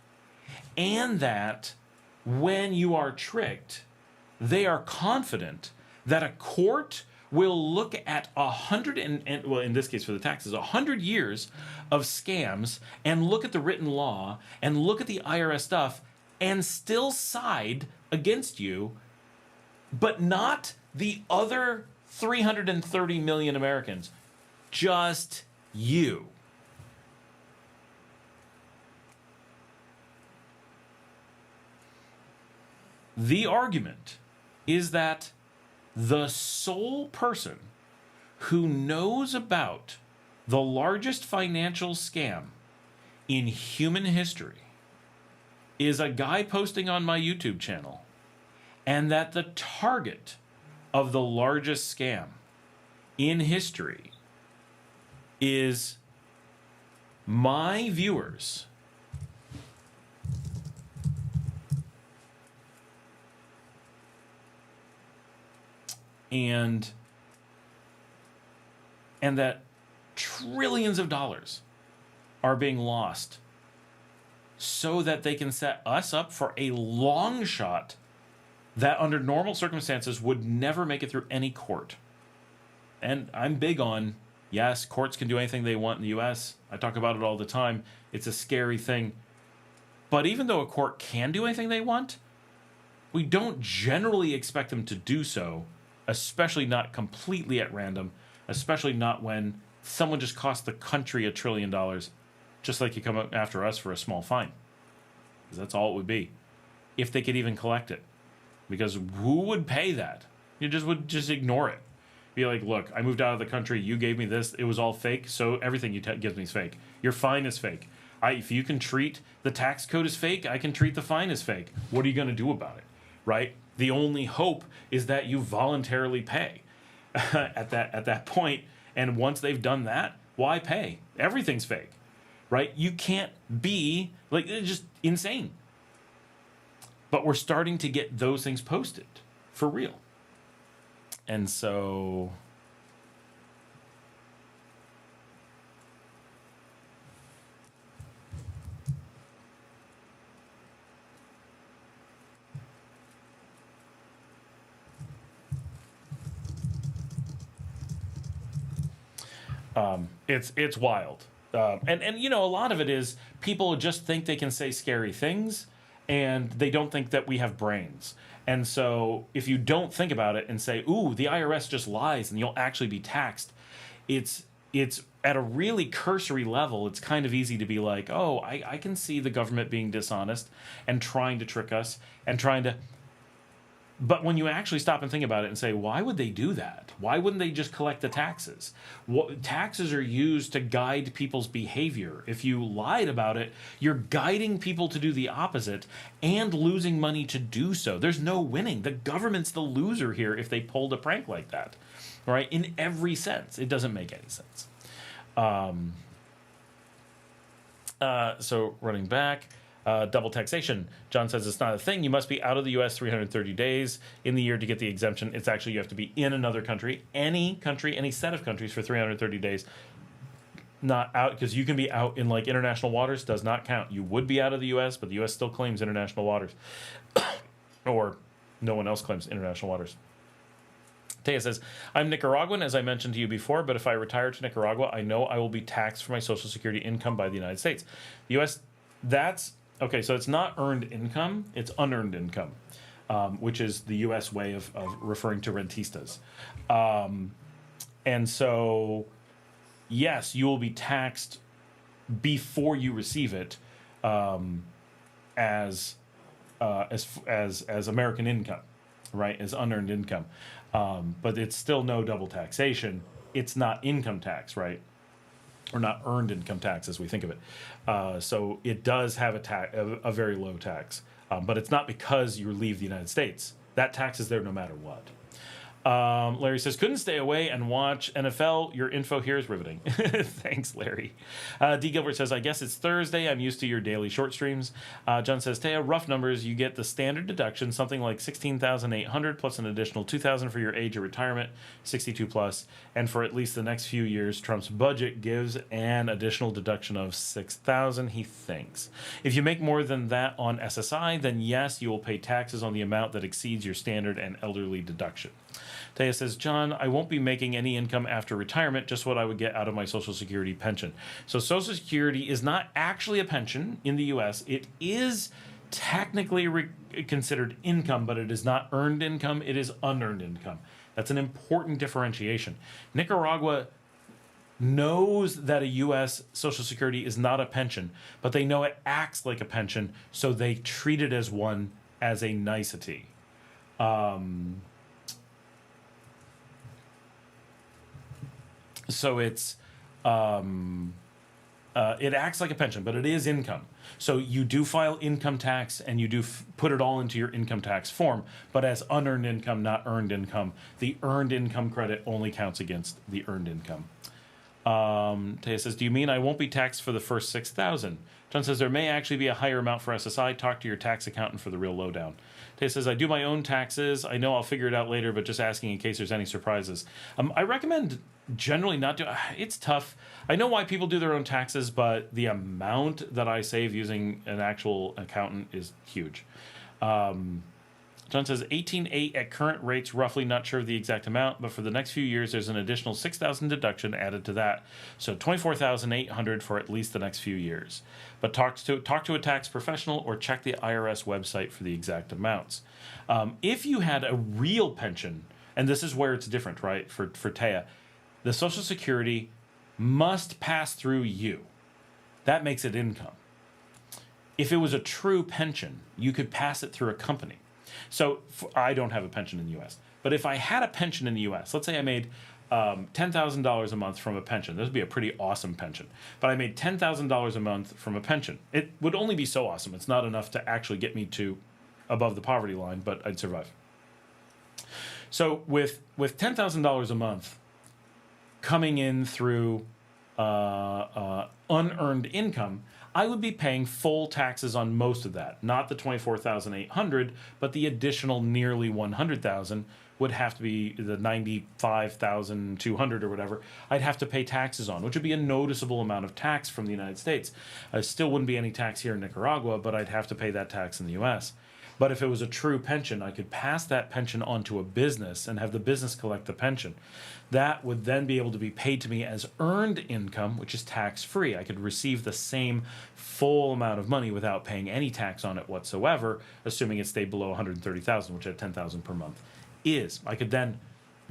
A: and that when you are tricked, they are confident that a court will look at 100 and well, in this case for the taxes, 100 years of scams, and look at the written law and look at the IRS stuff and still side against you, but not the other 330 million Americans, just you. The argument is that the sole person who knows about the largest financial scam in human history is a guy posting on my YouTube channel, and that the target of the largest scam in history is my viewers. And that trillions of dollars are being lost so that they can set us up for a long shot that under normal circumstances would never make it through any court. And I'm big on, yes, courts can do anything they want in the US. I talk about it all the time. It's a scary thing. But even though a court can do anything they want, we don't generally expect them to do so, especially not completely at random, especially not when someone just cost the country $1 trillion, just like you come after us for a small fine. Because that's all it would be, if they could even collect it. Because who would pay that? You would just ignore it. Be like, look, I moved out of the country, you gave me this, it was all fake, so everything you give me is fake. Your fine is fake. If you can treat the tax code as fake, I can treat the fine as fake. What are you going to do about it, right? The only hope is that you voluntarily pay at that point. And once they've done that, why pay? Everything's fake, right? You can't be, like, it's just insane. But we're starting to get those things posted for real. And so it's wild. And you know, a lot of it is people just think they can say scary things, and they don't think that we have brains. And so if you don't think about it and say, ooh, the IRS just lies and you'll actually be taxed, it's at a really cursory level, it's kind of easy to be like, oh, I can see the government being dishonest and trying to trick us and trying to... But when you actually stop and think about it and say, why would they do that? Why wouldn't they just collect the taxes? Taxes are used to guide people's behavior. If you lied about it, you're guiding people to do the opposite and losing money to do so. There's no winning. The government's the loser here if they pulled a prank like that, right? In every sense. It doesn't make any sense. So running back... double taxation. John says it's not a thing. You must be out of the U.S. 330 days in the year to get the exemption. It's actually you have to be in another country, any set of countries for 330 days. Not out, because you can be out in like international waters, does not count. You would be out of the U.S., but the U.S. still claims international waters. Or no one else claims international waters. Taya says, I'm Nicaraguan, as I mentioned to you before, but if I retire to Nicaragua, I know I will be taxed for my Social Security income by the United States. The U.S., okay, so it's not earned income, it's unearned income, which is the U.S. way of referring to rentistas. And so, yes, you will be taxed before you receive it as American income, right, as unearned income. But it's still no double taxation. It's not income tax, right? Or not earned income tax as we think of it. So it does have a very low tax. But it's not because you leave the United States. That tax is there no matter what. Larry says, couldn't stay away and watch NFL. Your info here is riveting. Thanks, Larry. D. Gilbert says, I guess it's Thursday. I'm used to your daily short streams. John says, Taya, rough numbers. You get the standard deduction, something like $16,800 plus an additional $2,000 for your age of retirement, 62 plus. And for at least the next few years, Trump's budget gives an additional deduction of $6,000, he thinks. If you make more than that on SSI, then yes, you will pay taxes on the amount that exceeds your standard and elderly deduction. Taya says, John, I won't be making any income after retirement, just what I would get out of my Social Security pension. So Social Security is not actually a pension in the U.S. It is technically considered income, but it is not earned income. It is unearned income. That's an important differentiation. Nicaragua knows that a U.S. Social Security is not a pension, but they know it acts like a pension, so they treat it as one as a nicety. So it's it acts like a pension, but it is income. So you do file income tax and you do put it all into your income tax form, but as unearned income, not earned income. The earned income credit only counts against the earned income. Taya says, do you mean I won't be taxed for the first $6,000? John says, there may actually be a higher amount for SSI. Talk to your tax accountant for the real lowdown. Taya says, I do my own taxes. I know I'll figure it out later, but just asking in case there's any surprises. I recommend generally not do. It's tough. I know why people do their own taxes, but the amount that I save using an actual accountant is huge. John says 18.8 at current rates, roughly, not sure of the exact amount, but for the next few years, there's an additional 6,000 deduction added to that. So 24,800 for at least the next few years. But talk to a tax professional or check the IRS website for the exact amounts. If you had a real pension, and this is where it's different, right, for Taya, the Social Security must pass through you. That makes it income. If it was a true pension, you could pass it through a company. So I don't have a pension in the U.S., but if I had a pension in the U.S., let's say I made $10,000 a month from a pension. This would be a pretty awesome pension. But I made $10,000 a month from a pension. It would only be so awesome. It's not enough to actually get me to above the poverty line, but I'd survive. So with $10,000 a month coming in through unearned income, I would be paying full taxes on most of that. Not the $24,800, but the additional nearly $100,000 would have to be the $95,200 or whatever. I'd have to pay taxes on, which would be a noticeable amount of tax from the United States. Still wouldn't be any tax here in Nicaragua, but I'd have to pay that tax in the U.S. But if it was a true pension, I could pass that pension on to a business and have the business collect the pension. That would then be able to be paid to me as earned income, which is tax-free. I could receive the same full amount of money without paying any tax on it whatsoever, assuming it stayed below 130,000, which at 10,000 per month is. I could then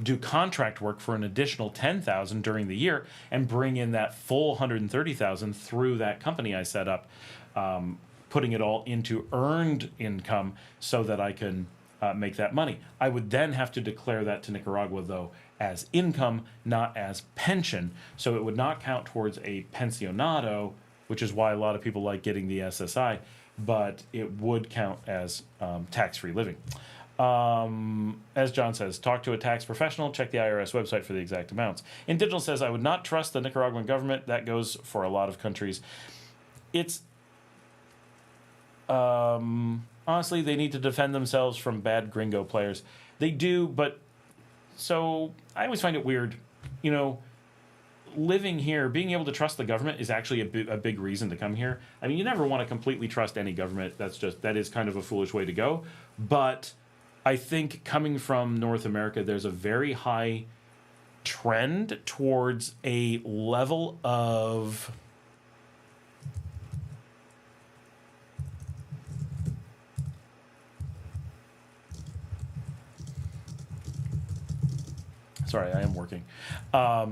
A: do contract work for an additional 10,000 during the year and bring in that full 130,000 through that company I set up, putting it all into earned income so that I can make that money. I would then have to declare that to Nicaragua, though, as income, not as pension. So it would not count towards a pensionado, which is why a lot of people like getting the SSI, but it would count as tax-free living. As John says, talk to a tax professional, check the IRS website for the exact amounts. And Digital says, I would not trust the Nicaraguan government. That goes for a lot of countries. It's, honestly, they need to defend themselves from bad gringo players. They do, but so I always find it weird, you know, living here, being able to trust the government is actually a big reason to come here. I mean, you never want to completely trust any government. That is kind of a foolish way to go. But I think coming from North America, there's a very high trend towards a level of sorry, I am working. Got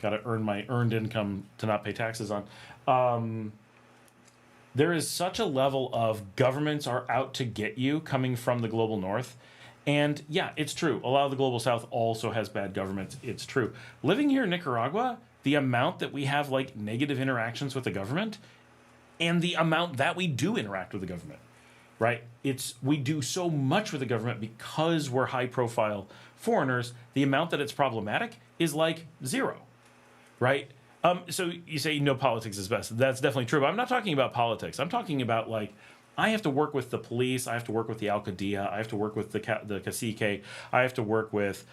A: to earn my earned income to not pay taxes on. There is such a level of governments are out to get you coming from the global north. And yeah, it's true. A lot of the global south also has bad governments. It's true. Living here in Nicaragua, the amount that we have like negative interactions with the government and the amount that we do interact with the government, right? We do so much with the government because we're high profile foreigners. The amount that it's problematic is like zero, right? So you say, no, politics is best. That's definitely true. But I'm not talking about politics. I'm talking about like, I have to work with the police. I have to work with the Alcaldía. I have to work with the cacique. I have to work with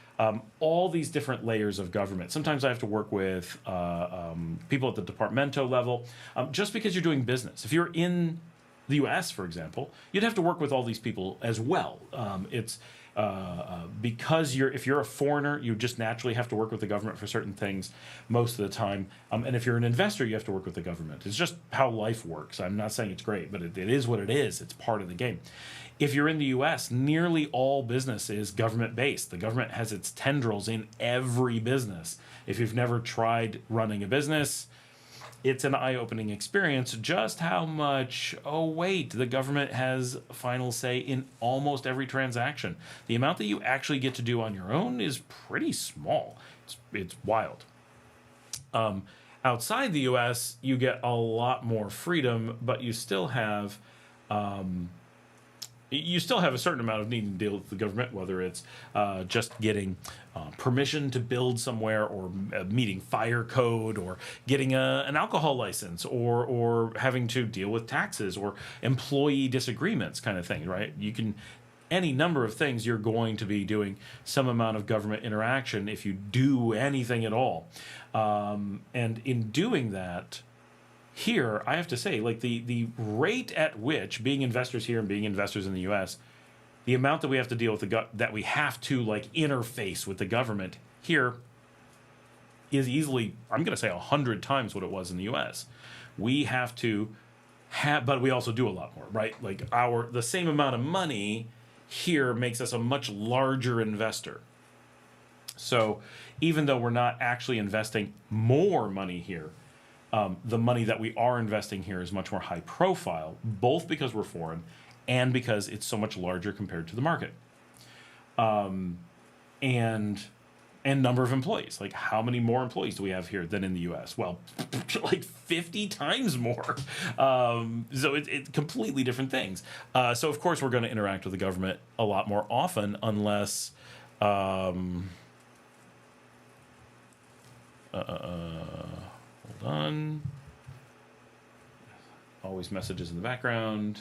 A: all these different layers of government. Sometimes I have to work with people at the departamento level. Just because you're doing business. If you're in the U.S., for example, you'd have to work with all these people as well. Because if you're a foreigner, you just naturally have to work with the government for certain things most of the time. And if you're an investor, you have to work with the government. It's just how life works. I'm not saying it's great, but it is what it is. It's part of the game. If you're in the U.S., nearly all business is government-based. The government has its tendrils in every business. If you've never tried running a business, it's an eye-opening experience just how much, oh wait, the government has final say in almost every transaction. The amount that you actually get to do on your own is pretty small. It's wild. Outside the U.S., you get a lot more freedom, but you still have a certain amount of needing to deal with the government, whether it's just getting permission to build somewhere, or meeting fire code, or getting an alcohol license, or having to deal with taxes or employee disagreements kind of thing, right? Any number of things you're going to be doing some amount of government interaction if you do anything at all. And in doing that, here, I have to say, like the rate at which being investors here and being investors in the U.S., the amount that we have to deal with that we have to like interface with the government here is easily, I'm going to say 100 times what it was in the U.S. We have to but we also do a lot more, right? Like the same amount of money here makes us a much larger investor. So even though we're not actually investing more money here, the money that we are investing here is much more high profile, both because we're foreign and because it's so much larger compared to the market. And number of employees. Like, how many more employees do we have here than in the U.S.? Well, like 50 times more. So it's completely different things. So, of course, we're going to interact with the government a lot more often unless... hold on. Always messages in the background.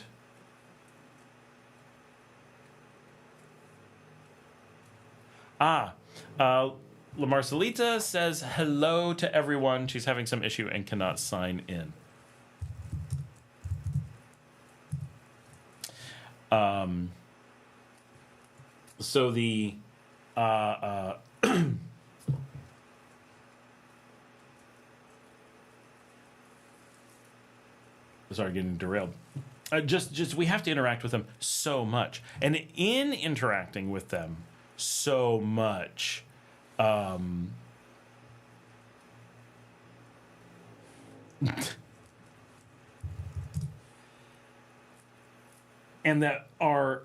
A: La Marcelita says hello to everyone. She's having some issue and cannot sign in. So the sorry, getting derailed. Just we have to interact with them so much, and in interacting with them so much, and that our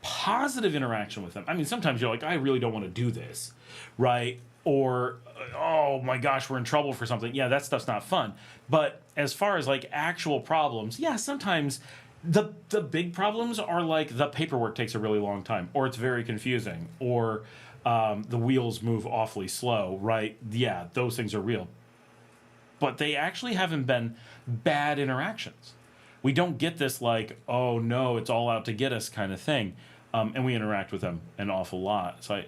A: positive interaction with them. I mean, sometimes you're like, I really don't want to do this, right? Or, oh my gosh, we're in trouble for something. Yeah, that stuff's not fun. But as far as like actual problems, yeah, sometimes the big problems are like the paperwork takes a really long time, or it's very confusing, or the wheels move awfully slow, right? Yeah, those things are real. But they actually haven't been bad interactions. We don't get this like, oh no, it's all out to get us kind of thing. And we interact with them an awful lot. So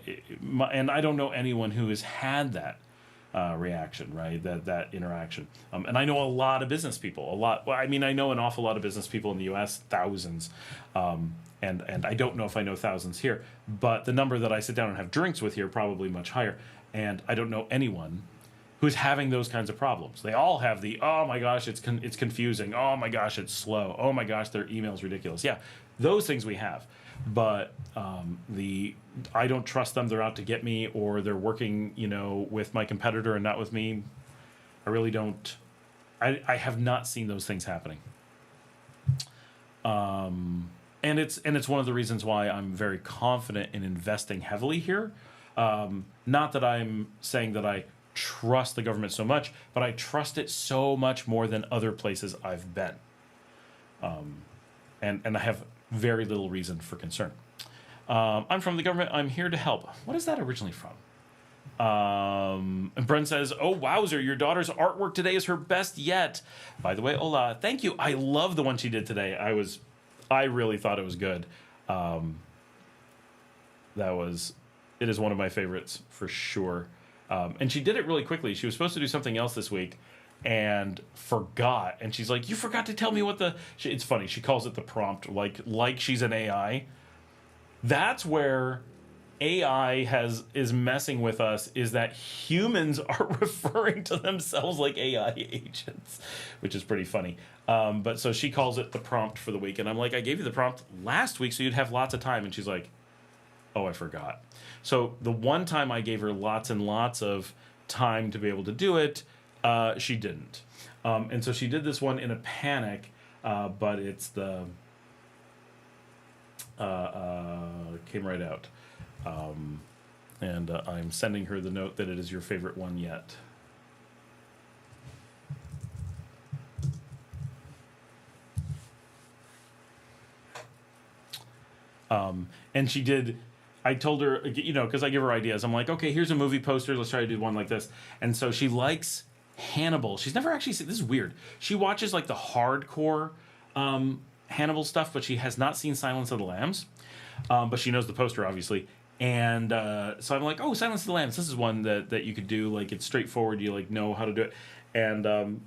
A: and I don't know anyone who has had that reaction, right? That interaction. And I know a lot of business people, a lot. Well, I mean, I know an awful lot of business people in the U.S., thousands. And I don't know if I know thousands here, but the number that I sit down and have drinks with here probably much higher. And I don't know anyone who's having those kinds of problems. They all have the, oh my gosh, it's confusing. Oh my gosh, it's slow. Oh my gosh, their email's ridiculous. Yeah, those things we have. But I don't trust them. They're out to get me, or they're working, with my competitor and not with me. I really don't. I have not seen those things happening. And it's one of the reasons why I'm very confident in investing heavily here. Not that I'm saying that I trust the government so much, but I trust it so much more than other places I've been. And I have very little reason for concern. I'm from the government. I'm here to help. What is that originally from? And Bren says, oh, wowzer, your daughter's artwork today is her best yet. By the way, hola, thank you. I love the one she did today. I really thought it was good. It is one of my favorites for sure. And she did it really quickly. She was supposed to do something else this week and forgot. And she's like, you forgot to tell me what it's funny. She calls it the prompt, like she's an AI. That's where AI is messing with us, is that humans are referring to themselves like AI agents, which is pretty funny. But so she calls it the prompt for the week. And I'm like, I gave you the prompt last week so you'd have lots of time. And she's like, oh, I forgot. So the one time I gave her lots and lots of time to be able to do it, she didn't. And so she did this one in a panic, but it's came right out. And I'm sending her the note that it is your favorite one yet. And she did. I told her, because I give her ideas. I'm like, okay, here's a movie poster. Let's try to do one like this. And so she likes Hannibal. She's never actually seen, this is weird. She watches like the hardcore Hannibal stuff, but she has not seen Silence of the Lambs. But she knows the poster, obviously. And so I'm like, oh, Silence of the Lambs. This is one that you could do. Like, it's straightforward. You know how to do it. And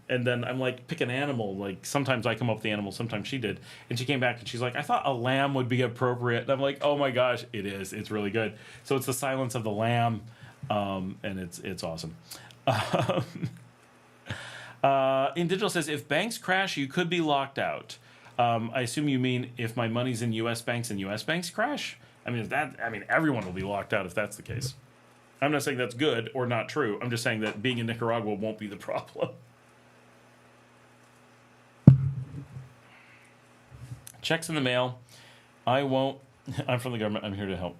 A: then I'm like, pick an animal. Like, sometimes I come up with the animal, sometimes she did. And she came back and she's like, I thought a lamb would be appropriate. And I'm like, oh my gosh, it is. It's really good. So it's the Silence of the Lamb, and it's awesome. In Digital says, if banks crash, you could be locked out. I assume you mean if my money's in U.S. banks and U.S. banks crash? I mean, everyone will be locked out if that's the case. I'm not saying that's good or not true. I'm just saying that being in Nicaragua won't be the problem. Checks in the mail. I won't. I'm from the government. I'm here to help.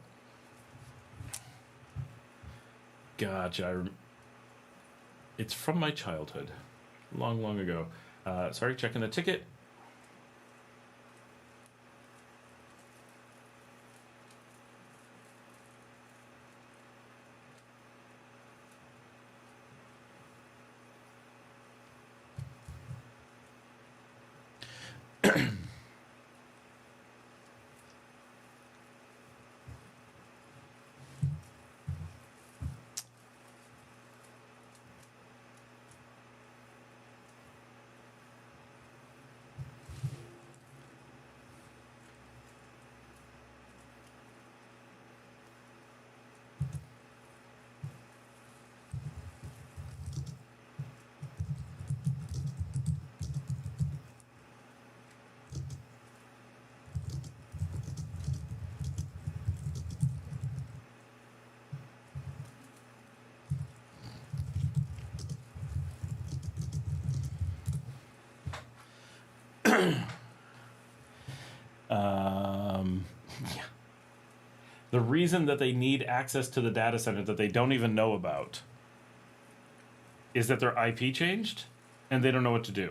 A: Gotcha. It's from my childhood. Long, long ago. Sorry, checking the ticket. The reason that they need access to the data center that they don't even know about is that their IP changed and they don't know what to do.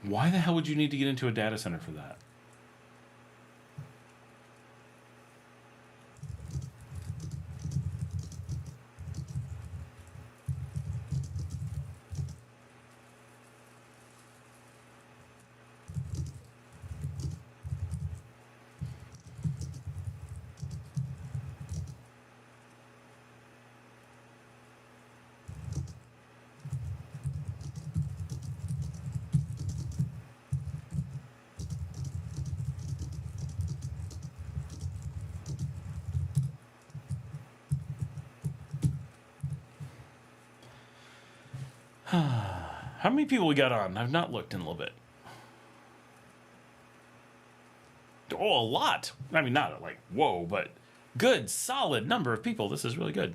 A: Why the hell would you need to get into a data center for that? How many people we got on? I've not looked in a little bit. Oh, a lot. I mean, not like, whoa, but good, solid number of people. This is really good.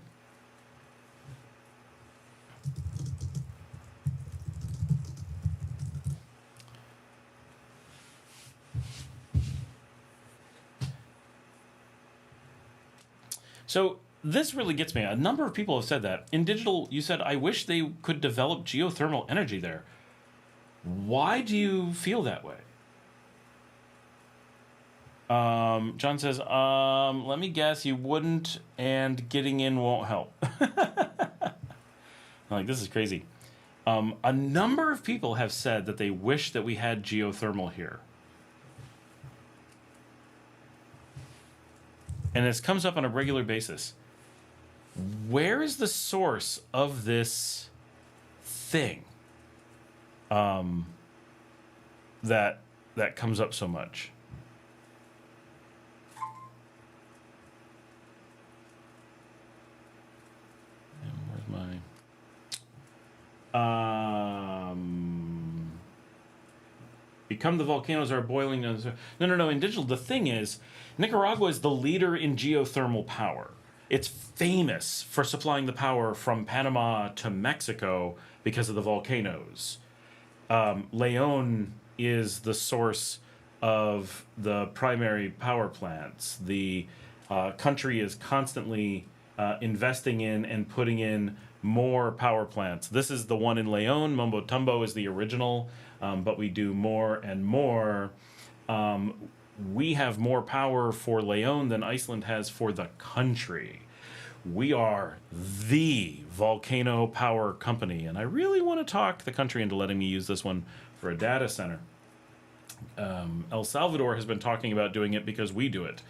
A: So this really gets me. A number of people have said that. In digital, you said, I wish they could develop geothermal energy there. Why do you feel that way? John says, let me guess, you wouldn't, and getting in won't help. Like, this is crazy. A number of people have said that they wish that we had geothermal here. And this comes up on a regular basis. Where is the source of this thing that comes up so much? And where's my become the volcanoes are boiling? No. In digital, the thing is, Nicaragua is the leader in geothermal power. It's famous for supplying the power from Panama to Mexico because of the volcanoes. León is the source of the primary power plants. The country is constantly investing in and putting in more power plants. This is the one in León. Mumbo Tumbo is the original, but we do more and more. We have more power for León than Iceland has for the country. We are the volcano power company, and I really want to talk the country into letting me use this one for a data center. El Salvador has been talking about doing it because we do it,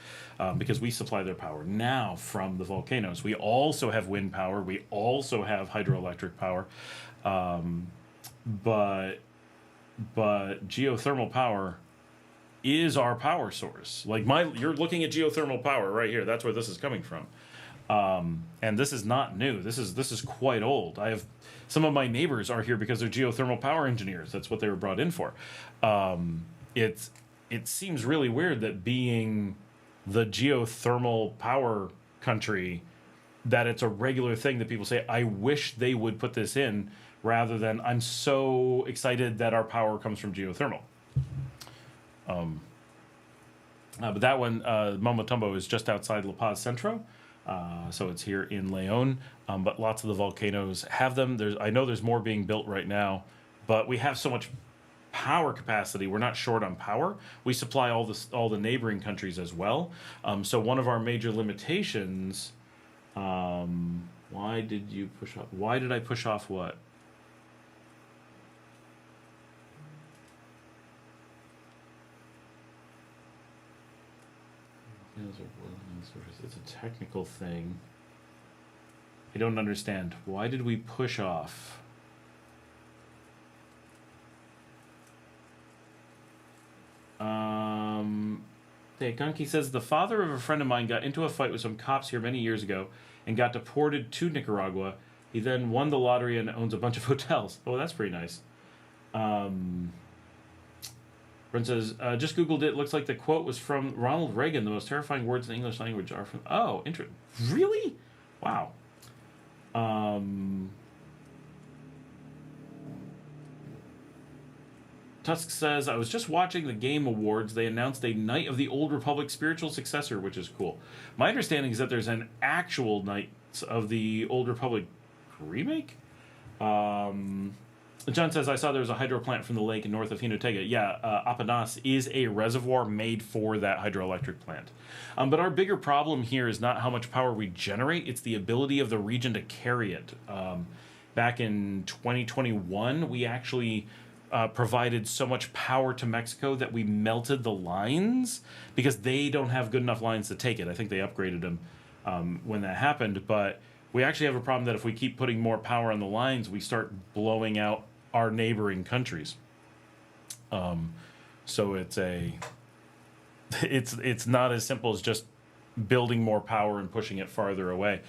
A: because we supply their power now from the volcanoes. We also have wind power. We also have hydroelectric power, but geothermal power is our power source. Like you're looking at geothermal power right here. That's where this is coming from. And this is not new. This is quite old. I have some of my neighbors are here because they're geothermal power engineers. That's what they were brought in for. It seems really weird that being the geothermal power country, that it's a regular thing that people say, I wish they would put this in, rather than I'm so excited that our power comes from geothermal. But that one, Momotumbo, is just outside La Paz Centro. So it's here in León, but lots of the volcanoes have them. I know there's more being built right now, but we have so much power capacity. We're not short on power. We supply all the neighboring countries as well. So one of our major limitations. Why did you push off? Why did I push off what? It's a technical thing. I don't understand. Why did we push off? Gunky says, the father of a friend of mine got into a fight with some cops here many years ago and got deported to Nicaragua. He then won the lottery and owns a bunch of hotels. Oh, that's pretty nice. Brent says, just Googled it. Looks like the quote was from Ronald Reagan. The most terrifying words in the English language are from... Oh, interesting. Really? Wow. Tusk says, I was just watching the Game Awards. They announced a Knight of the Old Republic spiritual successor, which is cool. My understanding is that there's an actual Knights of the Old Republic remake? John says, I saw there was a hydro plant from the lake north of Hinotega. Yeah, Apanas is a reservoir made for that hydroelectric plant. But our bigger problem here is not how much power we generate, it's the ability of the region to carry it. Back in 2021, we actually provided so much power to Mexico that we melted the lines because they don't have good enough lines to take it. I think they upgraded them when that happened, but we actually have a problem that if we keep putting more power on the lines, we start blowing out our neighboring countries. So it's not as simple as just building more power and pushing it farther away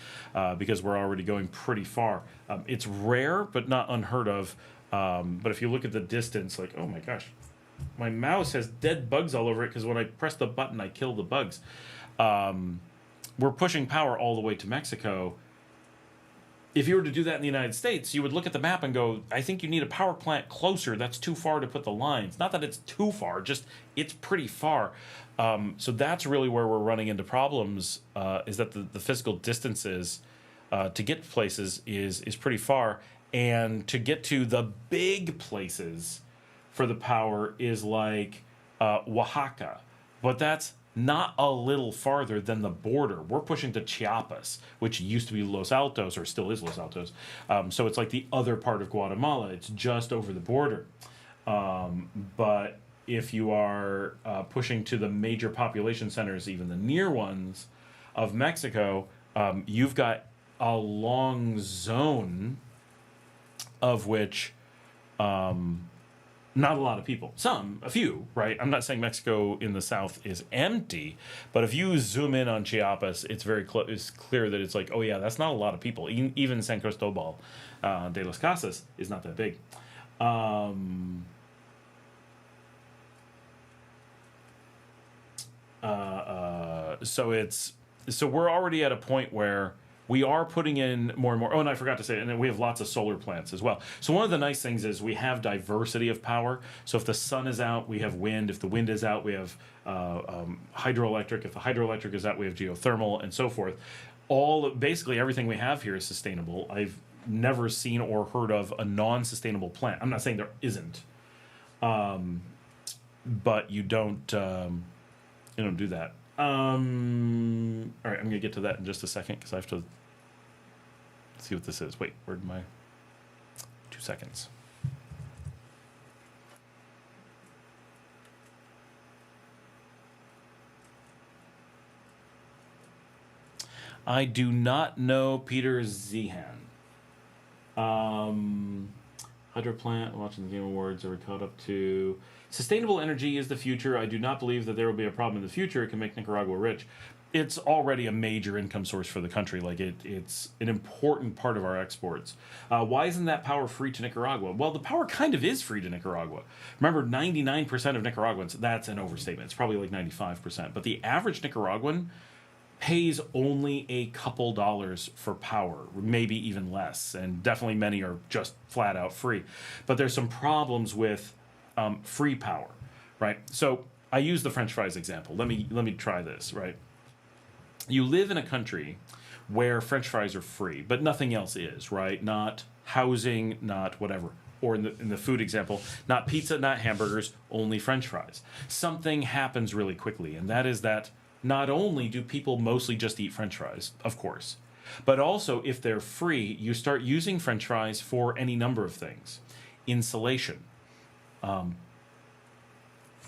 A: because we're already going pretty far. It's rare, but not unheard of. But if you look at the distance, like, oh my gosh, my mouse has dead bugs all over it because when I press the button, I kill the bugs. We're pushing power all the way to Mexico. If you were to do that in the United States, you would look at the map and go, I think you need a power plant closer. That's too far to put the lines. Not that it's too far, just it's pretty far. So that's really where we're running into problems, is that the physical distances to get places is pretty far. And to get to the big places for the power is like Oaxaca. But that's not a little farther than the border. We're pushing to Chiapas, which used to be Los Altos, or still is Los Altos. So it's like the other part of Guatemala. It's just over the border. But if you are pushing to the major population centers, even the near ones of Mexico, you've got a long zone of which not a lot of people. A few, right? I'm not saying Mexico in the south is empty, but if you zoom in on Chiapas, it's it's clear that it's like, oh yeah, that's not a lot of people. Even San Cristobal de las Casas is not that big. So we're already at a point where we are putting in more and more. Oh, and I forgot to say, and then we have lots of solar plants as well. So one of the nice things is we have diversity of power. So if the sun is out, we have wind. If the wind is out, we have hydroelectric. If the hydroelectric is out, we have geothermal and so forth. Basically everything we have here is sustainable. I've never seen or heard of a non-sustainable plant. I'm not saying there isn't, but you don't do that. All right, I'm gonna get to that in just a second because I have to see what this is. Wait, where'd my 2 seconds? I do not know Peter Zehan. Hydro plant, watching the Game Awards, are we caught up to... Sustainable energy is the future. I do not believe that there will be a problem in the future. It can make Nicaragua rich. It's already a major income source for the country. Like it's an important part of our exports. Why isn't that power free to Nicaragua? Well, the power kind of is free to Nicaragua. Remember, 99% of Nicaraguans, that's an overstatement. It's probably like 95%. But the average Nicaraguan pays only a couple dollars for power, maybe even less. And definitely many are just flat out free. But there's some problems with free power, right? So I use the French fries example. Let me try this, right? You live in a country where French fries are free, but nothing else is, right? Not housing, not whatever. Or in the food example, not pizza, not hamburgers, only French fries. Something happens really quickly, and that is that not only do people mostly just eat French fries, of course, but also if they're free, you start using French fries for any number of things. Insulation,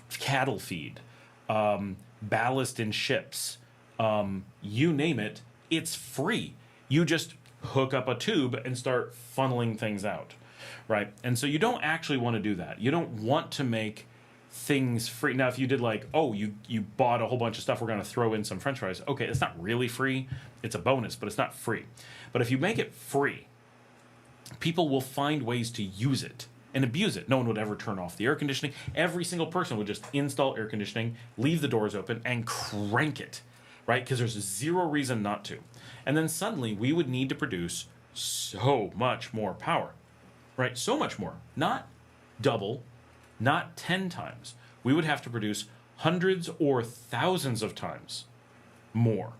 A: cattle feed, ballast in ships, you name it, it's free. You just hook up a tube and start funneling things out, right? And so you don't actually want to do that. You don't want to make things free. Now, if you did like, oh, you bought a whole bunch of stuff, we're going to throw in some French fries. Okay, it's not really free. It's a bonus, but it's not free. But if you make it free, people will find ways to use it and abuse it. No one would ever turn off the air conditioning. Every single person would just install air conditioning, leave the doors open, and crank it, right? Because there's zero reason not to. And then suddenly we would need to produce so much more power, right? So much more. Not double, not 10 times. We would have to produce hundreds or thousands of times more,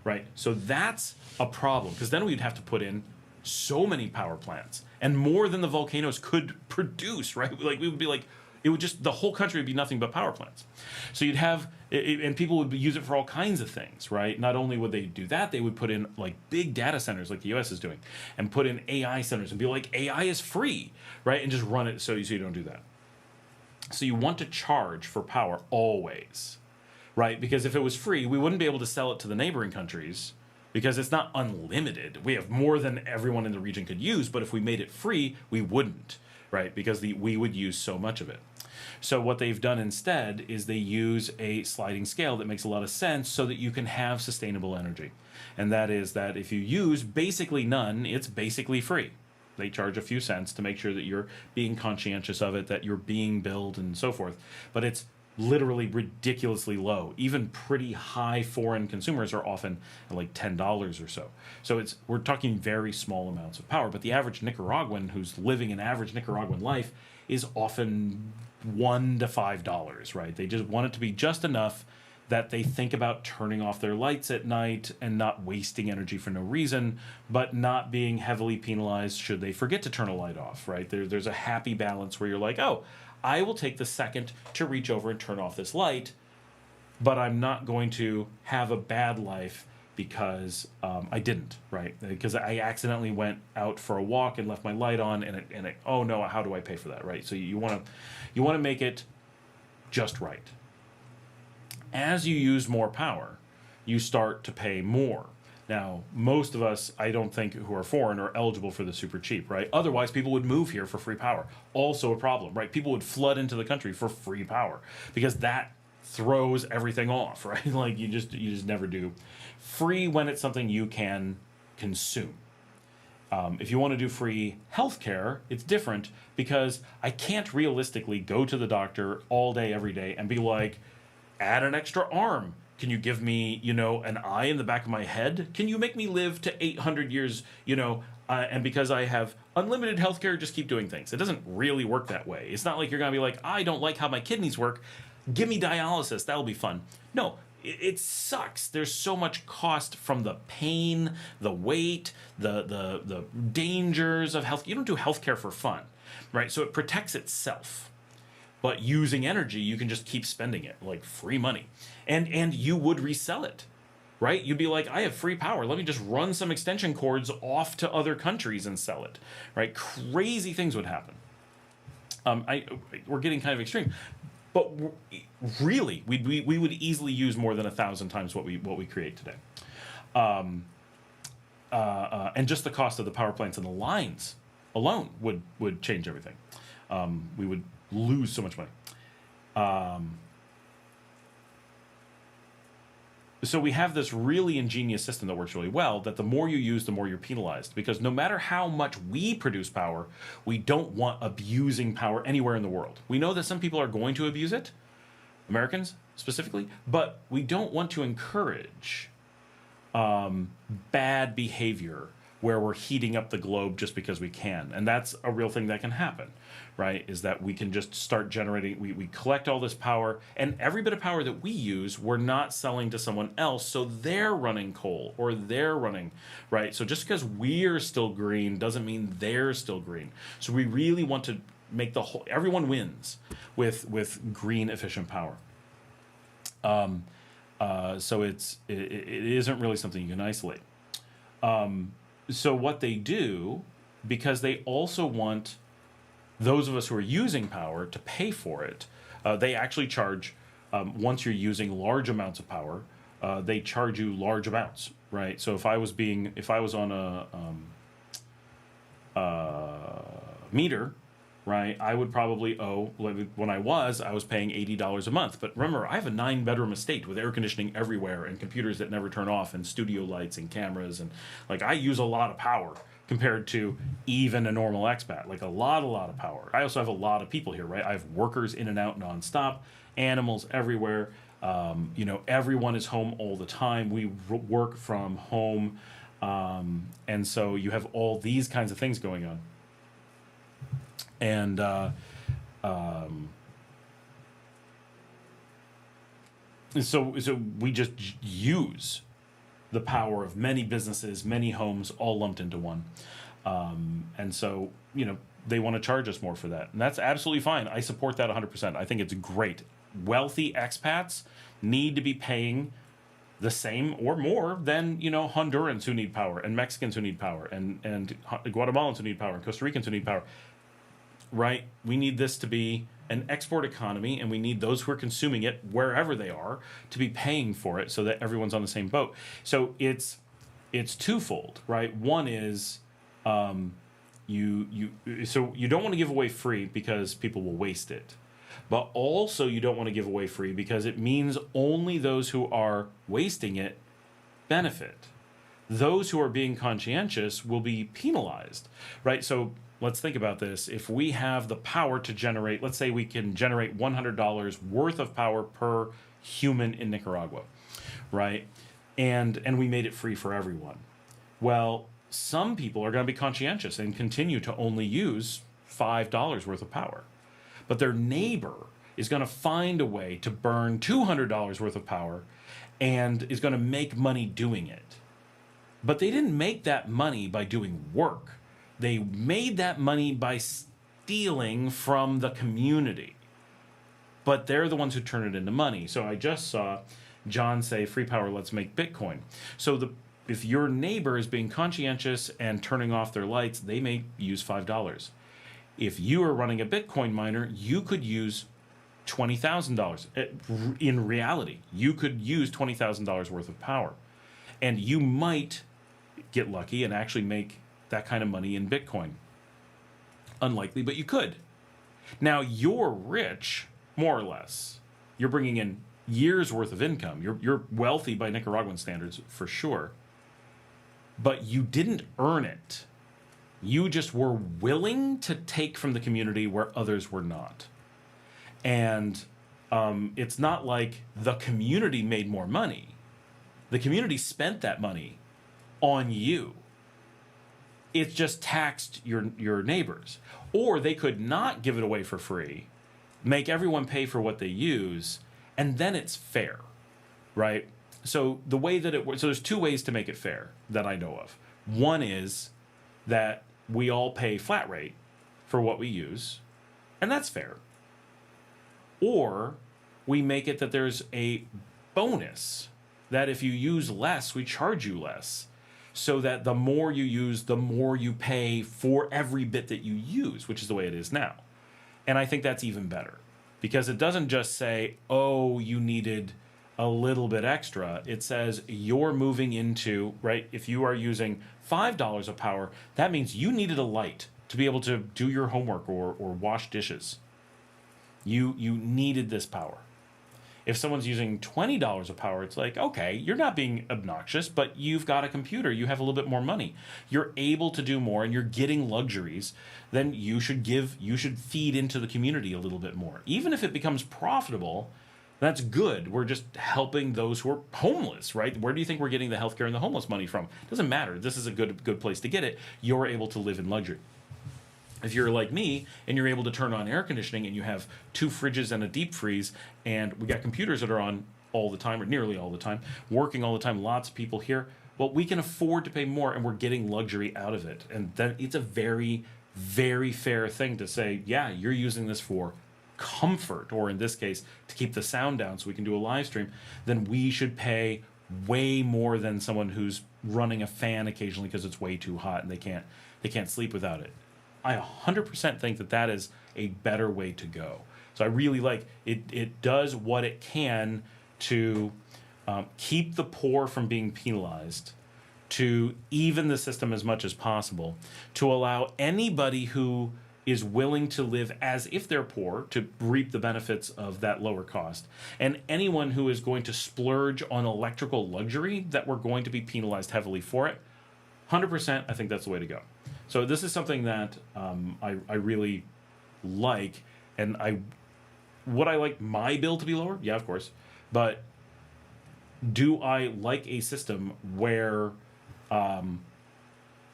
A: right? So that's a problem, because then we'd have to put in so many power plants and more than the volcanoes could produce, right? Like we would be like, it would just, the whole country would be nothing but power plants. So you'd have, and people would use it for all kinds of things, right? Not only would they do that, they would put in like big data centers like the US is doing, and put in AI centers and be like, AI is free, right? And just run it so you don't do that. So you want to charge for power always, right? Because if it was free, we wouldn't be able to sell it to the neighboring countries, because it's not unlimited. We have more than everyone in the region could use, but if we made it free, we wouldn't, right? Because we would use so much of it. So what they've done instead is they use a sliding scale that makes a lot of sense so that you can have sustainable energy. And that is that if you use basically none, it's basically free. They charge a few cents to make sure that you're being conscientious of it, that you're being billed and so forth. But it's literally ridiculously low. Even pretty high foreign consumers are often at like $10 or so. So we're talking very small amounts of power. But the average Nicaraguan who's living an average Nicaraguan life is often $1 to $5, right? They just want it to be just enough that they think about turning off their lights at night and not wasting energy for no reason, but not being heavily penalized should they forget to turn a light off, right? There's a happy balance where you're like, oh, I will take the second to reach over and turn off this light, but I'm not going to have a bad life because I didn't, right? Because I accidentally went out for a walk and left my light on, and it oh no, how do I pay for that, right? So you want to make it just right. As you use more power, you start to pay more. Now, most of us, I don't think, who are foreign are eligible for the super cheap, right? Otherwise, people would move here for free power. Also a problem, right? People would flood into the country for free power because that throws everything off, right? Like you just never do. Free when it's something you can consume. If you want to do free healthcare, it's different because I can't realistically go to the doctor all day, every day and be like, add an extra arm. Can you give me, an eye in the back of my head? Can you make me live to 800 years, and because I have unlimited healthcare, just keep doing things. It doesn't really work that way. It's not like you're going to be like, I don't like how my kidneys work. Give me dialysis. That'll be fun. No, it sucks. There's so much cost from the pain, the weight, the dangers of health. You don't do healthcare for fun, right? So it protects itself. But using energy, you can just keep spending it, like free money. And you would resell it, right? You'd be like, I have free power. Let me just run some extension cords off to other countries and sell it, right? Crazy things would happen. We're getting kind of extreme. But really, we would easily use more than 1,000 times what we create today. And just the cost of the power plants and the lines alone would change everything. We would lose so much money. So we have this really ingenious system that works really well, that the more you use, the more you're penalized. Because no matter how much we produce power, we don't want abusing power anywhere in the world. We know that some people are going to abuse it, Americans specifically, but we don't want to encourage bad behavior where we're heating up the globe just because we can. And that's a real thing that can happen, right? Is that we can just start generating, we collect all this power, and every bit of power that we use, we're not selling to someone else, so they're running coal, or they're running, right? So just because we're still green doesn't mean they're still green. So we really want to make everyone wins with green efficient power. So it isn't really something you can isolate. So what they do, because they also want those of us who are using power to pay for it, they actually charge, once you're using large amounts of power, they charge you large amounts, right? So if I was on a meter, right, I would probably owe, when I was paying $80 a month. But remember, I have a 9-bedroom estate with air conditioning everywhere and computers that never turn off and studio lights and cameras. And like, I use a lot of power compared to even a normal expat, like a lot of power. I also have a lot of people here, right? I have workers in and out nonstop, animals everywhere. Everyone is home all the time. We work from home. And so you have all these kinds of things going on. And So we just use the power of many businesses, many homes, all lumped into one. And so, they want to charge us more for that. And that's absolutely fine. I support that 100%. I think it's great. Wealthy expats need to be paying the same or more than, Hondurans who need power, and Mexicans who need power, and Guatemalans who need power, and Costa Ricans who need power. Right? We need this to be an export economy, and we need those who are consuming it wherever they are to be paying for it so that everyone's on the same boat. So it's twofold, right? One is you don't want to give away free because people will waste it. But also you don't want to give away free because it means only those who are wasting it benefit. Those who are being conscientious will be penalized, right? So let's think about this. If we have the power to generate, let's say we can generate $100 worth of power per human in Nicaragua, right? And we made it free for everyone. Well, some people are going to be conscientious and continue to only use $5 worth of power. But their neighbor is going to find a way to burn $200 worth of power and is going to make money doing it. But they didn't make that money by doing work. They made that money by stealing from the community. But they're the ones who turn it into money. So I just saw John say, free power, let's make Bitcoin. So if your neighbor is being conscientious and turning off their lights, they may use $5. If you are running a Bitcoin miner, you could use $20,000. In reality, you could use $20,000 worth of power. And you might get lucky and actually make that kind of money in Bitcoin. Unlikely, but you could. Now, you're rich, more or less. You're bringing in years worth of income. You're wealthy by Nicaraguan standards, for sure. But you didn't earn it. You just were willing to take from the community where others were not. And it's not like the community made more money. The community spent that money on you. It's just taxed your neighbors. Or they could not give it away for free, make everyone pay for what they use, and then it's fair, right? So the way that it works, so there's two ways to make it fair that I know of. One is that we all pay flat rate for what we use, and that's fair. Or we make it that there's a bonus, that if you use less, we charge you less, so that the more you use, the more you pay for every bit that you use, which is the way it is now. And I think that's even better, because it doesn't just say, oh, you needed a little bit extra. It says you're moving into, right, if you are using $5 of power, that means you needed a light to be able to do your homework or wash dishes. You needed this power. If someone's using $20 of power, it's like, okay, you're not being obnoxious, but you've got a computer, you have a little bit more money. You're able to do more and you're getting luxuries, then you should feed into the community a little bit more. Even if it becomes profitable, that's good. We're just helping those who are homeless, right? Where do you think we're getting the healthcare and the homeless money from? It doesn't matter. This is a good place to get it. You're able to live in luxury. If you're like me and you're able to turn on air conditioning and you have 2 fridges and a deep freeze, and we got computers that are on all the time or nearly all the time, working all the time, lots of people here, well, we can afford to pay more and we're getting luxury out of it. And then it's a very, very fair thing to say, yeah, you're using this for comfort, or in this case, to keep the sound down so we can do a live stream, then we should pay way more than someone who's running a fan occasionally because it's way too hot and they can't sleep without it. I 100% think that is a better way to go. So I really like it. It does what it can to keep the poor from being penalized, to even the system as much as possible, to allow anybody who is willing to live as if they're poor to reap the benefits of that lower cost, and anyone who is going to splurge on electrical luxury, that we're going to be penalized heavily for it. 100%, I think that's the way to go. So this is something that I really like, and would I like my bill to be lower? Yeah, of course. But do I like a system where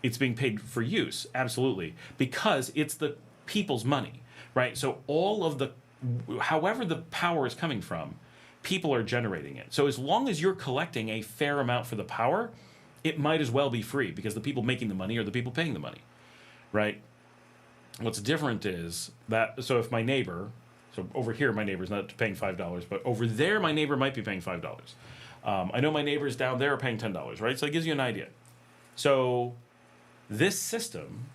A: it's being paid for use? Absolutely. Because it's the people's money. right? So all of the, however the power is coming from, people are generating it. So as long as you're collecting a fair amount for the power, it might as well be free because the people making the money are the people paying the money, right? What's different is that, so if my neighbor, so over here my neighbor's not paying $5, but over there my neighbor might be paying $5. I know my neighbors down there are paying $10, right? So it gives you an idea. So this system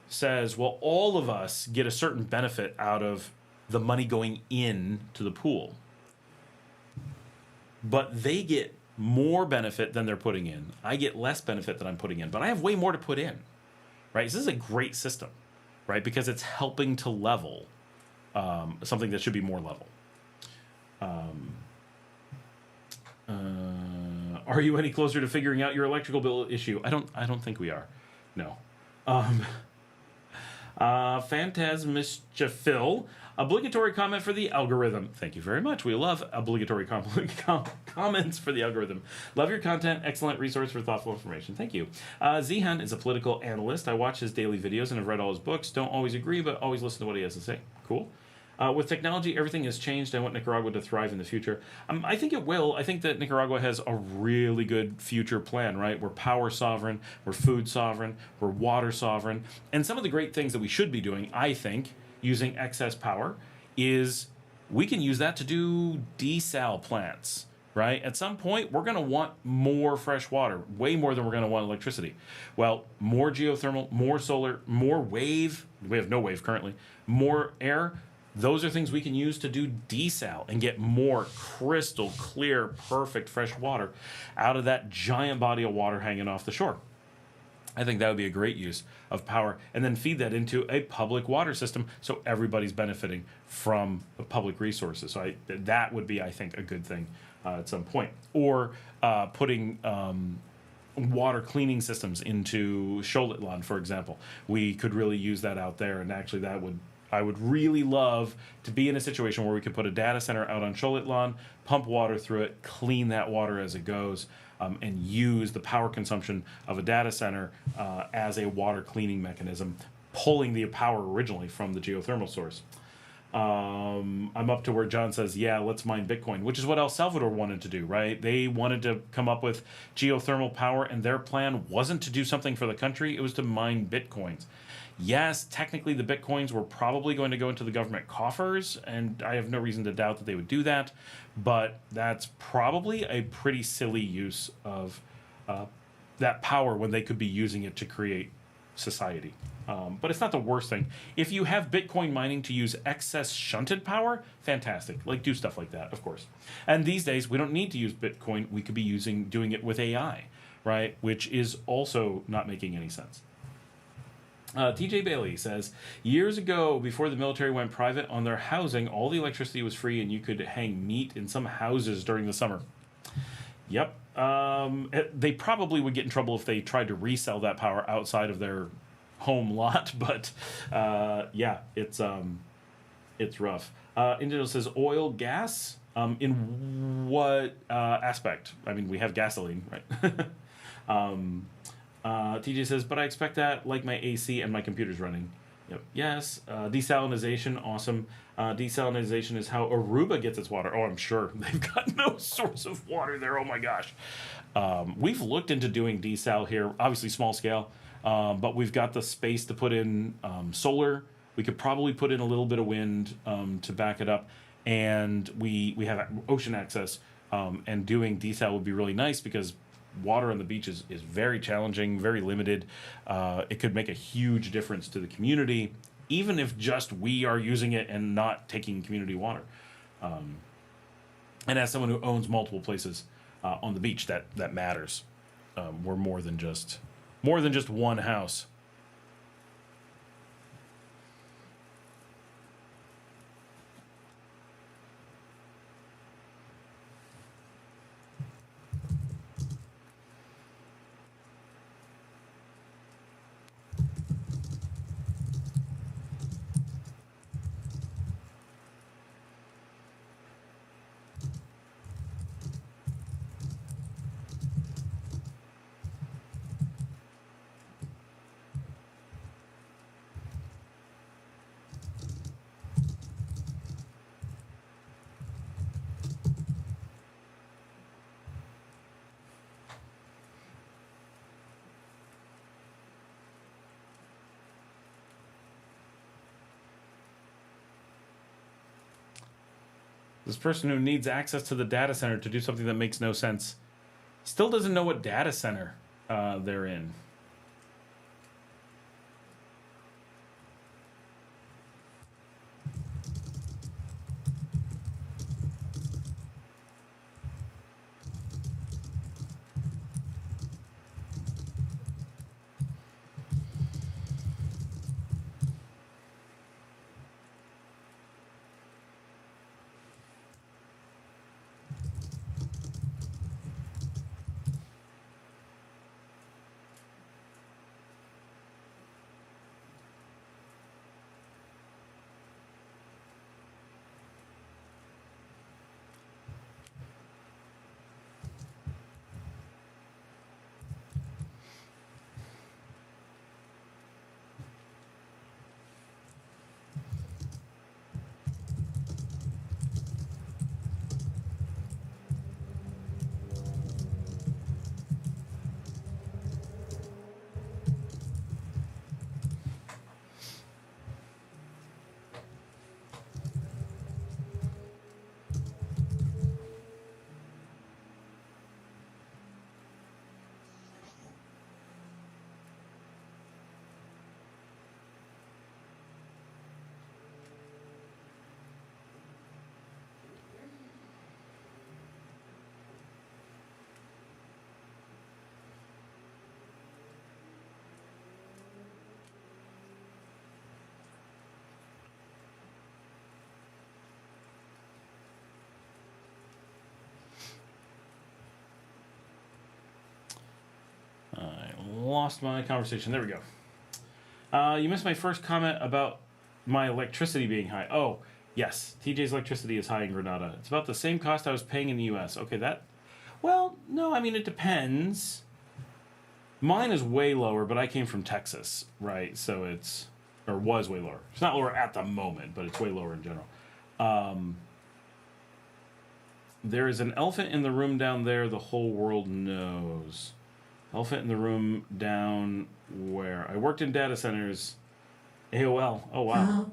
A: says, well, all of us get a certain benefit out of the money going in to the pool. But they get more benefit than they're putting in. I get less benefit than I'm putting in, but I have way more to put in, right? So this is a great system, right? Because it's helping to level something that should be more level. Are you any closer to figuring out your electrical bill issue? I don't think we are. No. Phantasmischiphil, obligatory comment for the algorithm. Thank you very much. We love obligatory comments for the algorithm. Love your content. Excellent resource for thoughtful information. Thank you. Zihan is a political analyst. I watch his daily videos and have read all his books. Don't always agree, but always listen to what he has to say. Cool. With technology, everything has changed. I want Nicaragua to thrive in the future. I think it will. I think that Nicaragua has a really good future plan, right? We're power sovereign, we're food sovereign, we're water sovereign. And some of the great things that we should be doing, I think, using excess power, is we can use that to do desal plants, right? At some point, we're going to want more fresh water, way more than we're going to want electricity. Well, more geothermal, more solar, more wave. We have no wave currently. More air. Those are things we can use to do desal and get more crystal clear, perfect fresh water out of that giant body of water hanging off the shore. I think that would be a great use of power, and then feed that into a public water system so everybody's benefiting from the public resources. So that would be, I think, a good thing at some point. Or putting water cleaning systems into Xolotl, for example. We could really use that out there, and actually that would, I would really love to be in a situation where we could put a data center out on Xolotl, pump water through it, clean that water as it goes, and use the power consumption of a data center as a water cleaning mechanism, pulling the power originally from the geothermal source. I'm up to where John says, yeah, let's mine Bitcoin, which is what El Salvador wanted to do, right? They wanted to come up with geothermal power, and their plan wasn't to do something for the country, it was to mine Bitcoins. Yes, technically the Bitcoins were probably going to go into the government coffers, and I have no reason to doubt that they would do that, but that's probably a pretty silly use of that power when they could be using it to create society. But it's not the worst thing. If you have Bitcoin mining to use excess shunted power, fantastic. Like, do stuff like that, of course. And these days, we don't need to use Bitcoin. We could be doing it with AI, right? Which is also not making any sense. TJ Bailey says, years ago, before the military went private on their housing, all the electricity was free and you could hang meat in some houses during the summer. Yep. They probably would get in trouble if they tried to resell that power outside of their home lot, but yeah, it's rough. Indigo says, oil, gas? In what aspect? I mean, we have gasoline, right? TJ says, but I expect that like my AC and my computer's running. Yep. Yes. Desalinization, awesome. Desalinization is how Aruba gets its water. Oh, I'm sure. They've got no source of water there. Oh, my gosh. We've looked into doing desal here, obviously small scale, but we've got the space to put in solar. We could probably put in a little bit of wind to back it up. And we have ocean access, and doing desal would be really nice because water on the beach is very challenging, very limited. It could make a huge difference to the community, even if just we are using it and not taking community water. And as someone who owns multiple places on the beach, that matters. We're more than just one house. This person who needs access to the data center to do something that makes no sense still doesn't know what data center they're in. Lost my conversation. There we go. You missed my first comment about my electricity being high. Oh, yes. TJ's electricity is high in Grenada. It's about the same cost I was paying in the U.S. Okay, that... Well, no, I mean, it depends. Mine is way lower, but I came from Texas, right? So it's... Or was way lower. It's not lower at the moment, but it's way lower in general. There is an elephant in the room down there the whole world knows. Elephant in the room down where? I worked in data centers. AOL. Oh, wow.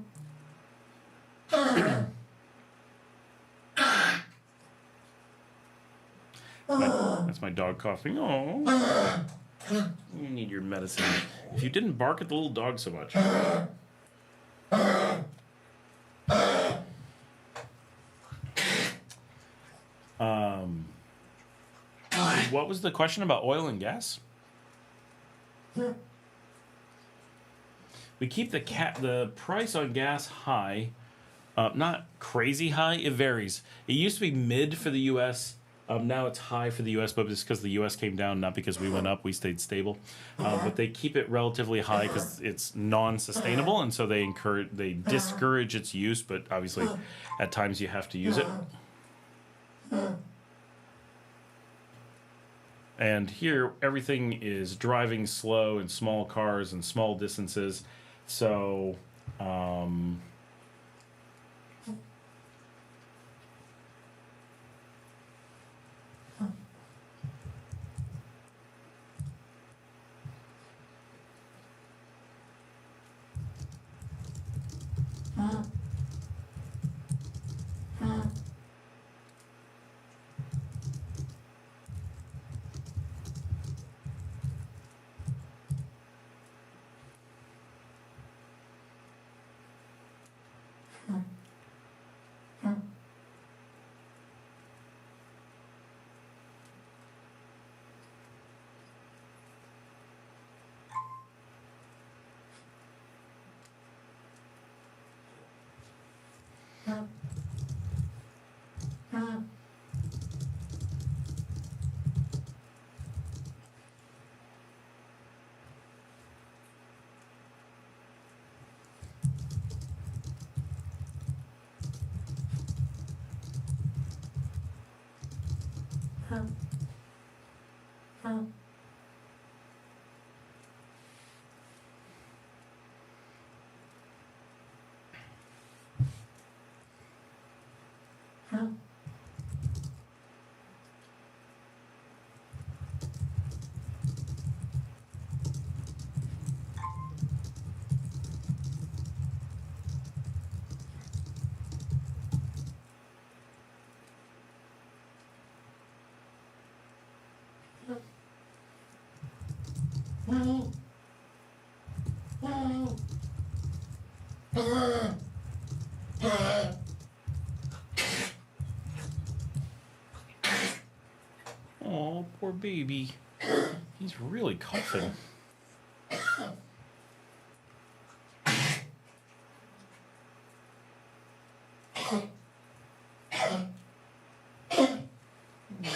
A: That's my dog coughing. Oh, you need your medicine. If you didn't bark at the little dog so much. What was the question about oil and gas? We keep the price on gas high, not crazy high. It varies. It used to be mid for the U.S. Now it's high for the U.S., but it's because the U.S. came down, not because we went up. We stayed stable. But they keep it relatively high because it's non-sustainable, and so they discourage its use. But obviously, at times you have to use it. And here, everything is driving slow in small cars and small distances. So, Oh, poor baby. He's really coughing.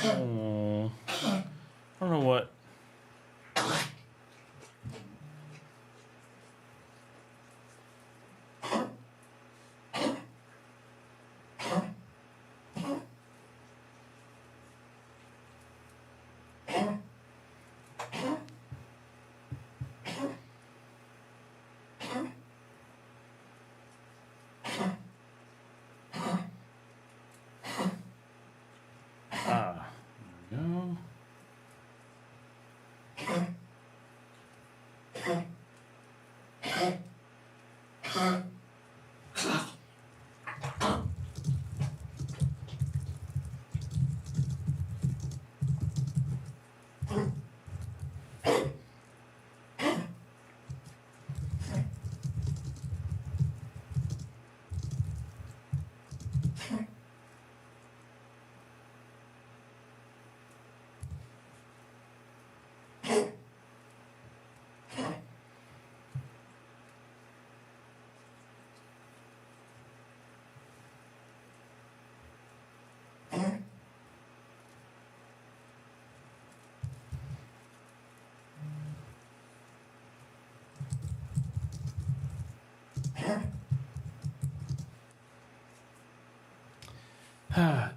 A: Oh, I don't know what. Ah, there we go.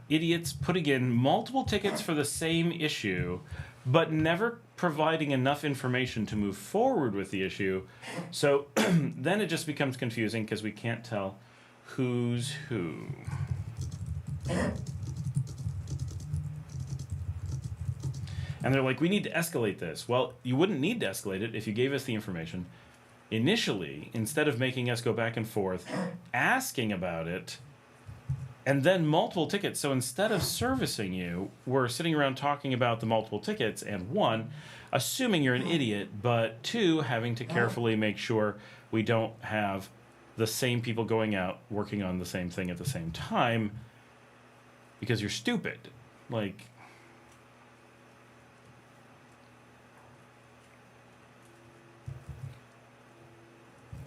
A: Idiots putting in multiple tickets for the same issue, but never providing enough information to move forward with the issue. So then it just becomes confusing because we can't tell who's who. And they're like, we need to escalate this. Well, you wouldn't need to escalate it if you gave us the information initially, instead of making us go back and forth, asking about it, and then multiple tickets. So instead of servicing you, we're sitting around talking about the multiple tickets, and one, assuming you're an idiot, but two, having to carefully make sure we don't have the same people going out working on the same thing at the same time because you're stupid. Like,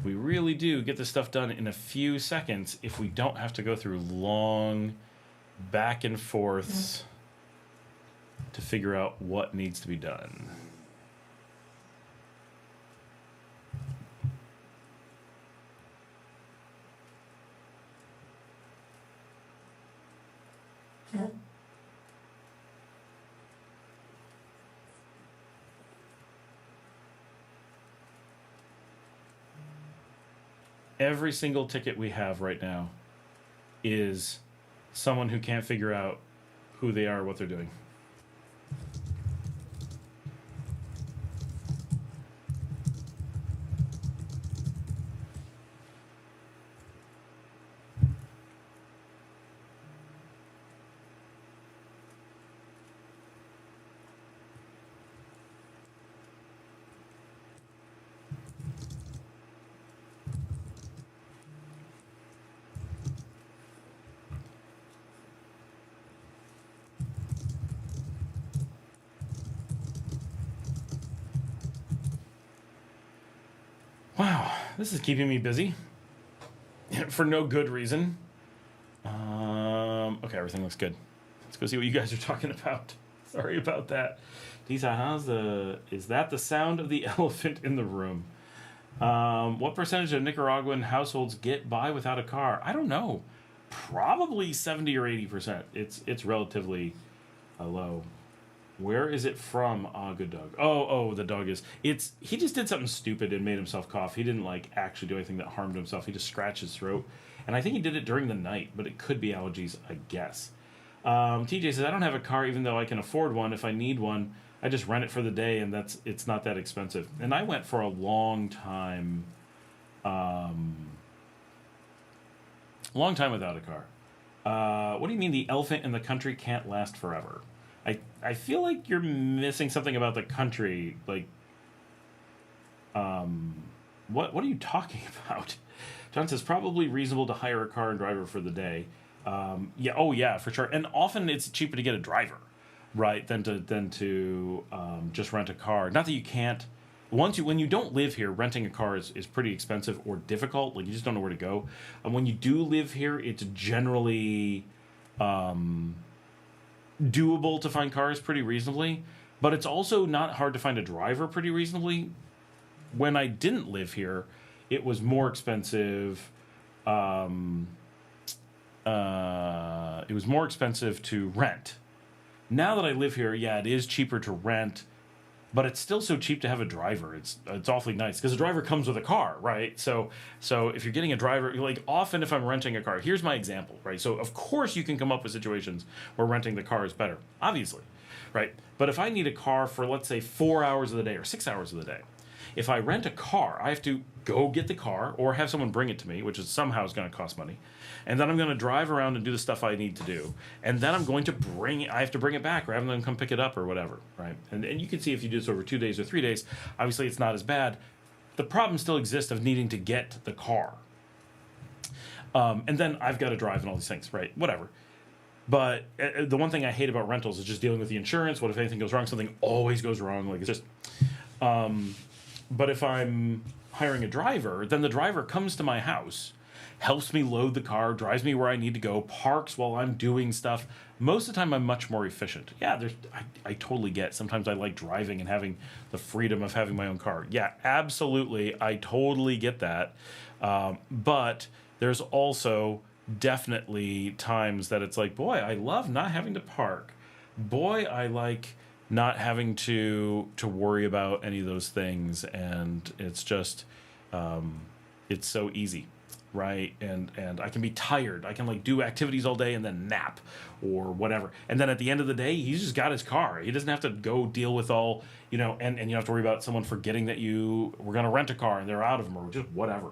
A: we really do get this stuff done in a few seconds if we don't have to go through long back and forths to figure out what needs to be done. Every single ticket we have right now is someone who can't figure out who they are or what they're doing. Wow, this is keeping me busy for no good reason. Okay, everything looks good. Let's go see what you guys are talking about. Sorry about that. Disa, is that the sound of the elephant in the room? What percentage of Nicaraguan households get by without a car? I don't know. Probably 70 or 80%. It's relatively low. Where is it from? Ah, good dog. Oh, the dog is. He just did something stupid and made himself cough. He didn't actually do anything that harmed himself. He just scratched his throat, and I think he did it during the night. But it could be allergies, I guess. TJ says I don't have a car, even though I can afford one. If I need one, I just rent it for the day, and it's not that expensive. And I went for a long time, without a car. What do you mean the elephant in the country can't last forever? I feel like you're missing something about the country. Like, What are you talking about? John says probably reasonable to hire a car and driver for the day. Yeah, oh yeah, for sure. And often it's cheaper to get a driver, right, than to just rent a car. Not that you can't. When you don't live here, renting a car is pretty expensive or difficult. Like you just don't know where to go. And when you do live here, it's generally doable to find cars pretty reasonably. But it's also not hard to find a driver pretty reasonably. When I didn't live here, it was more expensive. It was more expensive to rent. Now that I live here, yeah, it is cheaper to rent, but it's still so cheap to have a driver. It's awfully nice because a driver comes with a car, right? So if you're getting a driver, like often if I'm renting a car, here's my example, right? So of course you can come up with situations where renting the car is better, obviously, right? But if I need a car for let's say 4 hours of the day or 6 hours of the day, if I rent a car, I have to go get the car or have someone bring it to me, which is somehow is going to cost money. And then I'm going to drive around and do the stuff I need to do. And then I'm going to I have to bring it back or have them come pick it up or whatever, right? And you can see if you do this over 2 days or 3 days, obviously it's not as bad. The problem still exists of needing to get the car. And then I've got to drive and all these things, right? Whatever. But the one thing I hate about rentals is just dealing with the insurance. What if anything goes wrong? Something always goes wrong. Like it's just... But if I'm hiring a driver, then the driver comes to my house, helps me load the car, drives me where I need to go, parks while I'm doing stuff. Most of the time, I'm much more efficient. Yeah, I totally get. Sometimes I like driving and having the freedom of having my own car. Yeah, absolutely. I totally get that. But there's also definitely times that it's like, boy, I love not having to park. Boy, I like... not having to worry about any of those things, and it's just it's so easy, right? And I can be tired. I can like do activities all day and then nap or whatever. And then at the end of the day, he's just got his car. He doesn't have to go deal with all, and you don't have to worry about someone forgetting that you were going to rent a car and they're out of them or just whatever.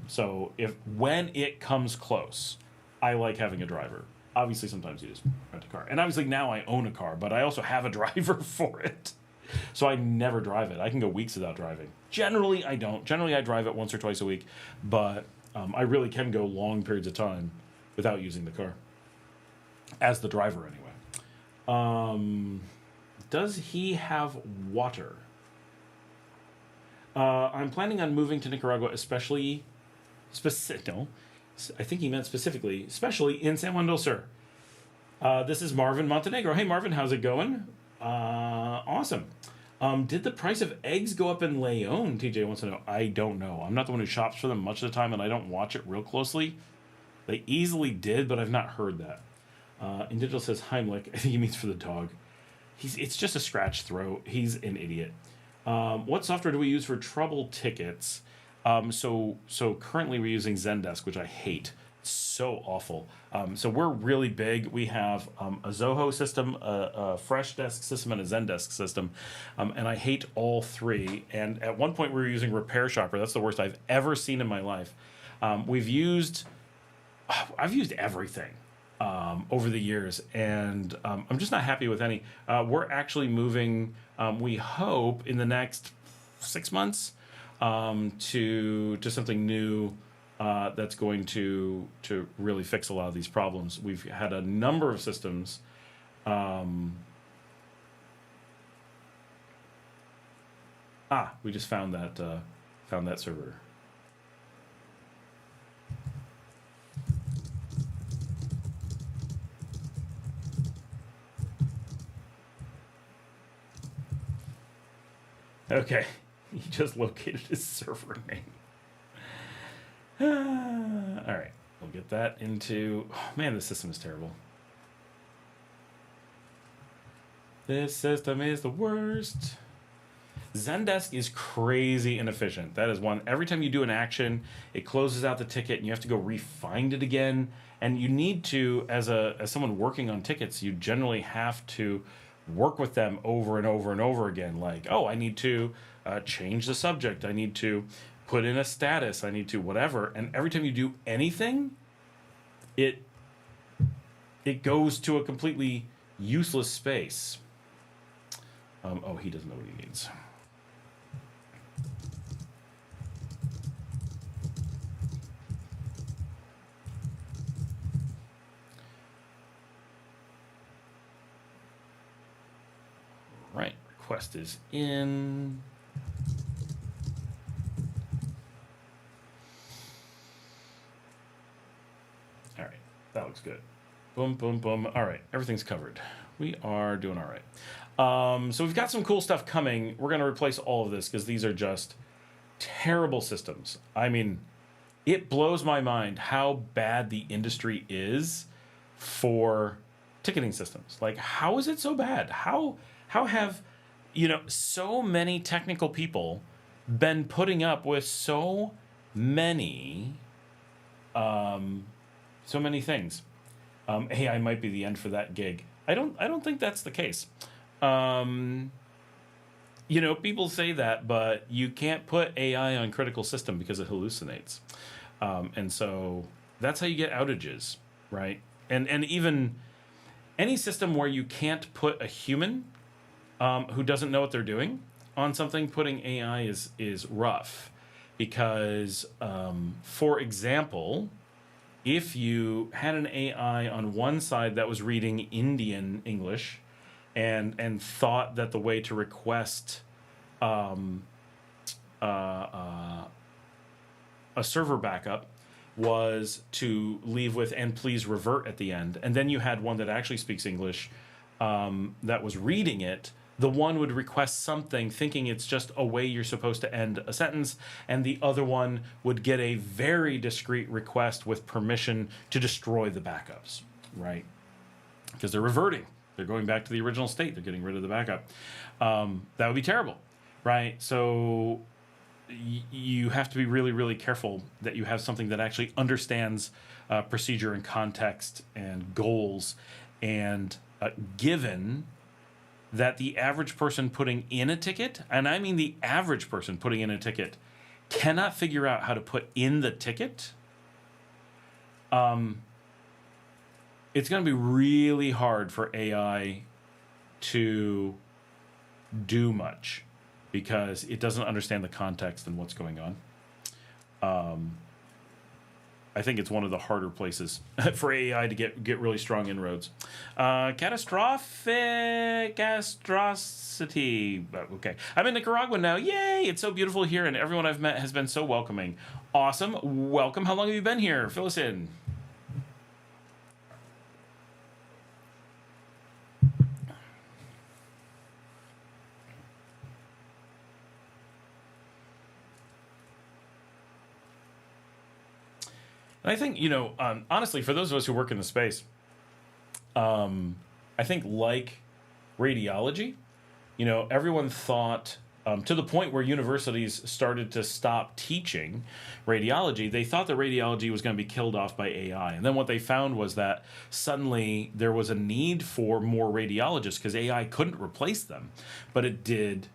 A: So when it comes close, I like having a driver. Obviously, sometimes you just rent a car. And obviously now I own a car, but I also have a driver for it. So I never drive it. I can go weeks without driving. Generally, I don't. Generally, I drive it once or twice a week. But I really can go long periods of time without using the car. As the driver, anyway. Does he have water? I'm planning on moving to Nicaragua, especially... No. I think he meant specifically, especially in San Juan del Sur. This is Marvin Montenegro. Hey, Marvin, how's it going? Awesome. Did the price of eggs go up in Leon? TJ wants to know. I don't know. I'm not the one who shops for them much of the time, and I don't watch it real closely. They easily did, but I've not heard that. Individual says Heimlich. I think he means for the dog. It's just a scratch throat. He's an idiot. What software do we use for trouble tickets? So currently we're using Zendesk, which I hate. It's so awful. So we're really big. We have a Zoho system, a Freshdesk system, and a Zendesk system. And I hate all three. And at one point we were using Repair Shopper. That's the worst I've ever seen in my life. I've used everything over the years, and I'm just not happy with any. We're actually moving, we hope, in the next 6 months to something new that's going to really fix a lot of these problems. We've had a number of systems. We just found that server. Okay, he just located his server name. All right, we'll get that into... Oh, man, this system is terrible. This system is the worst. Zendesk is crazy inefficient. That is one. Every time you do an action, it closes out the ticket, and you have to go re-find it again. And you need to, as someone working on tickets, you generally have to work with them over and over and over again. Like, oh, I need to change the subject. I need to put in a status. I need to whatever. And every time you do anything, it goes to a completely useless space. Oh, he doesn't know what he needs. request is in. All right, that looks good. Boom, boom, boom. All right, everything's covered. We are doing all right. So we've got some cool stuff coming. We're going to replace all of this because these are just terrible systems. I mean, it blows my mind how bad the industry is for ticketing systems. Like, how is it so bad? How have, so many technical people been putting up with so many things? AI might be the end for that gig. I don't think that's the case. People say that, but you can't put AI on critical system because it hallucinates. And so that's how you get outages, right? And even any system where you can't put a human who doesn't know what they're doing on something, putting AI is rough. Because, for example, if you had an AI on one side that was reading Indian English and thought that the way to request a server backup was to leave with "and please revert" at the end, and then you had one that actually speaks English that was reading it, the one would request something thinking it's just a way you're supposed to end a sentence, and the other one would get a very discreet request with permission to destroy the backups, right? Because they're reverting. They're going back to the original state. They're getting rid of the backup. That would be terrible, right? So you have to be really, really careful that you have something that actually understands procedure and context and goals. And given that the average person putting in a ticket, and I mean the average person putting in a ticket, cannot figure out how to put in the ticket, it's going to be really hard for AI to do much because it doesn't understand the context and what's going on. I think it's one of the harder places for AI to get really strong inroads. Catastrophicity. Okay. I'm in Nicaragua now. Yay! It's so beautiful here, and everyone I've met has been so welcoming. Awesome. Welcome. How long have you been here? Fill us in. And I think, honestly, for those of us who work in the space, I think like radiology, everyone thought, to the point where universities started to stop teaching radiology, they thought that radiology was going to be killed off by AI. And then what they found was that suddenly there was a need for more radiologists because AI couldn't replace them, but it did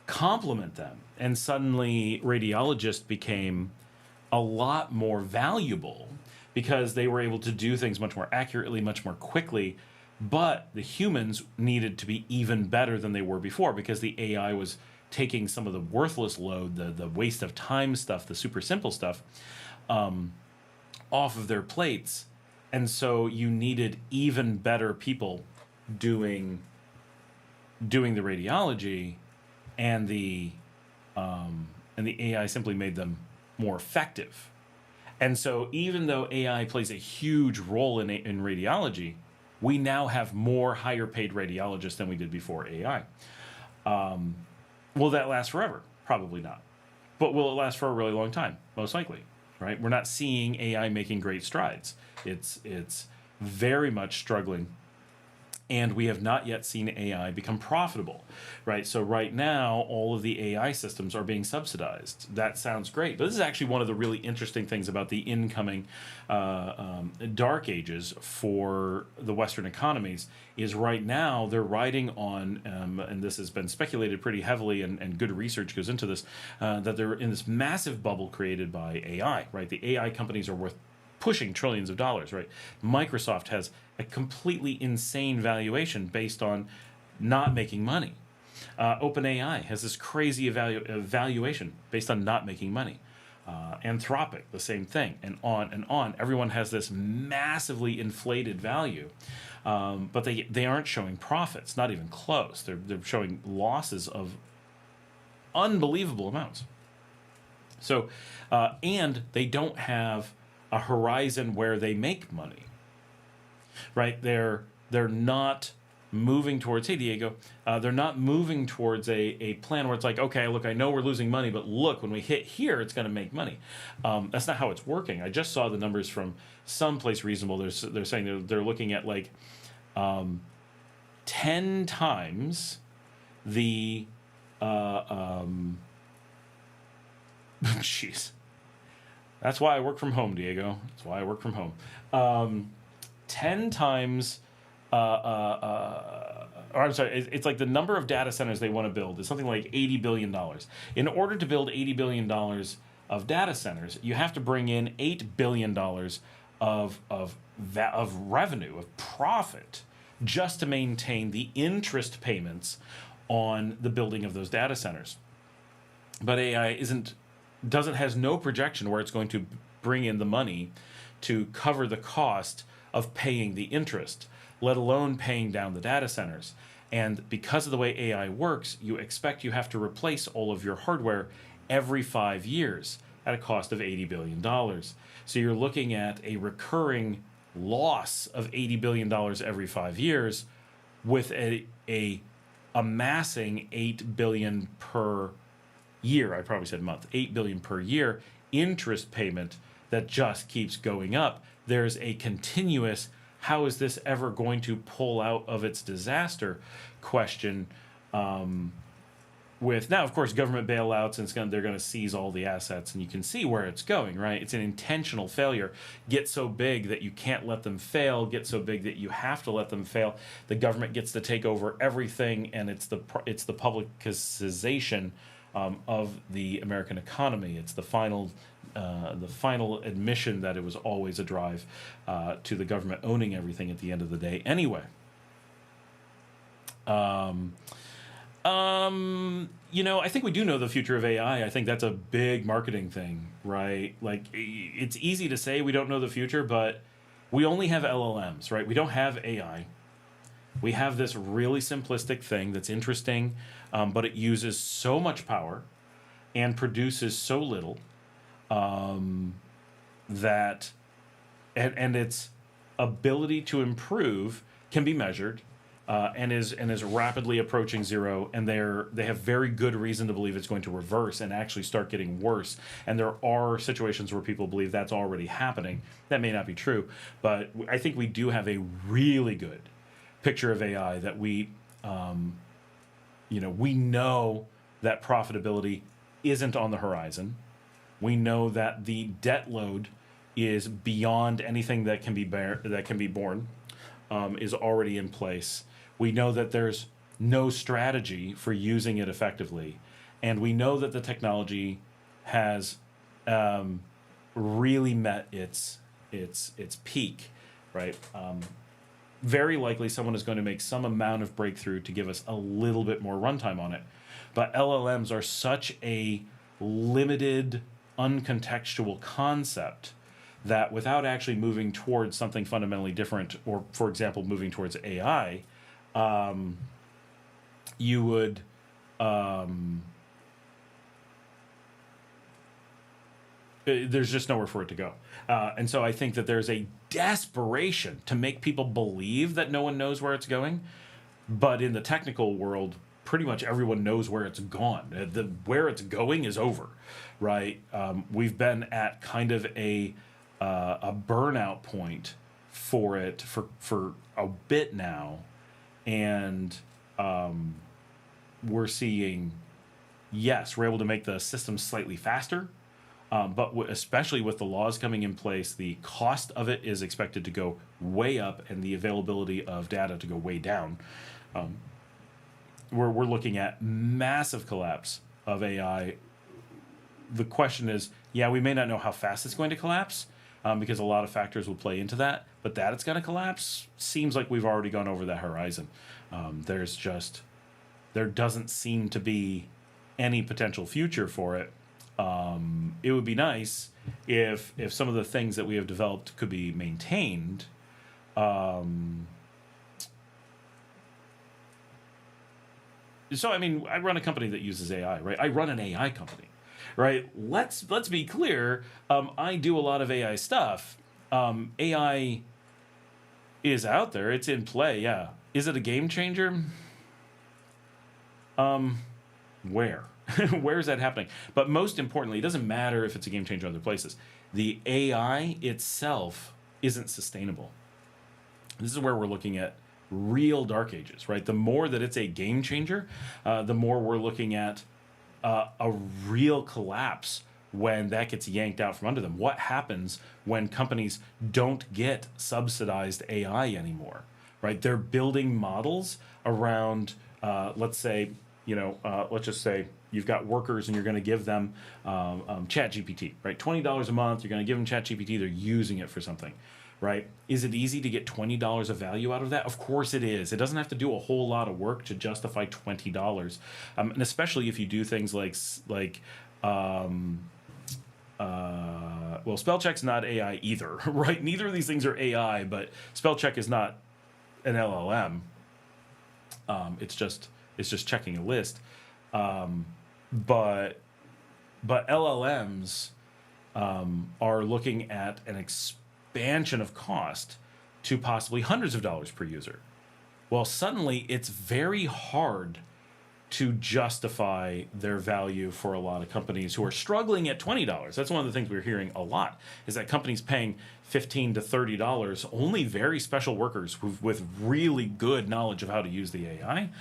A: complement them. And suddenly radiologists became a lot more valuable because they were able to do things much more accurately, much more quickly. But the humans needed to be even better than they were before because the AI was taking some of the worthless load, the waste of time stuff, the super simple stuff, off of their plates. And so you needed even better people doing the radiology, and the AI simply made them more effective. And so even though AI plays a huge role in radiology, we now have more higher paid radiologists than we did before AI. Will that last forever? Probably not. But will it last for a really long time? Most likely, right? We're not seeing AI making great strides. It's very much struggling. And we have not yet seen AI become profitable, right? So right now, all of the AI systems are being subsidized. That sounds great, but this is actually one of the really interesting things about the incoming dark ages for the Western economies. Is right now they're riding on, and this has been speculated pretty heavily, and good research goes into this, that they're in this massive bubble created by AI, right? The AI companies are worth pushing trillions of dollars, right? Microsoft has a completely insane valuation based on not making money. OpenAI has this crazy valuation based on not making money. Anthropic, the same thing, and on and on. Everyone has this massively inflated value, but they aren't showing profits, not even close. They're showing losses of unbelievable amounts. So, and they don't have a horizon where they make money, right? They're not moving towards, hey Diego, they're not moving towards a plan where it's like, okay, look, I know we're losing money, but look, when we hit here, it's going to make money. That's not how it's working. I just saw the numbers from someplace reasonable. They're saying they're looking at like 10 times the jeez. That's why I work from home, Diego. That's why I work from home. 10 times or I'm sorry, it's like the number of data centers they want to build is something like $80 billion. In order to build $80 billion of data centers, you have to bring in $8 billion of revenue, of profit, just to maintain the interest payments on the building of those data centers. But AI has no projection where it's going to bring in the money to cover the cost of paying the interest, let alone paying down the data centers. And because of the way AI works, you have to replace all of your hardware every 5 years at a cost of $80 billion. So you're looking at a recurring loss of $80 billion every 5 years with a amassing $8 billion per year. I probably said month, $8 billion per year interest payment that just keeps going up. There's a continuous, how is this ever going to pull out of its disaster question, with now, of course, government bailouts, and they're going to seize all the assets, and you can see where it's going, right? It's an intentional failure. Get so big that you can't let them fail, get so big that you have to let them fail. The government gets to take over everything, and it's the publicization of the American economy. It's the final admission that it was always a drive to the government owning everything at the end of the day. Anyway, I think we do know the future of AI. I think that's a big marketing thing, right? Like, it's easy to say we don't know the future, but we only have LLMs, right? We don't have AI. We have this really simplistic thing that's interesting, but it uses so much power and produces so little that its ability to improve can be measured, and is rapidly approaching zero, and they have very good reason to believe it's going to reverse and actually start getting worse. And there are situations where people believe that's already happening. That may not be true, but I think we do have a really good picture of AI that we know that profitability isn't on the horizon. We know that the debt load is beyond anything that can be borne, is already in place. We know that there's no strategy for using it effectively, and we know that the technology has really met its peak, right? Very likely someone is going to make some amount of breakthrough to give us a little bit more runtime on it. But LLMs are such a limited, uncontextual concept that without actually moving towards something fundamentally different, or, for example, moving towards AI, you would... there's just nowhere for it to go. And so I think that there's a desperation to make people believe that no one knows where it's going. But in the technical world, pretty much everyone knows where it's gone. Where it's going is over, right? We've been at kind of a burnout point for it for a bit now. And we're seeing, yes, we're able to make the system slightly faster. But especially with the laws coming in place, the cost of it is expected to go way up and the availability of data to go way down. We're looking at massive collapse of AI. The question is, yeah, we may not know how fast it's going to collapse, because a lot of factors will play into that. But that it's going to collapse seems like we've already gone over that horizon. There doesn't seem to be any potential future for it. It would be nice if some of the things that we have developed could be maintained. So I mean, I run a company that uses AI, right? I run an AI company, right? Let's be clear. I do a lot of AI stuff. AI is out there. It's in play. Yeah. Is it a game changer? Where? Where is that happening? But most importantly, it doesn't matter if it's a game changer in other places. The AI itself isn't sustainable. This is where we're looking at real dark ages, right? The more that it's a game changer, the more we're looking at a real collapse when that gets yanked out from under them. What happens when companies don't get subsidized AI anymore, right? They're building models around, let's say, let's just say you've got workers and you're going to give them ChatGPT, right? $20 a month, you're going to give them ChatGPT, they're using it for something, right? Is it easy to get $20 of value out of that? Of course it is. It doesn't have to do a whole lot of work to justify $20. And especially if you do things like well, spell check's not AI either, right? Neither of these things are AI, but spell check is not an LLM. It's just checking a list. But LLMs are looking at an expansion of cost to possibly hundreds of dollars per user. Well, suddenly it's very hard to justify their value for a lot of companies who are struggling at $20. That's one of the things we're hearing a lot, is that companies paying $15 to $30, only very special workers with really good knowledge of how to use the AI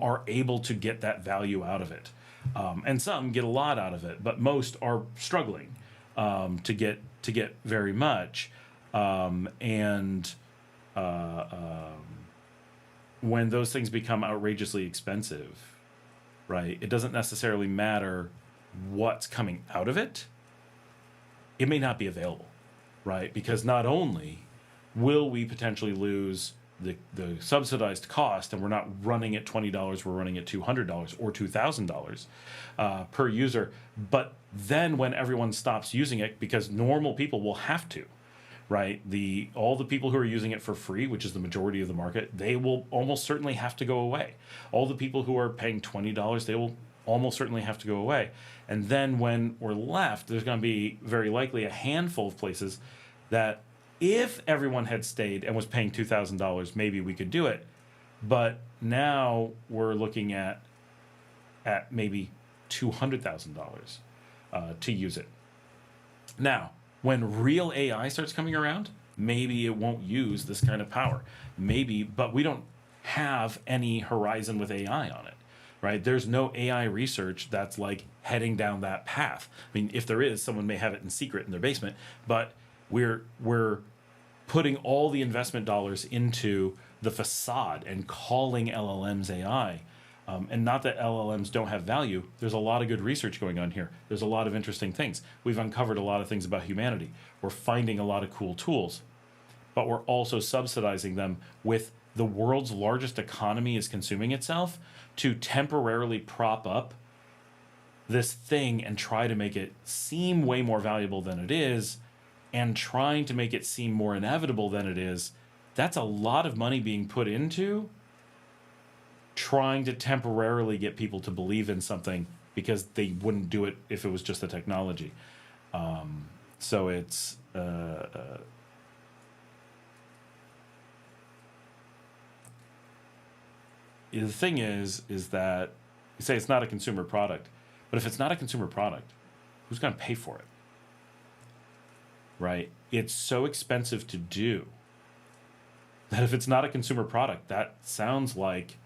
A: are able to get that value out of it. And some get a lot out of it, but most are struggling to get very much. When those things become outrageously expensive, right, it doesn't necessarily matter what's coming out of it. It may not be available, right? Because not only will we potentially lose the subsidized cost, and we're not running at $20, we're running at $200 or $2,000 per user, but then when everyone stops using it, because normal people will have to, right? All the people who are using it for free, which is the majority of the market, they will almost certainly have to go away. All the people who are paying $20, they will almost certainly have to go away. And then when we're left, there's going to be very likely a handful of places that if everyone had stayed and was paying $2,000, maybe we could do it. But now we're looking at maybe $200,000 to use it. Now, when real AI starts coming around, maybe it won't use this kind of power. Maybe, but we don't have any horizon with AI on it, right? There's no AI research that's like heading down that path. I mean, if there is, someone may have it in secret in their basement, but we're putting all the investment dollars into the facade and calling LLMs AI. And not that LLMs don't have value. There's a lot of good research going on here. There's a lot of interesting things. We've uncovered a lot of things about humanity. We're finding a lot of cool tools, but we're also subsidizing them with the world's largest economy is consuming itself to temporarily prop up this thing and try to make it seem way more valuable than it is, and trying to make it seem more inevitable than it is. That's a lot of money being put into trying to temporarily get people to believe in something because they wouldn't do it if it was just the technology. So it's the thing is that you say it's not a consumer product, but if it's not a consumer product, who's going to pay for it? Right? It's so expensive to do that if it's not a consumer product, that sounds like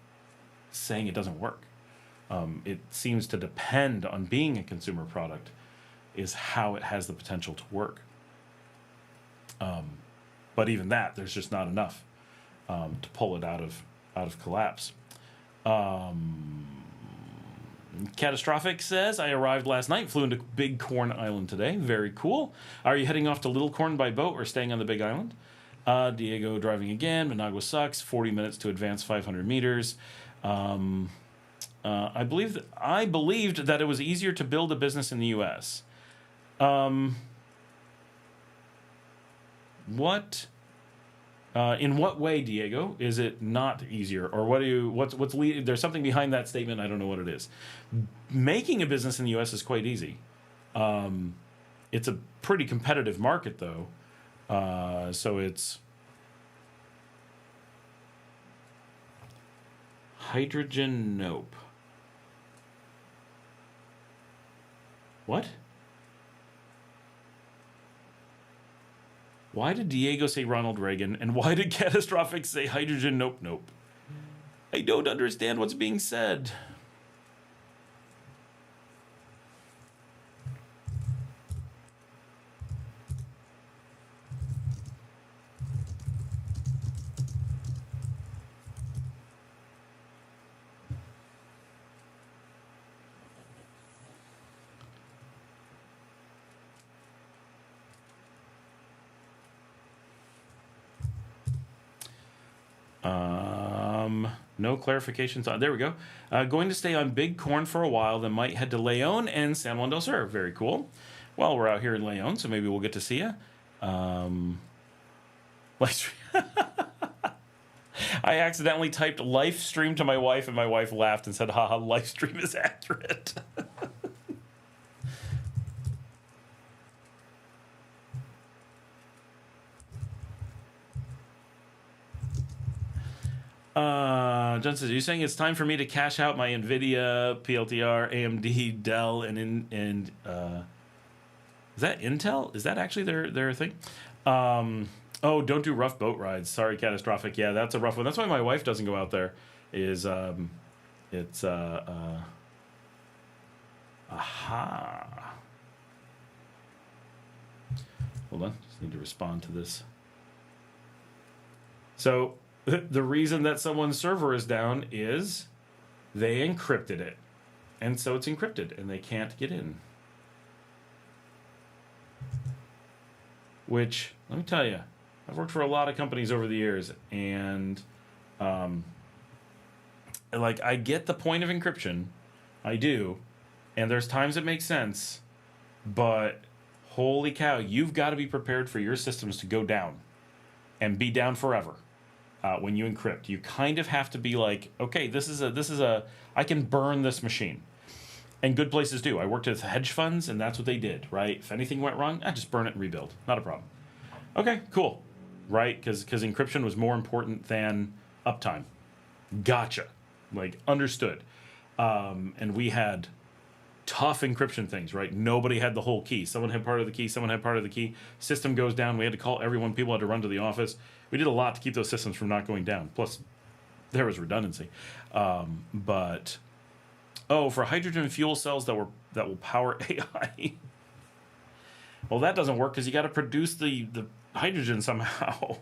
A: saying it doesn't work. It seems to depend on being a consumer product is how it has the potential to work. But even that, there's just not enough to pull it out of collapse. Catastrophic says, I arrived last night, flew into Big Corn Island today. Very cool. Are you heading off to Little Corn by boat or staying on the Big Island? Diego driving again. Managua sucks. 40 minutes to advance 500 meters. I believed that it was easier to build a business in the U.S. What? In what way, Diego, is it not easier, or what's leading? There's something behind that statement. I don't know what it is. Making a business in the U.S. is quite easy. It's a pretty competitive market, though. So it's hydrogen. Nope. What? Why did Diego say Ronald Reagan, and why did Catastrophic say hydrogen? Nope, nope. I don't understand what's being said. No clarifications on. There we go. Going to stay on Big Corn for a while, then might head to Leon and San Juan del Sur. Very cool. Well, we're out here in Leon, so maybe we'll get to see you. LiveStream. I accidentally typed LiveStream to my wife, and my wife laughed and said, haha, LiveStream is accurate. John says, are you saying it's time for me to cash out my NVIDIA, PLTR, AMD, Dell, and is that Intel? Is that actually their thing? Oh, don't do rough boat rides. Sorry, Catastrophic. Yeah, that's a rough one. That's why my wife doesn't go out there. Aha. Hold on. Just need to respond to this. So the reason that someone's server is down is they encrypted it. And so it's encrypted and they can't get in. Which, let me tell you, I've worked for a lot of companies over the years, and like, I get the point of encryption. I do. And there's times it makes sense, but holy cow, you've got to be prepared for your systems to go down and be down forever. When you encrypt, you kind of have to be like, okay, I can burn this machine. And good places do. I worked with hedge funds, and that's what they did, right? If anything went wrong, I just burn it and rebuild. Not a problem. Okay, cool. Right? Because encryption was more important than uptime. Gotcha. Like, understood. And we had tough encryption things, right? Nobody had the whole key. Someone had part of the key, someone had part of the key. System goes down. We had to call everyone. People had to run to the office. We did a lot to keep those systems from not going down. Plus, there was redundancy. But for hydrogen fuel cells that will power AI. Well, that doesn't work because you got to produce the hydrogen somehow.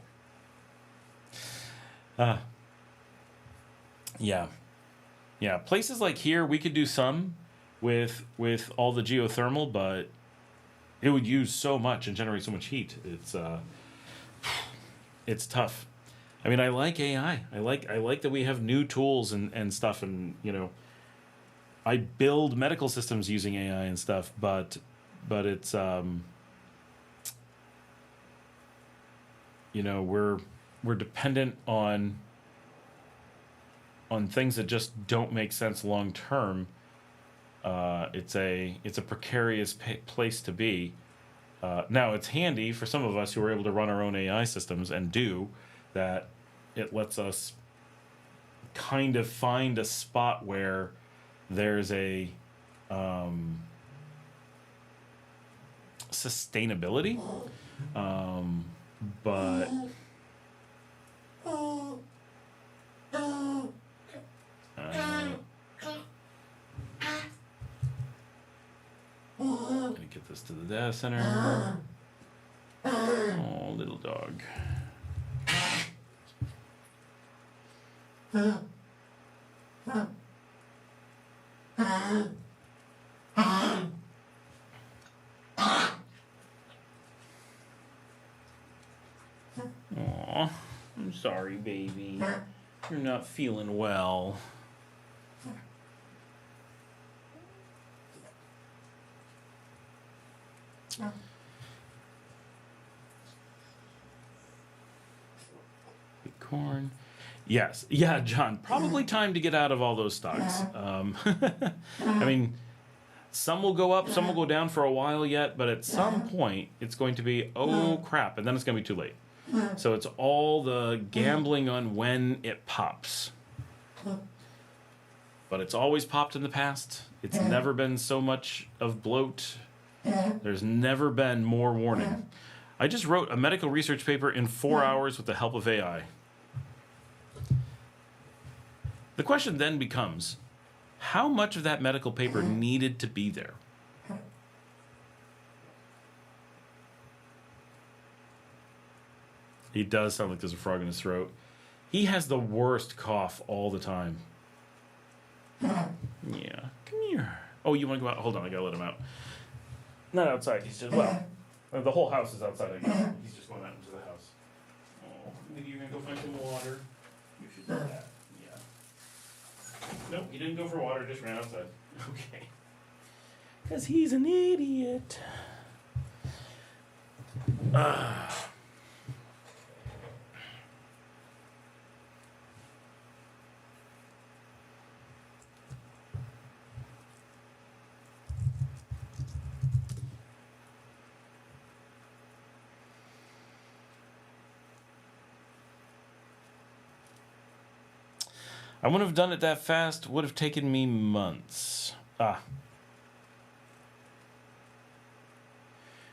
A: Yeah. Places like here, we could do some with all the geothermal, but it would use so much and generate so much heat. It's tough. I mean, I like AI. I like that we have new tools and stuff, and I build medical systems using AI and stuff, but it's we're dependent on things that just don't make sense long term. It's a precarious place to be. Now, it's handy for some of us who are able to run our own AI systems and do that. It lets us kind of find a spot where there's a sustainability, but gonna get this to the data center. Oh, little dog. Aw, I'm sorry, baby. You're not feeling well. Corn. Yes. Yeah, John. Probably time to get out of all those stocks. I mean, some will go up, some will go down for a while yet, but at some point it's going to be, oh crap, and then it's going to be too late. So it's all the gambling on when it pops. But it's always popped in the past. It's never been so much of bloat. There's never been more warning. I just wrote a medical research paper in 4 hours with the help of AI. The question then becomes, how much of that medical paper needed to be there? He does sound like there's a frog in his throat. He has the worst cough all the time. Yeah, come here. Oh, you want to go out? Hold on, I gotta let him out. Not outside, he's just, well, the whole house is outside, I guess. He's just going out into the house. Oh, maybe you're gonna go find some water. You should do that. Nope, he didn't go for water, just ran outside. Okay. Because he's an idiot. I wouldn't have done it that fast. Would have taken me months.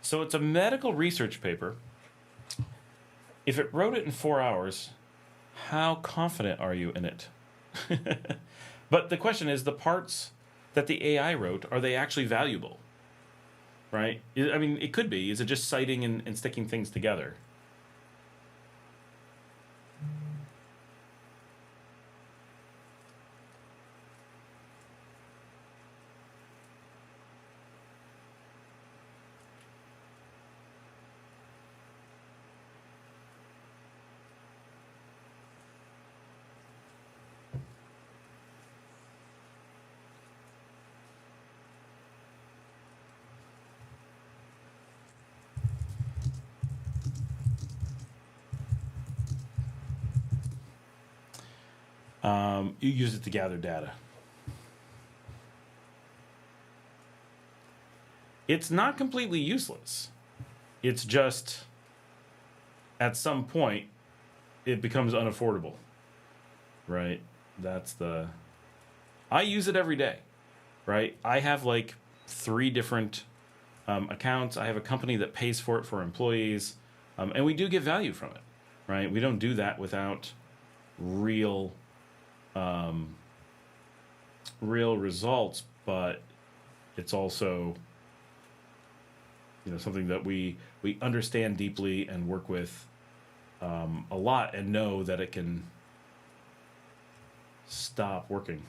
A: So it's a medical research paper. If it wrote it in 4 hours, how confident are you in it? But the question is, the parts that the AI wrote, are they actually valuable? Right? I mean, it could be. Is it just citing and sticking things together? You use it to gather data. It's not completely useless. It's just, at some point, it becomes unaffordable. Right? That's the... I use it every day. Right? I have like 3 different accounts. I have a company that pays for it for employees. And we do get value from it. Right? We don't do that without real results, but it's also, you know, something that we understand deeply and work with a lot, and know that it can stop working.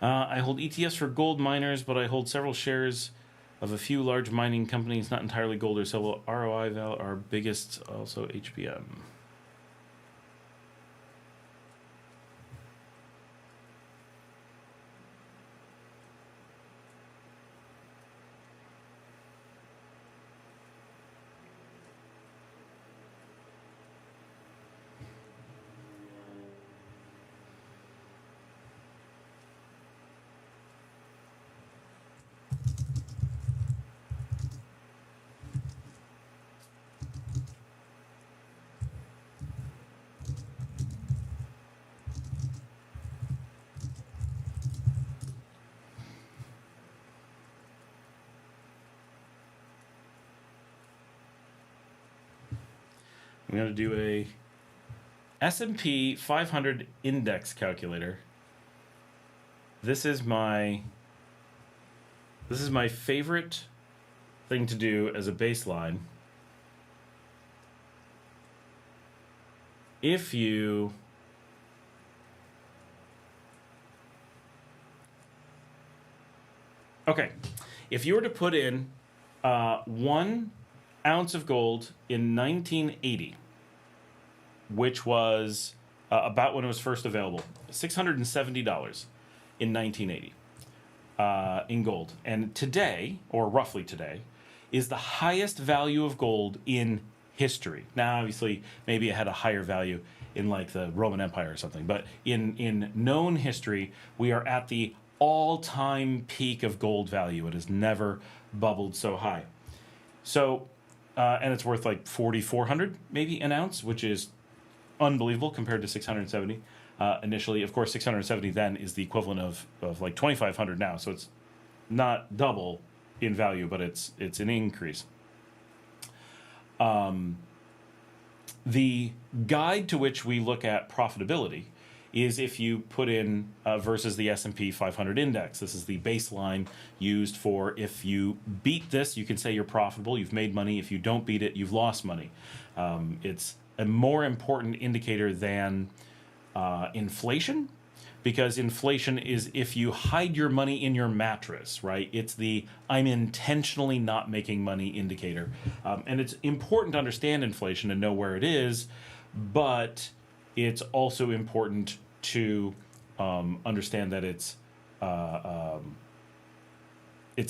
A: I hold ETFs for gold miners, but I hold several shares of a few large mining companies, not entirely gold or silver. ROI Val, our biggest, also HPM. going to do a S&P 500 index calculator. This is my favorite thing to do as a baseline. If you if you were to put in 1 ounce of gold in 1980, which was about when it was first available, $670 in 1980 in gold. And today, or roughly today, is the highest value of gold in history. Now, obviously, maybe it had a higher value in like the Roman Empire or something, but in known history, we are at the all-time peak of gold value. It has never bubbled so high. So, and it's worth like 4,400 maybe an ounce, which is unbelievable compared to 670 initially. Of course, 670 then is the equivalent of like 2,500 now, so it's not double in value, but it's an increase. The guide to which we look at profitability is if you put in versus the S&P 500 index. This is the baseline used for if you beat this, you can say you're profitable, you've made money. If you don't beat it, you've lost money. It's a more important indicator than inflation, because inflation is if you hide your money in your mattress, right? It's the I'm intentionally not making money indicator. And it's important to understand inflation and know where it is, but it's also important to understand that it's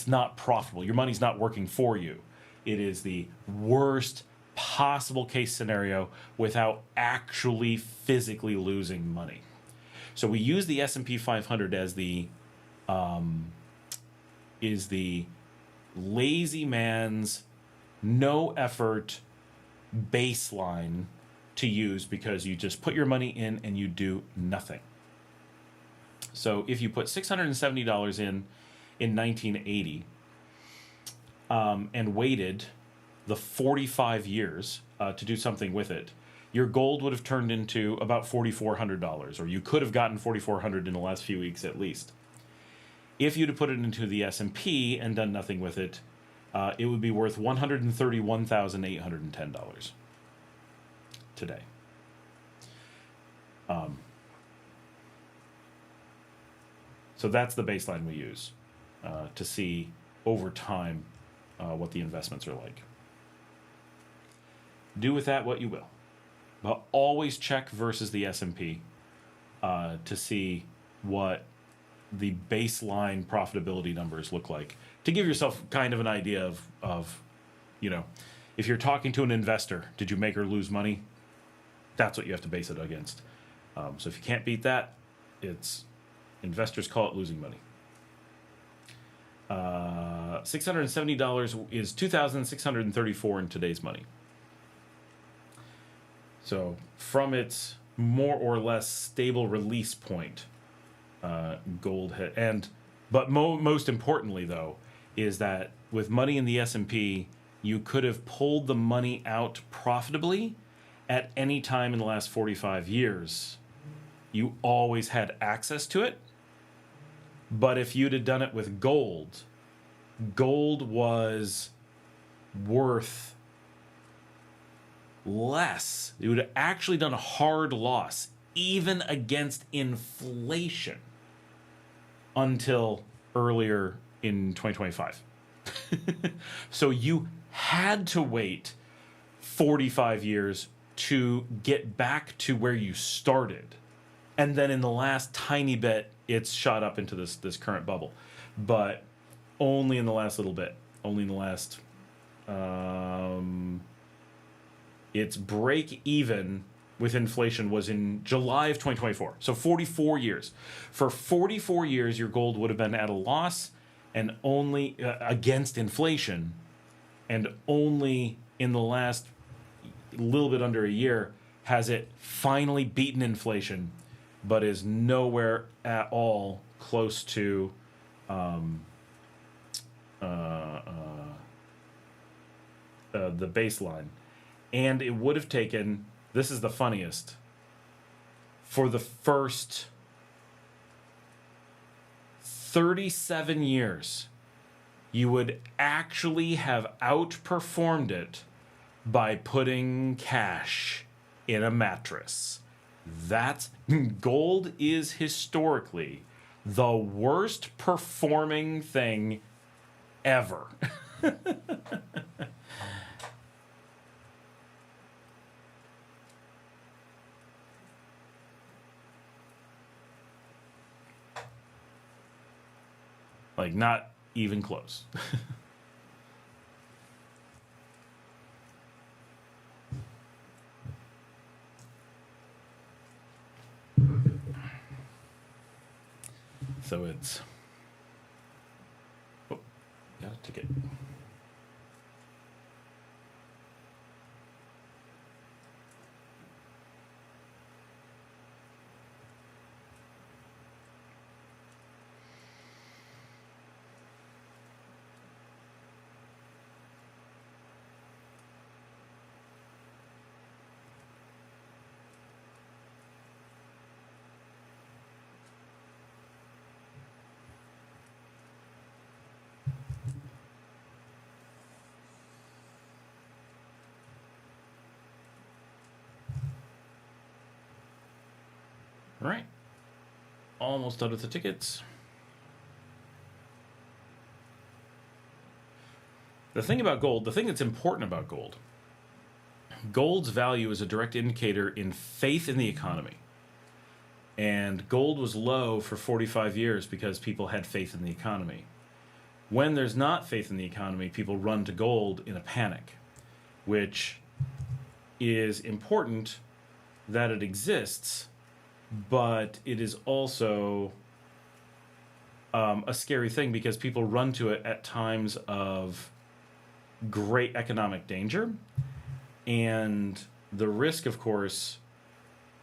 A: not profitable. Your money's not working for you. It is the worst possible case scenario without actually physically losing money. So we use the S&P 500 as the lazy man's no effort baseline to use, because you just put your money in and you do nothing. So if you put $670 in 1980 and waited the 45 years to do something with it, your gold would have turned into about $4,400, or you could have gotten $4,400 in the last few weeks at least. If you'd have put it into the S&P and done nothing with it, it would be worth $131,810 today. So that's the baseline we use to see over time what the investments are like. Do with that what you will, but always check versus the S&P to see what the baseline profitability numbers look like, to give yourself kind of an idea of if you're talking to an investor, did you make or lose money? That's what you have to base it against. So if you can't beat that, investors call it losing money. $670 is $2,634 in today's money. So from its more or less stable release point, gold but most importantly though, is that with money in the S&P, you could have pulled the money out profitably at any time in the last 45 years. You always had access to it. But if you'd have done it with gold was worth less. You would have actually done a hard loss, even against inflation, until earlier in 2025. So you had to wait 45 years to get back to where you started. And then in the last tiny bit, it's shot up into this current bubble. But only in the last little bit. Only in the last... its break even with inflation was in July of 2024. So 44 years. For 44 years, your gold would have been at a loss and only against inflation. And only in the last little bit under a year has it finally beaten inflation, but is nowhere at all close to the baseline. And it would have taken, this is the funniest, for the first 37 years, you would actually have outperformed it by putting cash in a mattress. That's gold is historically the worst performing thing ever. Like, not even close. So it's... Oh, got a ticket. All right. Almost done with the tickets. The thing about gold, the thing that's important about gold, gold's value is a direct indicator in faith in the economy. And gold was low for 45 years because people had faith in the economy. When there's not faith in the economy, people run to gold in a panic, which is important that it exists, but it is also a scary thing because people run to it at times of great economic danger. And the risk, of course,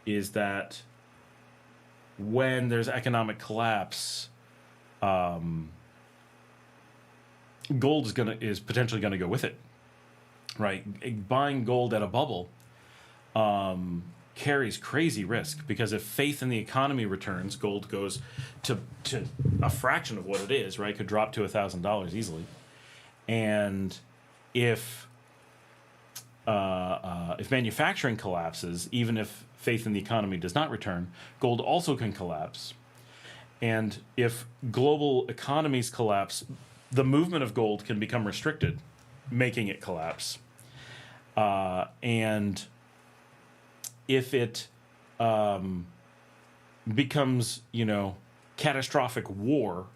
A: is that when there's economic collapse, gold is potentially gonna go with it, right? Buying gold at a bubble carries crazy risk because if faith in the economy returns, gold goes to a fraction of what it is, right? Could drop to $1,000 easily, and if manufacturing collapses, even if faith in the economy does not return, gold also can collapse. And if global economies collapse, the movement of gold can become restricted, making it collapse. And if it becomes, catastrophic war,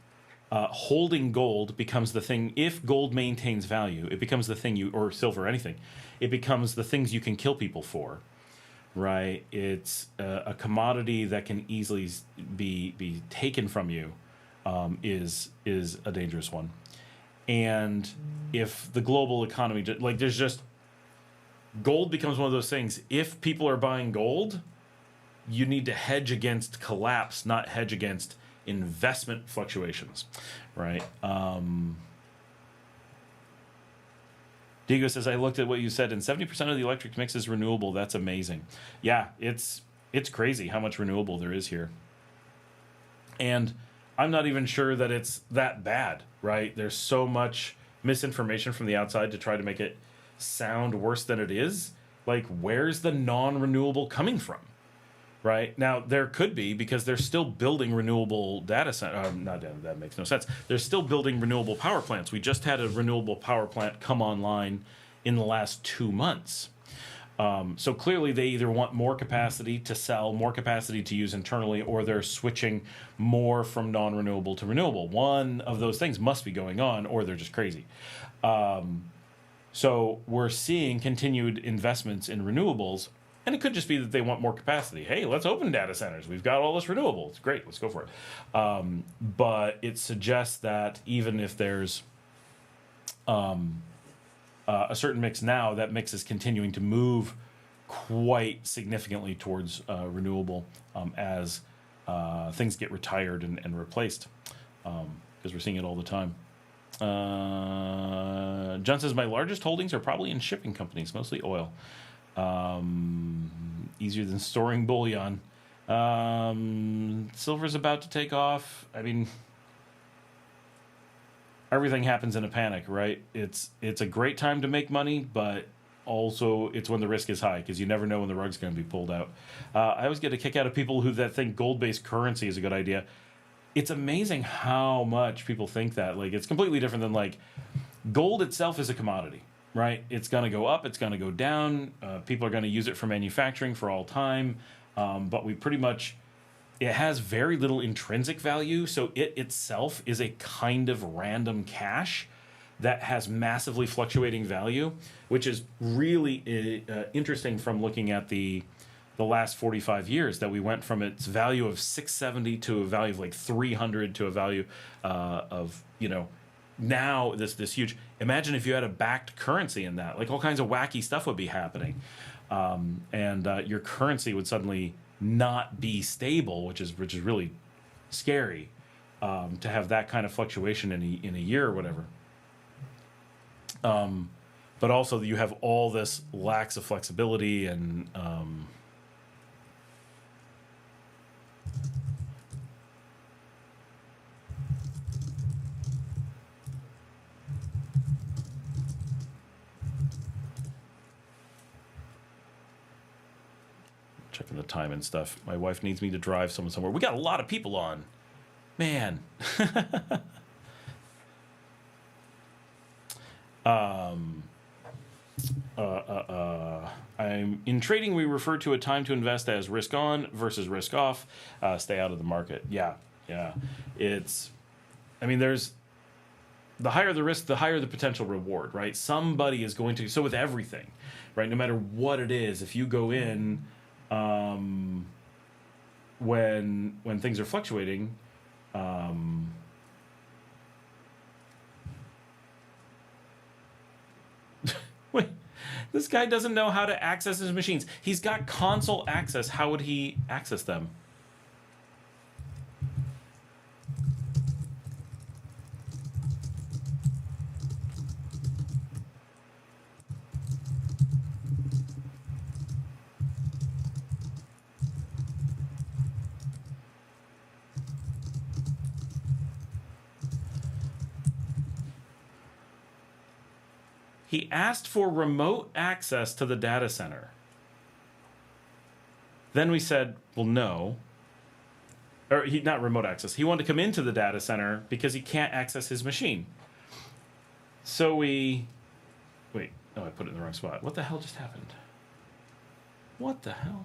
A: holding gold becomes the thing. If gold maintains value, it becomes the thing or silver, anything, it becomes the things you can kill people for, right? It's a commodity that can easily be taken from you, is a dangerous one. And if the global economy, gold becomes one of those things. If people are buying gold, you need to hedge against collapse, not hedge against investment fluctuations, right? Diego says, I looked at what you said, and 70% of the electric mix is renewable. That's amazing. Yeah, it's crazy how much renewable there is here. And I'm not even sure that it's that bad, right? There's so much misinformation from the outside to try to make it sound worse than it is. Like, where's the non-renewable coming from? Right now, there could be, because they're still building renewable data center. That makes no sense. They're still building renewable power plants. We just had a renewable power plant come online in the last 2 months. So clearly, they either want more capacity to sell, more capacity to use internally, or they're switching more from non-renewable to renewable. One of those things must be going on, or they're just crazy. So we're seeing continued investments in renewables. And it could just be that they want more capacity. Hey, let's open data centers. We've got all this renewable. It's great. Let's go for it. But it suggests that even if there's a certain mix now, that mix is continuing to move quite significantly towards renewable as things get retired and replaced, because we're seeing it all the time. John says, my largest holdings are probably in shipping companies, mostly oil. Easier than storing bullion. Silver's about to take off. I mean, everything happens in a panic, right? It's a great time to make money, but also it's when the risk is high because you never know when the rug's going to be pulled out. I always get a kick out of people that think gold-based currency is a good idea. It's amazing how much people think that. Like, it's completely different than, like, gold itself is a commodity, right? It's going to go up, it's going to go down. People are going to use it for manufacturing for all time. But we pretty much, it has very little intrinsic value. So it itself is a kind of random cash that has massively fluctuating value, which is really interesting from looking at the last 45 years, that we went from its value of 670 to a value of like 300 to a value of, now this huge. Imagine if you had a backed currency in that, like all kinds of wacky stuff would be happening. And your currency would suddenly not be stable, which is really scary, to have that kind of fluctuation in a year or whatever. But also you have all this lacks of flexibility and checking the time and stuff. My wife needs me to drive someone somewhere. We got a lot of people on. Man. I'm in trading. We refer to a time to invest as risk on versus risk off. Stay out of the market. Yeah. There's the higher the risk, the higher the potential reward, right? Somebody is going to. So with everything, right? No matter what it is, if you go in when things are fluctuating. Wait, this guy doesn't know how to access his machines. He's got console access. How would he access them? He asked for remote access to the data center. Then we said, well, no. Or not remote access. He wanted to come into the data center because he can't access his machine. So wait, no, I put it in the wrong spot. What the hell just happened? What the hell?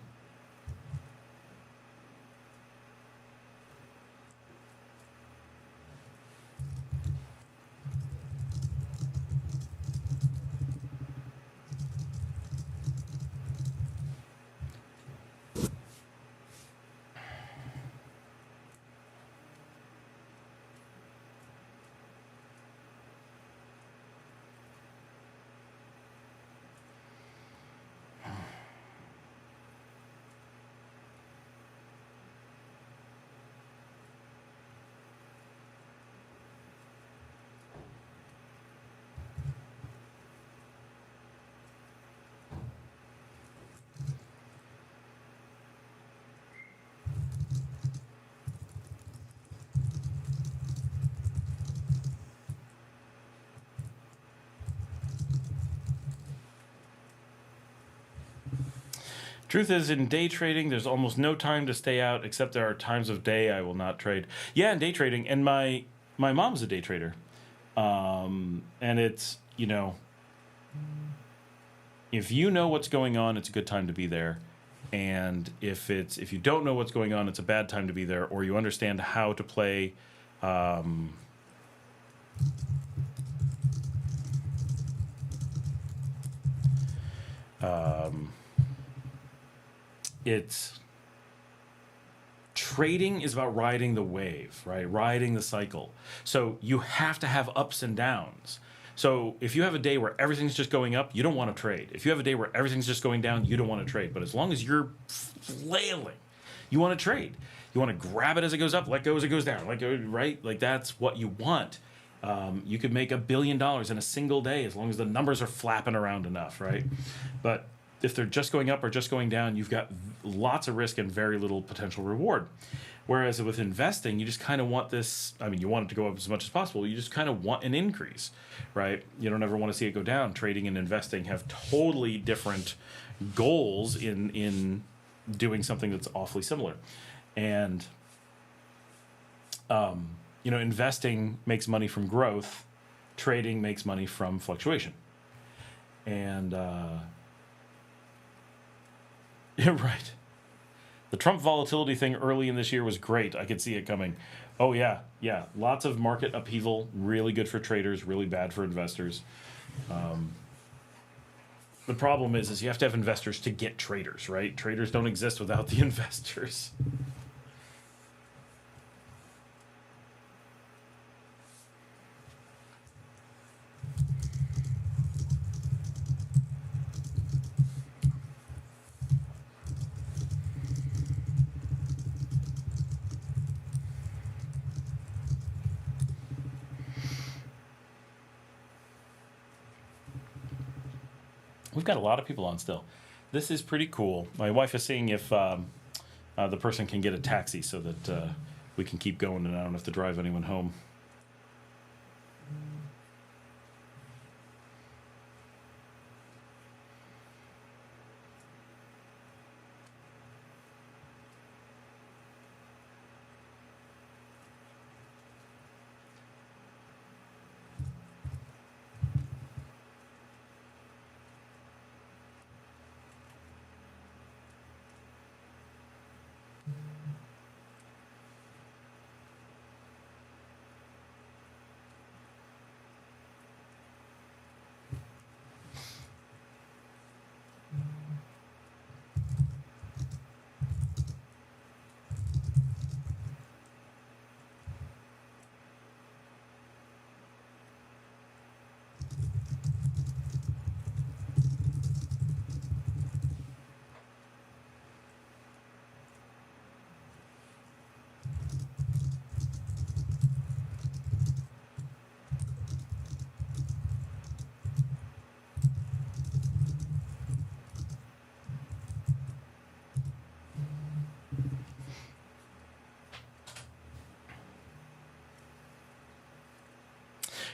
A: Truth is, in day trading, there's almost no time to stay out, except there are times of day I will not trade. Yeah, in day trading, and my mom's a day trader, and it's, if you know what's going on, it's a good time to be there, and if you don't know what's going on, it's a bad time to be there, or you understand how to play. It's trading is about riding the wave, right? Riding the cycle. So you have to have ups and downs. So if you have a day where everything's just going up, you don't want to trade. If you have a day where everything's just going down, you don't want to trade. But as long as you're flailing, you want to trade. You want to grab it as it goes up, let go as it goes down, let go, right? Like that's what you want. You could make $1 billion in a single day as long as the numbers are flapping around enough, right? But if they're just going up or just going down, you've got lots of risk and very little potential reward. Whereas with investing, you just kind of want this. I mean, you want it to go up as much as possible. You just kind of want an increase, right? You don't ever want to see it go down. Trading and investing have totally different goals in doing something that's awfully similar. And, investing makes money from growth. Trading makes money from fluctuation. And, yeah, right. The Trump volatility thing early in this year was great. I could see it coming. Oh, yeah. Lots of market upheaval. Really good for traders. Really bad for investors. The problem is you have to have investors to get traders, right? Traders don't exist without the investors. We've got a lot of people on still. This is pretty cool. My wife is seeing if the person can get a taxi so that we can keep going and I don't have to drive anyone home.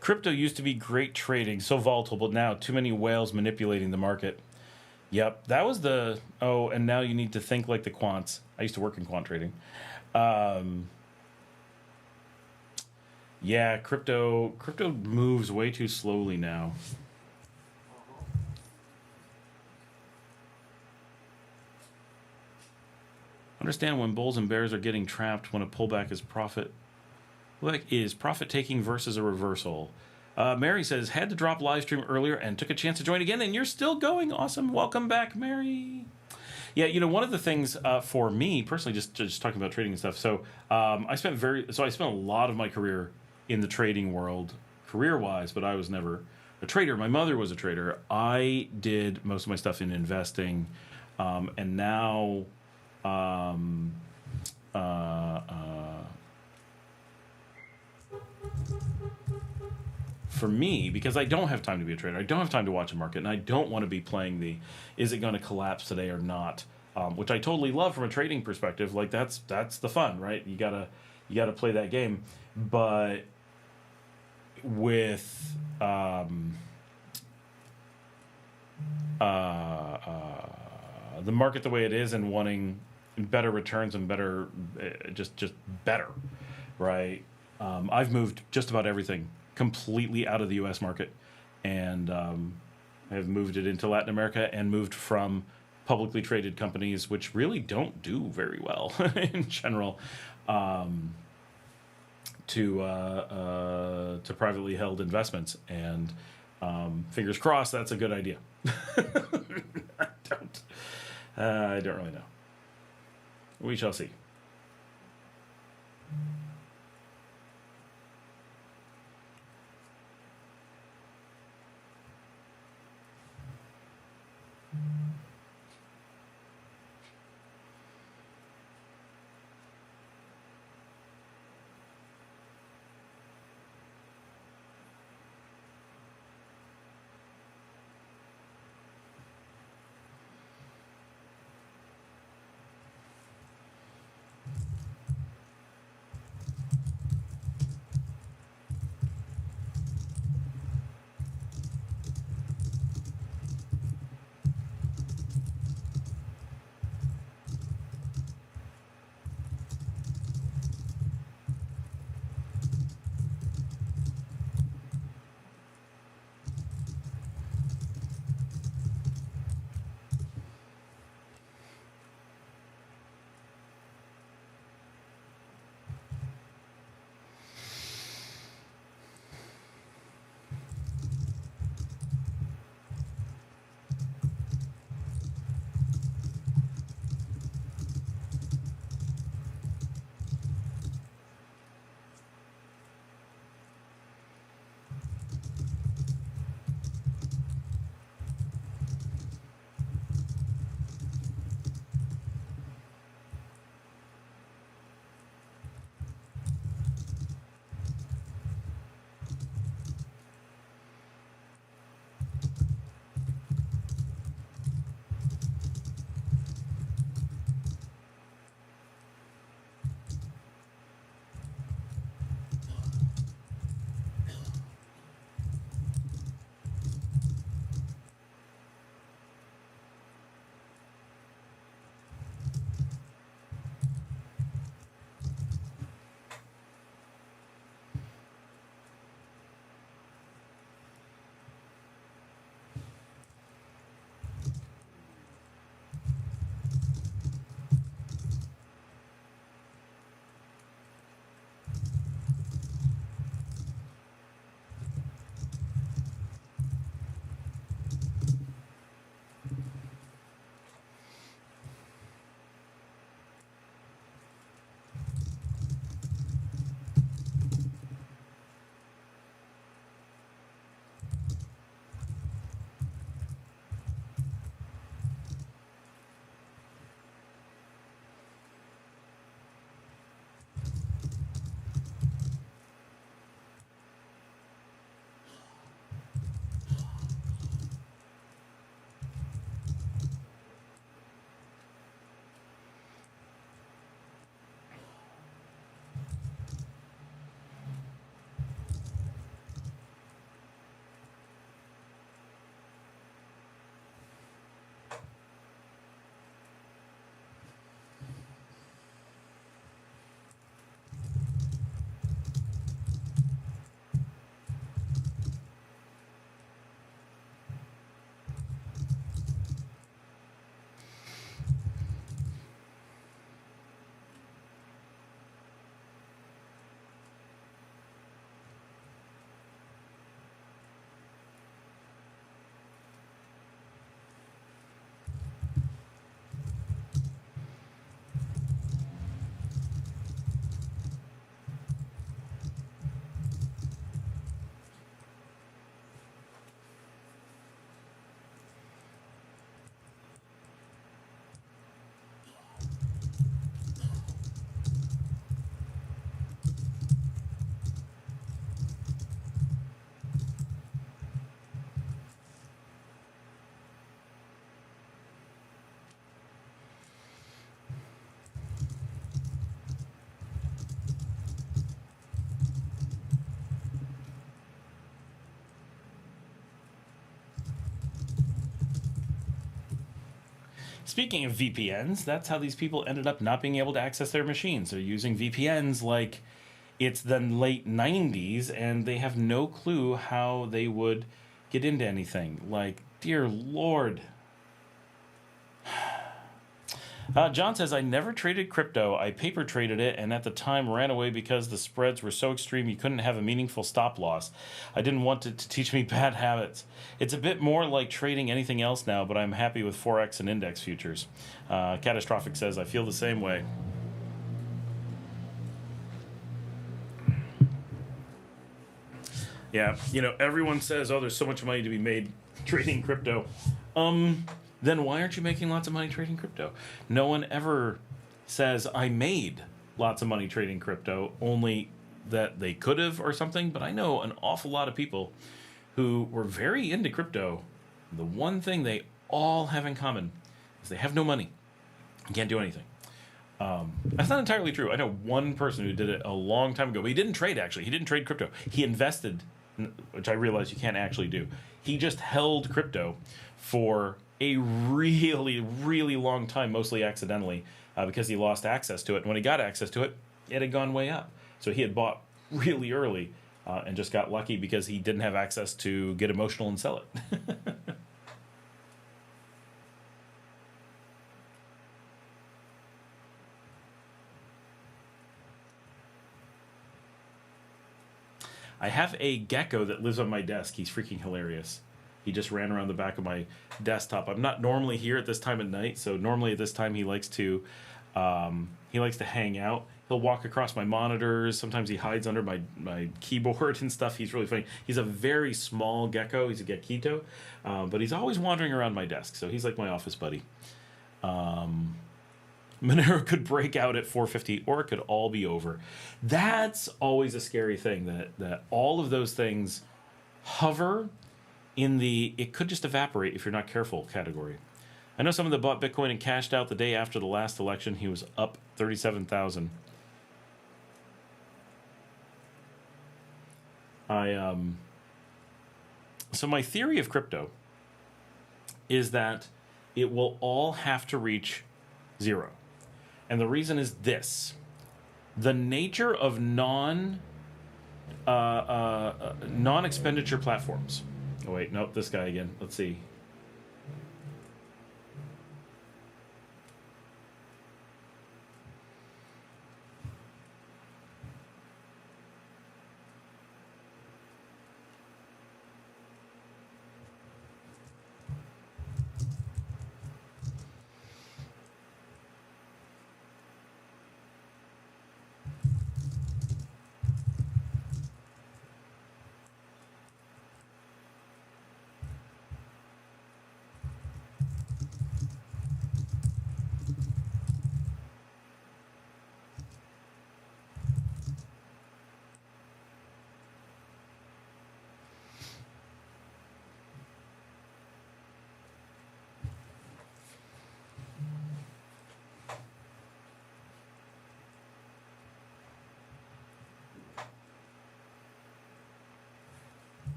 A: Crypto used to be great trading, so volatile, but now too many whales manipulating the market. Yep, that was the... Oh, and now you need to think like the quants. I used to work in quant trading. Yeah, crypto moves way too slowly now. Understand when bulls and bears are getting trapped when a pullback is profit. Like, is profit taking versus a reversal? Mary says, had to drop live stream earlier and took a chance to join again, and you're still going. Awesome. Welcome back, Mary. Yeah, one of the things for me personally, just talking about trading and stuff. So I spent a lot of my career in the trading world, career-wise, but I was never a trader. My mother was a trader. I did most of my stuff in investing, and now. For me, because I don't have time to be a trader, I don't have time to watch a market, and I don't want to be playing the is it going to collapse today or not, which I totally love from a trading perspective. Like that's the fun, right? You gotta play that game, but with the market the way it is and wanting better returns and better, just better, right? I've moved just about everything completely out of the U.S. market, and have moved it into Latin America and moved from publicly traded companies, which really don't do very well in general, to privately held investments. And fingers crossed, that's a good idea. I don't really know. We shall see. Speaking of VPNs, that's how these people ended up not being able to access their machines. They're using VPNs like it's the late 90s, and they have no clue how they would get into anything. Like, dear Lord. John says, I never traded crypto. I paper traded it, and at the time ran away because the spreads were so extreme you couldn't have a meaningful stop loss. I didn't want it to teach me bad habits. It's a bit more like trading anything else now, but I'm happy with Forex and index futures. Catastrophic says, I feel the same way. Yeah, you know, everyone says, oh, there's so much money to be made trading crypto. Then why aren't you making lots of money trading crypto? No one ever says, I made lots of money trading crypto, only that they could have or something. But I know an awful lot of people who were very into crypto. The one thing they all have in common is they have no money and can't do anything. That's not entirely true. I know one person who did it a long time ago, but he didn't trade, actually. He didn't trade crypto. He invested, which I realize you can't actually do. He just held crypto for a really, really long time, mostly accidentally, because he lost access to it. And when he got access to it, it had gone way up. So he had bought really early and just got lucky because he didn't have access to get emotional and sell it. I have a gecko that lives on my desk. He's freaking hilarious. He just ran around the back of my desktop. I'm not normally here at this time at night, so normally at this time he likes to hang out. He'll walk across my monitors. Sometimes he hides under my keyboard and stuff. He's really funny. He's a very small gecko. He's a geckito, but he's always wandering around my desk, so he's like my office buddy. Monero could break out at 450, or it could all be over. That's always a scary thing, that all of those things hover in the it could just evaporate if you're not careful category. I know someone that bought Bitcoin and cashed out the day after the last election. He was up 37,000. So my theory of crypto is that it will all have to reach zero. And the reason is this. The nature of non-expenditure platforms. Oh, wait, nope, this guy again. Let's see.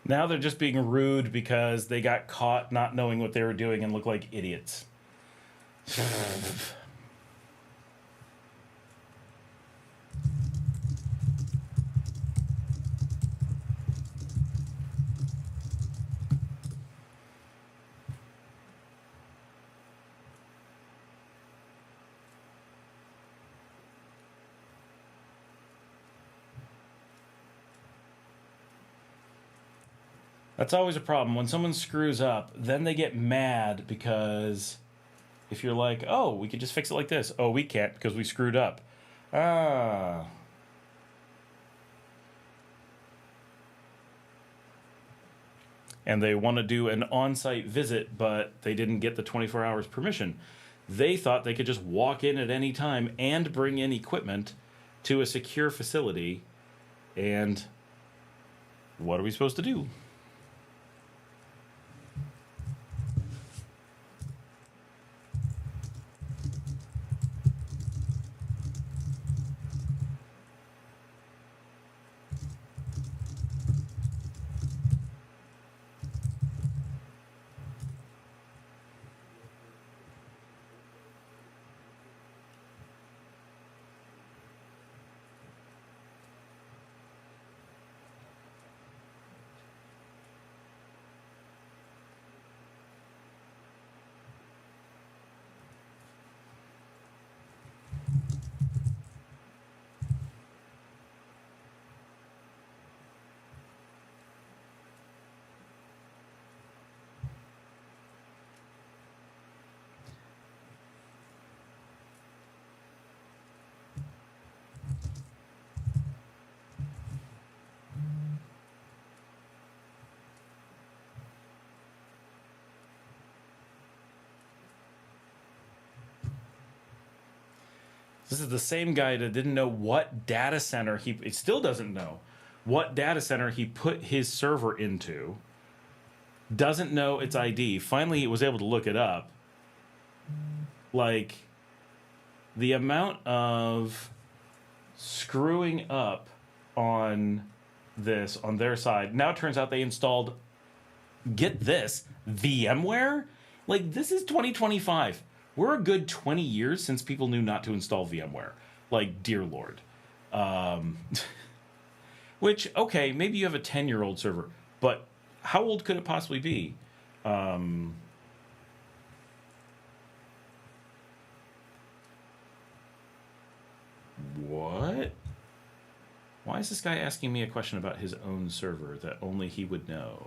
A: Now they're just being rude because they got caught not knowing what they were doing and look like idiots. That's always a problem. When someone screws up, then they get mad because if you're like, oh, we could just fix it like this. Oh, we can't because we screwed up. Ah. And they want to do an on-site visit, but they didn't get the 24 hours permission. They thought they could just walk in at any time and bring in equipment to a secure facility. And what are we supposed to do? This is the same guy that didn't know what data center it still doesn't know what data center he put his server into. Doesn't know its ID. Finally, he was able to look it up. Like, the amount of screwing up on this on their side. Now it turns out they installed, get this, VMware? Like, this is 2025. We're a good 20 years since people knew not to install VMware. Like, dear Lord. Which, okay, maybe you have a 10-year-old server, but how old could it possibly be? What? Why is this guy asking me a question about his own server that only he would know?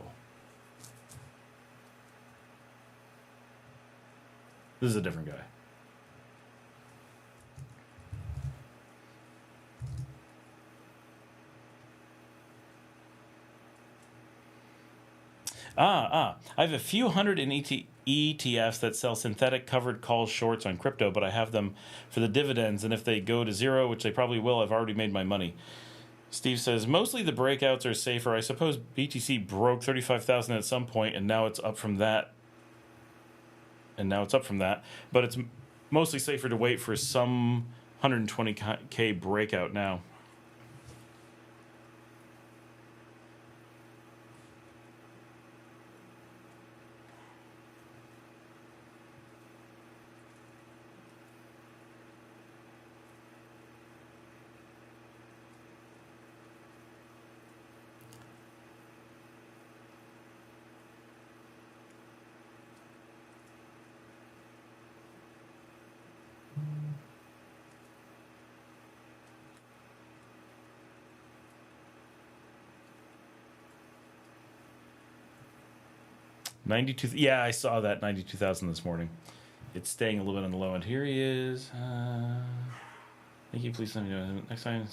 A: This is a different guy. I have a few hundred in ETFs that sell synthetic covered call shorts on crypto, but I have them for the dividends, and if they go to zero, which they probably will, I've already made my money. Steve says, mostly the breakouts are safer. I suppose BTC broke 35,000 at some point, and now it's up from that. But it's mostly safer to wait for some 120K breakout now. Yeah, I saw that 92,000 this morning. It's staying a little bit on the low end. Here he is. Thank you. Please let me know next time.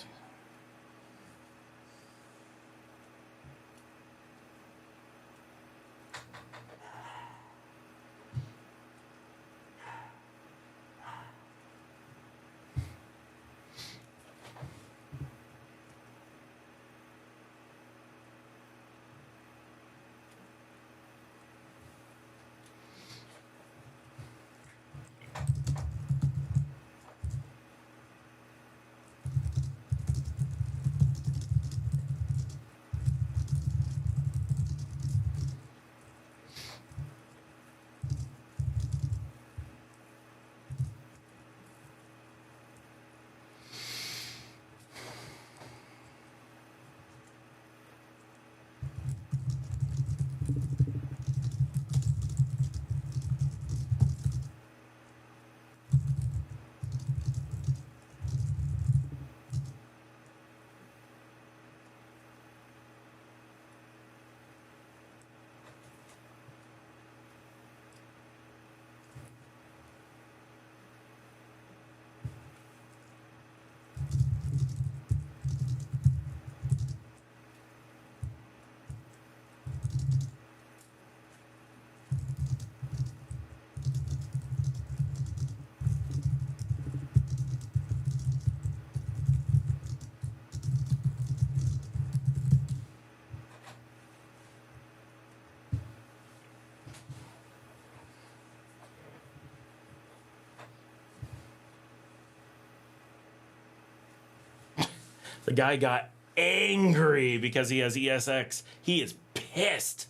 A: The guy got angry because he has ESX. He is pissed.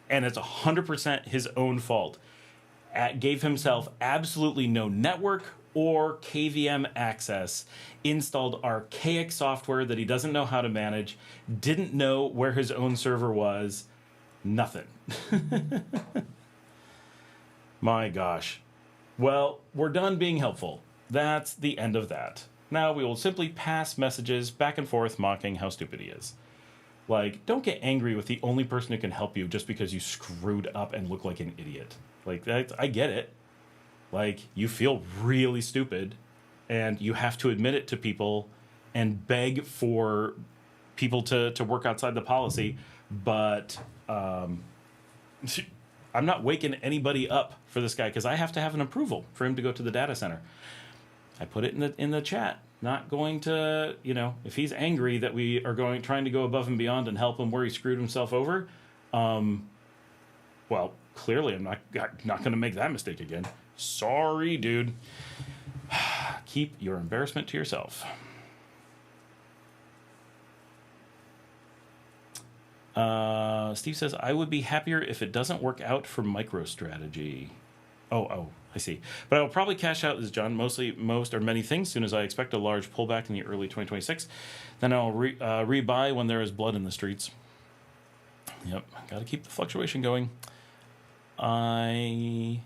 A: And it's 100% his own fault. Gave himself absolutely no network or KVM access, installed archaic software that he doesn't know how to manage, didn't know where his own server was, nothing. My gosh. Well, we're done being helpful. That's the end of that. Now we will simply pass messages back and forth mocking how stupid he is. Like, don't get angry with the only person who can help you just because you screwed up and look like an idiot. Like, I get it. Like, you feel really stupid, and you have to admit it to people and beg for people to work outside the policy. But I'm not waking anybody up for this guy because I have to have an approval for him to go to the data center. I put it in the chat. Not going to, if he's angry that we are trying to go above and beyond and help him where he screwed himself over, well, clearly I'm not going to make that mistake again. Sorry, dude. Keep your embarrassment to yourself. Steve says, I would be happier if it doesn't work out for MicroStrategy. Oh, I see. But I will probably cash out, as John, most or many things, soon as I expect a large pullback in the early 2026. Then I'll rebuy when there is blood in the streets. Yep, got to keep the fluctuation going. I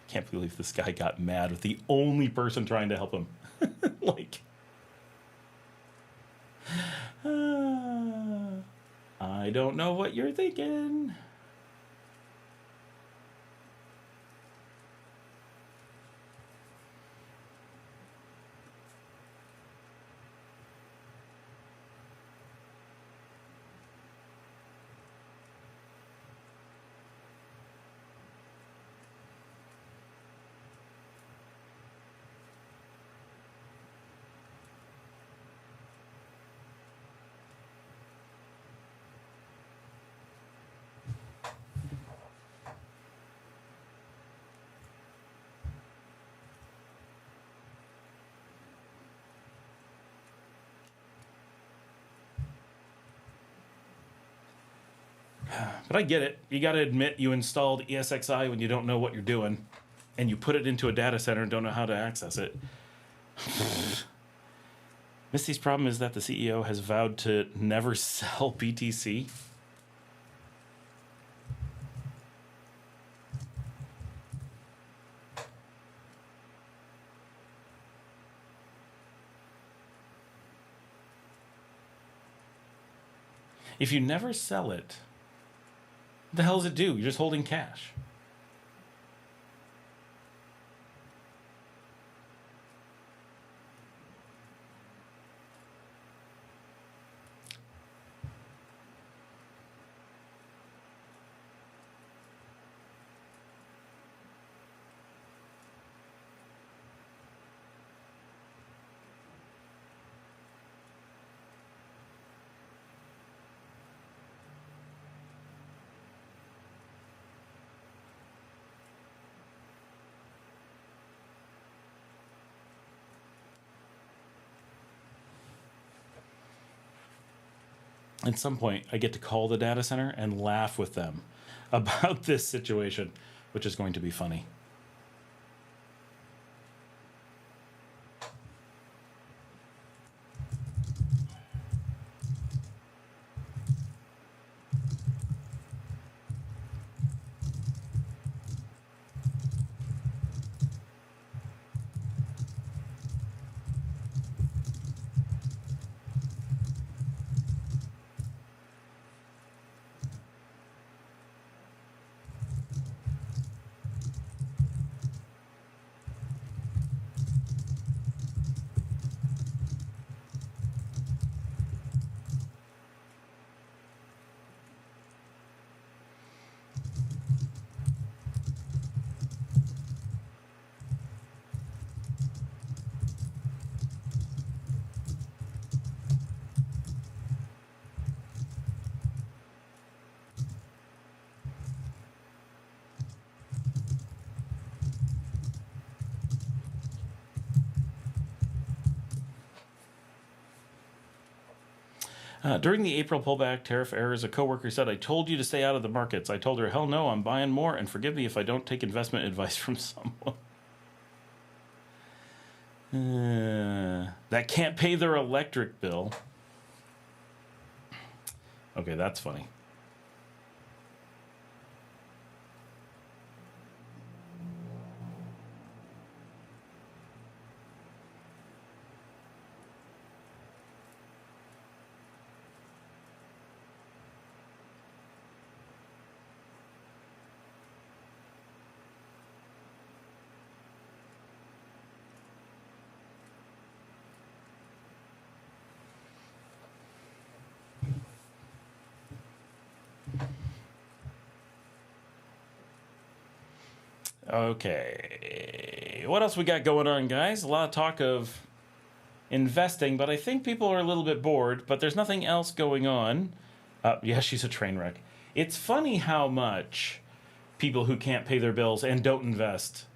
A: can't believe this guy got mad with the only person trying to help him. Like, I don't know what you're thinking. But I get it. You got to admit you installed ESXi when you don't know what you're doing, and you put it into a data center and don't know how to access it. Misty's problem is that the CEO has vowed to never sell BTC. If you never sell it, what the hell does it do? You're just holding cash. At some point, I get to call the data center and laugh with them about this situation, which is going to be funny. During the April pullback, tariff errors, a coworker said, I told you to stay out of the markets. I told her, hell no, I'm buying more, and forgive me if I don't take investment advice from someone. That can't pay their electric bill. Okay, that's funny. Okay, what else we got going on, guys? A lot of talk of investing, but I think people are a little bit bored, but there's nothing else going on. Yeah, she's a train wreck. It's funny how much people who can't pay their bills and don't invest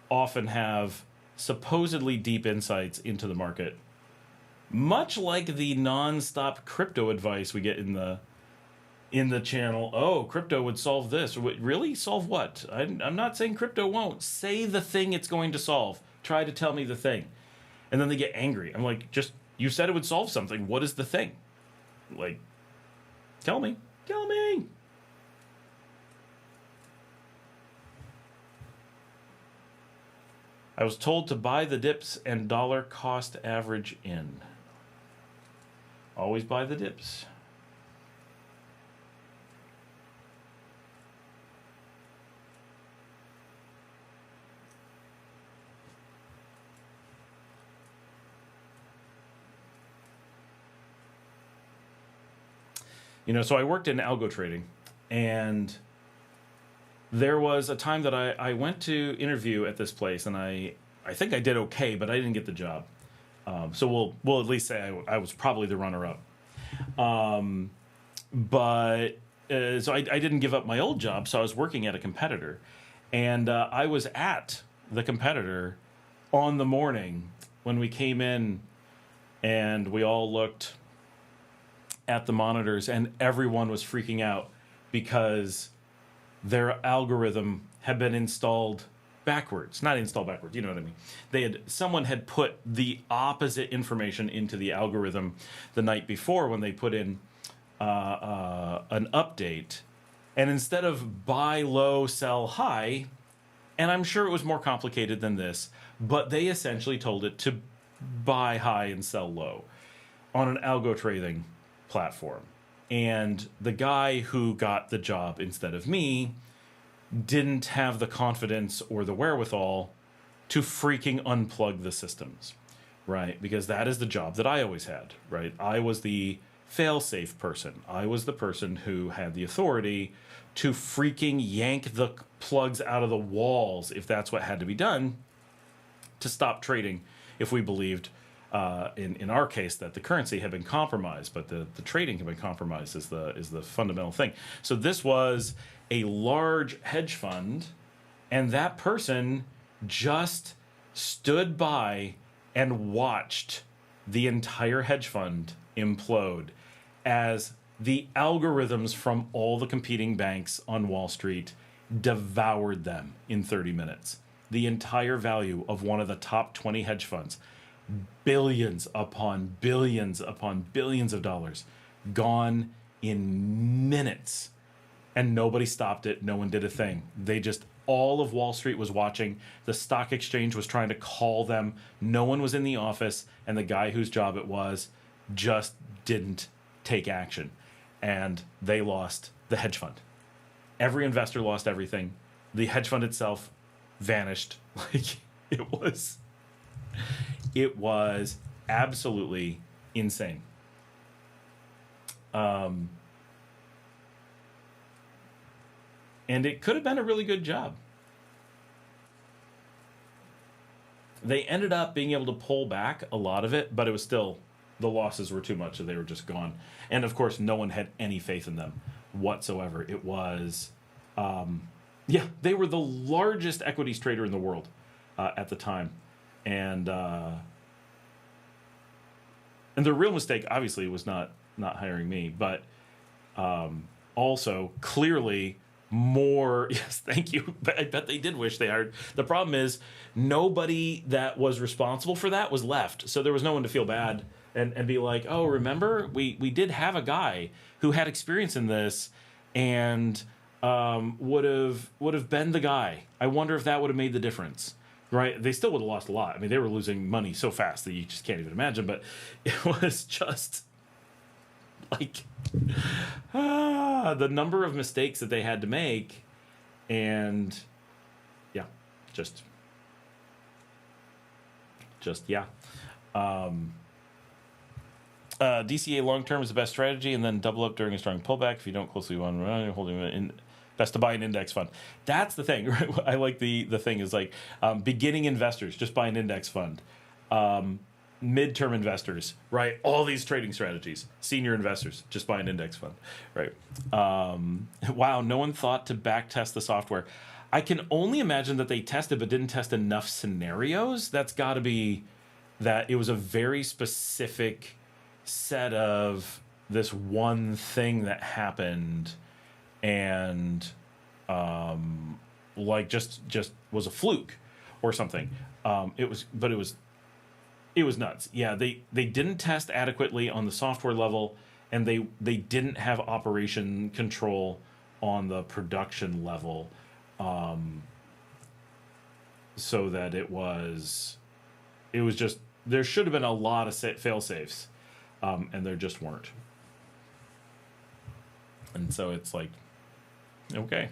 A: often have supposedly deep insights into the market. Much like the non-stop crypto advice we get in the channel. Oh, crypto would solve this. Really? Solve what? I'm not saying crypto won't. Say the thing it's going to solve. Try to tell me the thing. And then they get angry. I'm like, just, you said it would solve something. What is the thing? Like, tell me. Tell me. I was told to buy the dips and dollar cost average in. Always buy the dips. You know, so I worked in algo trading, and there was a time that I went to interview at this place, and I think I did okay, but I didn't get the job. So we'll at least say I was probably the runner-up. So I didn't give up my old job, so I was working at a competitor. And I was at the competitor on the morning when we came in, and we all looked at the monitors, and everyone was freaking out because their algorithm had been installed backwards. Not installed backwards, you know what I mean. Someone had put the opposite information into the algorithm the night before when they put in an update, and instead of buy low, sell high, and I'm sure it was more complicated than this, but they essentially told it to buy high and sell low on an algo trading platform. And the guy who got the job instead of me didn't have the confidence or the wherewithal to freaking unplug the systems, right? Because that is the job that I always had, right? I was the fail-safe person. I was the person who had the authority to freaking yank the plugs out of the walls if that's what had to be done to stop trading if we believed in our case that the currency had been compromised, but the trading had been compromised is the fundamental thing. So this was a large hedge fund, and that person just stood by and watched the entire hedge fund implode as the algorithms from all the competing banks on Wall Street devoured them in 30 minutes. The entire value of one of the top 20 hedge funds, billions upon billions of dollars, gone in minutes. And nobody stopped it. No one did a thing. All of Wall Street was watching. The stock exchange was trying to call them. No one was in the office. And the guy whose job it was just didn't take action. And they lost the hedge fund. Every investor lost everything. The hedge fund itself vanished. Like, it was absolutely insane. And it could have been a really good job. They ended up being able to pull back a lot of it, but it was still, the losses were too much, so they were just gone. And of course, no one had any faith in them whatsoever. It was, they were the largest equities trader in the world at the time. And And the real mistake, obviously, was not hiring me, but also clearly more. Yes, thank you. I bet they did wish they hired. The problem is nobody that was responsible for that was left, so there was no one to feel bad and be like, oh, remember we did have a guy who had experience in this and would have been the guy. I wonder if that would have made the difference. Right? They still would have lost a lot. I mean, they were losing money so fast that you just can't even imagine. But it was just like the number of mistakes that they had to make, and yeah, just yeah. DCA long term is the best strategy, and then double up during a strong pullback. If you don't closely want to holding it in. Best to buy an index fund. That's the thing. Right? I like the thing is like beginning investors, just buy an index fund. Midterm investors, right? All these trading strategies. Senior investors, just buy an index fund, right? Wow, no one thought to back test the software. I can only imagine that they tested but didn't test enough scenarios. That's got to be that it was a very specific set of this one thing that happened. And like just was a fluke or something. It was nuts. Yeah, they didn't test adequately on the software level, and they didn't have operation control on the production level, so that it was just, there should have been a lot of fail safes, and there just weren't. And so it's like, okay.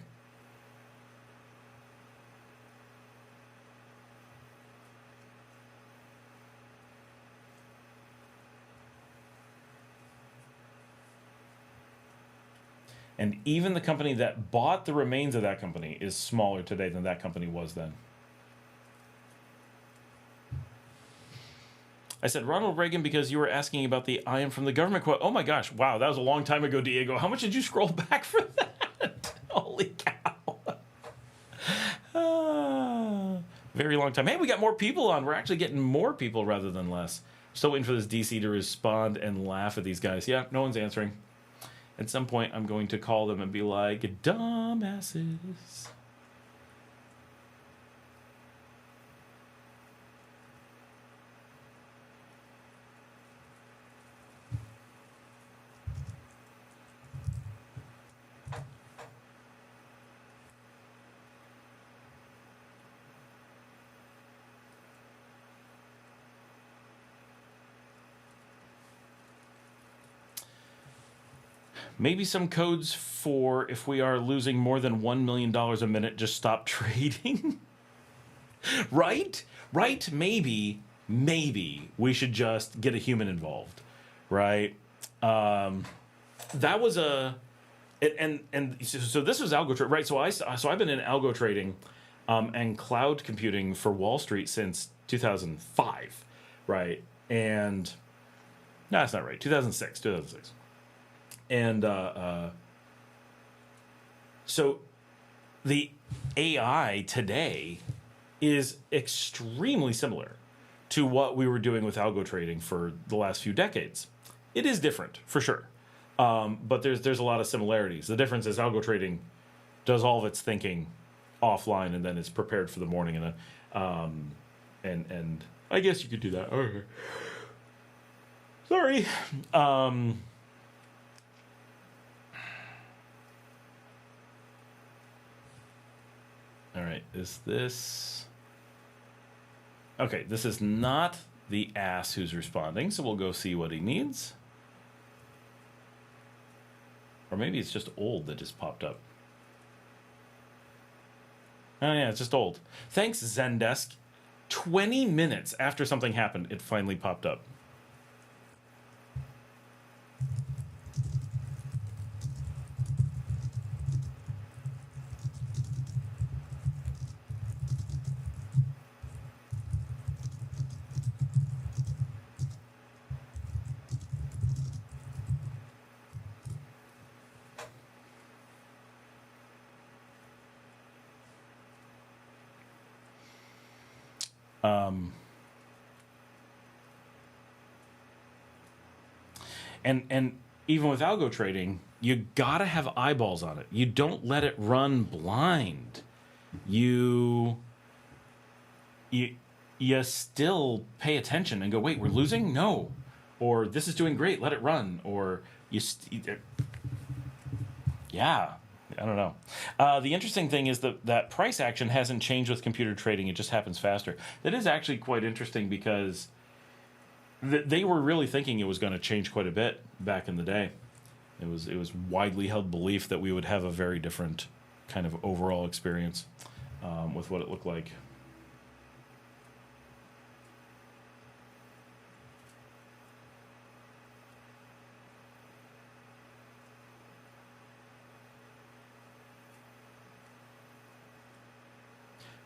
A: And even the company that bought the remains of that company is smaller today than that company was then. I said Ronald Reagan because you were asking about the I am from the government quote. Oh my gosh, wow, that was a long time ago, Diego. How much did you scroll back for that? Holy cow. Very long time. Hey, we got more people on. We're actually getting more people rather than less. Still waiting for this DC to respond and laugh at these guys. Yeah, no one's answering. At some point, I'm going to call them and be like, dumbasses. Maybe some codes for if we are losing more than $1 million a minute, just stop trading. Right? Maybe we should just get a human involved. Right? That was and so this was algo trading, right? So I've been in algo trading and cloud computing for Wall Street since 2005, right? And no, that's not right. 2006. And so the AI today is extremely similar to what we were doing with algo trading for the last few decades. It is different, for sure. But there's a lot of similarities. The difference is algo trading does all of its thinking offline, and then it's prepared for the morning. And I guess you could do that. Okay. Sorry. All right, is this... Okay, this is not the ass who's responding, so we'll go see what he needs. Or maybe it's just old that just popped up. Oh yeah, it's just old. Thanks, Zendesk. 20 minutes after something happened, it finally popped up. And even with algo trading, you gotta have eyeballs on it. You don't let it run blind. You still pay attention and go, wait, we're losing? No. Or this is doing great, let it run. Or yeah, I don't know. The interesting thing is that price action hasn't changed with computer trading. It just happens faster. That is actually quite interesting because they were really thinking it was going to change quite a bit back in the day. It was widely held belief that we would have a very different kind of overall experience with what it looked like.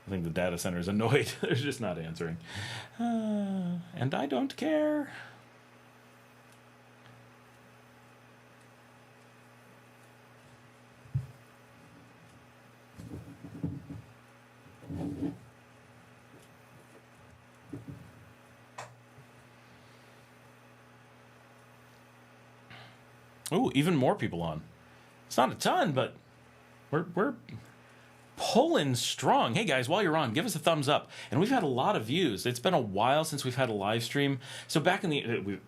A: I think the data center is annoyed. They're just not answering. And I don't care. Ooh, even more people on. It's not a ton, but we're pulling strong. Hey guys, while you're on, give us a thumbs up. And we've had a lot of views. It's been a while since we've had a live stream. So back in the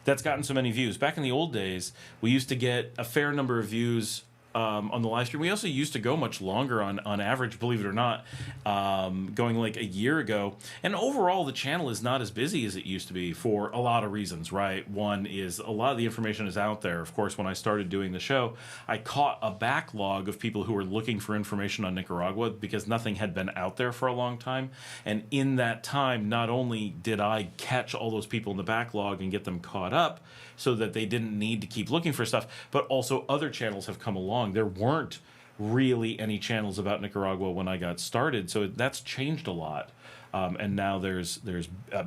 A: that's gotten so many views. Back in the old days, we used to get a fair number of views on the live stream. We also used to go much longer on average, believe it or not, going like a year ago. And overall, the channel is not as busy as it used to be for a lot of reasons, right? One is a lot of the information is out there. Of course, when I started doing the show, I caught a backlog of people who were looking for information on Nicaragua because nothing had been out there for a long time. And in that time, not only did I catch all those people in the backlog and get them caught up so that they didn't need to keep looking for stuff, but also other channels have come along. There weren't really any channels about Nicaragua when I got started, so that's changed a lot. And now there's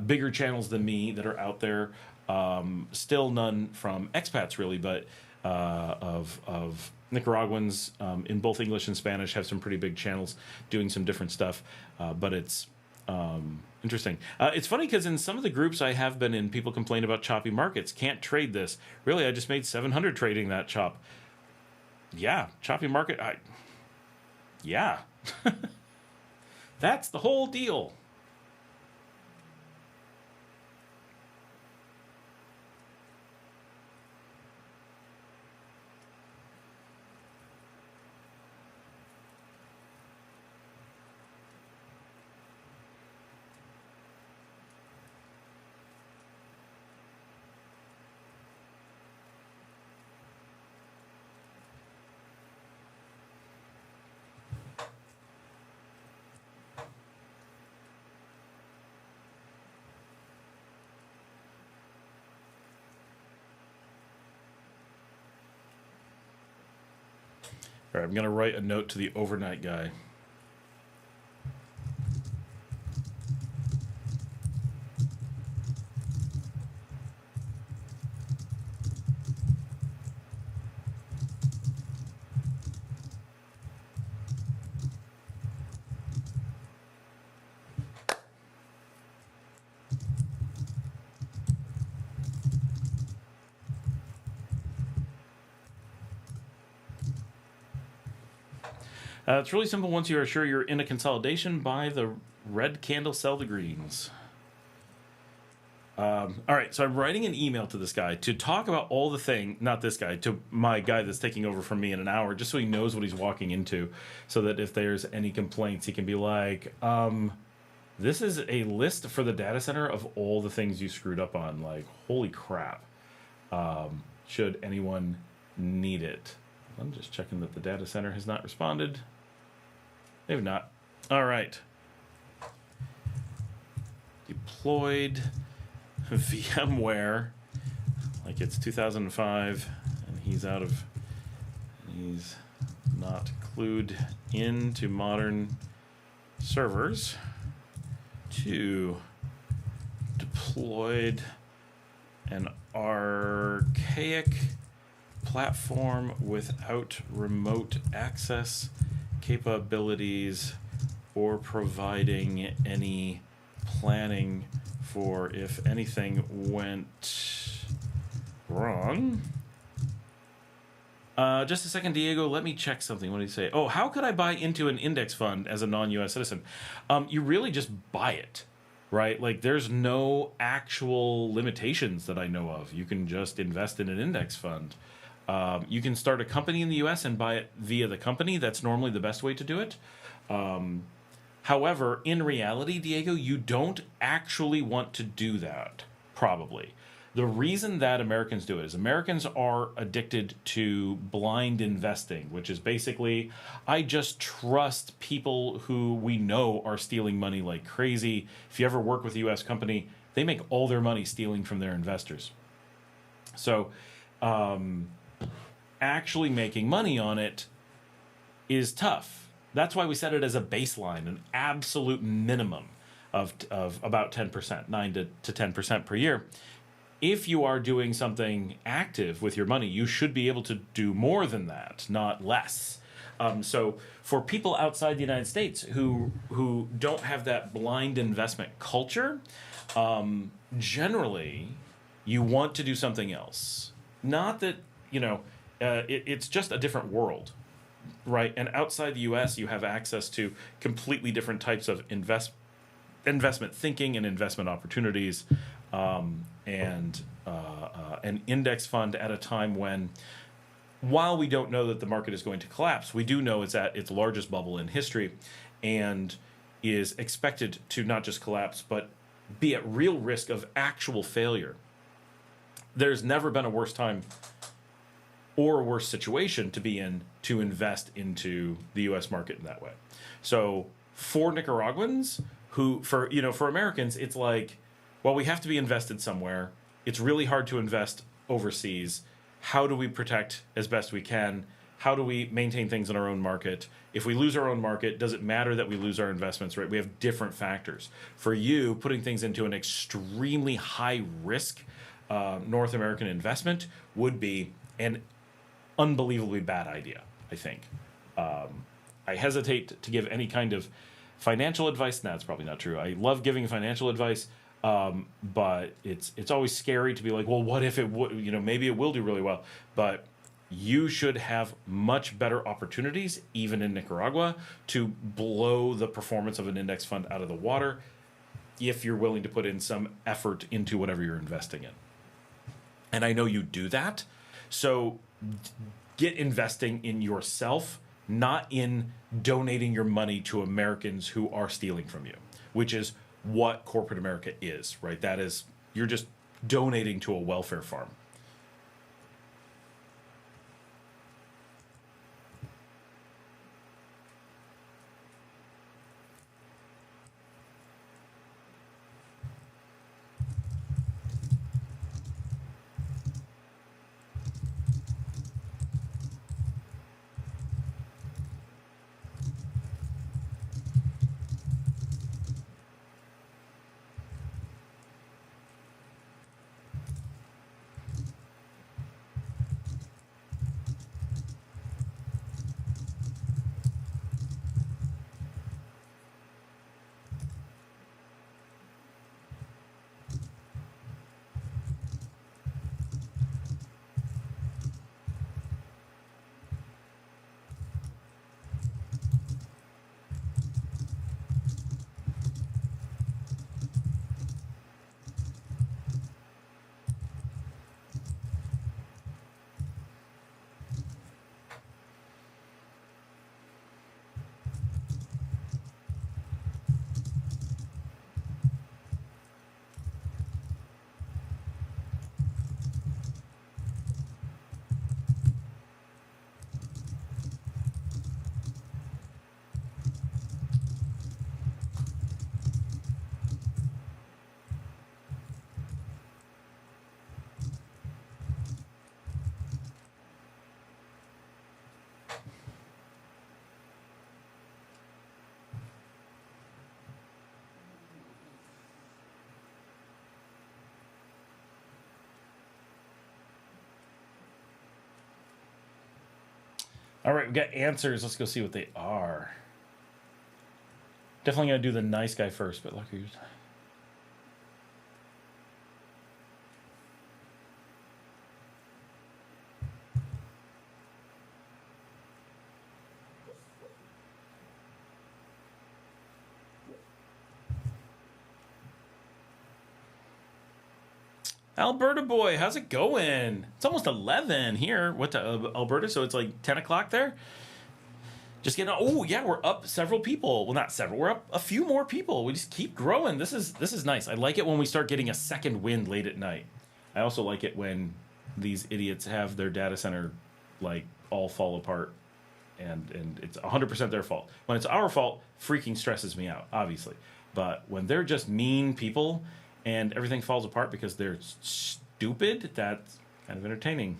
A: bigger channels than me that are out there. Still none from expats really, but of Nicaraguans in both English and Spanish have some pretty big channels doing some different stuff. But it's interesting. It's funny because in some of the groups I have been in, people complain about choppy markets. Can't trade this. Really, I just made 700 trading that chop. Yeah, choppy market. Yeah. That's the whole deal. All right, I'm going to write a note to the overnight guy. It's really simple. Once you are sure you're in a consolidation, buy the red candle, sell the greens. All right, so I'm writing an email to this guy to talk about all the thing, not this guy, to my guy that's taking over from me in an hour, just so he knows what he's walking into, so that if there's any complaints, he can be like, this is a list for the data center of all the things you screwed up on. Like, holy crap. Should anyone need it? I'm just checking that the data center has not responded. They've not. All right. Deployed VMware, like it's 2005, and he's not clued into modern servers. 2, deployed an archaic platform without remote access capabilities or providing any planning for if anything went Wrong. Just a second, Diego. Let me check something. What did he say? Oh, how could I buy into an index fund as a non-U.S. citizen? You really just buy it, right? Like, there's no actual limitations that I know of. You can just invest in an index fund. You can start a company in the U.S. and buy it via the company. That's normally the best way to do it. However, in reality, Diego, you don't actually want to do that, probably. The reason that Americans do it is Americans are addicted to blind investing, which is basically, I just trust people who we know are stealing money like crazy. If you ever work with a U.S. company, they make all their money stealing from their investors. So, actually making money on it is tough. That's why we set it as a baseline, an absolute minimum of about 10%, 9 to 10% per year. If you are doing something active with your money, you should be able to do more than that, not less. So for people outside the United States who don't have that blind investment culture, generally you want to do something else. Not that, it's just a different world, right? And outside the U.S., you have access to completely different types of investment thinking and investment opportunities. And an index fund at a time when, while we don't know that the market is going to collapse, we do know it's at its largest bubble in history and is expected to not just collapse, but be at real risk of actual failure. There's never been a worse time or a worse situation to be in to invest into the U.S. market in that way. So for Nicaraguans, for Americans, it's like, well, we have to be invested somewhere. It's really hard to invest overseas. How do we protect as best we can? How do we maintain things in our own market? If we lose our own market, does it matter that we lose our investments, right? We have different factors. For you, putting things into an extremely high risk North American investment would be an unbelievably bad idea, I think. I hesitate to give any kind of financial advice. That's probably not true. I love giving financial advice. But it's always scary to be like, well, what if it would, maybe it will do really well. But you should have much better opportunities, even in Nicaragua, to blow the performance of an index fund out of the water if you're willing to put in some effort into whatever you're investing in. And I know you do that. So get investing in yourself, not in donating your money to Americans who are stealing from you, which is what corporate America is, right? That is, you're just donating to a welfare farm. All right, we got answers. Let's go see what they are. Definitely going to do the nice guy first, but lucky. Alberta boy, how's it going? It's almost 11 here. What to Alberta? So it's like 10 o'clock there. Just getting. Oh yeah, we're up several people. Well, not several. We're up a few more people. We just keep growing. This is nice. I like it when we start getting a second wind late at night. I also like it when these idiots have their data center like all fall apart, and it's 100% their fault. When it's our fault, freaking stresses me out, obviously. But when they're just mean people and everything falls apart because they're stupid, that's kind of entertaining.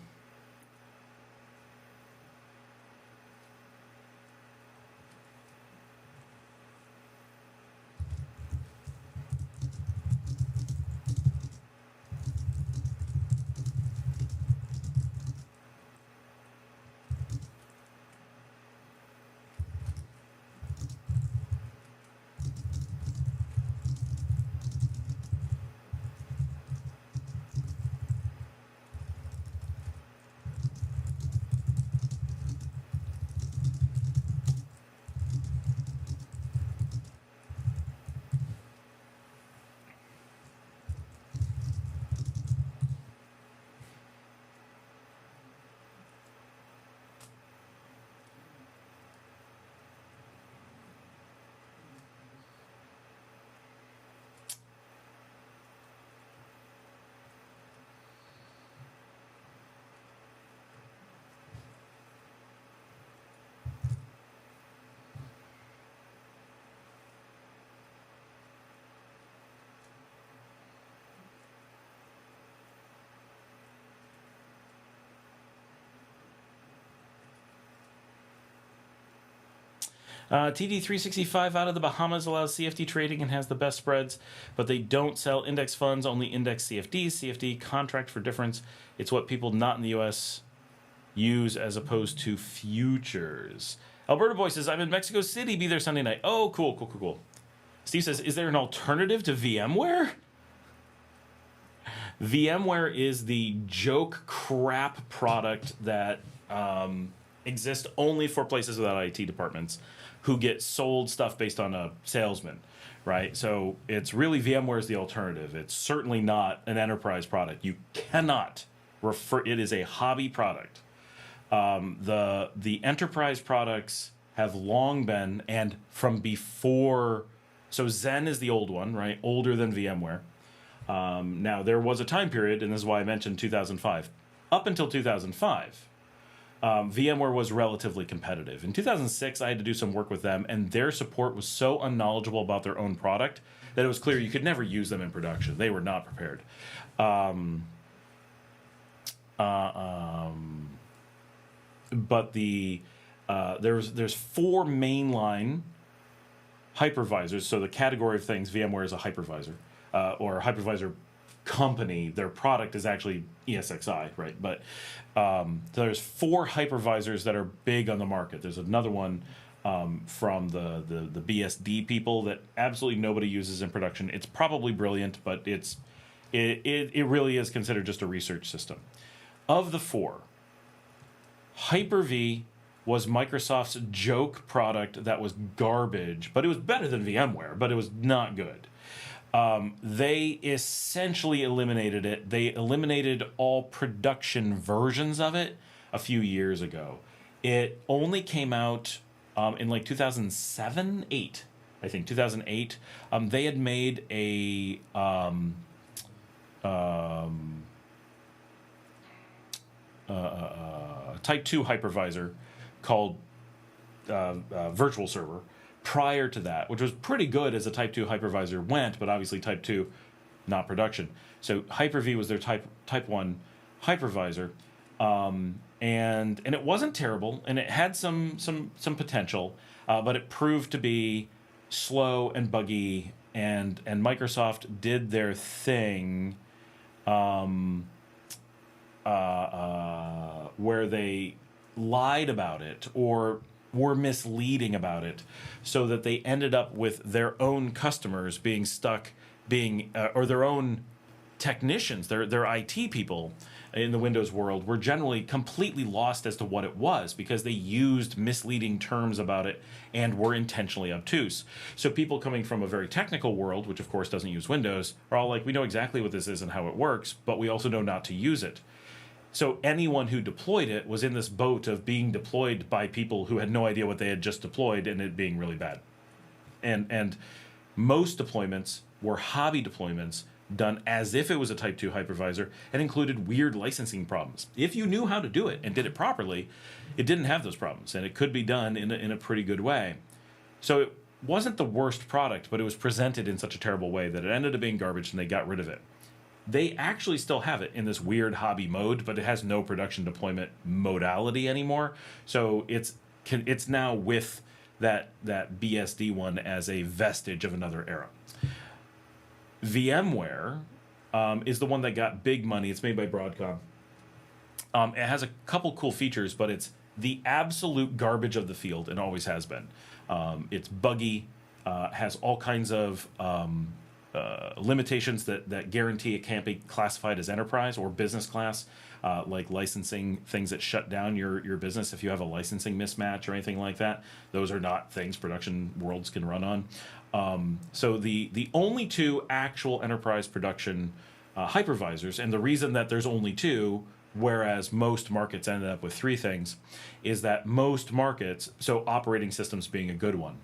A: TD365 out of the Bahamas allows CFD trading and has the best spreads, but they don't sell index funds, only index CFDs. CFD contract for difference. It's what people not in the U.S. use as opposed to futures. Alberta Boy says, I'm in Mexico City, be there Sunday night. Oh, cool. Steve says, is there an alternative to VMware? VMware is the joke crap product that exists only for places without IT departments who get sold stuff based on a salesman, right? So it's really VMware is the alternative. It's certainly not an enterprise product. You cannot refer, it is a hobby product. The enterprise products have long been, and from before, so Zen is the old one, right? Older than VMware. Now, there was a time period, and this is why I mentioned 2005. Up until 2005, VMware was relatively competitive. In 2006, I had to do some work with them, and their support was so unknowledgeable about their own product that it was clear you could never use them in production. They were not prepared. But there's four mainline hypervisors. So the category of things, VMware is a hypervisor. Or a hypervisor company, their product is actually ESXi, right? But there's four hypervisors that are big on the market. There's another one from the BSD people that absolutely nobody uses in production. It's probably brilliant, but it really is considered just a research system. Of the four, Hyper-V was Microsoft's joke product that was garbage, but it was better than VMware, but it was not good. They essentially eliminated it. They eliminated all production versions of it a few years ago. It only came out in like 2007, 8, I think 2008. They had made a Type 2 hypervisor called Virtual Server prior to that, which was pretty good as a Type 2 hypervisor went, but obviously Type 2, not production. So Hyper-V was their Type 1 hypervisor, and it wasn't terrible, and it had some potential, but it proved to be slow and buggy, and Microsoft did their thing, where they lied about it or were misleading about it, so that they ended up with their own customers being stuck, or their own technicians, their IT people in the Windows world were generally completely lost as to what it was because they used misleading terms about it and were intentionally obtuse. So people coming from a very technical world, which of course doesn't use Windows, are all like, we know exactly what this is and how it works, but we also know not to use it. So anyone who deployed it was in this boat of being deployed by people who had no idea what they had just deployed and it being really bad. And most deployments were hobby deployments done as if it was a Type 2 hypervisor and included weird licensing problems. If you knew how to do it and did it properly, it didn't have those problems, and it could be done in a pretty good way. So it wasn't the worst product, but it was presented in such a terrible way that it ended up being garbage and they got rid of it. They actually still have it in this weird hobby mode, but it has no production deployment modality anymore. So it's now with that BSD one as a vestige of another era. VMware is the one that got big money. It's made by Broadcom. It has a couple cool features, but it's the absolute garbage of the field and always has been. It's buggy, has all kinds of limitations that guarantee it can't be classified as enterprise or business class, like licensing things that shut down your business if you have a licensing mismatch or anything like that. Those are not things production worlds can run on. So the only two actual enterprise production hypervisors, and the reason that there's only two, whereas most markets ended up with three things, is that most markets, so operating systems being a good one,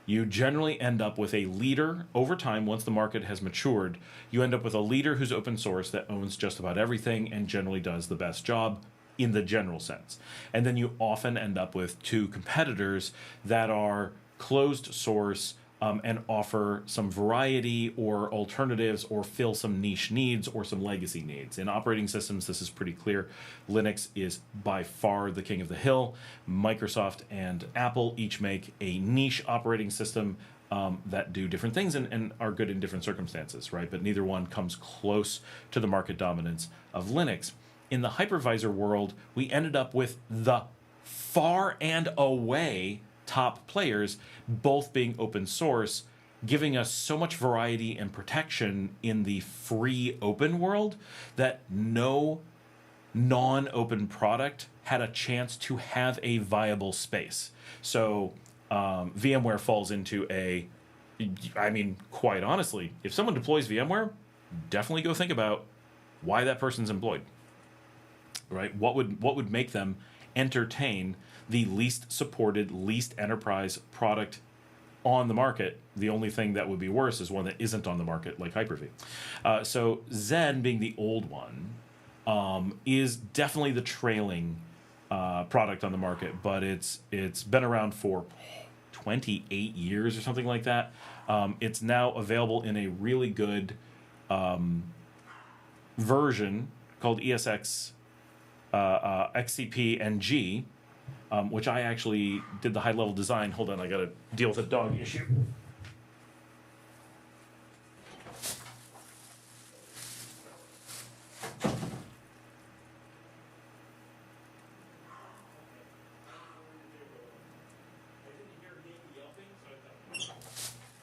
A: you generally end up with a leader over time. Once the market has matured, you end up with a leader who's open source that owns just about everything and generally does the best job in the general sense. And then you often end up with two competitors that are closed source and offer some variety or alternatives or fill some niche needs or some legacy needs. In operating systems, this is pretty clear. Linux is by far the king of the hill. Microsoft and Apple each make a niche operating system that do different things and are good in different circumstances, right? But neither one comes close to the market dominance of Linux. In the hypervisor world, we ended up with the far and away top players, both being open source, giving us so much variety and protection in the free open world that no non-open product had a chance to have a viable space. So VMware falls into quite honestly, if someone deploys VMware, definitely go think about why that person's employed, right? What would make them entertain the least supported, least enterprise product on the market? The only thing that would be worse is one that isn't on the market, like Hyper-V. So Zen, being the old one, is definitely the trailing product on the market, but it's been around for 28 years or something like that. It's now available in a really good version called ESX XCP NG, which I actually did the high-level design. Hold on, I got to deal with a dog issue.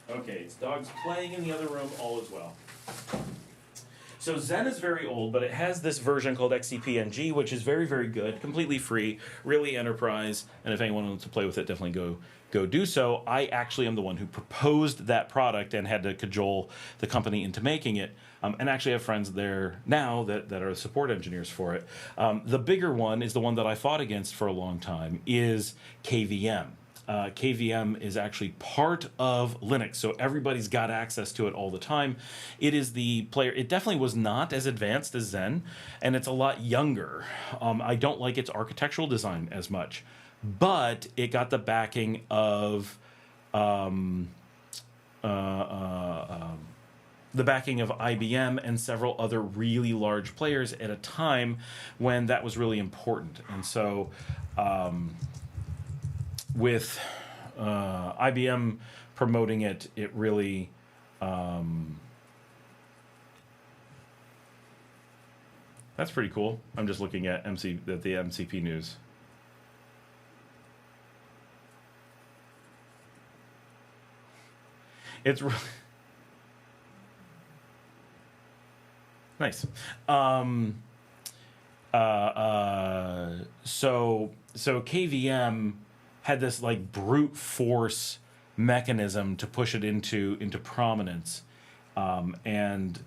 A: Okay, it's dogs playing in the other room, all is well. So Zen is very old, but it has this version called XCP-NG, which is very, very good, completely free, really enterprise, and if anyone wants to play with it, definitely go do so. I actually am the one who proposed that product and had to cajole the company into making it, and actually have friends there now that are support engineers for it. The bigger one is the one that I fought against for a long time, is KVM. KVM is actually part of Linux, so everybody's got access to it all the time. It is the player. It definitely was not as advanced as Zen, and it's a lot younger. I don't like its architectural design as much, but it got the backing of IBM and several other really large players at a time when that was really important. And so with IBM promoting it, it really that's pretty cool. I'm just looking at the MCP news. It's really nice. So KVM had this like brute force mechanism to push it into prominence, and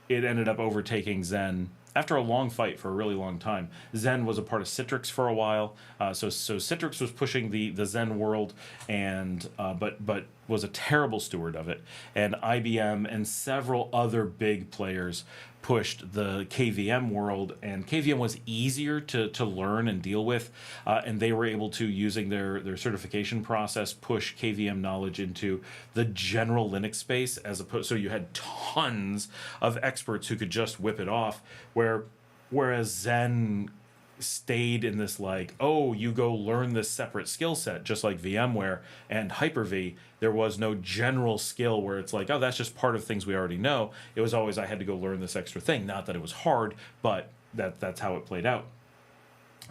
A: it ended up overtaking Zen after a long fight for a really long time. Zen was a part of Citrix for a while, so Citrix was pushing the Zen world, and but was a terrible steward of it. And IBM and several other big players pushed the KVM world, and KVM was easier to learn and deal with, and they were able to, using their certification process, push KVM knowledge into the general Linux space, as opposed, so you had tons of experts who could just whip it off, whereas Zen stayed in this like, oh, you go learn this separate skill set, just like VMware and Hyper-V. There was no general skill where it's like, oh, that's just part of things we already know. It was always, I had to go learn this extra thing. Not that it was hard, but that's how it played out.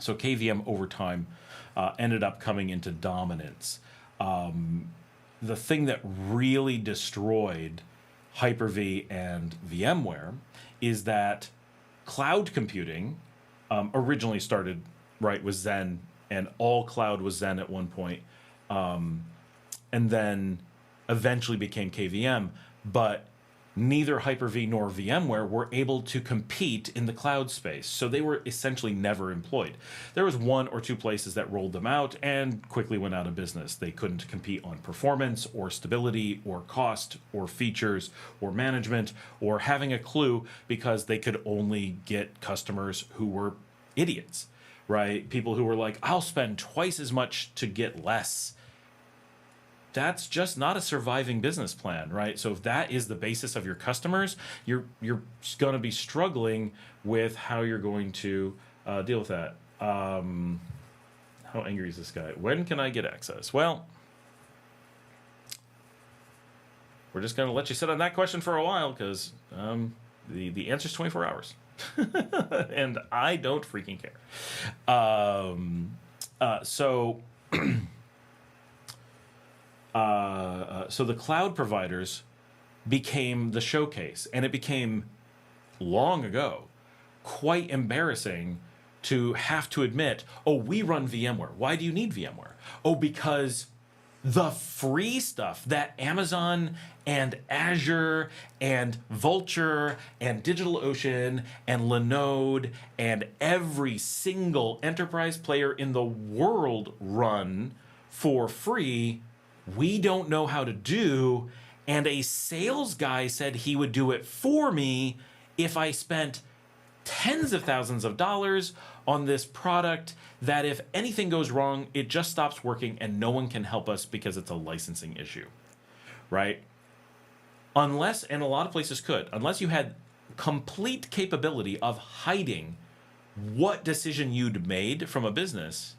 A: So KVM over time ended up coming into dominance. The thing that really destroyed Hyper-V and VMware is that cloud computing originally started right with Zen, and all cloud was Zen at one point, and then eventually became KVM. But neither Hyper-V nor VMware were able to compete in the cloud space, so they were essentially never employed. There was one or two places that rolled them out and quickly went out of business. They couldn't compete on performance or stability or cost or features or management or having a clue, because they could only get customers who were idiots, right? People who were like, I'll spend twice as much to get less. That's just not a surviving business plan, right? So if that is the basis of your customers, you're going to be struggling with how you're going to deal with that. How angry is this guy? When can I get access? Well, we're just going to let you sit on that question for a while, because the answer's 24 hours. And I don't freaking care. So the cloud providers became the showcase, and it became, long ago, quite embarrassing to have to admit, oh, we run VMware. Why do you need VMware? Oh, because the free stuff that Amazon and Azure and Vultr and DigitalOcean and Linode and every single enterprise player in the world run for free, we don't know how to do, and a sales guy said he would do it for me if I spent tens of thousands of dollars on this product that if anything goes wrong, it just stops working and no one can help us because it's a licensing issue, right? Unless, and a lot of places could, unless you had complete capability of hiding what decision you'd made from a business,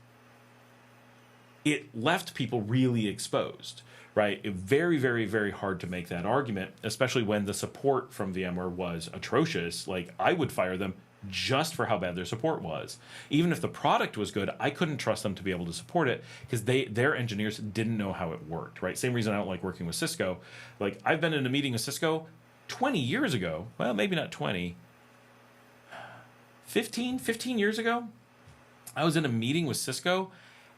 A: it left people really exposed, right? Very, very, very hard to make that argument, especially when the support from VMware was atrocious. Like, I would fire them just for how bad their support was. Even if the product was good, I couldn't trust them to be able to support it because their engineers didn't know how it worked, right? Same reason I don't like working with Cisco. Like, I've been in a meeting with Cisco 20 years ago. Well, maybe not 20. 15 years ago, I was in a meeting with Cisco,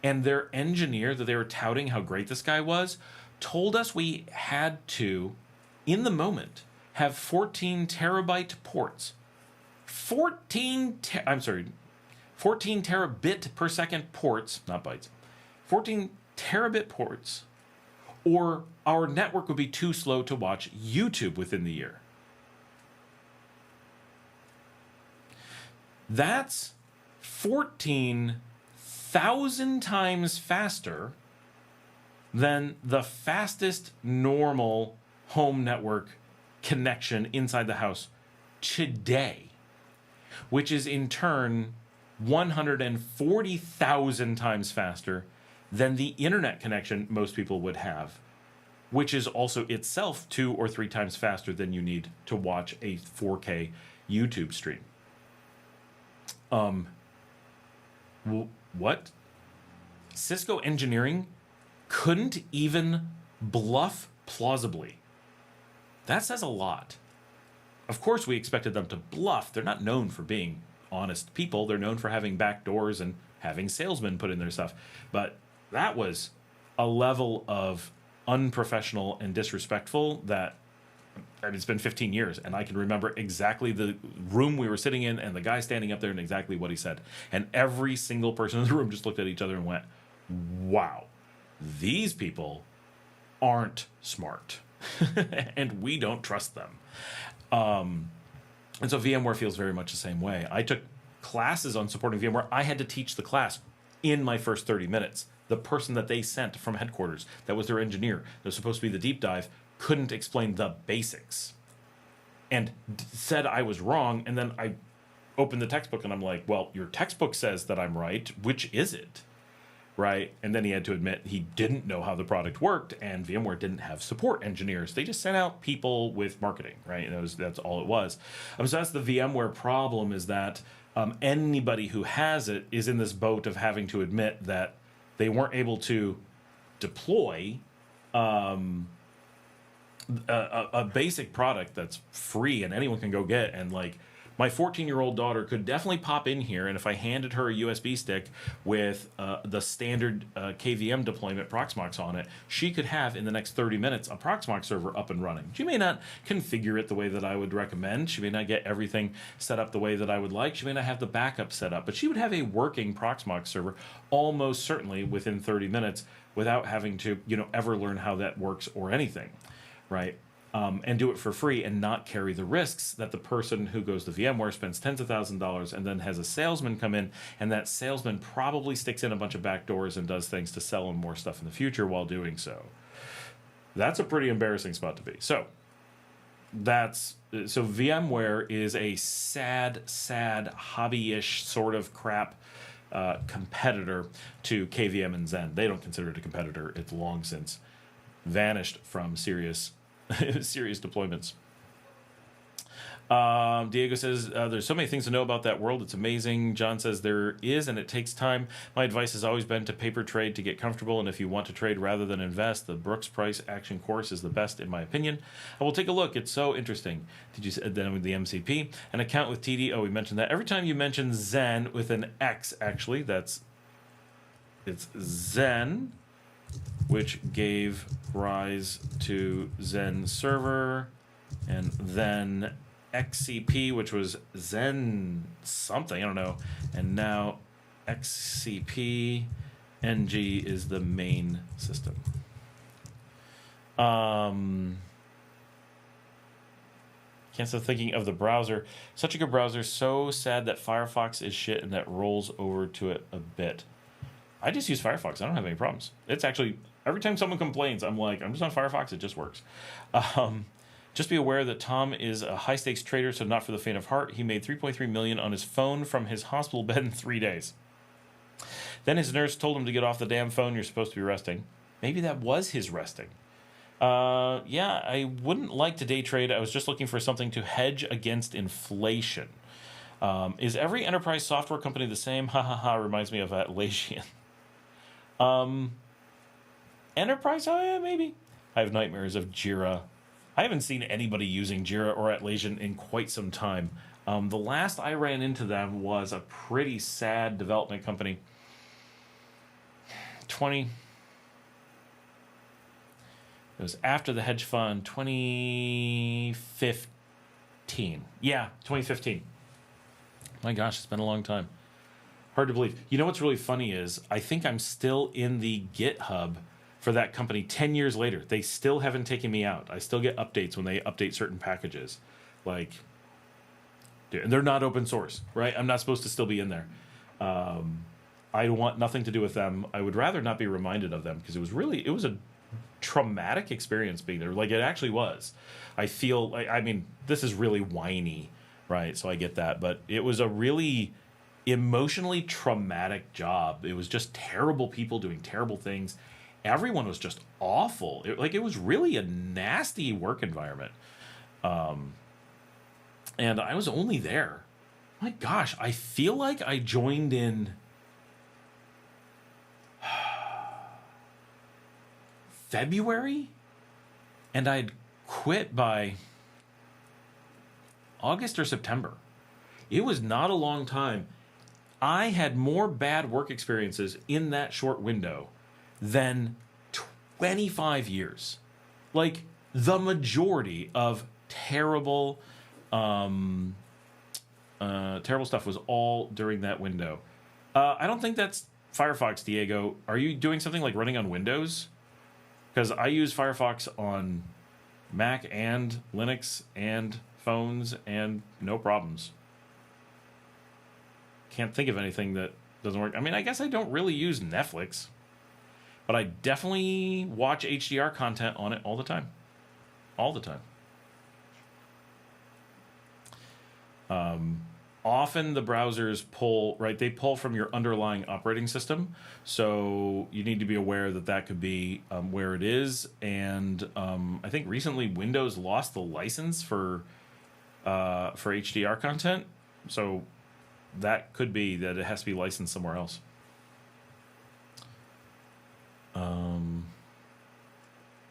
A: and their engineer that they were touting how great this guy was told us we had to, in the moment, have 14 terabyte ports. 14 terabit per second ports, not bytes. 14 terabit ports, or our network would be too slow to watch YouTube within the year. That's 14,000 times faster than the fastest normal home network connection inside the house today, which is in turn 140,000 times faster than the internet connection most people would have, which is also itself 2 or 3 times faster than you need to watch a 4K YouTube stream. What? Cisco engineering couldn't even bluff plausibly. That says a lot. Of course, we expected them to bluff. They're not known for being honest people. They're known for having back doors and having salesmen put in their stuff. But that was a level of unprofessional and disrespectful that, I mean, it's been 15 years, and I can remember exactly the room we were sitting in and the guy standing up there and exactly what he said. And every single person in the room just looked at each other and went, wow, these people aren't smart. And we don't trust them. And so VMware feels very much the same way. I took classes on supporting VMware. I had to teach the class in my first 30 minutes. The person that they sent from headquarters, that was their engineer, that was supposed to be the deep dive, couldn't explain the basics and said I was wrong. And then I opened the textbook and I'm like, well, your textbook says that I'm right. Which is it? Right? And then he had to admit he didn't know how the product worked, and VMware didn't have support engineers. They just sent out people with marketing, right? And that's all it was. So that's the VMware problem, is that anybody who has it is in this boat of having to admit that they weren't able to deploy a basic product that's free and anyone can go get. And like, my 14-year-old daughter could definitely pop in here, and if I handed her a USB stick with the standard KVM deployment Proxmox on it, she could have, in the next 30 minutes, a Proxmox server up and running. She may not configure it the way that I would recommend. She may not get everything set up the way that I would like. She may not have the backup set up, but she would have a working Proxmox server almost certainly within 30 minutes without having to, ever learn how that works or anything, right? And do it for free and not carry the risks that the person who goes to VMware spends tens of thousands of dollars and then has a salesman come in, and that salesman probably sticks in a bunch of back doors and does things to sell them more stuff in the future while doing so. That's a pretty embarrassing spot to be. So VMware is a sad hobby-ish sort of crap competitor to KVM and Zen. They don't consider it a competitor. It's long since vanished from serious deployments. Diego says, there's so many things to know about that world. It's amazing. John says there is, and it takes time. My advice has always been to paper trade to get comfortable, and if you want to trade rather than invest, the Brooks Price Action course is the best in my opinion. I will take a look. It's so interesting. Did you say then with the MCP? An account with TD. Oh, we mentioned that. Every time you mention Zen with an X, actually, it's Zen, which gave rise to Zen Server, and then XCP, which was Zen something, I don't know, and now XCP NG is the main system. Can't stop thinking of the browser. Such a good browser, so sad that Firefox is shit and that rolls over to it a bit. I just use Firefox. I don't have any problems. It's actually, every time someone complains, I'm like, I'm just on Firefox. It just works. Just be aware that Tom is a high-stakes trader, so not for the faint of heart. He made $3.3 million on his phone from his hospital bed in 3 days. Then his nurse told him to get off the damn phone. You're supposed to be resting. Maybe that was his resting. Yeah, I wouldn't like to day trade. I was just looking for something to hedge against inflation. Is every enterprise software company the same? Ha ha ha, reminds me of Atlassian. Enterprise? Oh, yeah, maybe. I have nightmares of Jira. I haven't seen anybody using Jira or Atlassian in quite some time. The last I ran into them was a pretty sad development company. It was after the hedge fund, 2015. Yeah, 2015. My gosh, it's been a long time. Hard to believe. You know what's really funny is I think I'm still in the GitHub for that company 10 years later. They still haven't taken me out. I still get updates when they update certain packages. Like, dude, and they're not open source, right? I'm not supposed to still be in there. I want nothing to do with them. I would rather not be reminded of them because it was a traumatic experience being there. Like, it actually was. I feel like, I mean, this is really whiny, right? So I get that. But it was a really emotionally traumatic job. It was just terrible people doing terrible things. Everyone was just awful. It was really a nasty work environment. And I was only there. My gosh, I feel like I joined in February, and I'd quit by August or September. It was not a long time. I had more bad work experiences in that short window than 25 years. Like, the majority of terrible stuff was all during that window. I don't think that's Firefox, Diego. Are you doing something like running on Windows? Because I use Firefox on Mac and Linux and phones and no problems. Can't think of anything that doesn't work. I mean, I guess I don't really use Netflix, but I definitely watch HDR content on it all the time. All the time. Often the browsers pull, right? They pull from your underlying operating system. So you need to be aware that that could be where it is. And I think recently Windows lost the license for HDR content. So that could be that it has to be licensed somewhere else.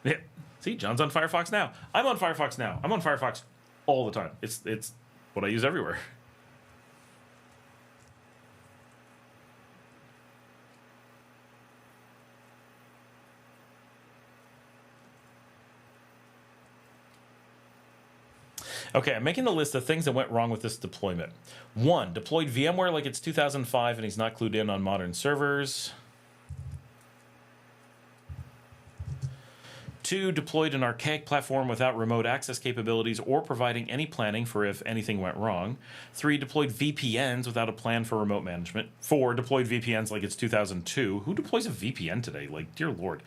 A: Yeah. See, John's on Firefox now. I'm on Firefox now. I'm on Firefox all the time. It's what I use everywhere. Okay, I'm making the list of things that went wrong with this deployment. 1, deployed VMware like it's 2005 and he's not clued in on modern servers. 2, deployed an archaic platform without remote access capabilities or providing any planning for if anything went wrong. 3, deployed VPNs without a plan for remote management. 4, deployed VPNs like it's 2002. Who deploys a VPN today? Like, dear Lord.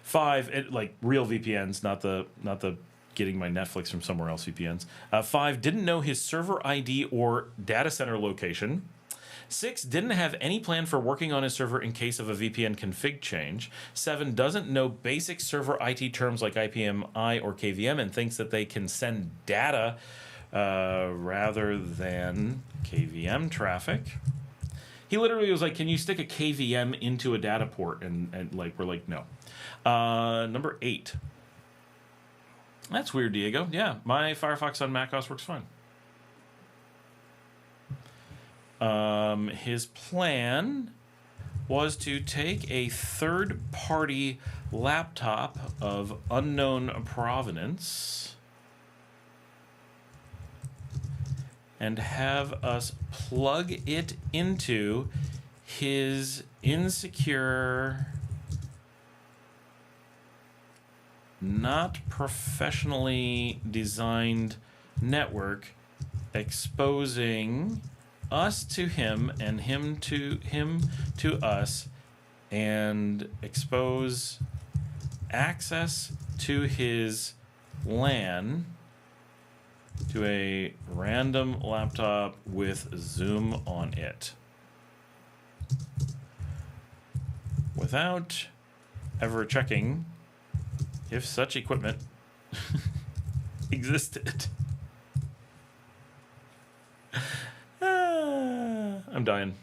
A: 5, like real VPNs, not the getting my Netflix from somewhere else VPNs. 5, didn't know his server ID or data center location. 6, didn't have any plan for working on his server in case of a VPN config change. 7, doesn't know basic server IT terms like IPMI or KVM and thinks that they can send data rather than KVM traffic. He literally was like, can you stick a KVM into a data port? And like, we're like, no. Number 8. That's weird, Diego. Yeah, my Firefox on macOS works fine. His plan was to take a third-party laptop of unknown provenance and have us plug it into his insecure, not professionally designed network, exposing us to him and him to us, and expose access to his LAN to a random laptop with Zoom on it without ever checking if such equipment existed. I'm dying.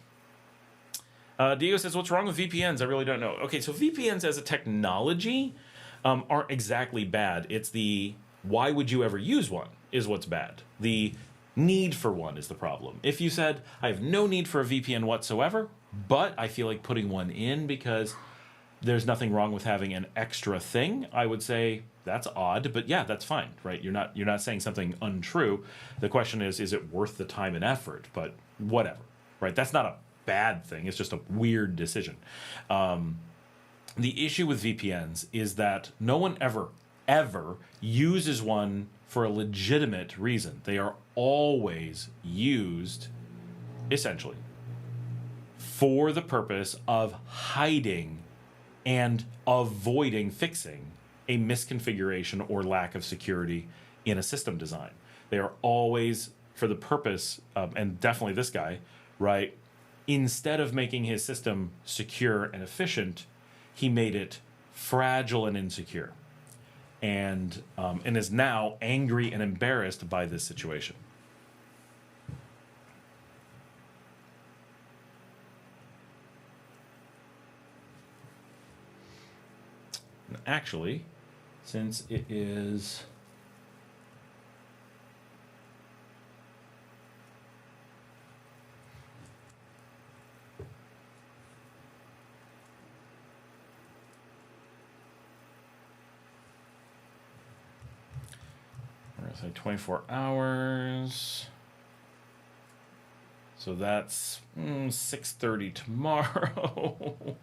A: Diego says, what's wrong with VPNs? I really don't know. Okay, so VPNs as a technology aren't exactly bad. It's the why would you ever use one is what's bad. The need for one is the problem. If you said, I have no need for a VPN whatsoever, but I feel like putting one in because there's nothing wrong with having an extra thing, I would say that's odd, but yeah, that's fine, right? You're not saying something untrue. The question is it worth the time and effort? But whatever, right? That's not a bad thing. It's just a weird decision. The issue with VPNs is that no one ever uses one for a legitimate reason. They are always used, essentially, for the purpose of hiding and avoiding fixing a misconfiguration or lack of security in a system design. They are always for the purpose of, and definitely this guy, right? Instead of making his system secure and efficient, he made it fragile and insecure, and is now angry and embarrassed by this situation. Actually, since it is So 24 hours. So that's 6:30 tomorrow.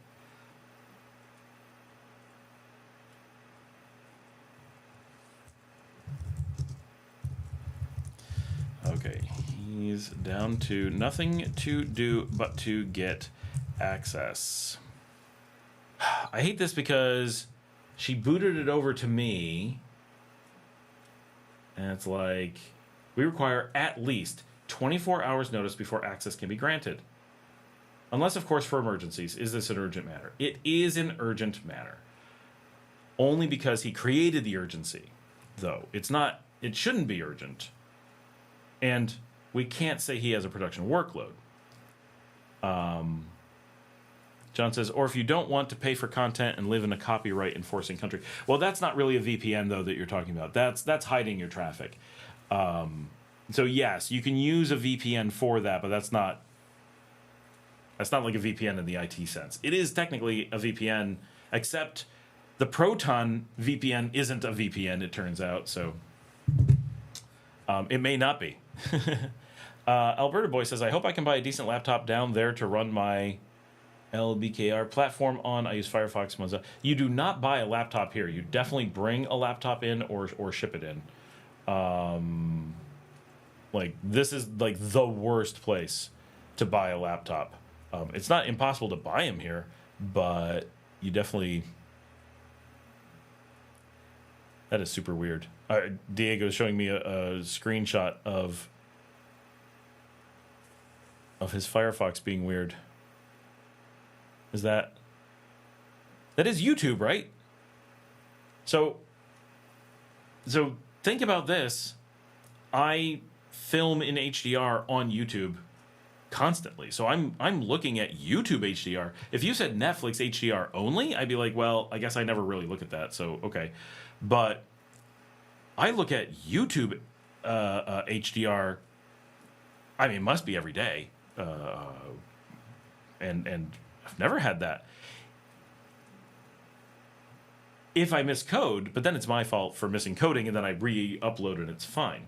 A: Okay, he's down to nothing to do but to get access. I hate this because she booted it over to me. And it's like, we require at least 24 hours notice before access can be granted. Unless, of course, for emergencies. Is this an urgent matter? It is an urgent matter. Only because he created the urgency, though. It's not, it shouldn't be urgent. And we can't say he has a production workload. John says, or if you don't want to pay for content and live in a copyright enforcing country. Well, that's not really a VPN, though, that you're talking about. That's hiding your traffic. So, yes, you can use a VPN for that, but that's not like a VPN in the IT sense. It is technically a VPN, except the Proton VPN isn't a VPN, it turns out. So it may not be. Alberta Boy says, I hope I can buy a decent laptop down there to run my LBKR platform on. I use Firefox, Mozilla. You do not buy a laptop here. You definitely bring a laptop in or ship it in. Like, this is like the worst place to buy a laptop. It's not impossible to buy them here, but you definitely... That is super weird. Diego is showing me a screenshot of his Firefox being weird. Is that is YouTube, right? So think about this. I film in HDR on YouTube constantly. So I'm looking at YouTube HDR. If you said Netflix HDR only, I'd be like, well, I guess I never really look at that. So okay. But I look at YouTube HDR. I mean, it must be every day. And I've never had that. If I miss code, but then it's my fault for missing coding, and then I re-upload it, it's fine.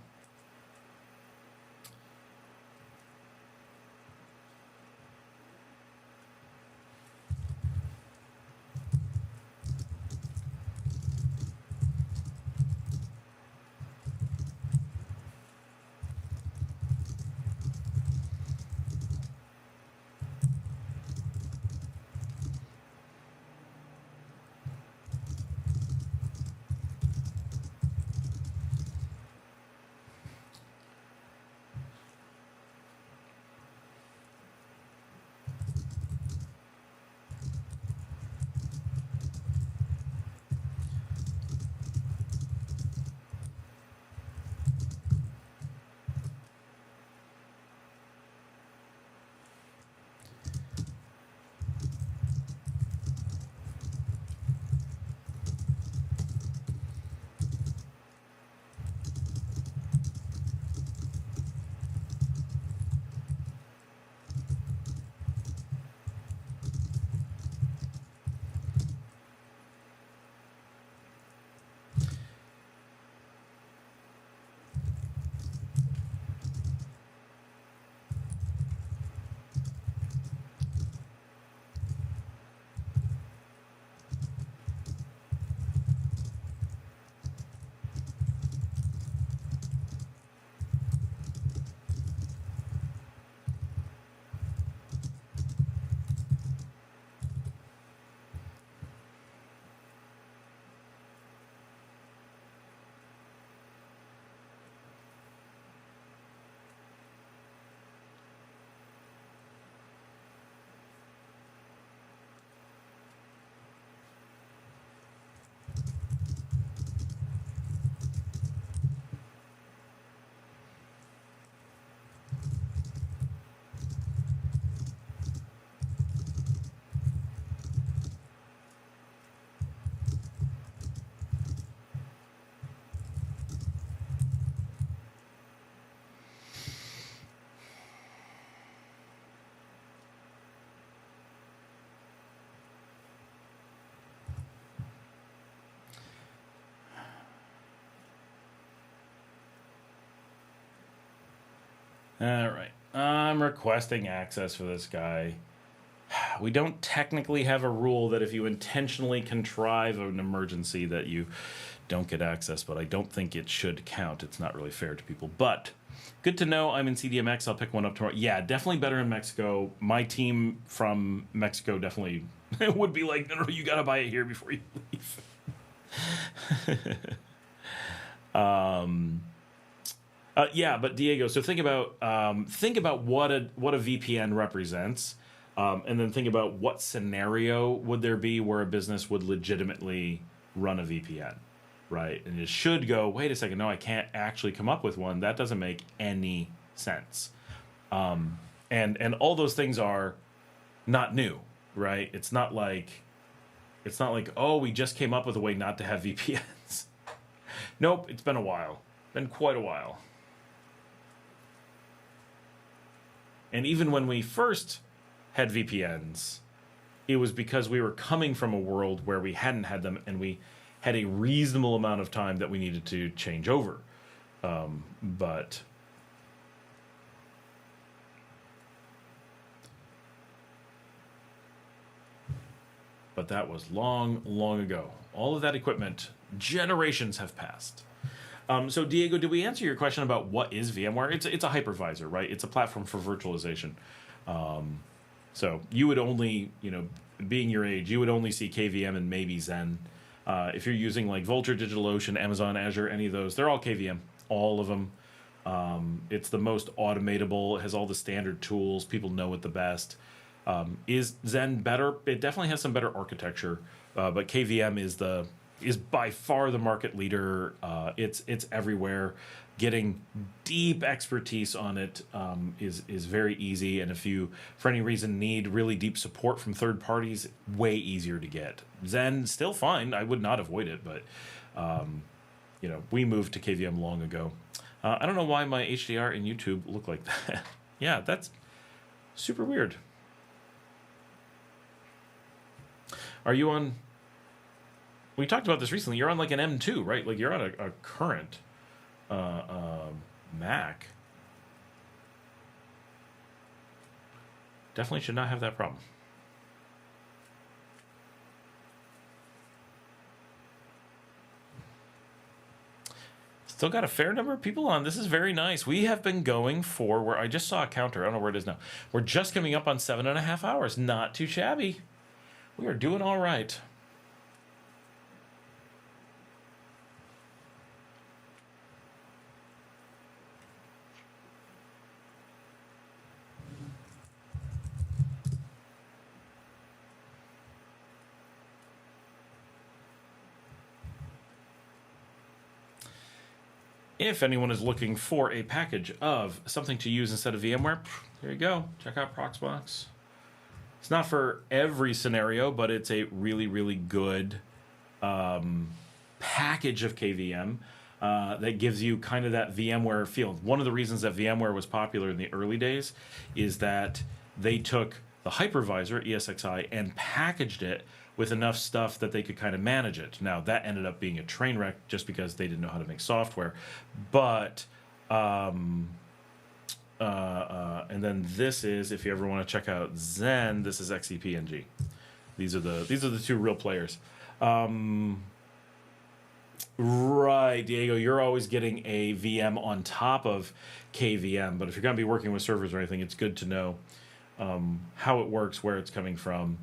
A: All right. I'm requesting access for this guy. We don't technically have a rule that if you intentionally contrive an emergency that you don't get access, but I don't think it should count. It's not really fair to people. But good to know I'm in CDMX. I'll pick one up tomorrow. Yeah, definitely better in Mexico. My team from Mexico definitely would be like, no, you got to buy it here before you leave. Yeah, but Diego, so think about what a VPN represents, and then think about what scenario would there be where a business would legitimately run a VPN, right? And it should go, wait a second, no, I can't actually come up with one. That doesn't make any sense. And all those things are not new, right? It's not like, oh, we just came up with a way not to have VPNs. Nope, it's been a while. Been quite a while. And even when we first had VPNs, it was because we were coming from a world where we hadn't had them, and we had a reasonable amount of time that we needed to change over. But that was long, long ago. All of that equipment, generations have passed. So, Diego, did we answer your question about what is VMware? It's a hypervisor, right? It's a platform for virtualization. So you would only, being your age, you would only see KVM and maybe Zen. If you're using like Vultr, DigitalOcean, Amazon, Azure, any of those, they're all KVM, all of them. It's the most automatable. It has all the standard tools. People know it the best. Is Zen better? It definitely has some better architecture, but KVM is by far the market leader. It's everywhere. Getting deep expertise on it is very easy, and if you, for any reason, need really deep support from third parties, way easier to get. Zen, still fine. I would not avoid it, but we moved to KVM long ago. I don't know why my HDR and YouTube look like that. Yeah, that's super weird. Are you on... We talked about this recently. You're on like an M2, right? Like you're on a current Mac. Definitely should not have that problem. Still got a fair number of people on. This is very nice. We have been going for, where I just saw a counter. I don't know where it is now. We're just coming up on 7.5 hours. Not too shabby. We are doing all right. If anyone is looking for a package of something to use instead of VMware, there you go. Check out Proxmox. It's not for every scenario, but it's a really, really good package of KVM that gives you kind of that VMware feel. One of the reasons that VMware was popular in the early days is that they took the hypervisor, ESXi, and packaged it with enough stuff that they could kind of manage it. Now, that ended up being a train wreck just because they didn't know how to make software. But, and then this is, if you ever want to check out Zen, this is XCP-NG. These are the two real players. Right, Diego, you're always getting a VM on top of KVM, but if you're going to be working with servers or anything, it's good to know how it works, where it's coming from,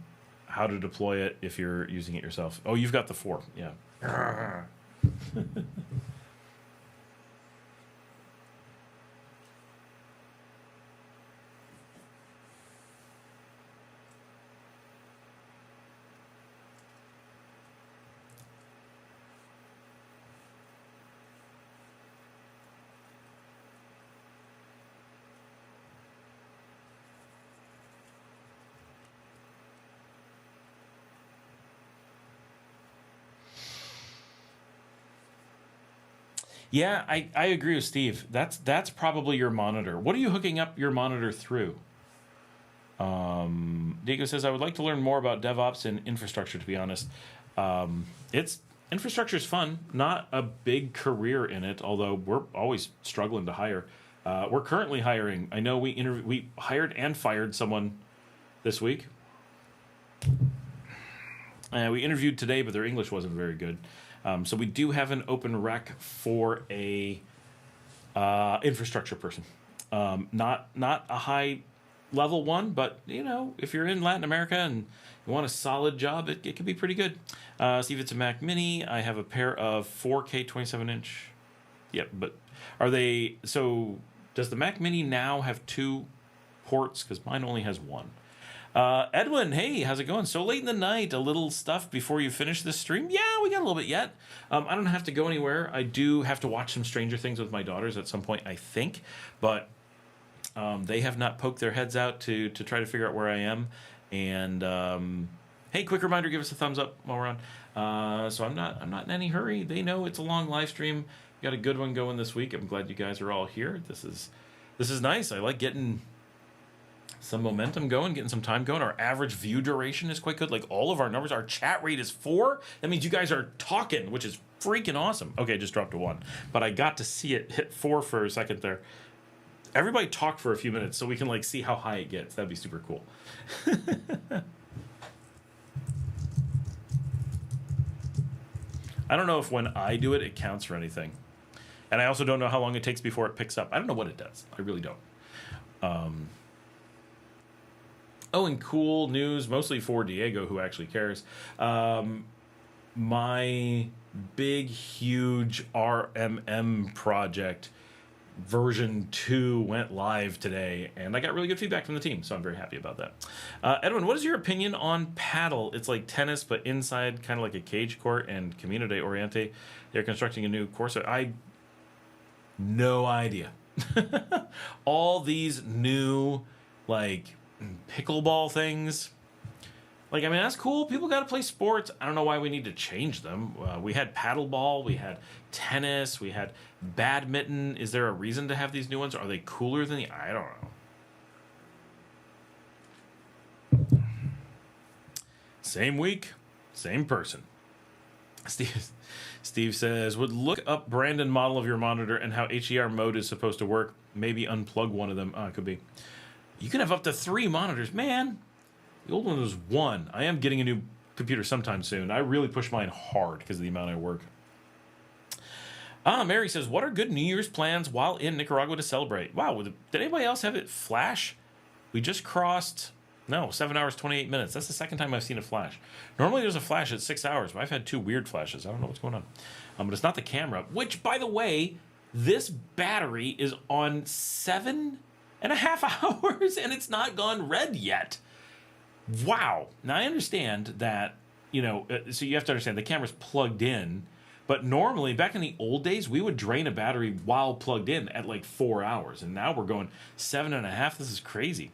A: how to deploy it if you're using it yourself. Oh, you've got the 4, yeah. Yeah, I agree with Steve. That's probably your monitor. What are you hooking up your monitor through? Diego says, I would like to learn more about DevOps and infrastructure, to be honest. Infrastructure is fun. Not a big career in it, although we're always struggling to hire. We're currently hiring. I know we hired and fired someone this week. We interviewed today, but their English wasn't very good. So we do have an open rec for a infrastructure person. Not a high level one, but you know, if you're in Latin America and you want a solid job, it could be pretty good. See if it's a Mac Mini. I have a pair of 4K 27-inch. Yep, but are they... So does the Mac Mini now have 2 ports? Because mine only has 1. Edwin, hey, how's it going? So late in the night, a little stuff before you finish this stream? Yeah, we got a little bit yet. I don't have to go anywhere. I do have to watch some Stranger Things with my daughters at some point, I think. But they have not poked their heads out to try to figure out where I am. And hey, quick reminder, give us a thumbs up while we're on. So I'm not in any hurry. They know it's a long live stream. We got a good one going this week. I'm glad you guys are all here. This is nice. I like getting some momentum going, getting some time going. Our average view duration is quite good. Like all of our numbers, our chat rate is 4. That means you guys are talking, which is freaking awesome. Okay, just dropped to 1, but I got to see it hit 4 for a second there. Everybody talk for a few minutes so we can like see how high it gets. That'd be super cool. I don't know if when I do it, it counts for anything. And I also don't know how long it takes before it picks up. I don't know what it does. I really don't. Oh, and cool news, mostly for Diego, who actually cares. My big, huge RMM project, version 2, went live today, and I got really good feedback from the team, so I'm very happy about that. Edwin, what is your opinion on paddle? It's like tennis, but inside, kind of like a cage court and Community Oriente. They're constructing a new course. No idea. All these new, like, pickleball things, like, I mean, that's cool. People got to play sports. I don't know why we need to change them. We had paddleball, we had tennis, we had badminton. Is there a reason to have these new ones? Are they cooler than the... I don't know. Same week, same person. Steve says, would look up brand and model of your monitor and how HDR mode is supposed to work. Maybe unplug one of them. It could be. You can have up to 3 monitors. Man, the old one was 1. I am getting a new computer sometime soon. I really push mine hard because of the amount I work. Mary says, what are good New Year's plans while in Nicaragua to celebrate? Wow, did anybody else have it flash? We just crossed, 7 hours, 28 minutes. That's the second time I've seen a flash. Normally there's a flash at 6 hours, but I've had 2 weird flashes. I don't know what's going on. But it's not the camera, which, by the way, this battery is on 7.5 hours, and it's not gone red yet. Wow. Now, I understand that, so you have to understand the camera's plugged in, but normally, back in the old days, we would drain a battery while plugged in at like 4 hours, and now we're going 7.5. This is crazy.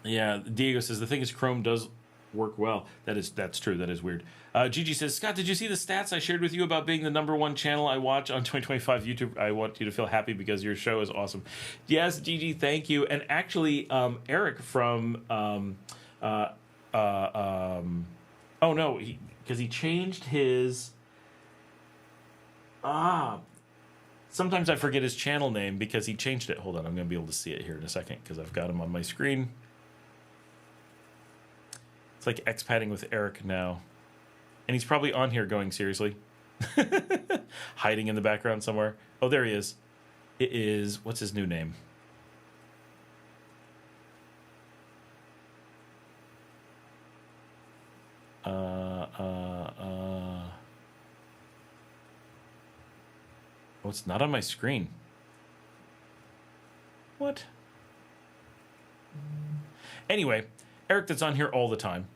A: Yeah, Diego says, the thing is Chrome does work well. That's true. That is weird. Gigi says, Scott, did you see the stats I shared with you about being the #1 channel I watch on 2025 YouTube? I want you to feel happy because your show is awesome. Yes, Gigi, thank you. And actually, Eric from because he changed his sometimes I forget his channel name because he changed it. Hold on, I'm going to be able to see it here in a second because I've got him on my screen. It's like expatting with Eric now. And he's probably on here going, seriously? Hiding in the background somewhere. Oh, there he is. It is, what's his new name? Oh, it's not on my screen. What? Anyway, Eric that's on here all the time.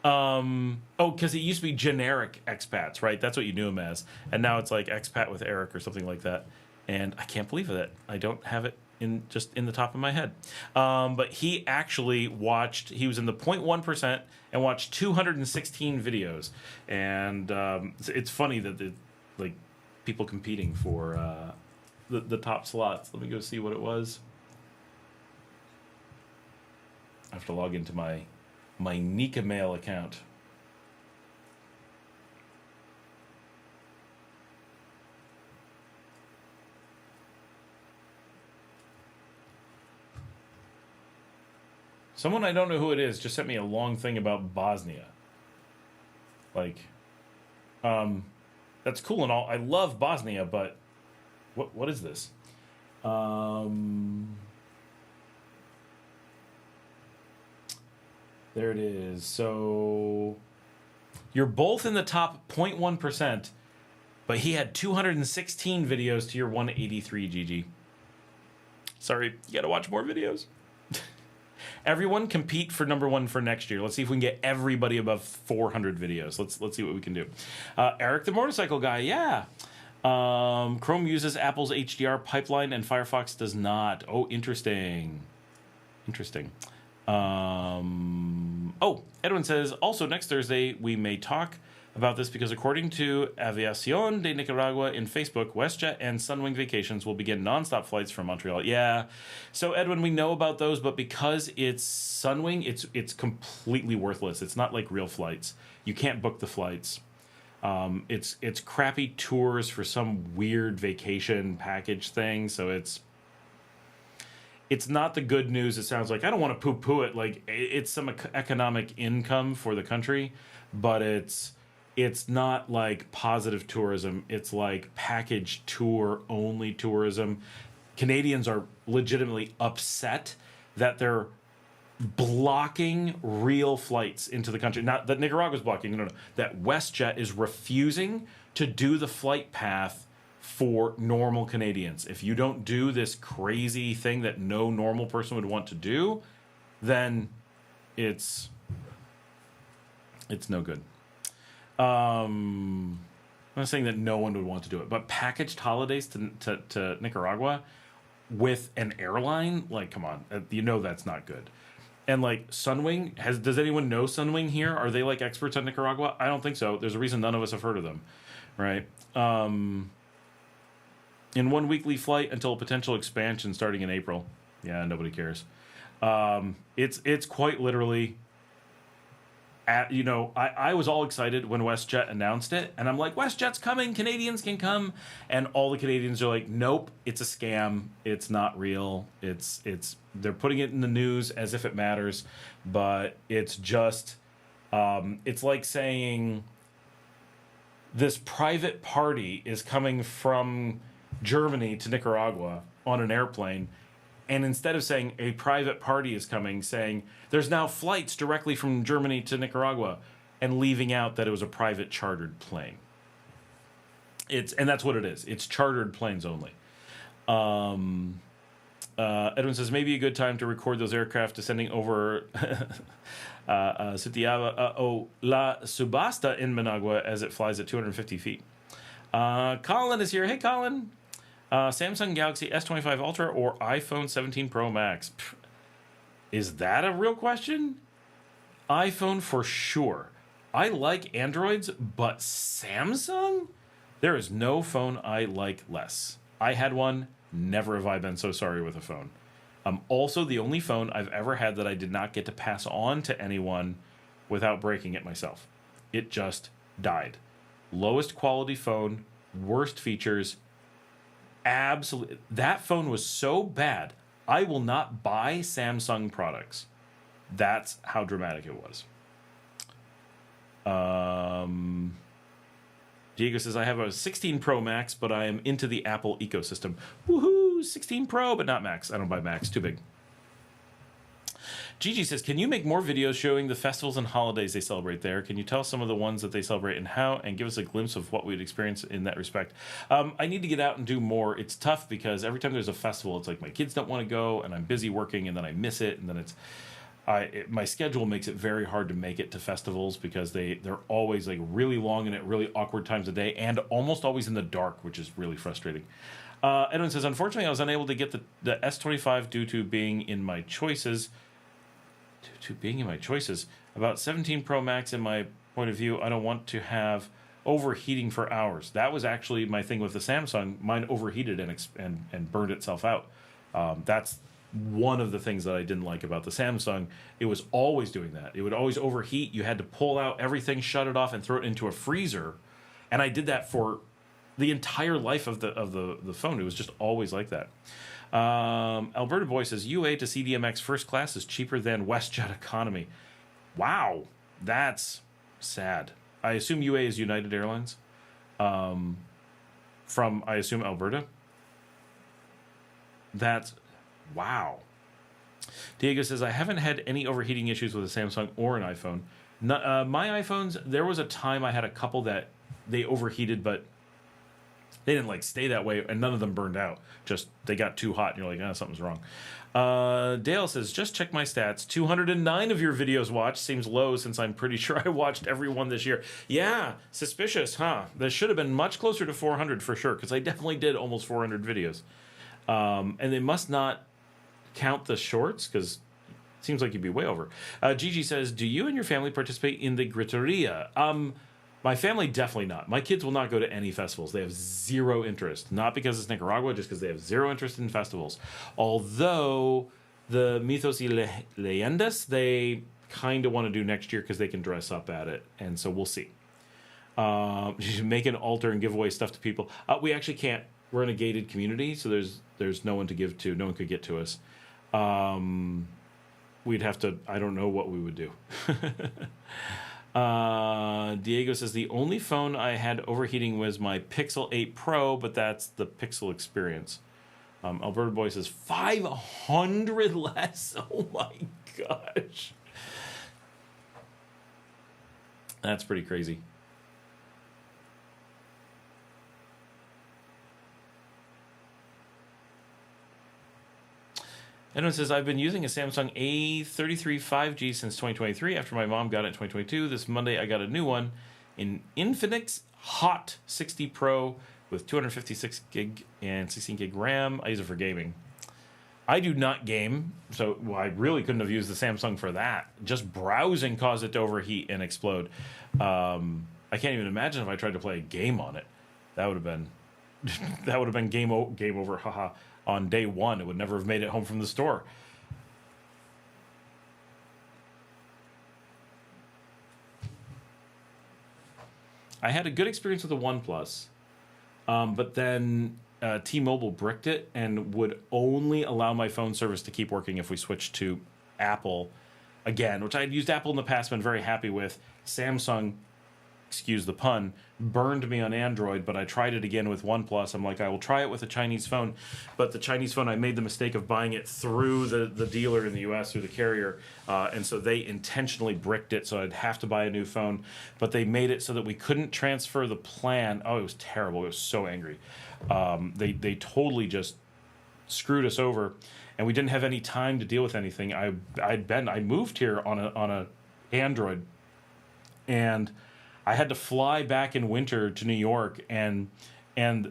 A: Because it used to be generic expats, right? That's what you knew him as. And now it's like expat with Eric or something like that. And I can't believe that. I don't have it in the top of my head. But he actually watched, he was in the 0.1% and watched 216 videos. And it's funny that people competing for the top slots. Let me go see what it was. I have to log into my Nika Mail account. Someone I don't know who it is just sent me a long thing about Bosnia. Like, that's cool and all. I love Bosnia, but what is this? There it is. So you're both in the top 0.1%, but he had 216 videos to your 183, GG. Sorry, you gotta watch more videos. Everyone compete for number one for next year. Let's see if we can get everybody above 400 videos. Let's see what we can do. Eric the motorcycle guy, yeah. Chrome uses Apple's HDR pipeline and Firefox does not. Oh, interesting. Interesting. Oh, Edwin says, also next Thursday we may talk about this because according to Aviación de Nicaragua in Facebook, WestJet and Sunwing Vacations will begin nonstop flights from Montreal. Yeah. So Edwin, we know about those, but because it's Sunwing, it's completely worthless. It's not like real flights. You can't book the flights. It's crappy tours for some weird vacation package thing. So it's not the good news. It sounds like I don't want to poo-poo it. Like it's some economic income for the country, but it's not like positive tourism. It's like package tour only tourism. Canadians are legitimately upset that they're blocking real flights into the country. Not that Nicaragua's blocking, no. That WestJet is refusing to do the flight path for normal Canadians. If you don't do this crazy thing that no normal person would want to do, then it's no good. I'm not saying that no one would want to do it, but packaged holidays to Nicaragua with an airline, like, come on, you know that's not good. And like Sunwing, does anyone know Sunwing here? Are they like experts on Nicaragua? I don't think so. There's a reason none of us have heard of them, right? In one weekly flight until a potential expansion starting in April. Yeah, nobody cares. It's quite literally. I was all excited when WestJet announced it, and I'm like, WestJet's coming, Canadians can come, and all the Canadians are like, nope, it's a scam, it's not real, they're putting it in the news as if it matters, but it's just, it's like saying this private party is coming from Germany to Nicaragua on an airplane. And instead of saying a private party is coming, saying there's now flights directly from Germany to Nicaragua, and leaving out that it was a private chartered plane. And that's what it is. It's chartered planes only. Edwin says maybe a good time to record those aircraft descending over Santiago La Subasta in Managua as it flies at 250 feet. Colin is here. Hey, Colin. Samsung Galaxy S25 Ultra or iPhone 17 Pro Max? Is that a real question? iPhone for sure. I like Androids, but Samsung? There is no phone I like less. I had one. Never have I been so sorry with a phone. Also, the only phone I've ever had that I did not get to pass on to anyone without breaking it myself. It just died. Lowest quality phone, worst features. Absolutely. That phone was so bad, I will not buy Samsung products. That's how dramatic it was. Diego says, I have a 16 Pro Max, but I am into the Apple ecosystem. Woohoo! 16 Pro, but not Max. I don't buy Max. Too big. Gigi says, can you make more videos showing the festivals and holidays they celebrate there? Can you tell some of the ones that they celebrate and how, and give us a glimpse of what we'd experience in that respect? I need to get out and do more. It's tough because every time there's a festival, it's like my kids don't want to go, and I'm busy working, and then I miss it, and then my schedule makes it very hard to make it to festivals because they're always like really long and at really awkward times of day, and almost always in the dark, which is really frustrating. Edwin says, unfortunately, I was unable to get the S25 due to being in my choices. About 17 Pro Max, in my point of view, I don't want to have overheating for hours. That was actually my thing with the Samsung. Mine overheated and burned itself out. That's one of the things that I didn't like about the Samsung. It was always doing that. It would always overheat. You had to pull out everything, shut it off, and throw it into a freezer. And I did that for the entire life of the phone. It was just always like that. Alberta Boy says UA to CDMX first class is cheaper than WestJet economy. Wow, that's sad. I assume UA is United Airlines. From, I assume, Alberta. That's, wow. Diego says, I haven't had any overheating issues with a Samsung or an iPhone. My iPhones, there was a time I had a couple that they overheated, but they didn't like stay that way, and none of them burned out. Just they got too hot, and you're like, oh, something's wrong. Dale says, just check my stats. 209 of your videos watched. Seems low since I'm pretty sure I watched every one this year. Yeah, suspicious, huh? That should have been much closer to 400 for sure, because I definitely did almost 400 videos. And they must not count the shorts, because it seems like you'd be way over. Gigi says, do you and your family participate in the Griteria? My family, definitely not. My kids will not go to any festivals. They have zero interest. Not because it's Nicaragua, just because they have zero interest in festivals. Although the Mitos y Leyendas, they kind of want to do next year because they can dress up at it. And so we'll see. You should make an altar and give away stuff to people. We actually can't. We're in a gated community, so there's no one to give to. No one could get to us. We'd have to, I don't know what we would do. Diego says, the only phone I had overheating was my Pixel 8 Pro, but that's the Pixel experience. Alberta Boy says, 500 less? Oh my gosh. That's pretty crazy. Edwin says, I've been using a Samsung A33 5G since 2023 after my mom got it in 2022. This Monday, I got a new one, an Infinix Hot 60 Pro with 256 gig and 16 gig RAM. I use it for gaming. I do not game, so I really couldn't have used the Samsung for that. Just browsing caused it to overheat and explode. I can't even imagine if I tried to play a game on it. That would have been game over, haha. On day one, it would never have made it home from the store. I had a good experience with the OnePlus, but then T-Mobile bricked it and would only allow my phone service to keep working if we switched to Apple again, which I had used Apple in the past, been very happy with. Samsung, excuse the pun, burned me on Android, but I tried it again with OnePlus. I'm like, I will try it with a Chinese phone, but the Chinese phone, I made the mistake of buying it through the dealer in the US, through the carrier, and so they intentionally bricked it, so I'd have to buy a new phone, but they made it so that we couldn't transfer the plan. Oh, it was terrible. I was so angry. They totally just screwed us over, and we didn't have any time to deal with anything. I moved here on a Android, and I had to fly back in winter to New York, and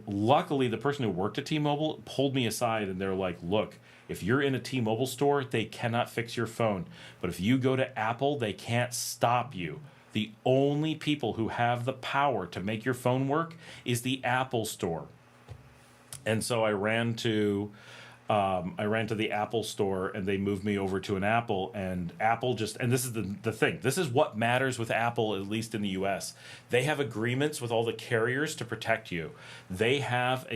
A: luckily the person who worked at T-Mobile pulled me aside, and they're like, look, if you're in a T-Mobile store, they cannot fix your phone. But if you go to Apple, they can't stop you. The only people who have the power to make your phone work is the Apple store. And so I ran to the Apple store, and they moved me over to an Apple, and Apple just, and this is the thing, this is what matters with Apple, at least in the US. They have agreements with all the carriers to protect you. They have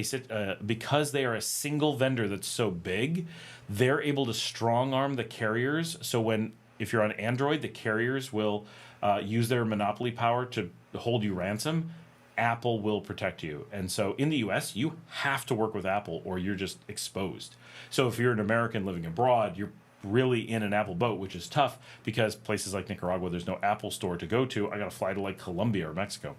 A: because they are a single vendor that's so big, they're able to strong arm the carriers. So if you're on Android, the carriers will use their monopoly power to hold you ransom. Apple will protect you. And so in the US, you have to work with Apple or you're just exposed. So if you're an American living abroad, you're really in an Apple boat, which is tough because places like Nicaragua, there's no Apple store to go to. I got to fly to like Colombia or Mexico.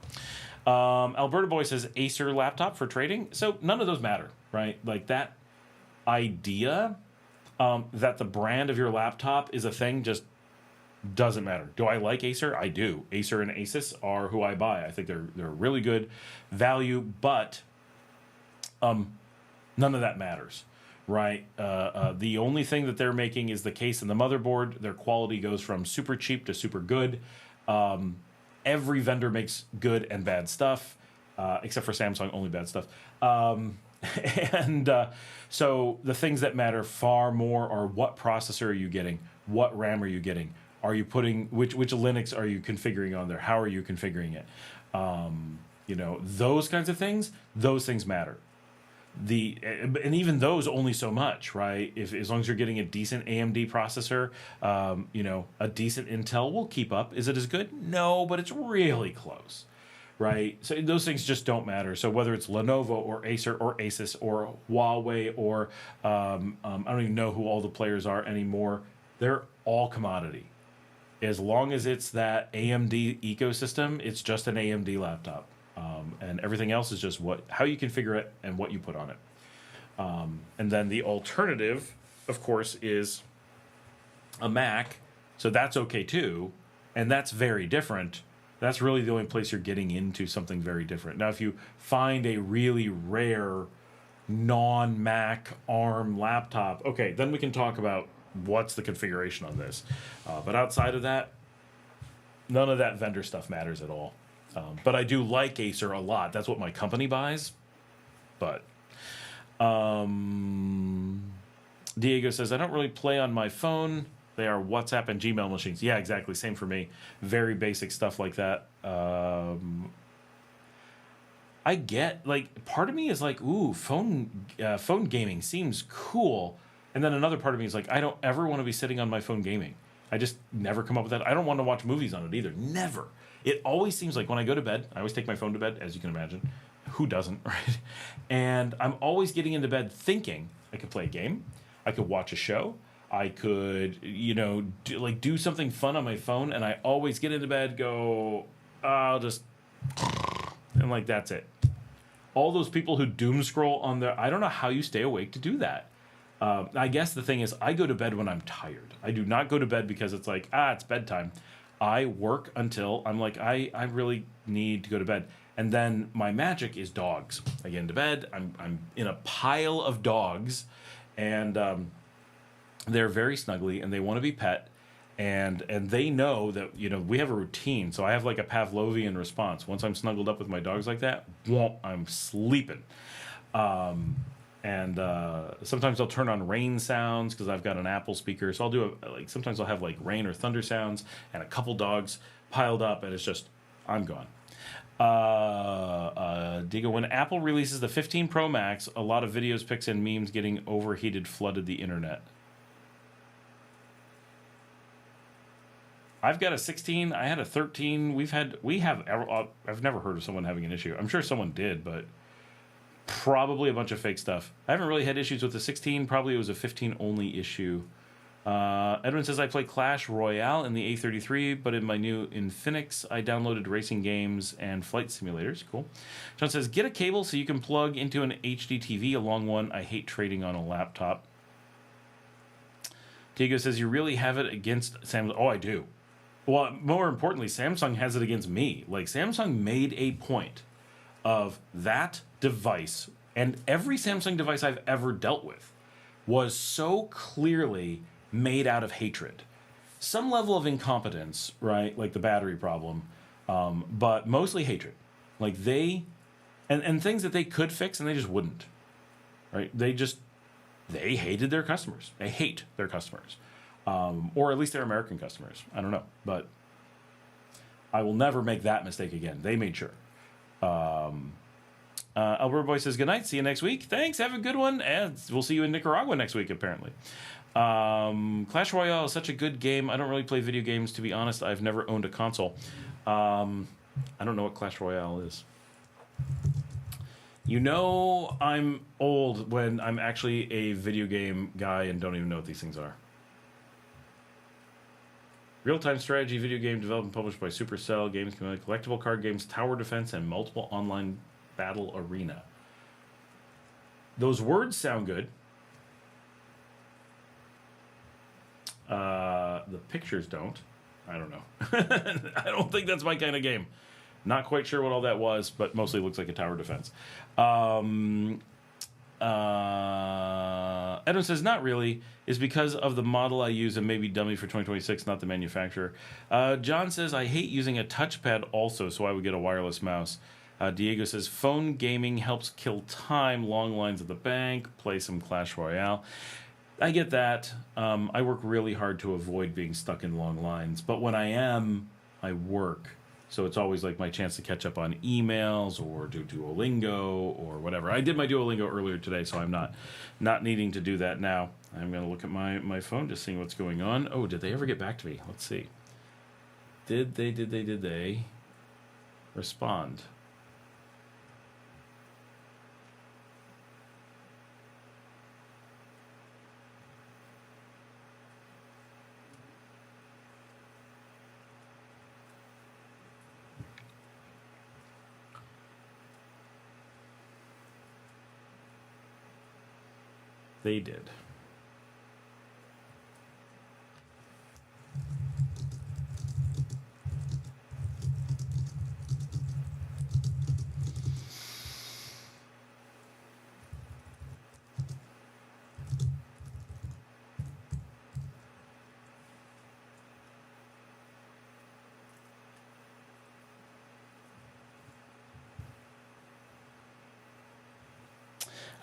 A: Alberta Boy says Acer laptop for trading. So none of those matter, right? Like that idea that the brand of your laptop is a thing just doesn't matter. Do I like Acer? I do. Acer and Asus are who I buy. I think they're really good value, but none of that matters, right? The only thing that they're making is the case and the motherboard. Their quality goes from super cheap to super good. Every vendor makes good and bad stuff, except for Samsung, only bad stuff. So the things that matter far more are what processor are you getting? What RAM are you getting? Are you putting which Linux are you configuring on there? How are you configuring it? Those kinds of things. Those things matter. and even those only so much, right? If as long as you're getting a decent AMD processor, a decent Intel will keep up. Is it as good? No, but it's really close, right? So those things just don't matter. So whether it's Lenovo or Acer or Asus or Huawei or I don't even know who all the players are anymore, they're all commodity. As long as it's that AMD ecosystem, it's just an AMD laptop. And everything else is just how you configure it and what you put on it. And then the alternative, of course, is a Mac. So that's okay too. And that's very different. That's really the only place you're getting into something very different. Now, if you find a really rare non-Mac ARM laptop, okay, then we can talk about what's the configuration on this. But outside of that, none of that vendor stuff matters at all. But I do like Acer a lot. That's what my company buys. But Diego says, I don't really play on my phone. They are WhatsApp and Gmail machines. Yeah, exactly. Same for me. Very basic stuff like that. I get, like, part of me is like, ooh, phone gaming seems cool. And then another part of me is like, I don't ever want to be sitting on my phone gaming. I just never come up with that. I don't want to watch movies on it either. Never. It always seems like when I go to bed, I always take my phone to bed, as you can imagine. Who doesn't, right? And I'm always getting into bed thinking I could play a game, I could watch a show, I could, do something fun on my phone, and I always get into bed, go, I'll just, and like, that's it. All those people who doom scroll on their, I don't know how you stay awake to do that. I guess the thing is, I go to bed when I'm tired. I do not go to bed because it's like, it's bedtime. I work until I'm like, I really need to go to bed. And then my magic is dogs. I get into bed. I'm in a pile of dogs, and they're very snuggly, and they want to be pet. And they know that, we have a routine. So I have like a Pavlovian response. Once I'm snuggled up with my dogs like that, I'm sleeping. And sometimes I'll turn on rain sounds because I've got an Apple speaker. So I'll do sometimes I'll have like rain or thunder sounds and a couple dogs piled up, and it's just, I'm gone. Diego, when Apple releases the 15 Pro Max, a lot of videos, pics, and memes getting overheated flooded the internet. I've got a 16. I had a 13. I've never heard of someone having an issue. I'm sure someone did, but probably a bunch of fake stuff. I haven't really had issues with the 16. Probably it was a 15 only issue. Edwin says, I play Clash Royale in the A33, but in my new Infinix, I downloaded racing games and flight simulators. Cool. John says, get a cable so you can plug into an HD TV, a long one. I hate trading on a laptop. Diego says, you really have it against Samsung? Oh, I do. Well, more importantly, Samsung has it against me. Like, Samsung made a point of that device, and every Samsung device I've ever dealt with was so clearly made out of hatred. Some level of incompetence, right? Like the battery problem, but mostly hatred. Like and things that they could fix and they just wouldn't, right? They hated their customers. They hate their customers. Or at least their American customers. I don't know, but I will never make that mistake again. They made sure. Alberto Boy says, good night. See you next week. Thanks. Have a good one. And we'll see you in Nicaragua next week, apparently. Clash Royale is such a good game. I don't really play video games, to be honest. I've never owned a console. I don't know what Clash Royale is. I'm old when I'm actually a video game guy and don't even know what these things are. Real-time strategy video game developed and published by Supercell Games, collectible card games, tower defense, and multiple online battle arena. Those words sound good. The pictures don't. I don't know. I don't think that's my kind of game. Not quite sure what all that was, but mostly looks like a tower defense. Edwin says, not really. Is because of the model I use and maybe dummy for 2026, not the manufacturer. John says, I hate using a touchpad also, so I would get a wireless mouse. Diego says, phone gaming helps kill time, long lines at the bank, play some Clash Royale. I get that. I work really hard to avoid being stuck in long lines, but when I am, I work. So it's always like my chance to catch up on emails or do Duolingo or whatever. I did my Duolingo earlier today, so I'm not needing to do that now. I'm going to look at my phone, just seeing what's going on. Oh, did they ever get back to me? Let's see. Did they respond? They did.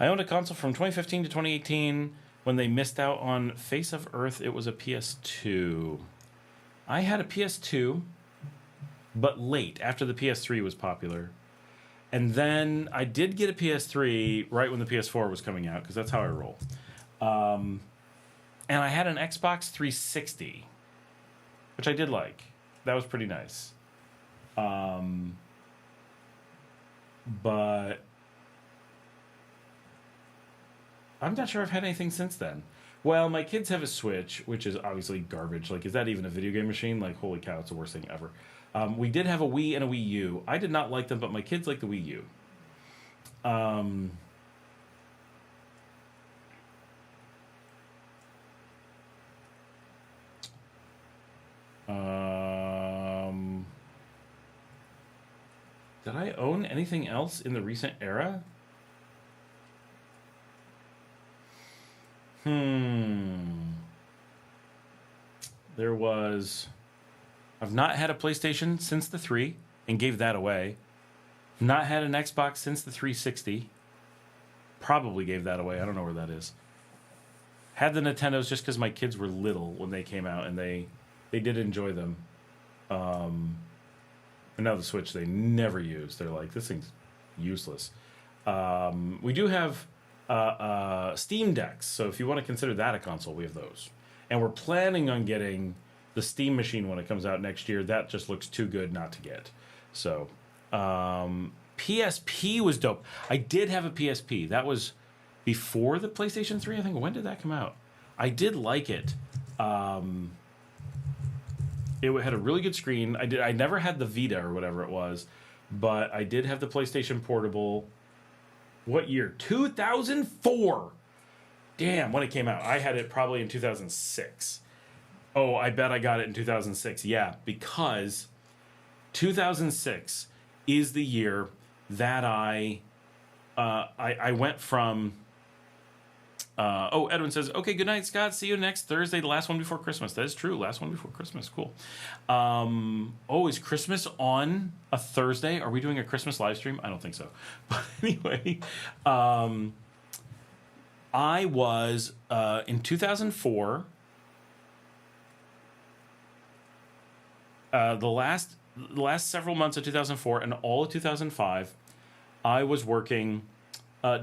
A: I owned a console from 2015 to 2018. When they missed out on Face of Earth, it was a PS2. I had a PS2, but late, after the PS3 was popular. And then I did get a PS3 right when the PS4 was coming out, because that's how I roll. And I had an Xbox 360, which I did like. That was pretty nice. But I'm not sure I've had anything since then. Well, my kids have a Switch, which is obviously garbage. Like, is that even a video game machine? Like, holy cow, it's the worst thing ever. We did have a Wii and a Wii U. I did not like them, but my kids like the Wii U. Did I own anything else in the recent era? There was... I've not had a PlayStation since the 3 and gave that away. Not had an Xbox since the 360. Probably gave that away. I don't know where that is. Had the Nintendos just because my kids were little when they came out, and they did enjoy them. And now the Switch they never use. They're like, this thing's useless. We do have Steam Decks, so if you want to consider that a console, we have those. And we're planning on getting the Steam machine when it comes out next year. That just looks too good not to get. So, PSP was dope. I did have a PSP. That was before the PlayStation 3, I think. When did that come out? I did like it. It had a really good screen. I never had the Vita or whatever it was, but I did have the PlayStation Portable. What year? 2004. Damn, when it came out. I had it probably in 2006. Oh, I bet I got it in 2006. Yeah, because 2006 is the year that I went from... Edwin says, okay, good night, Scott. See you next Thursday, the last one before Christmas. That is true. Last one before Christmas. Cool. Is Christmas on a Thursday? Are we doing a Christmas live stream? I don't think so. But anyway, I was, in 2004, the last several months of 2004 and all of 2005, I was working...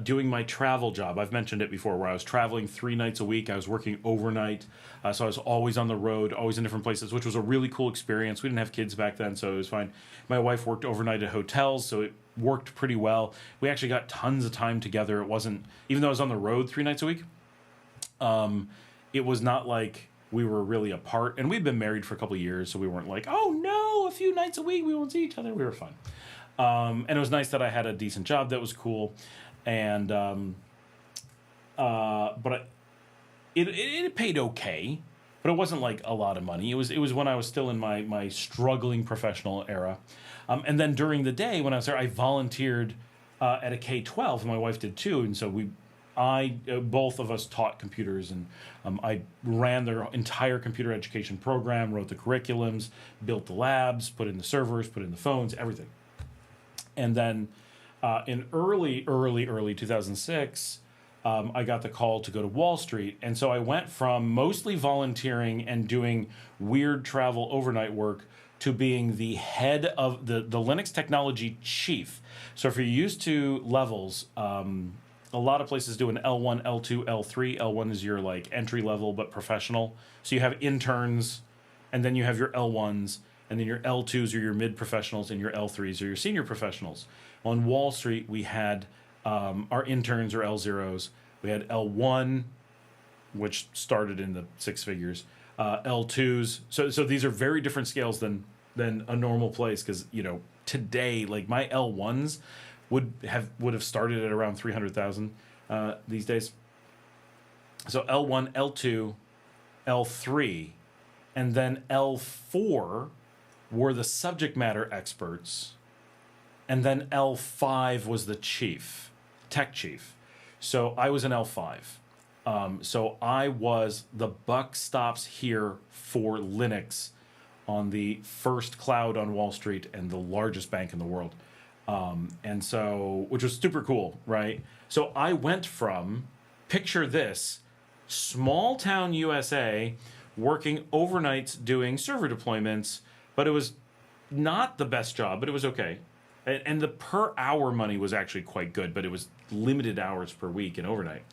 A: doing my travel job. I've mentioned it before, where I was traveling 3 nights a week. I was working overnight, so I was always on the road, always in different places, which was a really cool experience. We didn't have kids back then, so it was fine. My wife worked overnight at hotels, so it worked pretty well. We actually got tons of time together. It wasn't, even though I was on the road 3 nights a week, it was not like we were really apart. And we'd been married for a couple of years, so we weren't like, oh no, a few nights a week we won't see each other. We were fine. And it was nice that I had a decent job that was cool. And but it paid okay, but it wasn't like a lot of money. It was when I was still in my struggling professional era. And then during the day when I was there, I volunteered at a K-12, and my wife did too. And so both of us taught computers, and I ran their entire computer education program, wrote the curriculums, built the labs, put in the servers, put in the phones, everything. And then in early 2006, I got the call to go to Wall Street. And so I went from mostly volunteering and doing weird travel overnight work to being the head of the Linux technology chief. So if you're used to levels, a lot of places do an L1, L2, L3. L1 is your like entry level but professional. So you have interns, and then you have your L1s, and then your L2s are your mid professionals, and your L3s are your senior professionals. On Wall Street, we had our interns or L0s. We had L1, which started in the six figures. L2s. So these are very different scales than a normal place, because today, like, my L1s would have started at around 300,000 these days. So L1, L2, L3, and then L4 were the subject matter experts, and then L5 was the chief, tech chief. So I was an L5. So I was the buck stops here for Linux on the first cloud on Wall Street and the largest bank in the world. And so, which was super cool, right? So I went from, picture this, small town USA, working overnights doing server deployments, but it was not the best job, but it was okay. And the per hour money was actually quite good, but it was limited hours per week and overnight.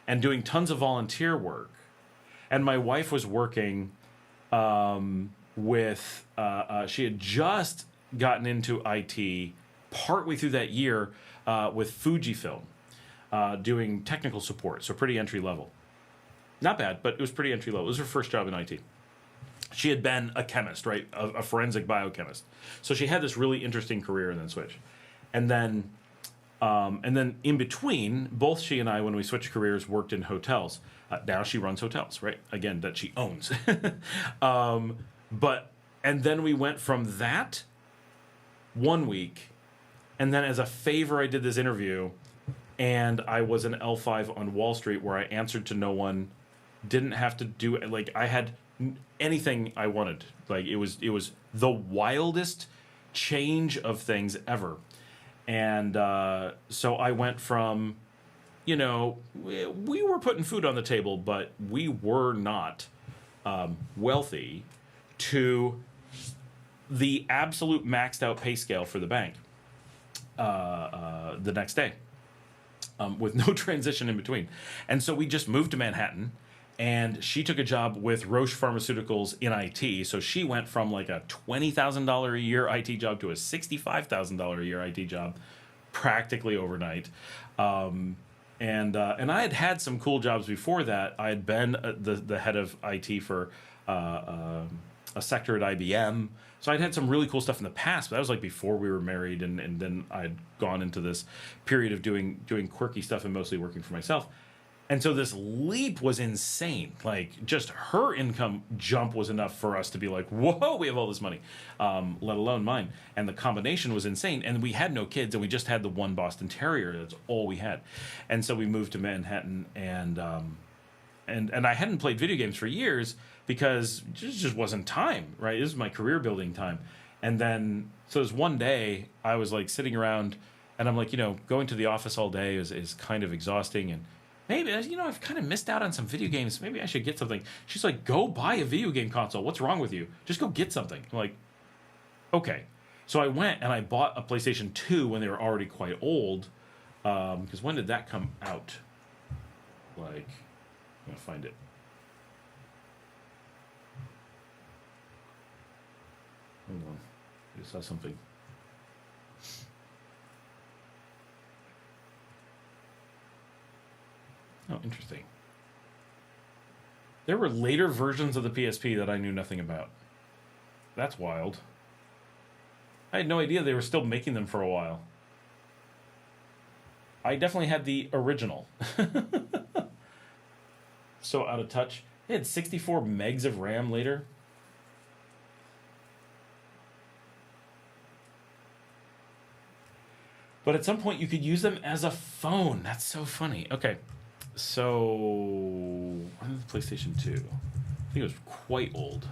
A: And doing tons of volunteer work. And my wife was working with, she had just gotten into IT partway through that year with Fujifilm, doing technical support, so pretty entry level. Not bad, but it was pretty entry level. It was her first job in IT. She had been a chemist, right? A forensic biochemist. So she had this really interesting career and then switched. And then in between, both she and I, when we switched careers, worked in hotels. Now she runs hotels, right? Again, that she owns. And then we went from that 1 week, and then as a favor, I did this interview, and I was an L5 on Wall Street where I answered to no one, didn't have to do it. Like, I had anything I wanted. Like, it was the wildest change of things ever. And so I went from, we were putting food on the table, but we were not wealthy, to the absolute maxed out pay scale for the bank the next day, with no transition in between. And so we just moved to Manhattan, and she took a job with Roche Pharmaceuticals in IT. So she went from like a $20,000 a year IT job to a $65,000 a year IT job practically overnight. And I had some cool jobs before that. I had been the head of IT for a sector at IBM. So I'd had some really cool stuff in the past, but that was like before we were married, and then I'd gone into this period of doing quirky stuff and mostly working for myself. And so this leap was insane. Like, just her income jump was enough for us to be like, whoa, we have all this money, let alone mine. And the combination was insane. And we had no kids, and we just had the one Boston Terrier. That's all we had. And so we moved to Manhattan, and I hadn't played video games for years because it just wasn't time, right? This is my career building time. And then, so there's one day I was like sitting around, and I'm like, going to the office all day is kind of exhausting, and maybe, I've kind of missed out on some video games. Maybe I should get something. She's like, go buy a video game console. What's wrong with you? Just go get something. I'm like, okay. So I went and I bought a PlayStation 2 when they were already quite old. Because when did that come out? Like, I'm going to find it. Hold on. I just saw something. Oh, interesting. There were later versions of the PSP that I knew nothing about. That's wild. I had no idea they were still making them for a while. I definitely had the original. So out of touch. They had 64 megs of RAM later. But at some point you could use them as a phone. That's so funny. Okay. So, when was the PlayStation 2? I think it was quite old.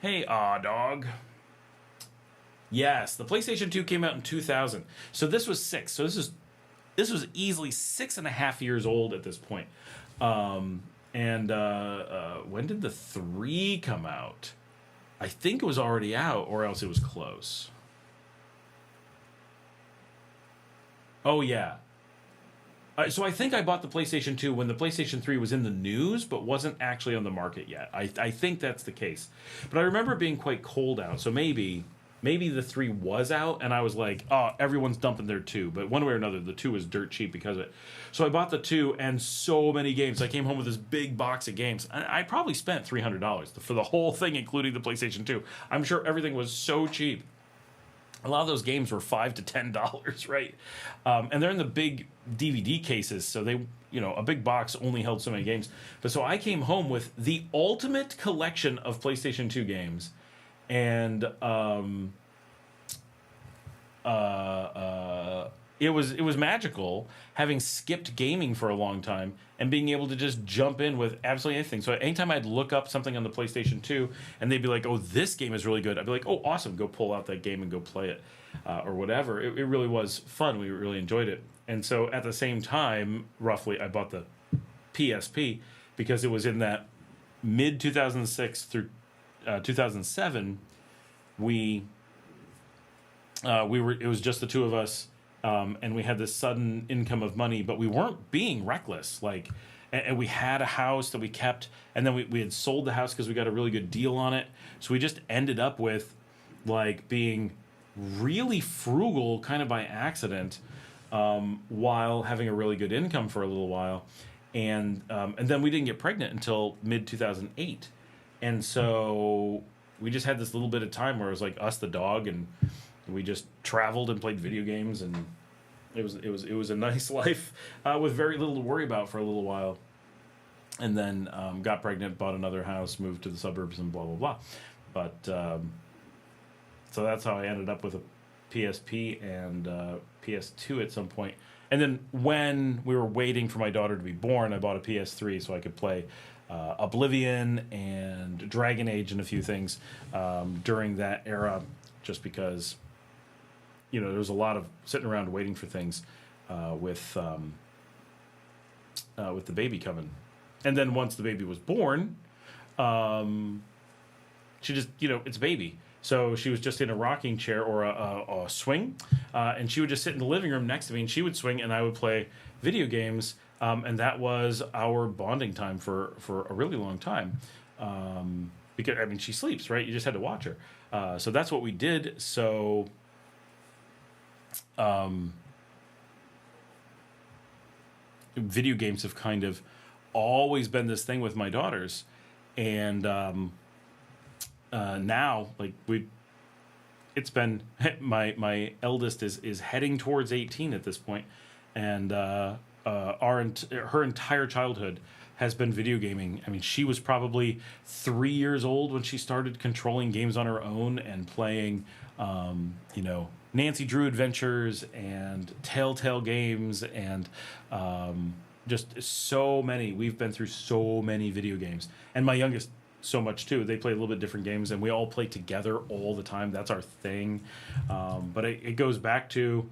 A: Hey, dog. Yes, the PlayStation 2 came out in 2000. So this was 6. So this was easily 6.5 years old at this point. And when did the 3 come out? I think it was already out, or else it was close. Oh, yeah. So I think I bought the PlayStation 2 when the PlayStation 3 was in the news, but wasn't actually on the market yet. I think that's the case. But I remember being quite cold out, so maybe the 3 was out, and I was like, oh, everyone's dumping their 2. But one way or another, the 2 was dirt cheap because of it. So I bought the 2, and so many games. I came home with this big box of games. I probably spent $300 for the whole thing, including the PlayStation 2. I'm sure everything was so cheap. A lot of those games were $5 to $10, right? And they're in the big DVD cases, so they, a big box only held so many games. But so I came home with the ultimate collection of PlayStation 2 games, and it was magical having skipped gaming for a long time and being able to just jump in with absolutely anything. So anytime I'd look up something on the PlayStation 2 and they'd be like, oh, this game is really good, I'd be like, oh, awesome, go pull out that game and go play it, or whatever. It really was fun. We really enjoyed it. And so at the same time, roughly, I bought the PSP because it was in that mid 2006 through 2007. It was just the two of us. And we had this sudden income of money, but we weren't being reckless. And we had a house that we kept, and then we had sold the house because we got a really good deal on it. So we just ended up with being really frugal, kind of by accident, while having a really good income for a little while. And then we didn't get pregnant until mid 2008, and so we just had this little bit of time where it was like us, the dog, and we just traveled and played video games, and it was a nice life with very little to worry about for a little while. And then got pregnant, bought another house, moved to the suburbs, and blah blah blah. But so that's how I ended up with a PSP and PS2 at some point. And then when we were waiting for my daughter to be born, I bought a PS3 so I could play Oblivion and Dragon Age and a few things during that era, just because there was a lot of sitting around waiting for things with the baby coming. And then once the baby was born, she just, it's a baby. So she was just in a rocking chair or a swing, and she would just sit in the living room next to me, and she would swing, and I would play video games, and that was our bonding time for a really long time. Because, she sleeps, right? You just had to watch her. So that's what we did. So video games have kind of always been this thing with my daughters, and now it's been my eldest is heading towards 18 at this point, and her entire childhood has been video gaming. She was probably 3 years old when she started controlling games on her own and playing Nancy Drew Adventures and Telltale games, and just so many. We've been through so many video games, and my youngest so much too. They play a little bit different games, and we all play together all the time. That's our thing. But it goes back to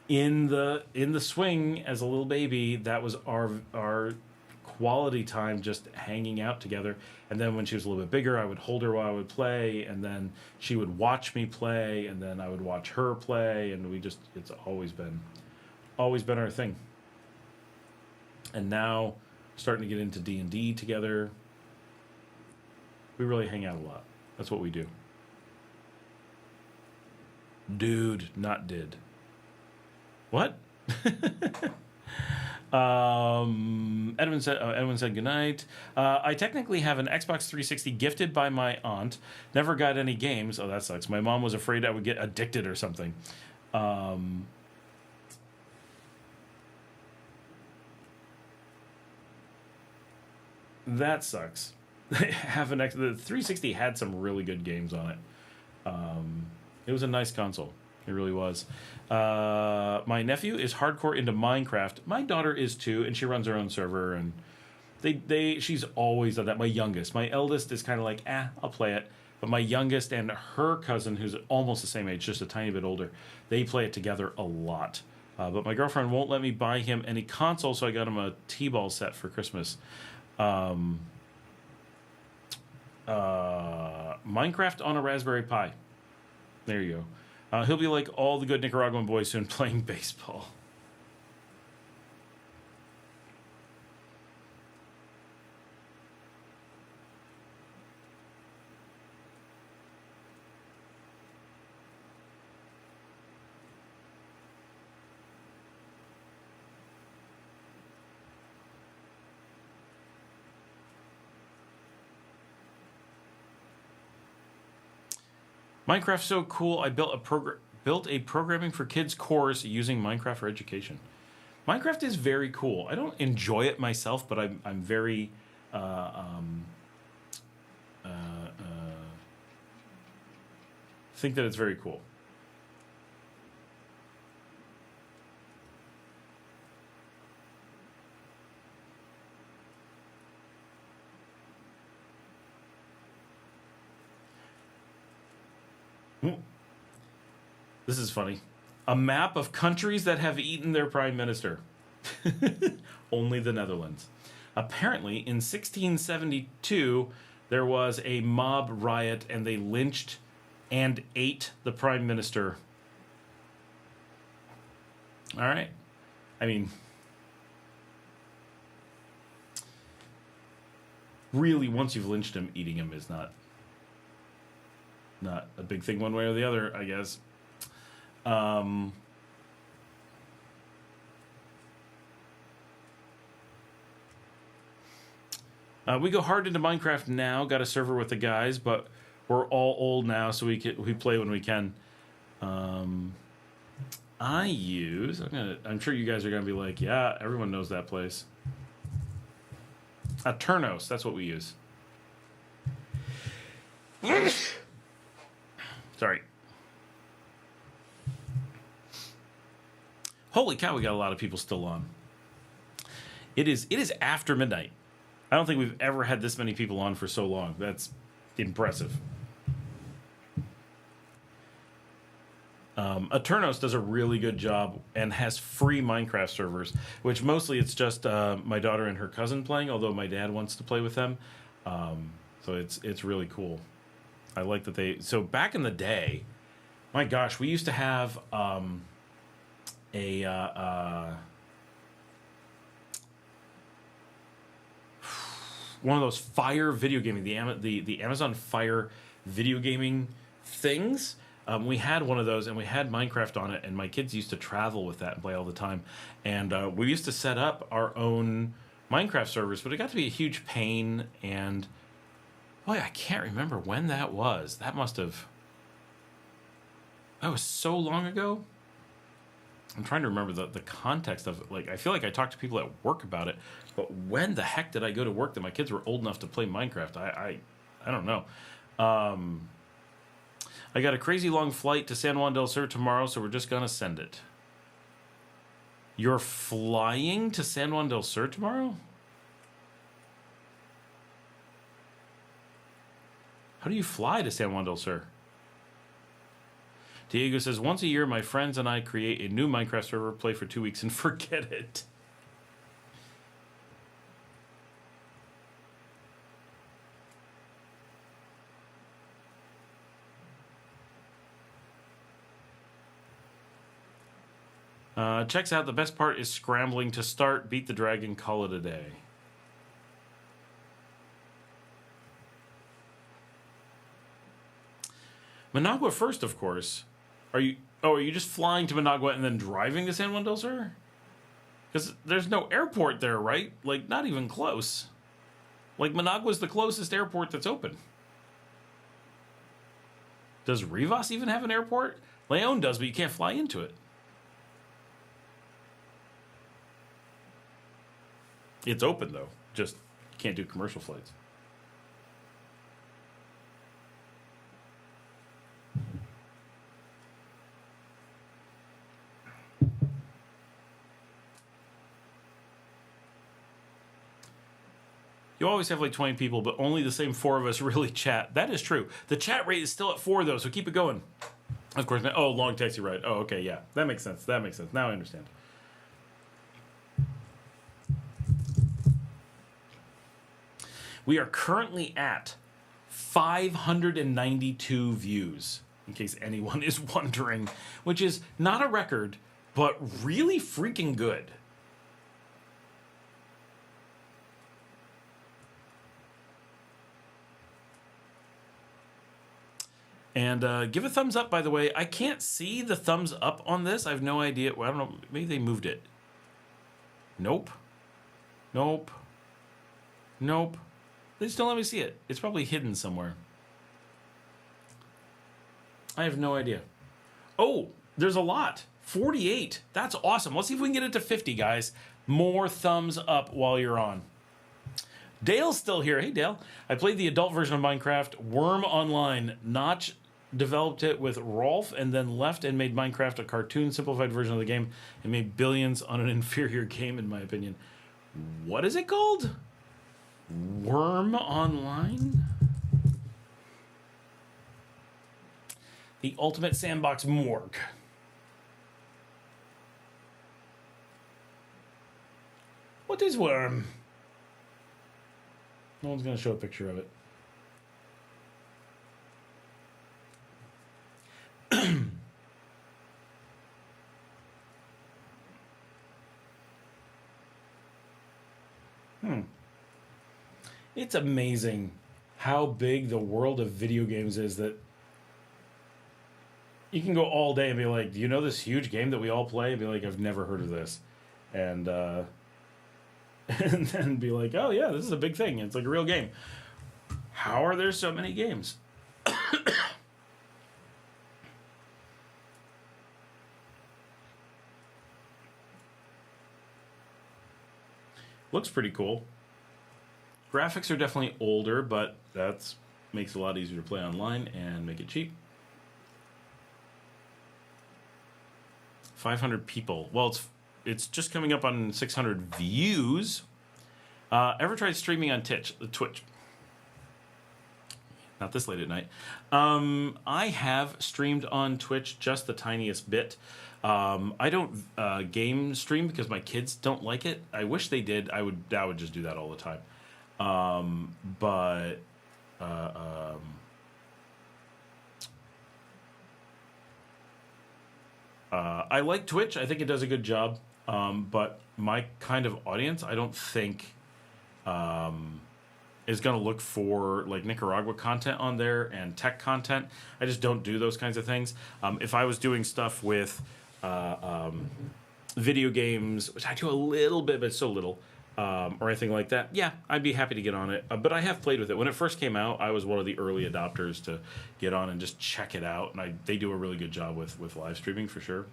A: in the swing as a little baby. That was our quality time, just hanging out together. And then when she was a little bit bigger, I would hold her while I would play, and then she would watch me play, and then I would watch her play, and it's always been our thing. And now starting to get into D&D together. We really hang out a lot. That's what we do. Dude, not did. What? Edwin said goodnight. I technically have an Xbox 360 gifted by my aunt. Never got any games. Oh, that sucks. My mom was afraid I would get addicted or something. That sucks. The 360 had some really good games on it. It was a nice console. It really was. My nephew is hardcore into Minecraft. My daughter is too, and she runs her own server. And she's always done that. My eldest is kind of like, I'll play it. But my youngest and her cousin, who's almost the same age, just a tiny bit older, they play it together a lot. But my girlfriend won't let me buy him any console, so I got him a T-ball set for Christmas. Minecraft on a Raspberry Pi. There you go. He'll be like all the good Nicaraguan boys soon playing baseball. Minecraft's so cool. I built a programming for kids course using Minecraft for education. Minecraft is very cool. I don't enjoy it myself, but I'm very think that it's very cool. This is funny. A map of countries that have eaten their prime minister. Only the Netherlands. Apparently, in 1672, there was a mob riot and they lynched and ate the prime minister. All right. I mean, really, once you've lynched him, eating him is not a big thing one way or the other, I guess. We go hard into Minecraft now. Got a server with the guys, but we're all old now, so we play when we can. I'm sure you guys are gonna be like, yeah, everyone knows that place. Turnos, that's what we use. Sorry. Holy cow, we got a lot of people still on. It is after midnight. I don't think we've ever had this many people on for so long. That's impressive. Aternos does a really good job and has free Minecraft servers, which mostly it's just my daughter and her cousin playing, although my dad wants to play with them. So it's really cool. I like that they... So back in the day, my gosh, we used to have one of those Fire video gaming, the Amazon Fire video gaming things. We had one of those, and we had Minecraft on it, and my kids used to travel with that and play all the time. And we used to set up our own Minecraft servers, but it got to be a huge pain, and boy, I can't remember when that was. That was so long ago. I'm trying to remember the context of it. Like, I feel like I talked to people at work about it, but when the heck did I go to work that my kids were old enough to play Minecraft? I don't know. I got a crazy long flight to San Juan del Sur tomorrow, so we're just gonna send it. You're flying to San Juan del Sur tomorrow? How do you fly to San Juan del Sur? Diego says, once a year, my friends and I create a new Minecraft server, play for 2 weeks, and forget it. Checks out. The best part is scrambling to start, beat the dragon, call it a day. Managua first, of course. Are you just flying to Managua and then driving to San Juan del Sur? Because there's no airport there, right? Like, not even close. Like, Managua's the closest airport that's open. Does Rivas even have an airport? Leon does, but you can't fly into it. It's open, though. Just can't do commercial flights. You always have like 20 people, but only the same 4 of us really chat. That is true. The chat rate is still at 4, though, so keep it going. Of course. Oh, long taxi ride. Oh, okay, yeah. That makes sense. Now I understand. We are currently at 592 views, in case anyone is wondering, which is not a record, but really freaking good. And give a thumbs up, by the way. I can't see the thumbs up on this. I have no idea. Well, I don't know. Maybe they moved it. Nope. Nope. Nope. They just don't let me see it. It's probably hidden somewhere. I have no idea. Oh, there's a lot. 48. That's awesome. Let's see if we can get it to 50, guys. More thumbs up while you're on. Dale's still here. Hey, Dale. I played the adult version of Minecraft, Worm Online. Notch developed it with Rolf and then left and made Minecraft a cartoon simplified version of the game and made billions on an inferior game, in my opinion. What is it called? Worm Online? The Ultimate Sandbox Morgue. What is Worm? No one's going to show a picture of it. It's amazing how big the world of video games is that you can go all day and be like, do you know this huge game that we all play? And be like, I've never heard of this. And then be like, oh yeah, this is a big thing. It's like a real game. How are there so many games? Looks pretty cool. Graphics are definitely older, but that makes it a lot easier to play online and make it cheap. 500 people. Well, it's just coming up on 600 views. Ever tried streaming on Twitch? Not this late at night. I have streamed on Twitch just the tiniest bit. I don't game stream because my kids don't like it. I wish they did. I would just do that all the time. I like Twitch. I think it does a good job. But my kind of audience, I don't think is going to look for like Nicaragua content on there and tech content. I just don't do those kinds of things. If I was doing stuff with video games, which I do a little bit, but so little, or anything like that, yeah, I'd be happy to get on it. But I have played with it. When it first came out, I was one of the early adopters to get on and just check it out. And they do a really good job with live streaming for sure.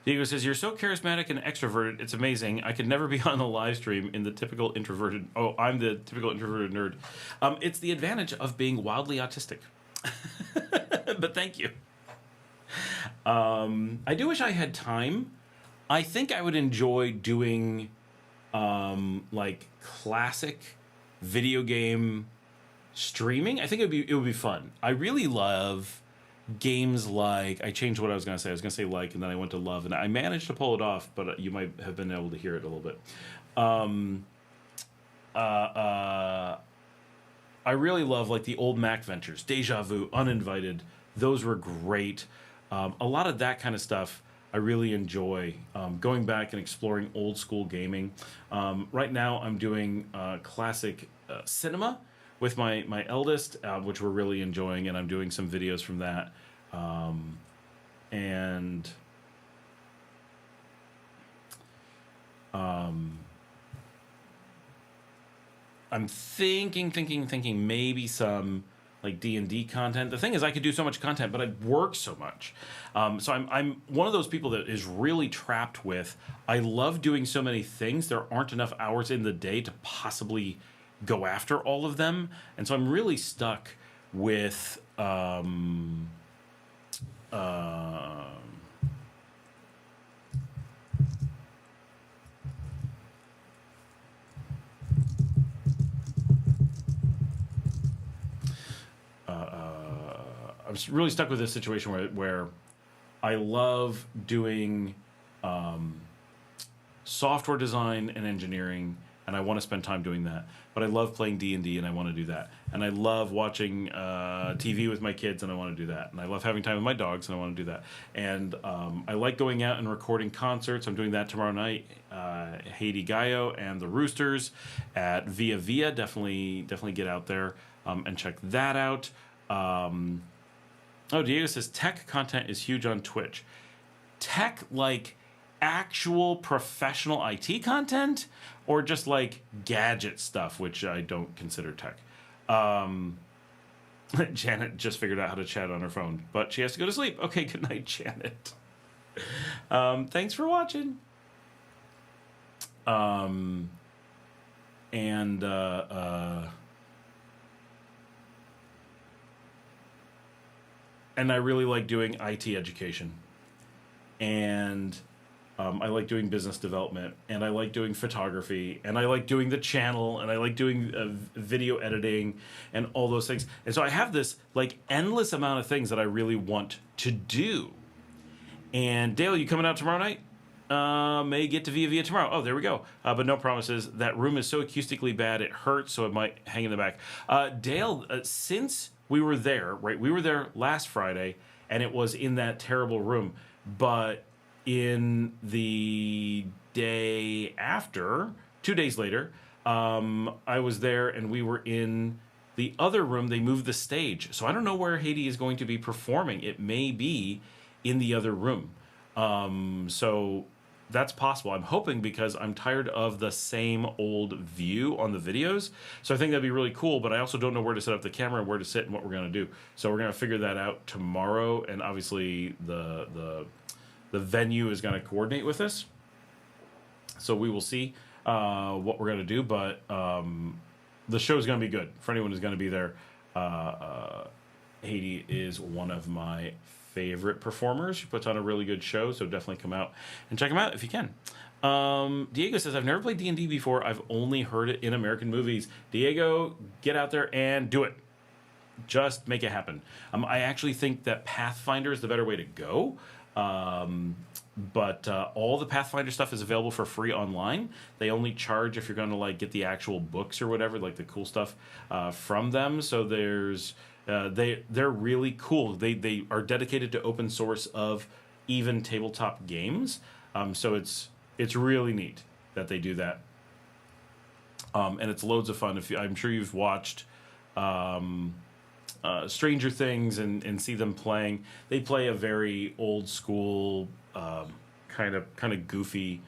A: Diego says, you're so charismatic and extroverted, it's amazing. I could never be on the live stream in the typical introverted... Oh, I'm the typical introverted nerd. It's the advantage of being wildly autistic. But thank you. I do wish I had time. I think I would enjoy doing, like, classic video game streaming. I think it would be fun. I really love... games like, I changed what I was going to say. I was going to say like, and then I went to love, and I managed to pull it off, but you might have been able to hear it a little bit. I really love like the old Mac ventures, Deja Vu, Uninvited. Those were great. A lot of that kind of stuff I really enjoy. Going back and exploring old school gaming. Right now I'm doing classic cinema with my eldest, which we're really enjoying, and I'm doing some videos from that. I'm thinking maybe some like D&D content. The thing is, I could do so much content, but I work so much. So I'm one of those people that is really trapped with, I love doing so many things. There aren't enough hours in the day to possibly go after all of them. And so I'm really stuck with I'm really stuck with this situation where I love doing software design and engineering, and I want to spend time doing that. But I love playing D&D, and I want to do that. And I love watching TV with my kids, and I want to do that. And I love having time with my dogs, and I want to do that. And I like going out and recording concerts. I'm doing that tomorrow night. Haiti Gallo and the Roosters at Via Via. Definitely get out there and check that out. Diego says tech content is huge on Twitch. Tech like actual professional IT content, or just like gadget stuff, which I don't consider tech. Janet just figured out how to chat on her phone, but she has to go to sleep. Okay, good night, Janet. Thanks for watching. And I really like doing IT education, and I like doing business development, and I like doing photography, and I like doing the channel, and I like doing video editing and all those things. And so I have this like endless amount of things that I really want to do. And Dale, you coming out tomorrow night? May get to Via tomorrow. Oh, there we go. But no promises. That room is so acoustically bad it hurts, so it might hang in the back. Dale, since we were there, right? We were there last Friday, and it was in that terrible room. But in the day after, 2 days later, I was there, and we were in the other room. They moved the stage. So I don't know where Haiti is going to be performing. It may be in the other room. So that's possible. I'm hoping, because I'm tired of the same old view on the videos. So I think that'd be really cool, but I also don't know where to set up the camera and where to sit and what we're going to do. So we're going to figure that out tomorrow, and obviously the venue is going to coordinate with us. So we will see what we're going to do, but the show is going to be good for anyone who's going to be there. Haiti is one of my favorite performers. She puts on a really good show, so definitely come out and check him out if you can. Diego says, I've never played D&D before. I've only heard it in American movies. Diego, get out there and do it. Just make it happen. I actually think that Pathfinder is the better way to go. But all the Pathfinder stuff is available for free online. They only charge if you're going to like get the actual books or whatever, like the cool stuff from them. So there's they're really cool. They are dedicated to open source of even tabletop games. So it's really neat that they do that. And it's loads of fun. I'm sure you've watched Stranger Things and see them playing. They play a very old school kind of goofy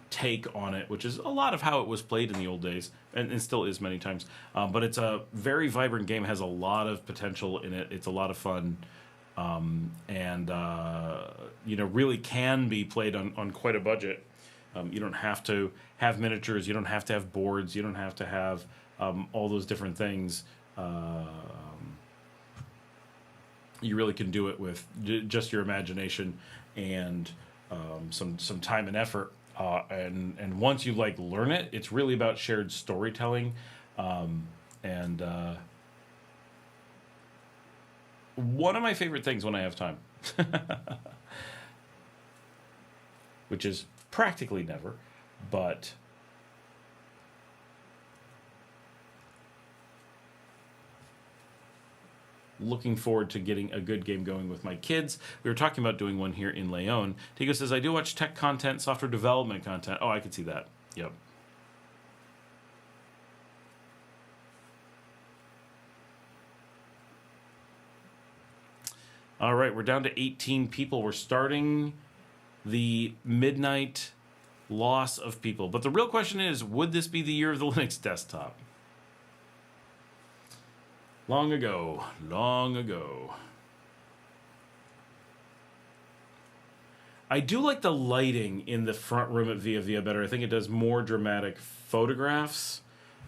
A: take on it, which is a lot of how it was played in the old days, and still is many times. But it's a very vibrant game, has a lot of potential in it. It's a lot of fun, and really can be played on quite a budget. You don't have to have miniatures, you don't have to have boards, you don't have to have all those different things. You really can do it with just your imagination and some time and effort. And once you learn it, it's really about shared storytelling. And one of my favorite things when I have time, which is practically never, but looking forward to getting a good game going with my kids. We were talking about doing one here in Leon. Tigo says, I do watch tech content, software development content. Oh, I could see that. Yep. All right, we're down to 18 people. We're starting the midnight loss of people. But the real question is, would this be the year of the Linux desktop? Long ago, long ago. I do like the lighting in the front room at Via Via better. I think it does more dramatic photographs.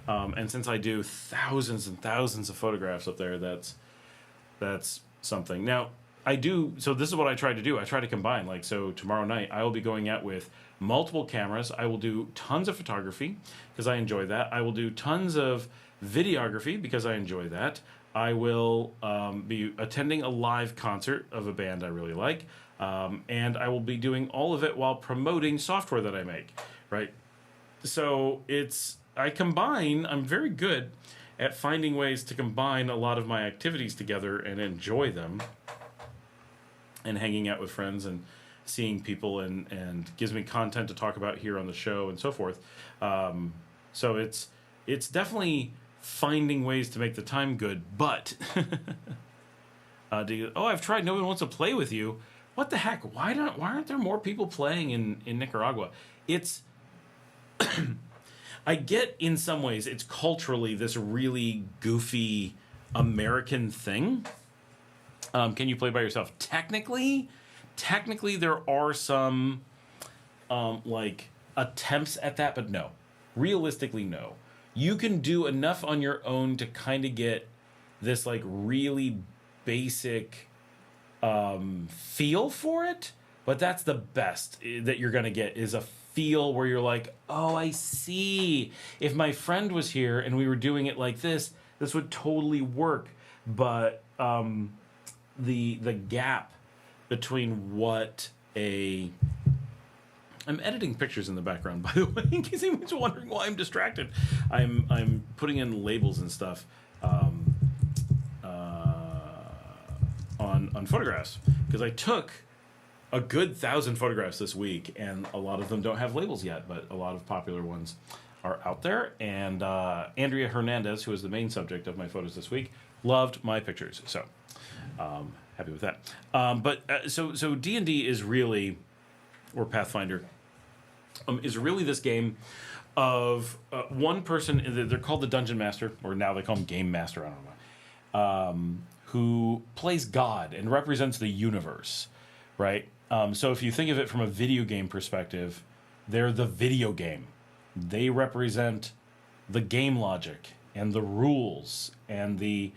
A: And since I do thousands and thousands of photographs up there, that's something. Now, so this is what I try to do. I try to combine. Like, so tomorrow night, I will be going out with multiple cameras. I will do tons of photography because I enjoy that. I will do tons of videography because I enjoy that. I will be attending a live concert of a band I really like. And I will be doing all of it while promoting software that I make, right? So I'm very good at finding ways to combine a lot of my activities together and enjoy them, and hanging out with friends and seeing people and gives me content to talk about here on the show and so forth. So it's definitely finding ways to make the time good, but I've tried, no one wants to play with you. What the heck? Why aren't there more people playing in Nicaragua? It's I get in some ways it's culturally this really goofy American thing. Can you play by yourself? Technically there are some like attempts at that, but no. Realistically, no. You can do enough on your own to kind of get this like really basic feel for it, but that's the best that you're gonna get, is a feel where you're like, oh, I see. If my friend was here and we were doing it like this would totally work. But the gap between I'm editing pictures in the background, by the way, in case anyone's wondering why I'm distracted. I'm putting in labels and stuff on photographs, because I took a good 1,000 photographs this week, and a lot of them don't have labels yet, but a lot of popular ones are out there. And Andrea Hernandez, who is the main subject of my photos this week, loved my pictures, so happy with that. So D&D is really, or Pathfinder, is really this game of one person. They're called the Dungeon Master, or now they call him Game Master, I don't know, who plays God and represents the universe, right? So if you think of it from a video game perspective, they're the video game. They represent the game logic and the rules and the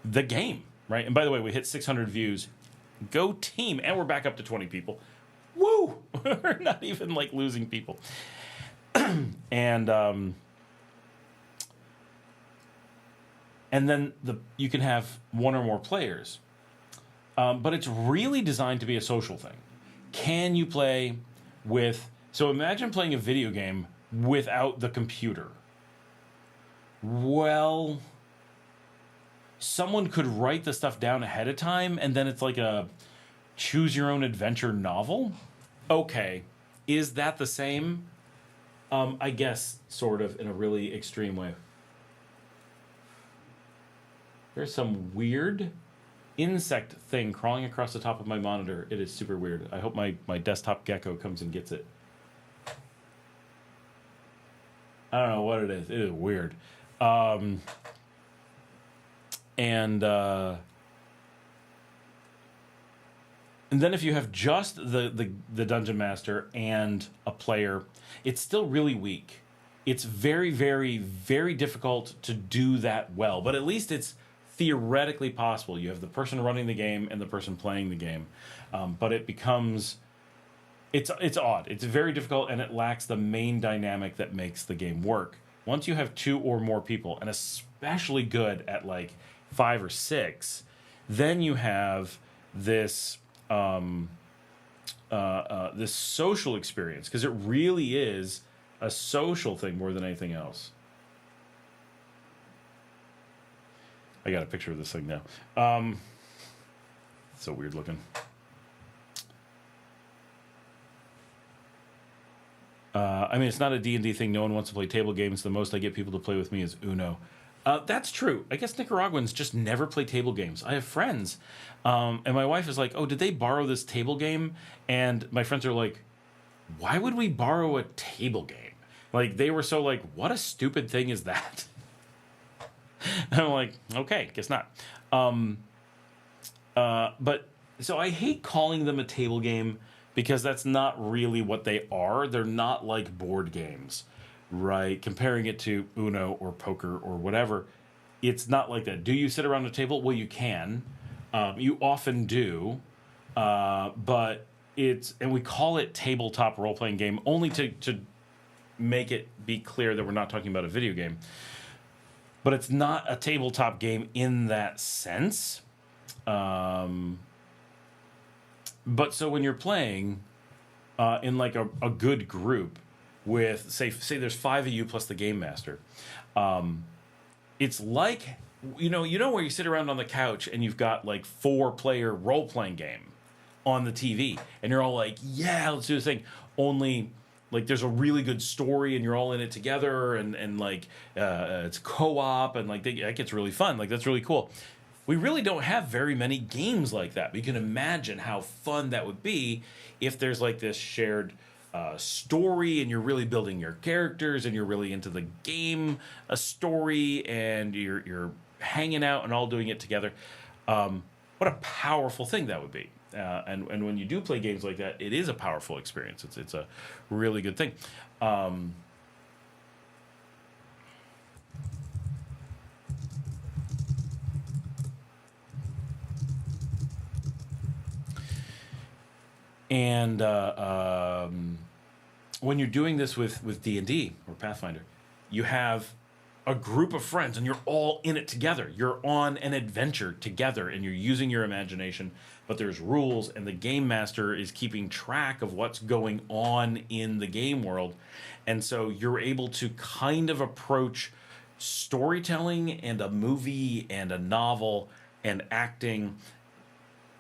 A: game, right? And by the way, we hit 600 views. Go team! And we're back up to 20 people. Woo! We're not even like losing people. And then you can have one or more players. But it's really designed to be a social thing. Can you play with... So imagine playing a video game without the computer. Well, someone could write the stuff down ahead of time, and then it's like a choose-your-own-adventure novel? Okay. Is that the same? I guess, sort of, in a really extreme way. There's some weird insect thing crawling across the top of my monitor. It is super weird. I hope my desktop gecko comes and gets it. I don't know what it is. It is weird. And then if you have just the Dungeon Master and a player, it's still really weak. It's very, very, very difficult to do that well. But at least it's theoretically possible. You have the person running the game and the person playing the game. But it becomes... It's odd. It's very difficult, and it lacks the main dynamic that makes the game work. Once you have 2 or more people, and especially good at like 5 or 6, then you have this this social experience, because it really is a social thing more than anything else. I got a picture of this thing now. It's so weird looking. I mean, it's not a D&D thing. No one wants to play table games. The most I get people to play with me is Uno. That's true. I guess Nicaraguans just never play table games. I have friends, and my wife is like, oh, did they borrow this table game? And my friends are like, why would we borrow a table game? Like, they were so like, what a stupid thing is that? And I'm like, okay, guess not. But so I hate calling them a table game because that's not really what they are. They're not like board games, right? Comparing it to Uno or poker or whatever, it's not like that. Do you sit around a table? Well, you can. You often do. But and we call it tabletop role playing game only to make it be clear that we're not talking about a video game. But it's not a tabletop game in that sense. But so when you're playing in like a good group with say there's 5 of you plus the game master, it's like you know where you sit around on the couch and you've got like 4-player role playing game on the TV and you're all like, yeah, let's do this thing. Only like there's a really good story and you're all in it together and like it's co-op and like that gets really fun. Like that's really cool. We really don't have very many games like that. But you can imagine how fun that would be if there's like this shared story and you're really building your characters and you're really into the game, a story, and you're hanging out and all doing it together. What a powerful thing that would be. And when you do play games like that, it is a powerful experience. It's a really good thing. And when you're doing this with D&D or Pathfinder, you have a group of friends and you're all in it together. You're on an adventure together and you're using your imagination, but there's rules and the game master is keeping track of what's going on in the game world. And so you're able to kind of approach storytelling and a movie and a novel and acting,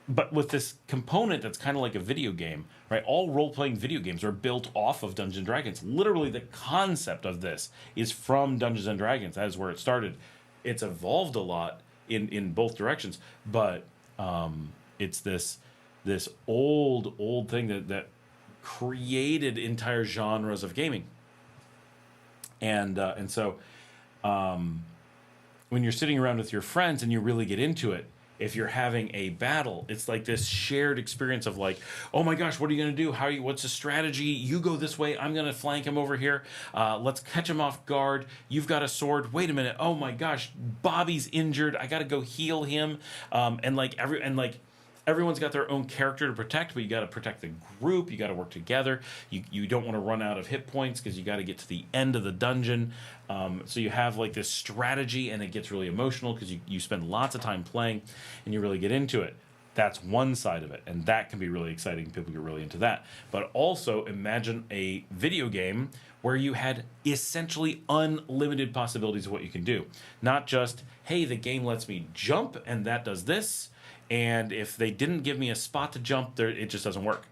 A: but with this component that's kind of like a video game, right? All role-playing video games are built off of Dungeons & Dragons. Literally, the concept of this is from Dungeons & Dragons. That is where it started. It's evolved a lot in both directions, but it's this old thing that created entire genres of gaming. And so when you're sitting around with your friends and you really get into it, if you're having a battle, it's like this shared experience of like, oh my gosh, what are you going to do? What's the strategy? You go this way. I'm going to flank him over here. Let's catch him off guard. You've got a sword. Wait a minute. Oh my gosh, Bobby's injured. I got to go heal him. Everyone's got their own character to protect, but you got to protect the group. You got to work together. You don't want to run out of hit points because you got to get to the end of the dungeon. So you have like this strategy, and it gets really emotional because you spend lots of time playing, and you really get into it. That's one side of it, and that can be really exciting. People get really into that. But also imagine a video game where you had essentially unlimited possibilities of what you can do. Not just, hey, the game lets me jump, and that does this. And if they didn't give me a spot to jump there, it just doesn't work,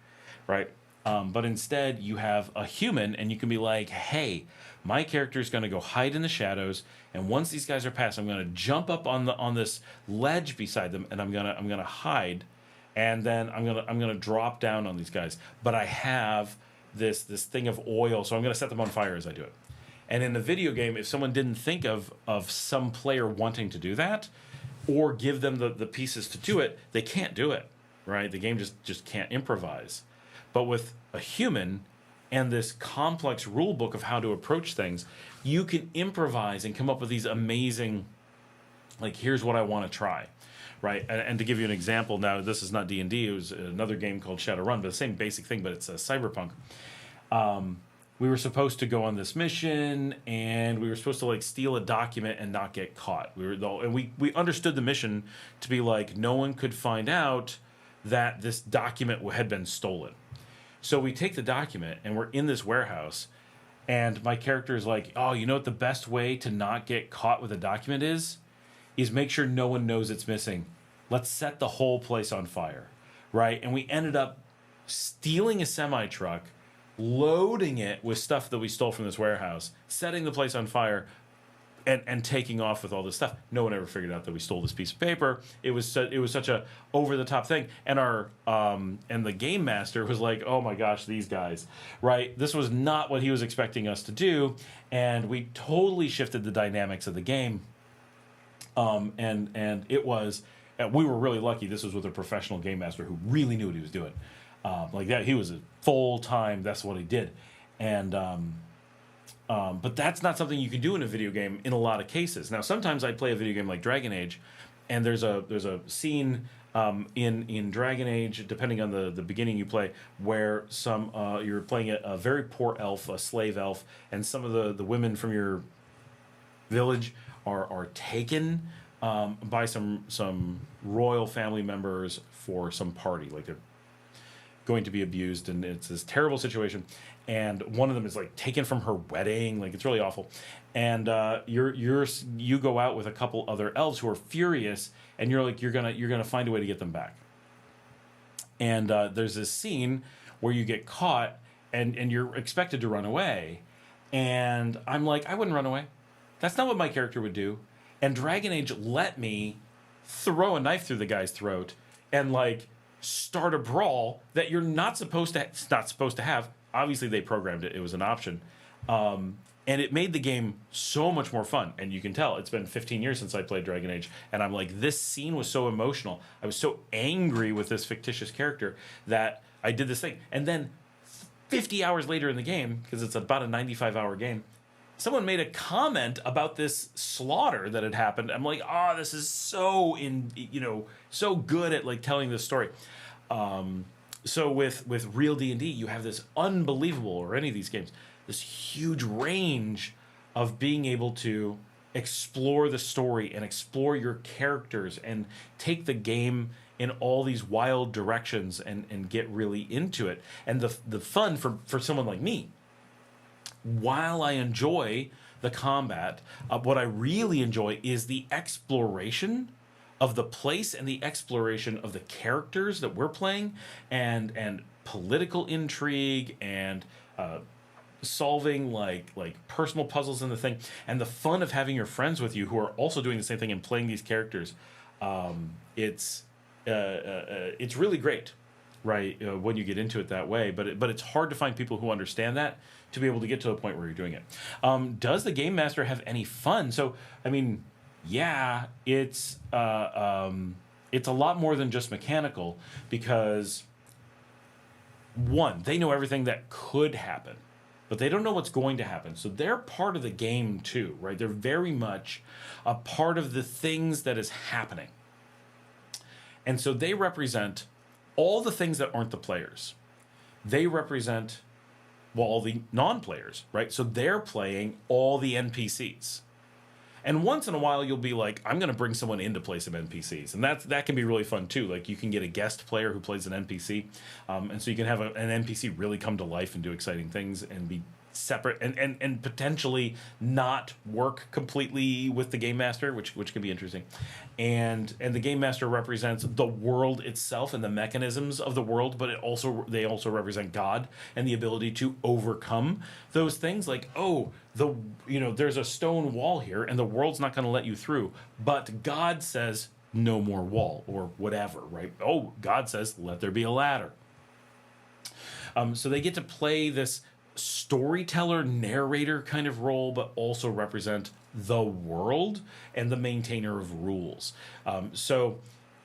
A: right? But instead, you have a human, and you can be like, hey, my character is going to go hide in the shadows, and once these guys are past, I'm going to jump up on this ledge beside them, and I'm gonna hide, and then I'm gonna drop down on these guys. But I have this thing of oil, so I'm going to set them on fire as I do it. And in the video game, if someone didn't think of some player wanting to do that, or give them the pieces to do it, they can't do it, right? The game just can't improvise. But with a human and this complex rule book of how to approach things, you can improvise and come up with these amazing, like, here's what I want to try, right? And to give you an example, now this is not D&D, it was another game called Shadowrun, but the same basic thing, but it's a cyberpunk. We were supposed to go on this mission, and we were supposed to like steal a document and not get caught. We understood the mission to be like no one could find out that this document had been stolen. So we take the document, and we're in this warehouse, and my character is like, oh, you know what the best way to not get caught with a document is make sure no one knows it's missing. Let's set the whole place on fire, right? And we ended up stealing a semi-truck, loading it with stuff that we stole from this warehouse, setting the place on fire, and taking off with all this stuff. No one ever figured out that we stole this piece of paper. It was such a over the top thing, and our and the game master was like, oh my gosh, these guys, right? This was not what he was expecting us to do, and we totally shifted the dynamics of the game. And it was, we were really lucky. This was with a professional game master who really knew what he was doing. Like that, he was a full time. That's what he did, and. But that's not something you can do in a video game in a lot of cases. Now, sometimes I play a video game like Dragon Age, and there's a scene in Dragon Age, depending on the beginning you play, where you're playing a very poor elf, a slave elf, and some of the women from your village are taken by some royal family members for some party, like they're going to be abused, and it's this terrible situation. And one of them is like taken from her wedding, like it's really awful. And you go out with a couple other elves who are furious, and you're gonna find a way to get them back. And there's this scene where you get caught, and you're expected to run away. And I'm like, I wouldn't run away. That's not what my character would do. And Dragon Age let me throw a knife through the guy's throat and like start a brawl that you're not supposed to have. Obviously, they programmed it. It was an option. And it made the game so much more fun. And you can tell it's been 15 years since I played Dragon Age. And I'm like, this scene was so emotional. I was so angry with this fictitious character that I did this thing. And then 50 hours later in the game, because it's about a 95-hour game, someone made a comment about this slaughter that had happened. I'm like, this is so so good at like telling this story. So with real D&D, you have this unbelievable, or any of these games, this huge range of being able to explore the story and explore your characters and take the game in all these wild directions and get really into it. And the fun for someone like me, while I enjoy the combat, what I really enjoy is the exploration of the place and the exploration of the characters that we're playing, and political intrigue, and solving like personal puzzles in the thing, and the fun of having your friends with you who are also doing the same thing and playing these characters. It's really great, right? When you get into it that way, but it's hard to find people who understand that to be able to get to the point where you're doing it. Does the game master have any fun? So, I mean, yeah, it's a lot more than just mechanical, because one, they know everything that could happen, but they don't know what's going to happen. So they're part of the game too, right? They're very much a part of the things that is happening. And so they represent all the things that aren't the players. They represent, well, all the non-players, right? So they're playing all the NPCs. And once in a while, you'll be like, I'm going to bring someone in to play some NPCs. And that can be really fun, too. Like, you can get a guest player who plays an NPC. And so you can have an NPC really come to life and do exciting things and be separate and potentially not work completely with the game master, which can be interesting. And the game master represents the world itself and the mechanisms of the world, but they also represent God and the ability to overcome those things. Like, there's a stone wall here and the world's not going to let you through, but God says no more wall, or whatever, right? Oh, God says let there be a ladder. So they get to play this storyteller, narrator kind of role, but also represent the world and the maintainer of rules. So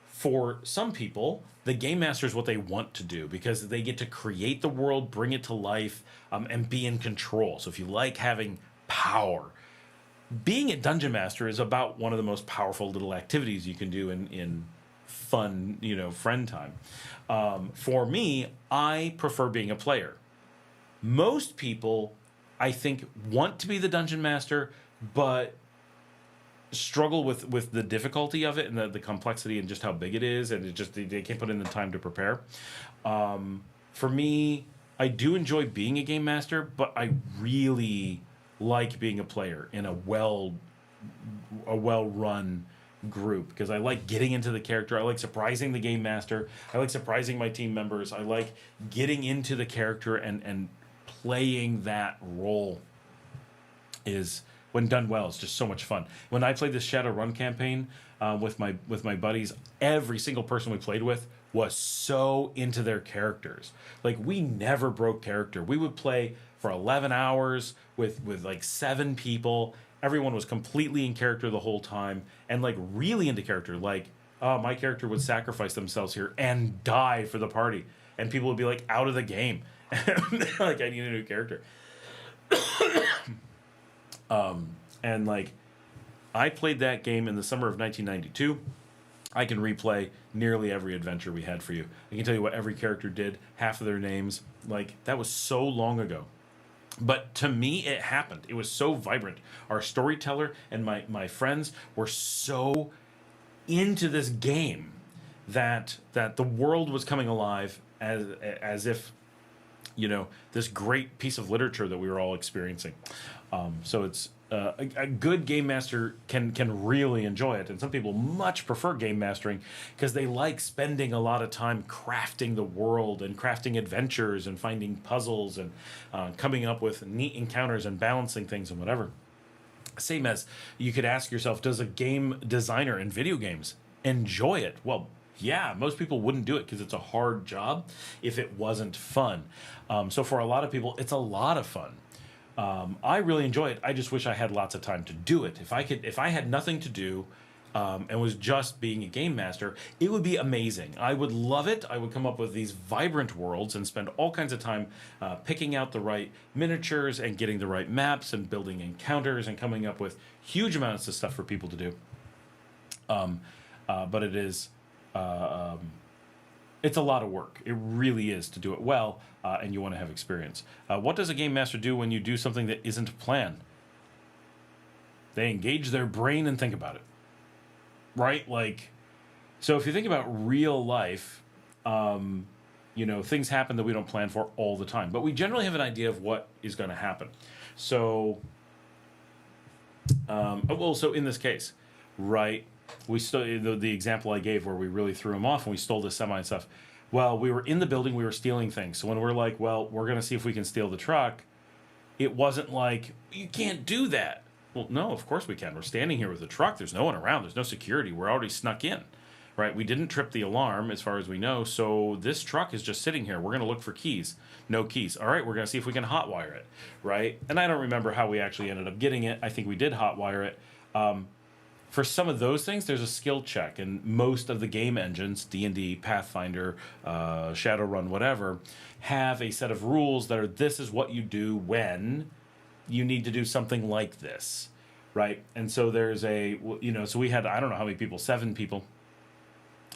A: for some people, the game master is what they want to do, because they get to create the world, bring it to life, and be in control. So if you like having power, being a dungeon master is about one of the most powerful little activities you can do in fun, friend time. For me, I prefer being a player. Most people, I think, want to be the dungeon master, but struggle with the difficulty of it and the complexity and just how big it is, and they can't put in the time to prepare. For me, I do enjoy being a game master, but I really like being a player in a well-run group, because I like getting into the character. I like surprising the game master. I like surprising my team members. I like getting into the character and playing that role is when done well, is just so much fun. When I played this Shadowrun campaign with my buddies, every single person we played with was so into their characters. Like, we never broke character. We would play for 11 hours with like 7 people. Everyone was completely in character the whole time, and like really into character. Like, my character would sacrifice themselves here and die for the party, and people would be like out of the game. Like, I need a new character. And like, I played that game in the summer of 1992. I can replay nearly every adventure we had for you. I can tell you what every character did, half of their names. Like, that was so long ago. But to me, it happened. It was so vibrant. Our storyteller and my friends were so into this game that the world was coming alive as if, you know, this great piece of literature that we were all experiencing. So it's a good game master can really enjoy it, and some people much prefer game mastering because they like spending a lot of time crafting the world and crafting adventures and finding puzzles and coming up with neat encounters and balancing things and whatever. Same as you could ask yourself, does a game designer in video games enjoy it? Well, yeah, most people wouldn't do it because it's a hard job if it wasn't fun. So for a lot of people, it's a lot of fun. I really enjoy it. I just wish I had lots of time to do it. If I had nothing to do and was just being a game master, it would be amazing. I would love it. I would come up with these vibrant worlds and spend all kinds of time picking out the right miniatures and getting the right maps and building encounters and coming up with huge amounts of stuff for people to do. But it is... it's a lot of work. It really is, to do it well, and you want to have experience. What does a game master do when you do something that isn't planned? They engage their brain and think about it. Right? Like, so if you think about real life, you know, things happen that we don't plan for all the time. But we generally have an idea of what is going to happen. So, so in this case, right... we stole the example I gave where we really threw him off and we stole the semi and stuff. Well, we were in the building, we were stealing things. So when we're like, well, we're going to see if we can steal the truck, it wasn't like, you can't do that. Well, no, of course we can. We're standing here with the truck. There's no one around. There's no security. We're already snuck in, right? We didn't trip the alarm as far as we know. So this truck is just sitting here. We're going to look for keys. No keys. All right, we're going to see if we can hotwire it, right? And I don't remember how we actually ended up getting it. I think we did hotwire it. For some of those things, there's a skill check, and most of the game engines, D&D, Pathfinder, Shadowrun, whatever, have a set of rules that are, this is what you do when you need to do something like this, right? And so there's so we had, I don't know how many people, 7 people.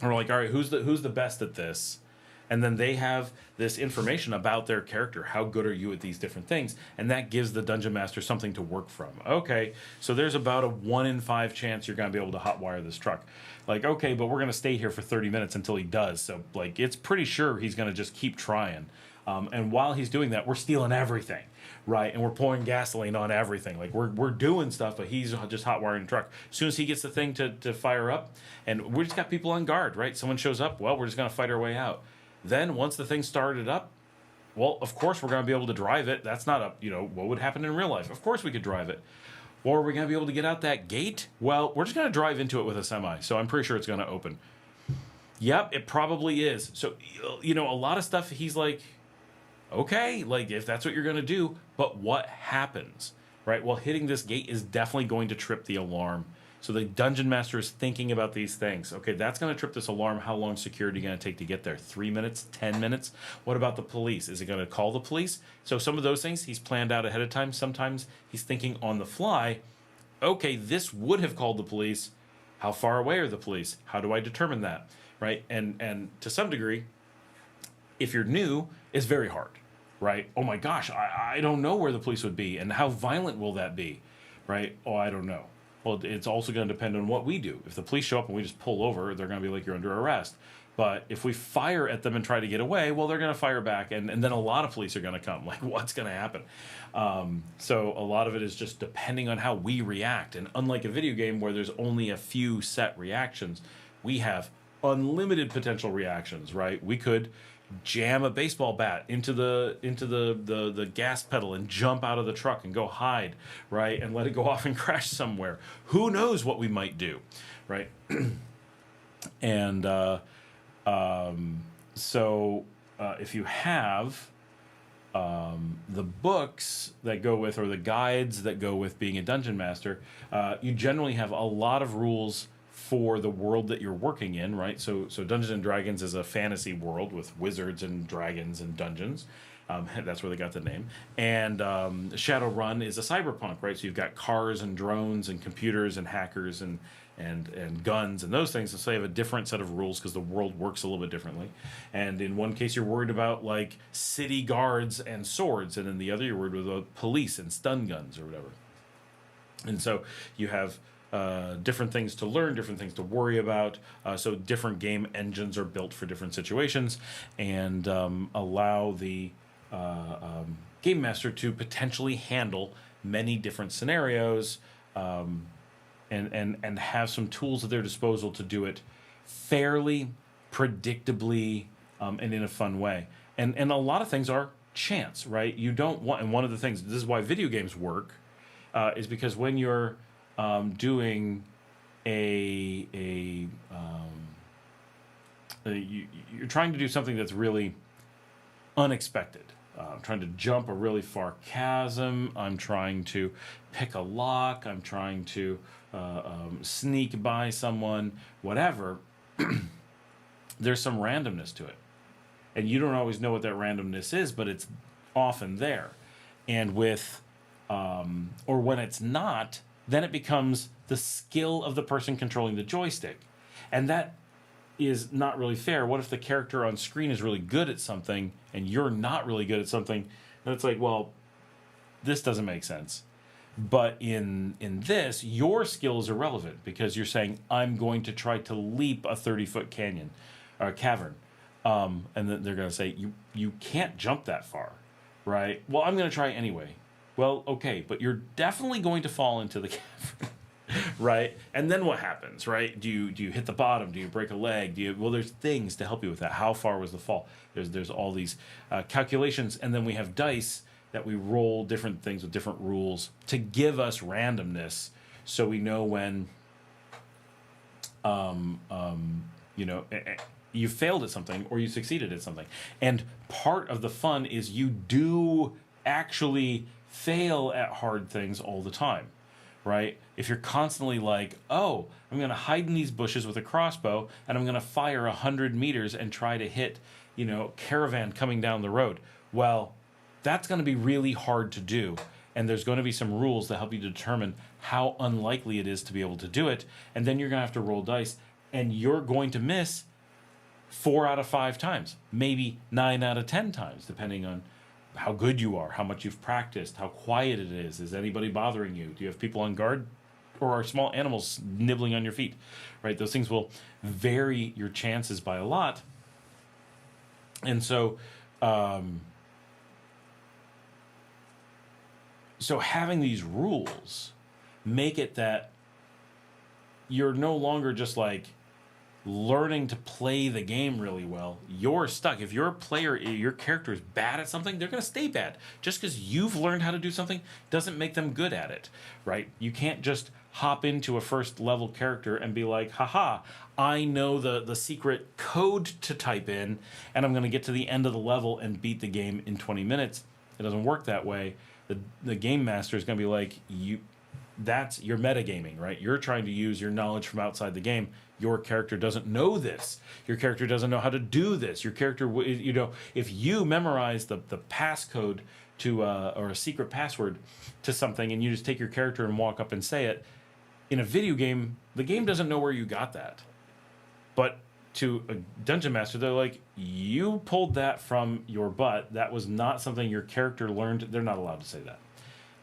A: And we're like, all right, who's the best at this? And then they have this information about their character. How good are you at these different things? And that gives the dungeon master something to work from. Okay, so there's about a 1 in 5 chance you're going to be able to hotwire this truck. Like, okay, but we're going to stay here for 30 minutes until he does. So, like, it's pretty sure he's going to just keep trying. And while he's doing that, we're stealing everything, right? And we're pouring gasoline on everything. Like, we're doing stuff, but he's just hotwiring the truck. As soon as he gets the thing to fire up, and we just got people on guard, right? Someone shows up, well, we're just going to fight our way out. Then once the thing started up, well, of course we're going to be able to drive it. That's not what would happen in real life. Of course we could drive it. Or are we going to be able to get out that gate? Well, we're just going to drive into it with a semi. So I'm pretty sure it's going to open. Yep, it probably is. So, a lot of stuff he's like, okay, like if that's what you're going to do, but what happens, right? Well, hitting this gate is definitely going to trip the alarm. So the dungeon master is thinking about these things. Okay, that's going to trip this alarm. How long is security going to take to get there? 3 minutes? 10 minutes? What about the police? Is it going to call the police? So some of those things he's planned out ahead of time. Sometimes he's thinking on the fly, okay, this would have called the police. How far away are the police? How do I determine that? Right? And to some degree, if you're new, it's very hard. Right? Oh my gosh, I don't know where the police would be. And how violent will that be? Right? Oh, I don't know. Well, it's also going to depend on what we do. If the police show up and we just pull over, they're going to be like, you're under arrest. But if we fire at them and try to get away, well, they're going to fire back. And then a lot of police are going to come. Like, what's going to happen? So a lot of it is just depending on how we react. And unlike a video game where there's only a few set reactions, we have unlimited potential reactions, right? We could jam a baseball bat into the gas pedal and jump out of the truck and go hide, right? And let it go off and crash somewhere. Who knows what we might do, right? And if you have the books that go with, or the guides that go with being a dungeon master, you generally have a lot of rules for the world that you're working in, right? So Dungeons and Dragons is a fantasy world with wizards and dragons and dungeons. That's where they got the name. And Shadowrun is a cyberpunk, right? So you've got cars and drones and computers and hackers and guns and those things. And so they have a different set of rules because the world works a little bit differently. And in one case, you're worried about like city guards and swords, and in the other, you're worried about police and stun guns or whatever. And so you have different things to learn, different things to worry about. So different game engines are built for different situations, and allow the game master to potentially handle many different scenarios, and have some tools at their disposal to do it fairly, predictably, and in a fun way. And a lot of things are chance, right? You don't want, and one of the things, this is why video games work, is because when you're doing you're trying to do something that's really unexpected. I'm trying to jump a really far chasm. I'm trying to pick a lock. I'm trying to sneak by someone, whatever. There's some randomness to it. And you don't always know what that randomness is, but it's often there. And with, or when it's not, then it becomes the skill of the person controlling the joystick. And that is not really fair. What if the character on screen is really good at something and you're not really good at something? And it's like, well, this doesn't make sense. But in this, your skill is irrelevant because you're saying, I'm going to try to leap a 30-foot canyon or cavern. And then they're going to say, you can't jump that far, right? Well, I'm going to try anyway. Well, okay, but you're definitely going to fall into the cavern, right? And then what happens, right? Do you hit the bottom? Do you break a leg? Well, there's things to help you with that. How far was the fall? There's all these calculations, and then we have dice that we roll different things with different rules to give us randomness, so we know when, you failed at something or you succeeded at something. And part of the fun is you do actually fail at hard things all the time, right? If you're constantly like, oh, I'm going to hide in these bushes with a crossbow and I'm going to fire 100 meters and try to hit, caravan coming down the road. Well, that's going to be really hard to do. And there's going to be some rules that help you determine how unlikely it is to be able to do it. And then you're going to have to roll dice, and you're going to miss 4 out of 5 times, maybe 9 out of 10 times, depending on how good you are, how much you've practiced, how quiet it is anybody bothering you, do you have people on guard, or are small animals nibbling on your feet, right? Those things will vary your chances by a lot. And so having these rules make it that you're no longer just like learning to play the game really well. You're stuck. If you're a player, your character is bad at something, they're going to stay bad. Just because you've learned how to do something doesn't make them good at it, right? You can't just hop into a first level character and be like, haha, I know the secret code to type in, and I'm going to get to the end of the level and beat the game in 20 minutes. It doesn't work that way. The game master is going to be like, that's your metagaming, right? You're trying to use your knowledge from outside the game. Your character doesn't know this. Your character doesn't know how to do this. Your character, if you memorize the passcode to, or a secret password to something, and you just take your character and walk up and say it, in a video game, the game doesn't know where you got that. But to a dungeon master, they're like, you pulled that from your butt. That was not something your character learned. They're not allowed to say that.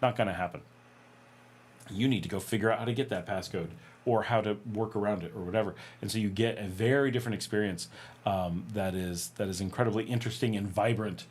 A: Not going to happen. You need to go figure out how to get that passcode or how to work around it or whatever. And so you get a very different experience that is incredibly interesting and vibrant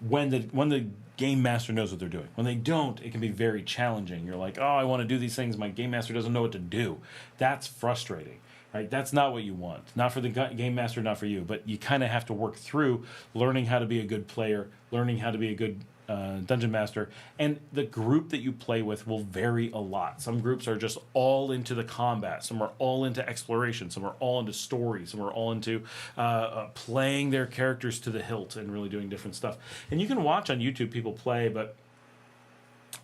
A: when the game master knows what they're doing. When they don't, it can be very challenging. You're like, oh, I want to do these things. My game master doesn't know what to do. That's frustrating. Right? That's not what you want. Not for the game master, not for you. But you kind of have to work through learning how to be a good player, learning how to be a good dungeon master, and the group that you play with will vary a lot. Some groups are just all into the combat, some are all into exploration, some are all into story, some are all into playing their characters to the hilt and really doing different stuff. And you can watch on YouTube people play, but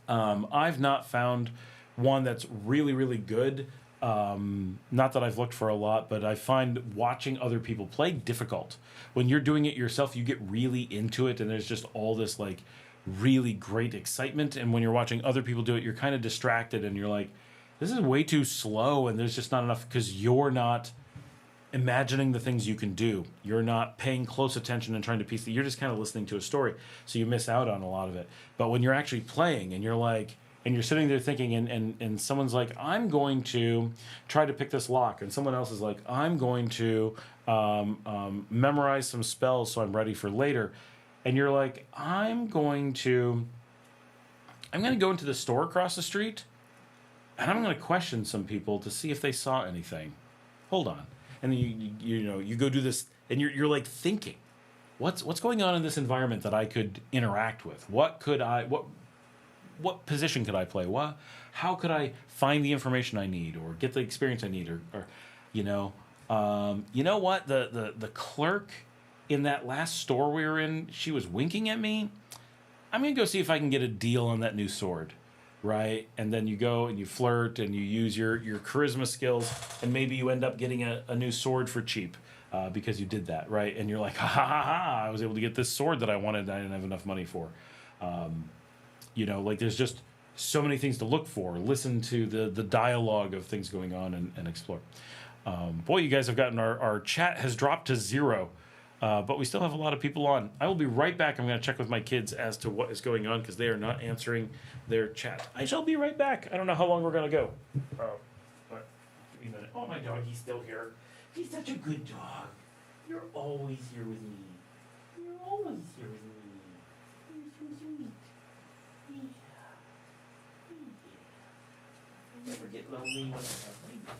A: I've not found one that's really, really good. Not that I've looked for a lot, but I find watching other people play difficult. When you're doing it yourself, you get really into it, and there's just all this like really great excitement. And when you're watching other people do it, you're kind of distracted, and you're like, this is way too slow, and there's just not enough because you're not imagining the things you can do. You're not paying close attention and trying to piece it. You're just kind of listening to a story, so you miss out on a lot of it. But when you're actually playing, and you're like, and you're sitting there thinking, and someone's like, I'm going to try to pick this lock, and someone else is like, I'm going to memorize some spells so I'm ready for later, and you're like, I'm going to go into the store across the street, and I'm going to question some people to see if they saw anything. Hold on. And then you go do this, and you're like thinking, what's going on in this environment that I could interact with? What position could I play? How could I find the information I need, or get the experience I need, or you know what? The clerk in that last store we were in, she was winking at me. I'm gonna go see if I can get a deal on that new sword, right? And then you go and you flirt and you use your charisma skills, and maybe you end up getting a new sword for cheap. Because you did that, right? And you're like, ha ha ha ha! I was able to get this sword that I wanted and I didn't have enough money for. Like there's just so many things to look for. Listen to the dialogue of things going on and explore. Boy, you guys have gotten our chat has dropped to 0, but we still have a lot of people on. I will be right back. I'm going to check with my kids as to what is going on because they are not answering their chat. I shall be right back. I don't know how long we're going to go. But give me a minute. Oh, my dog, he's still here. He's such a good dog. You're always here with me. You're always here with me. You're so sweet. I never get lonely when I have my dog.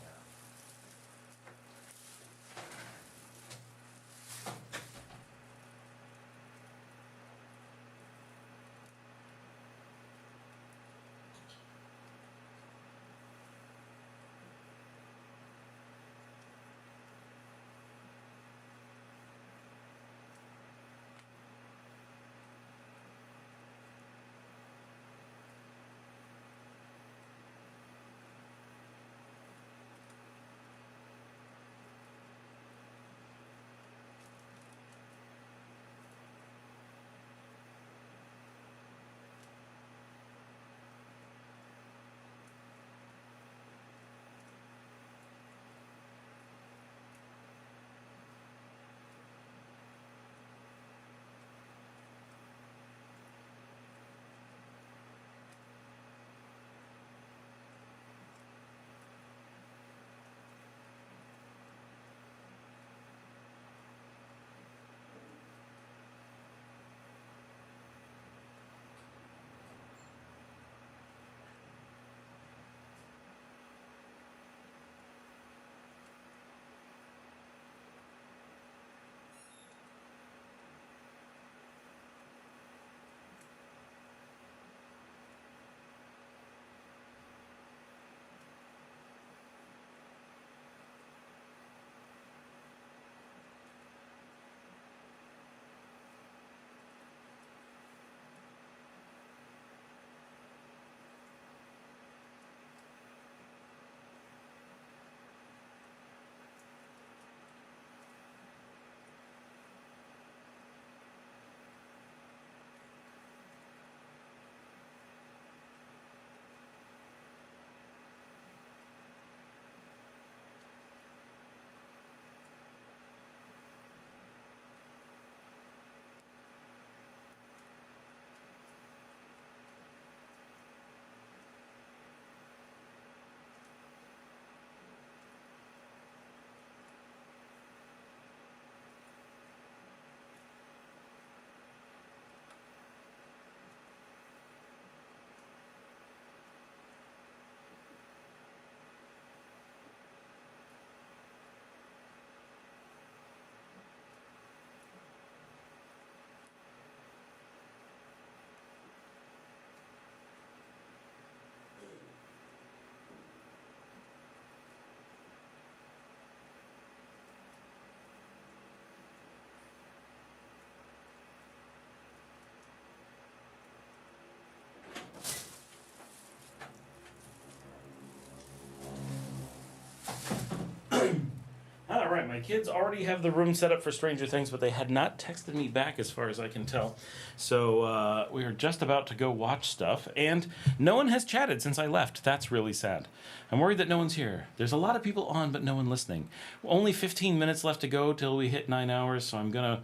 A: my kids already have the room set up for Stranger Things, but they had not texted me back as far as I can tell. So we are just about to go watch stuff, and no one has chatted since I left. That's really sad. I'm worried that no one's here. There's a lot of people on, but no one listening. Only 15 minutes left to go till we hit 9 hours, so I'm going to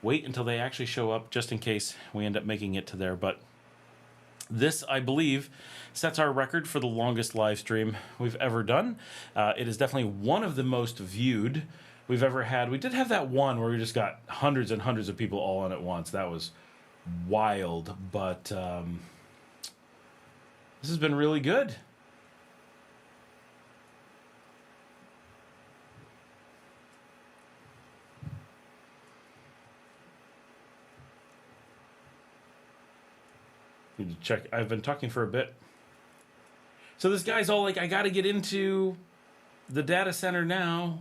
A: wait until they actually show up just in case we end up making it to there. But this, I believe, sets our record for the longest live stream we've ever done. It is definitely one of the most viewed we've ever had. We did have that one where we just got hundreds and hundreds of people all on at once. That was wild, but this has been really good. Need to check. I've been talking for a bit. So this guy's all like, I got to get into the data center now.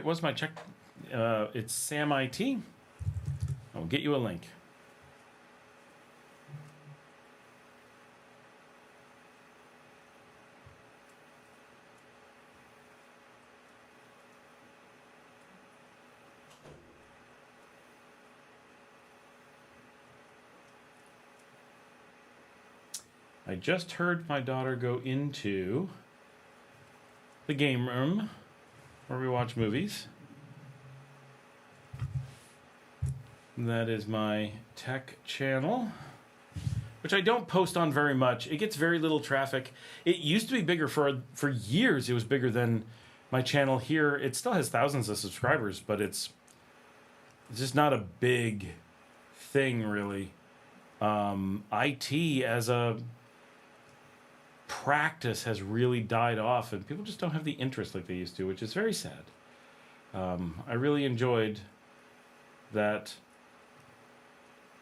A: What's my check? It's Sam IT. I'll get you a link. I just heard my daughter go into the game room where we watch movies. That is my tech channel, which I don't post on very much. It gets very little traffic. It used to be bigger for years. It was bigger than my channel here. It still has thousands of subscribers, but it's just not a big thing, really. IT as a practice has really died off, and people just don't have the interest like they used to, which is very sad. I really enjoyed that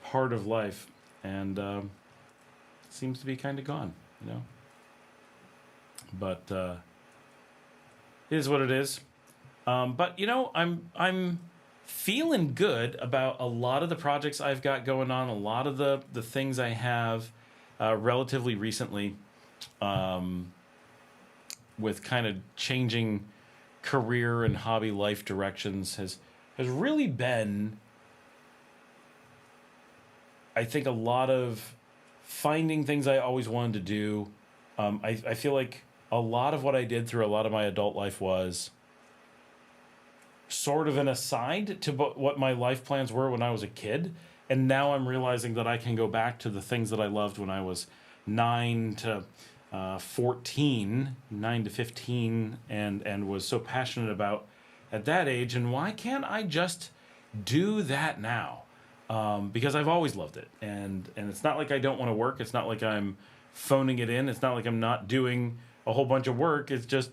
A: part of life, and seems to be kind of gone, you know. But it is what it is. But you know, I'm feeling good about a lot of the projects I've got going on, a lot of the things I have relatively recently. With kind of changing career and hobby life directions has really been, I think, a lot of finding things I always wanted to do. I feel like a lot of what I did through a lot of my adult life was sort of an aside to what my life plans were when I was a kid. And now I'm realizing that I can go back to the things that I loved when I was 9 to 14, 9 to 15, and was so passionate about at that age. And why can't I just do that now? Because I've always loved it. And it's not like I don't want to work. It's not like I'm phoning it in. It's not like I'm not doing a whole bunch of work. It's just,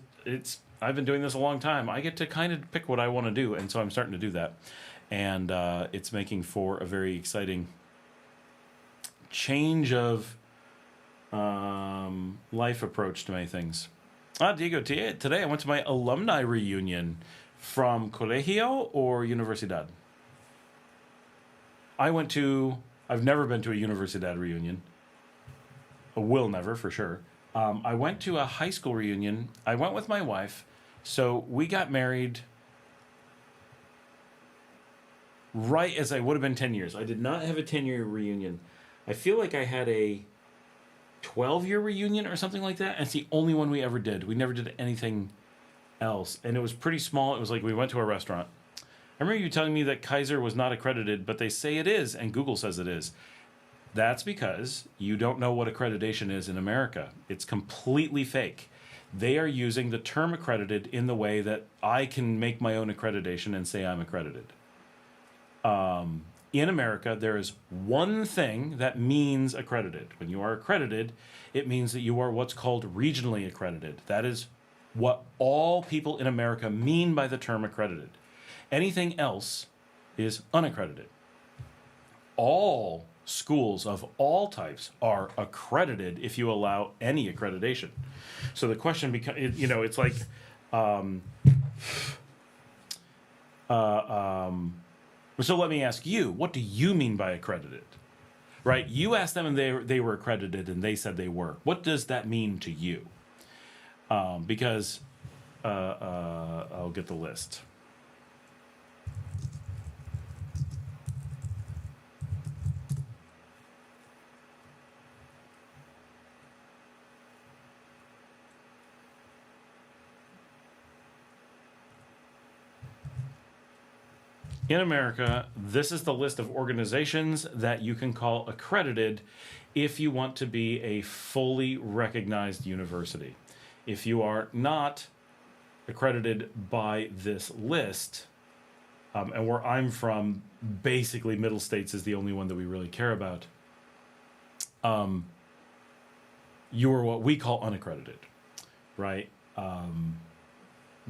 A: I've been doing this a long time. I get to kind of pick what I want to do. And so I'm starting to do that. And it's making for a very exciting change of life approach to many things. Diego, today I went to my alumni reunion from Colegio or Universidad. I've never been to a Universidad reunion. I will never, for sure. I went to a high school reunion. I went with my wife. So we got married right as I would have been 10 years. I did not have a 10-year reunion. I feel like I had a 12-year reunion or something like that. And it's the only one we ever did. We never did anything else. And it was pretty small. It was like we went to a restaurant. I remember you telling me that Kaiser was not accredited, but they say it is, and Google says it is. That's because you don't know what accreditation is in America. It's completely fake. They are using the term accredited in the way that I can make my own accreditation and say I'm accredited. In America, there is one thing that means accredited. When you are accredited, it means that you are what's called regionally accredited. That is what all people in America mean by the term accredited. Anything else is unaccredited. All schools of all types are accredited if you allow any accreditation. So the question becomes, it's like, so let me ask you, what do you mean by accredited? Right? You asked them and they were accredited and they said they were. What does that mean to you? Because I'll get the list. In America, this is the list of organizations that you can call accredited if you want to be a fully recognized university. If you are not accredited by this list, and where I'm from, basically Middle States is the only one that we really care about, you are what we call unaccredited, right?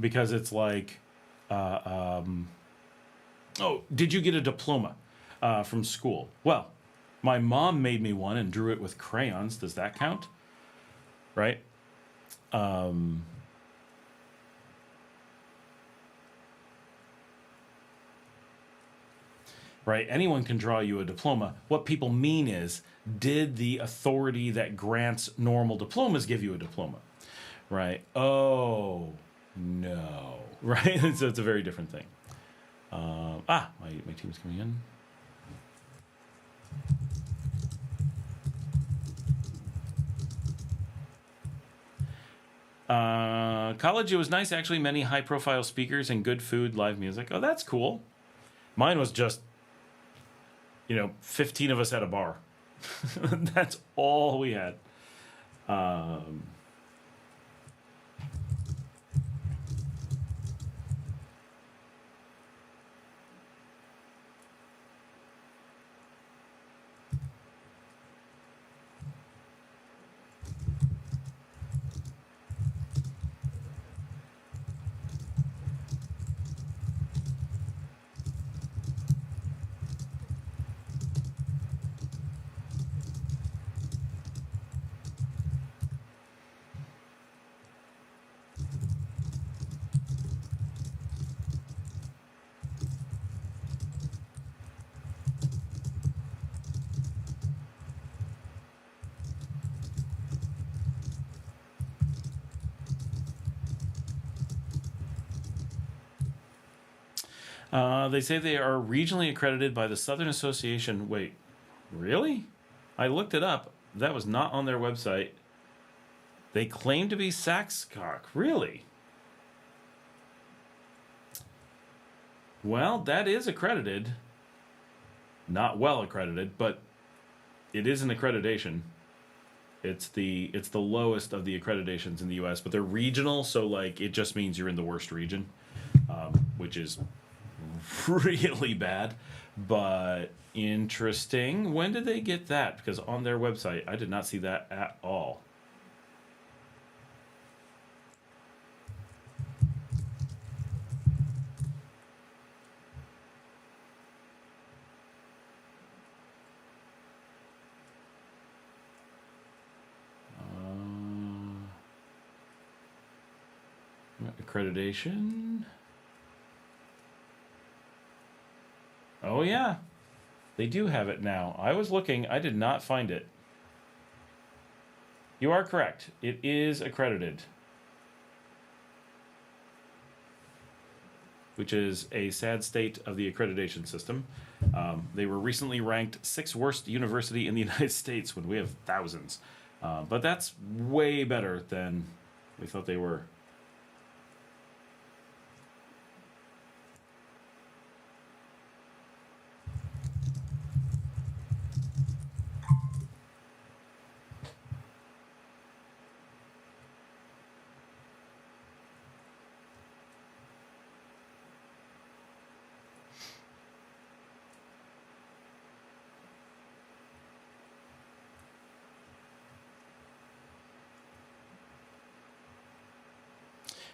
A: Because it's like... oh, did you get a diploma from school? Well, my mom made me one and drew it with crayons. Does that count? Right? Right? Anyone can draw you a diploma. What people mean is, did the authority that grants normal diplomas give you a diploma? Right? Oh, no. Right? So it's a very different thing. My team's coming in. College, it was nice, actually. Many high-profile speakers and good food, live music. Oh, that's cool. Mine was just, 15 of us at a bar. That's all we had. They say they are regionally accredited by the Southern Association. Wait, really? I looked it up. That was not on their website. They claim to be Saxcock. Really? Well, that is accredited. Not well accredited, but it is an accreditation. It's the lowest of the accreditations in the U.S., but they're regional, so it just means you're in the worst region, which is really bad, but interesting. When did they get that? Because on their website, I did not see that at all. Accreditation. Oh, yeah. They do have it now. I was looking. I did not find it. You are correct. It is accredited. Which is a sad state of the accreditation system. They were recently ranked 6th worst university in the United States when we have thousands. But that's way better than we thought they were.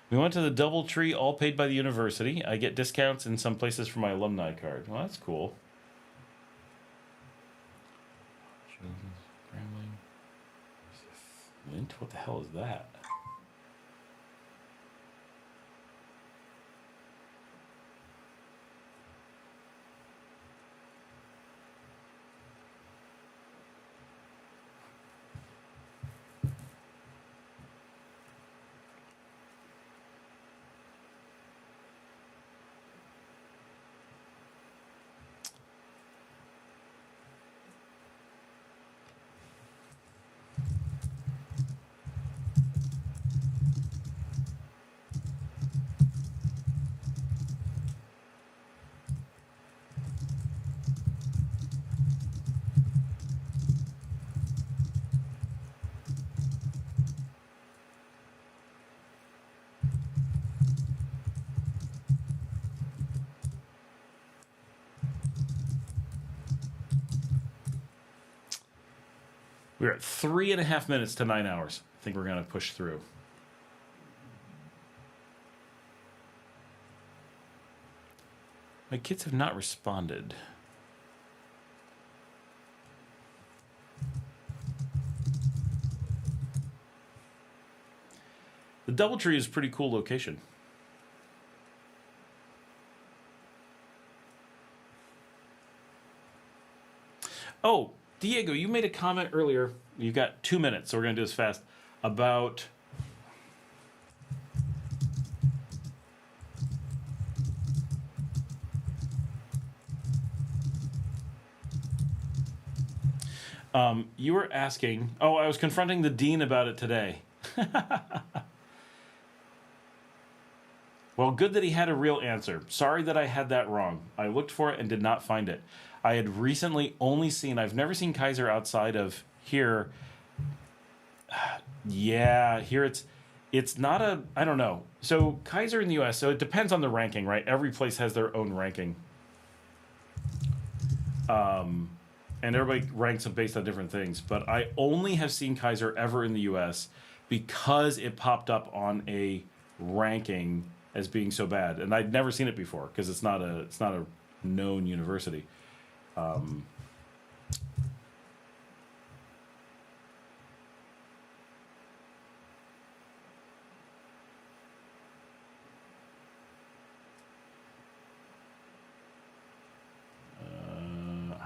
A: We went to the DoubleTree, all paid by the university. I get discounts in some places for my alumni card. Well, that's cool. Flint? What the hell is that? We're at 3.5 minutes to 9 hours. I think we're going to push through. My kids have not responded. The DoubleTree is a pretty cool location. Oh, Diego, you made a comment earlier. You've got 2 minutes, so we're going to do this fast. About you were asking. Oh, I was confronting the dean about it today. Well, good that he had a real answer. Sorry that I had that wrong. I looked for it and did not find it. I had recently only seen, I've never seen Kaiser outside of here. Yeah, here it's not a, I don't know. So Kaiser in the US, so it depends on the ranking, right? Every place has their own ranking. And everybody ranks them based on different things. But I only have seen Kaiser ever in the US because it popped up on a ranking as being so bad. And I'd never seen it before because it's not a known university. How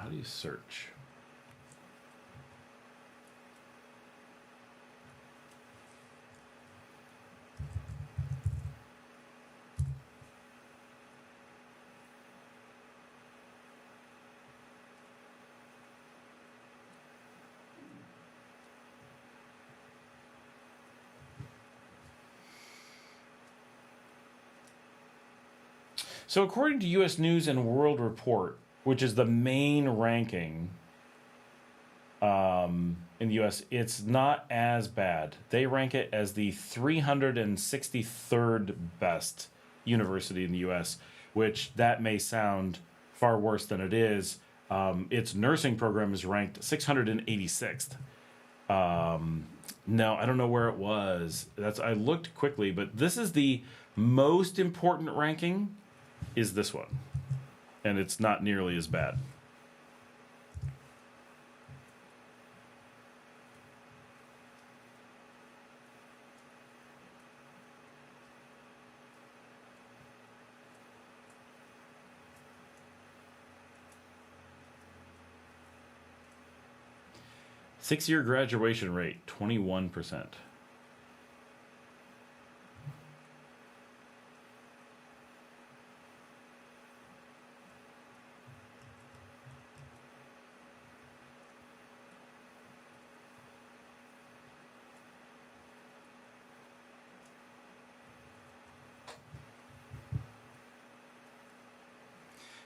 A: do you search? So according to U.S. News and World Report, which is the main ranking in the U.S., it's not as bad. They rank it as the 363rd best university in the U.S., which that may sound far worse than it is. Its nursing program is ranked 686th. No, I don't know where it was. I looked quickly, but this is the most important ranking. Is this one, and it's not nearly as bad. Six-year graduation rate, 21%.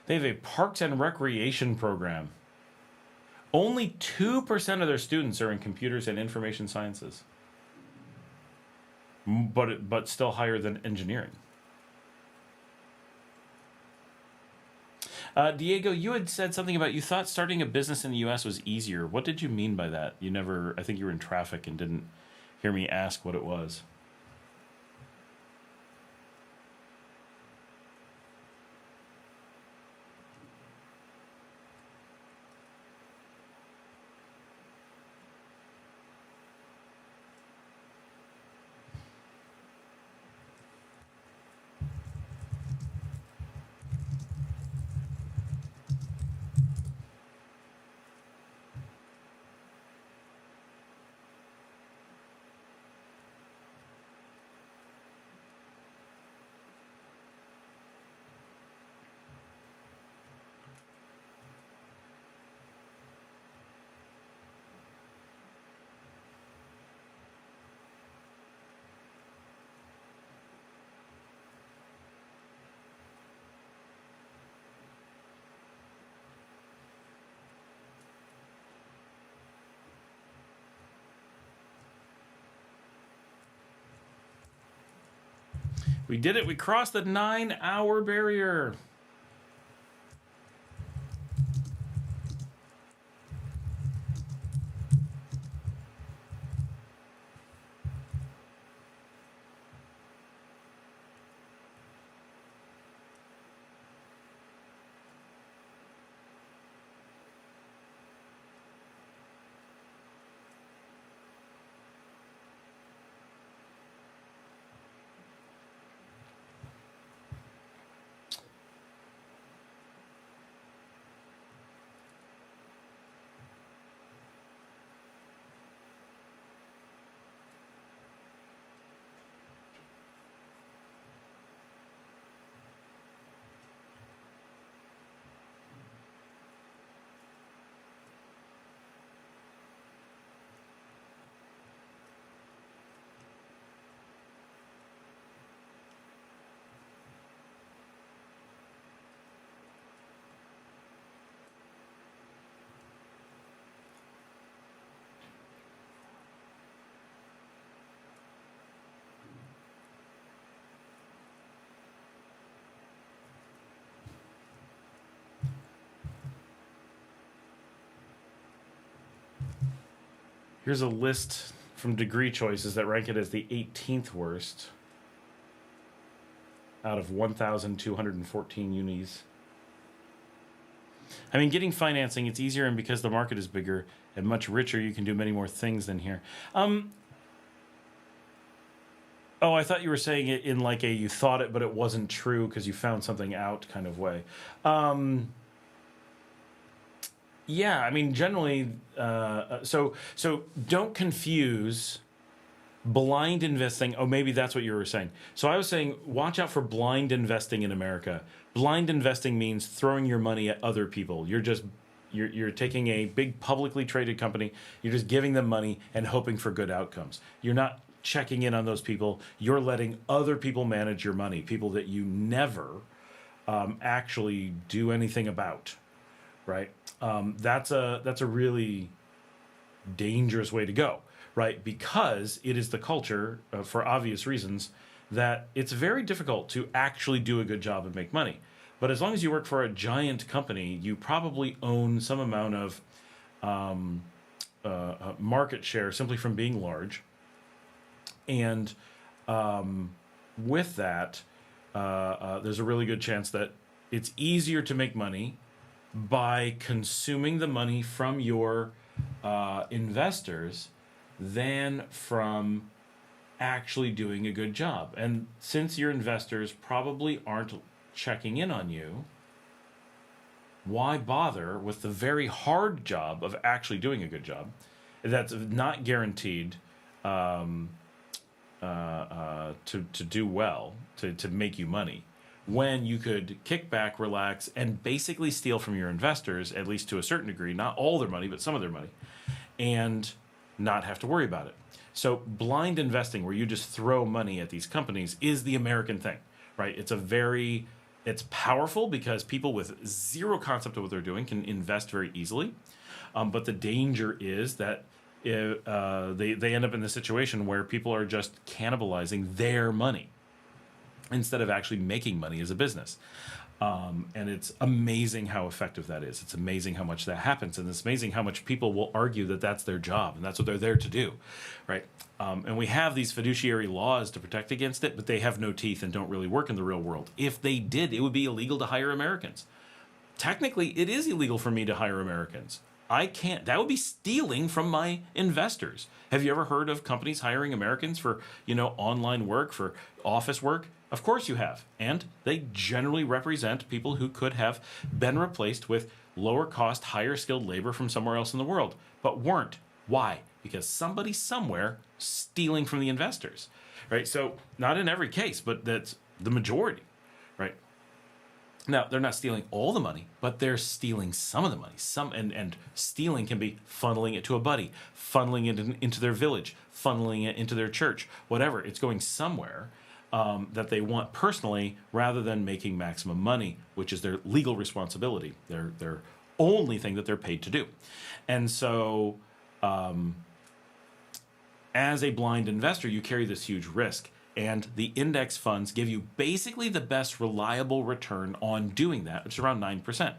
A: They have a parks and recreation program. Only 2% of their students are in computers and information sciences. But still higher than engineering. Diego, you had said something about you thought starting a business in the U.S. was easier. What did you mean by that? I think you were in traffic and didn't hear me ask what it was. We did it. We crossed the 9-hour barrier. Here's a list from Degree Choices that rank it as the 18th worst out of 1,214 unis. I mean, getting financing, it's easier, and because the market is bigger and much richer, you can do many more things than here. Oh, I thought you were saying it in like a you thought it, but it wasn't true because you found something out kind of way. Yeah, I mean, generally, so don't confuse blind investing. Oh, maybe that's what you were saying. So I was saying, watch out for blind investing in America. Blind investing means throwing your money at other people. You're taking a big publicly traded company, you're just giving them money and hoping for good outcomes. You're not checking in on those people. You're letting other people manage your money, people that you never actually do anything about, right? That's a really dangerous way to go, right? Because it is the culture, for obvious reasons, that it's very difficult to actually do a good job and make money. But as long as you work for a giant company, you probably own some amount of market share simply from being large. And with that, there's a really good chance that it's easier to make money by consuming the money from your investors than from actually doing a good job. And since your investors probably aren't checking in on you, why bother with the very hard job of actually doing a good job that's not guaranteed to do well, to make you money, when you could kick back, relax, and basically steal from your investors, at least to a certain degree, not all their money, but some of their money, and not have to worry about it. So blind investing, where you just throw money at these companies, is the American thing, right? It's powerful because people with zero concept of what they're doing can invest very easily. But the danger is that they end up in the situation where people are just cannibalizing their money instead of actually making money as a business. And it's amazing how effective that is. It's amazing how much that happens. And it's amazing how much people will argue that that's their job and that's what they're there to do, right? And we have these fiduciary laws to protect against it, but they have no teeth and don't really work in the real world. If they did, it would be illegal to hire Americans. Technically, it is illegal for me to hire Americans. I can't. That would be stealing from my investors. Have you ever heard of companies hiring Americans for, online work, for office work? Of course you have. And they generally represent people who could have been replaced with lower cost, higher skilled labor from somewhere else in the world, but weren't. Why? Because somebody somewhere stealing from the investors, right? So not in every case, but that's the majority, right? Now, they're not stealing all the money, but they're stealing some of the money. And stealing can be funneling it to a buddy, funneling it into their village, funneling it into their church, whatever. It's going somewhere that they want personally, rather than making maximum money, which is their legal responsibility, their only thing that they're paid to do. And so, as a blind investor, you carry this huge risk. And the index funds give you basically the best reliable return on doing that, which is around 9%.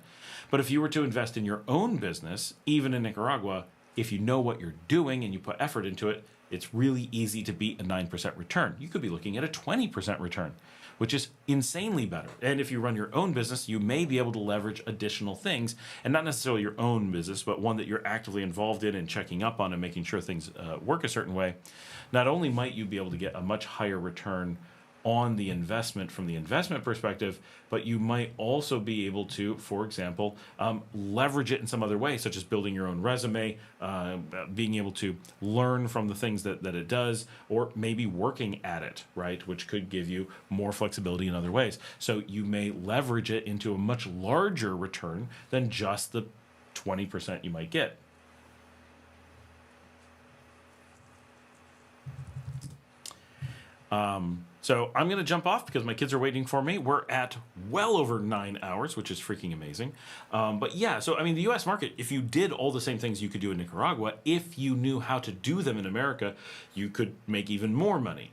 A: But if you were to invest in your own business, even in Nicaragua, if you know what you're doing and you put effort into it, it's really easy to beat a 9% return. You could be looking at a 20% return, which is insanely better. And if you run your own business, you may be able to leverage additional things, and not necessarily your own business, but one that you're actively involved in and checking up on and making sure things work a certain way. Not only might you be able to get a much higher return on the investment from the investment perspective, but you might also be able to, for example, leverage it in some other way, such as building your own resume, being able to learn from the things that it does, or maybe working at it, right, which could give you more flexibility in other ways. So you may leverage it into a much larger return than just the 20% you might get. So I'm going to jump off because my kids are waiting for me. We're at well over 9 hours, which is freaking amazing. But yeah, so I mean, the U.S. market, if you did all the same things you could do in Nicaragua, if you knew how to do them in America, you could make even more money.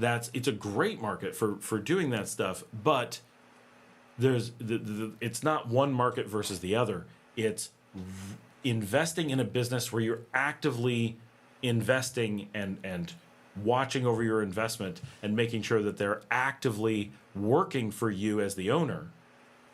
A: It's a great market for doing that stuff, but there's it's not one market versus the other. It's investing in a business where you're actively investing and watching over your investment and making sure that they're actively working for you as the owner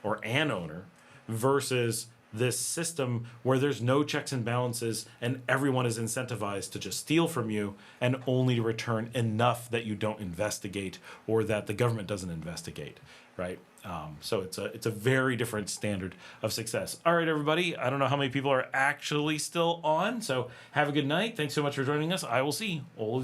A: or an owner, versus this system where there's no checks and balances and everyone is incentivized to just steal from you and only to return enough that you don't investigate or that the government doesn't investigate, right? So it's a very different standard of success. All right, everybody. I don't know how many people are actually still on, so have a good night. Thanks so much for joining us. I will see all of you.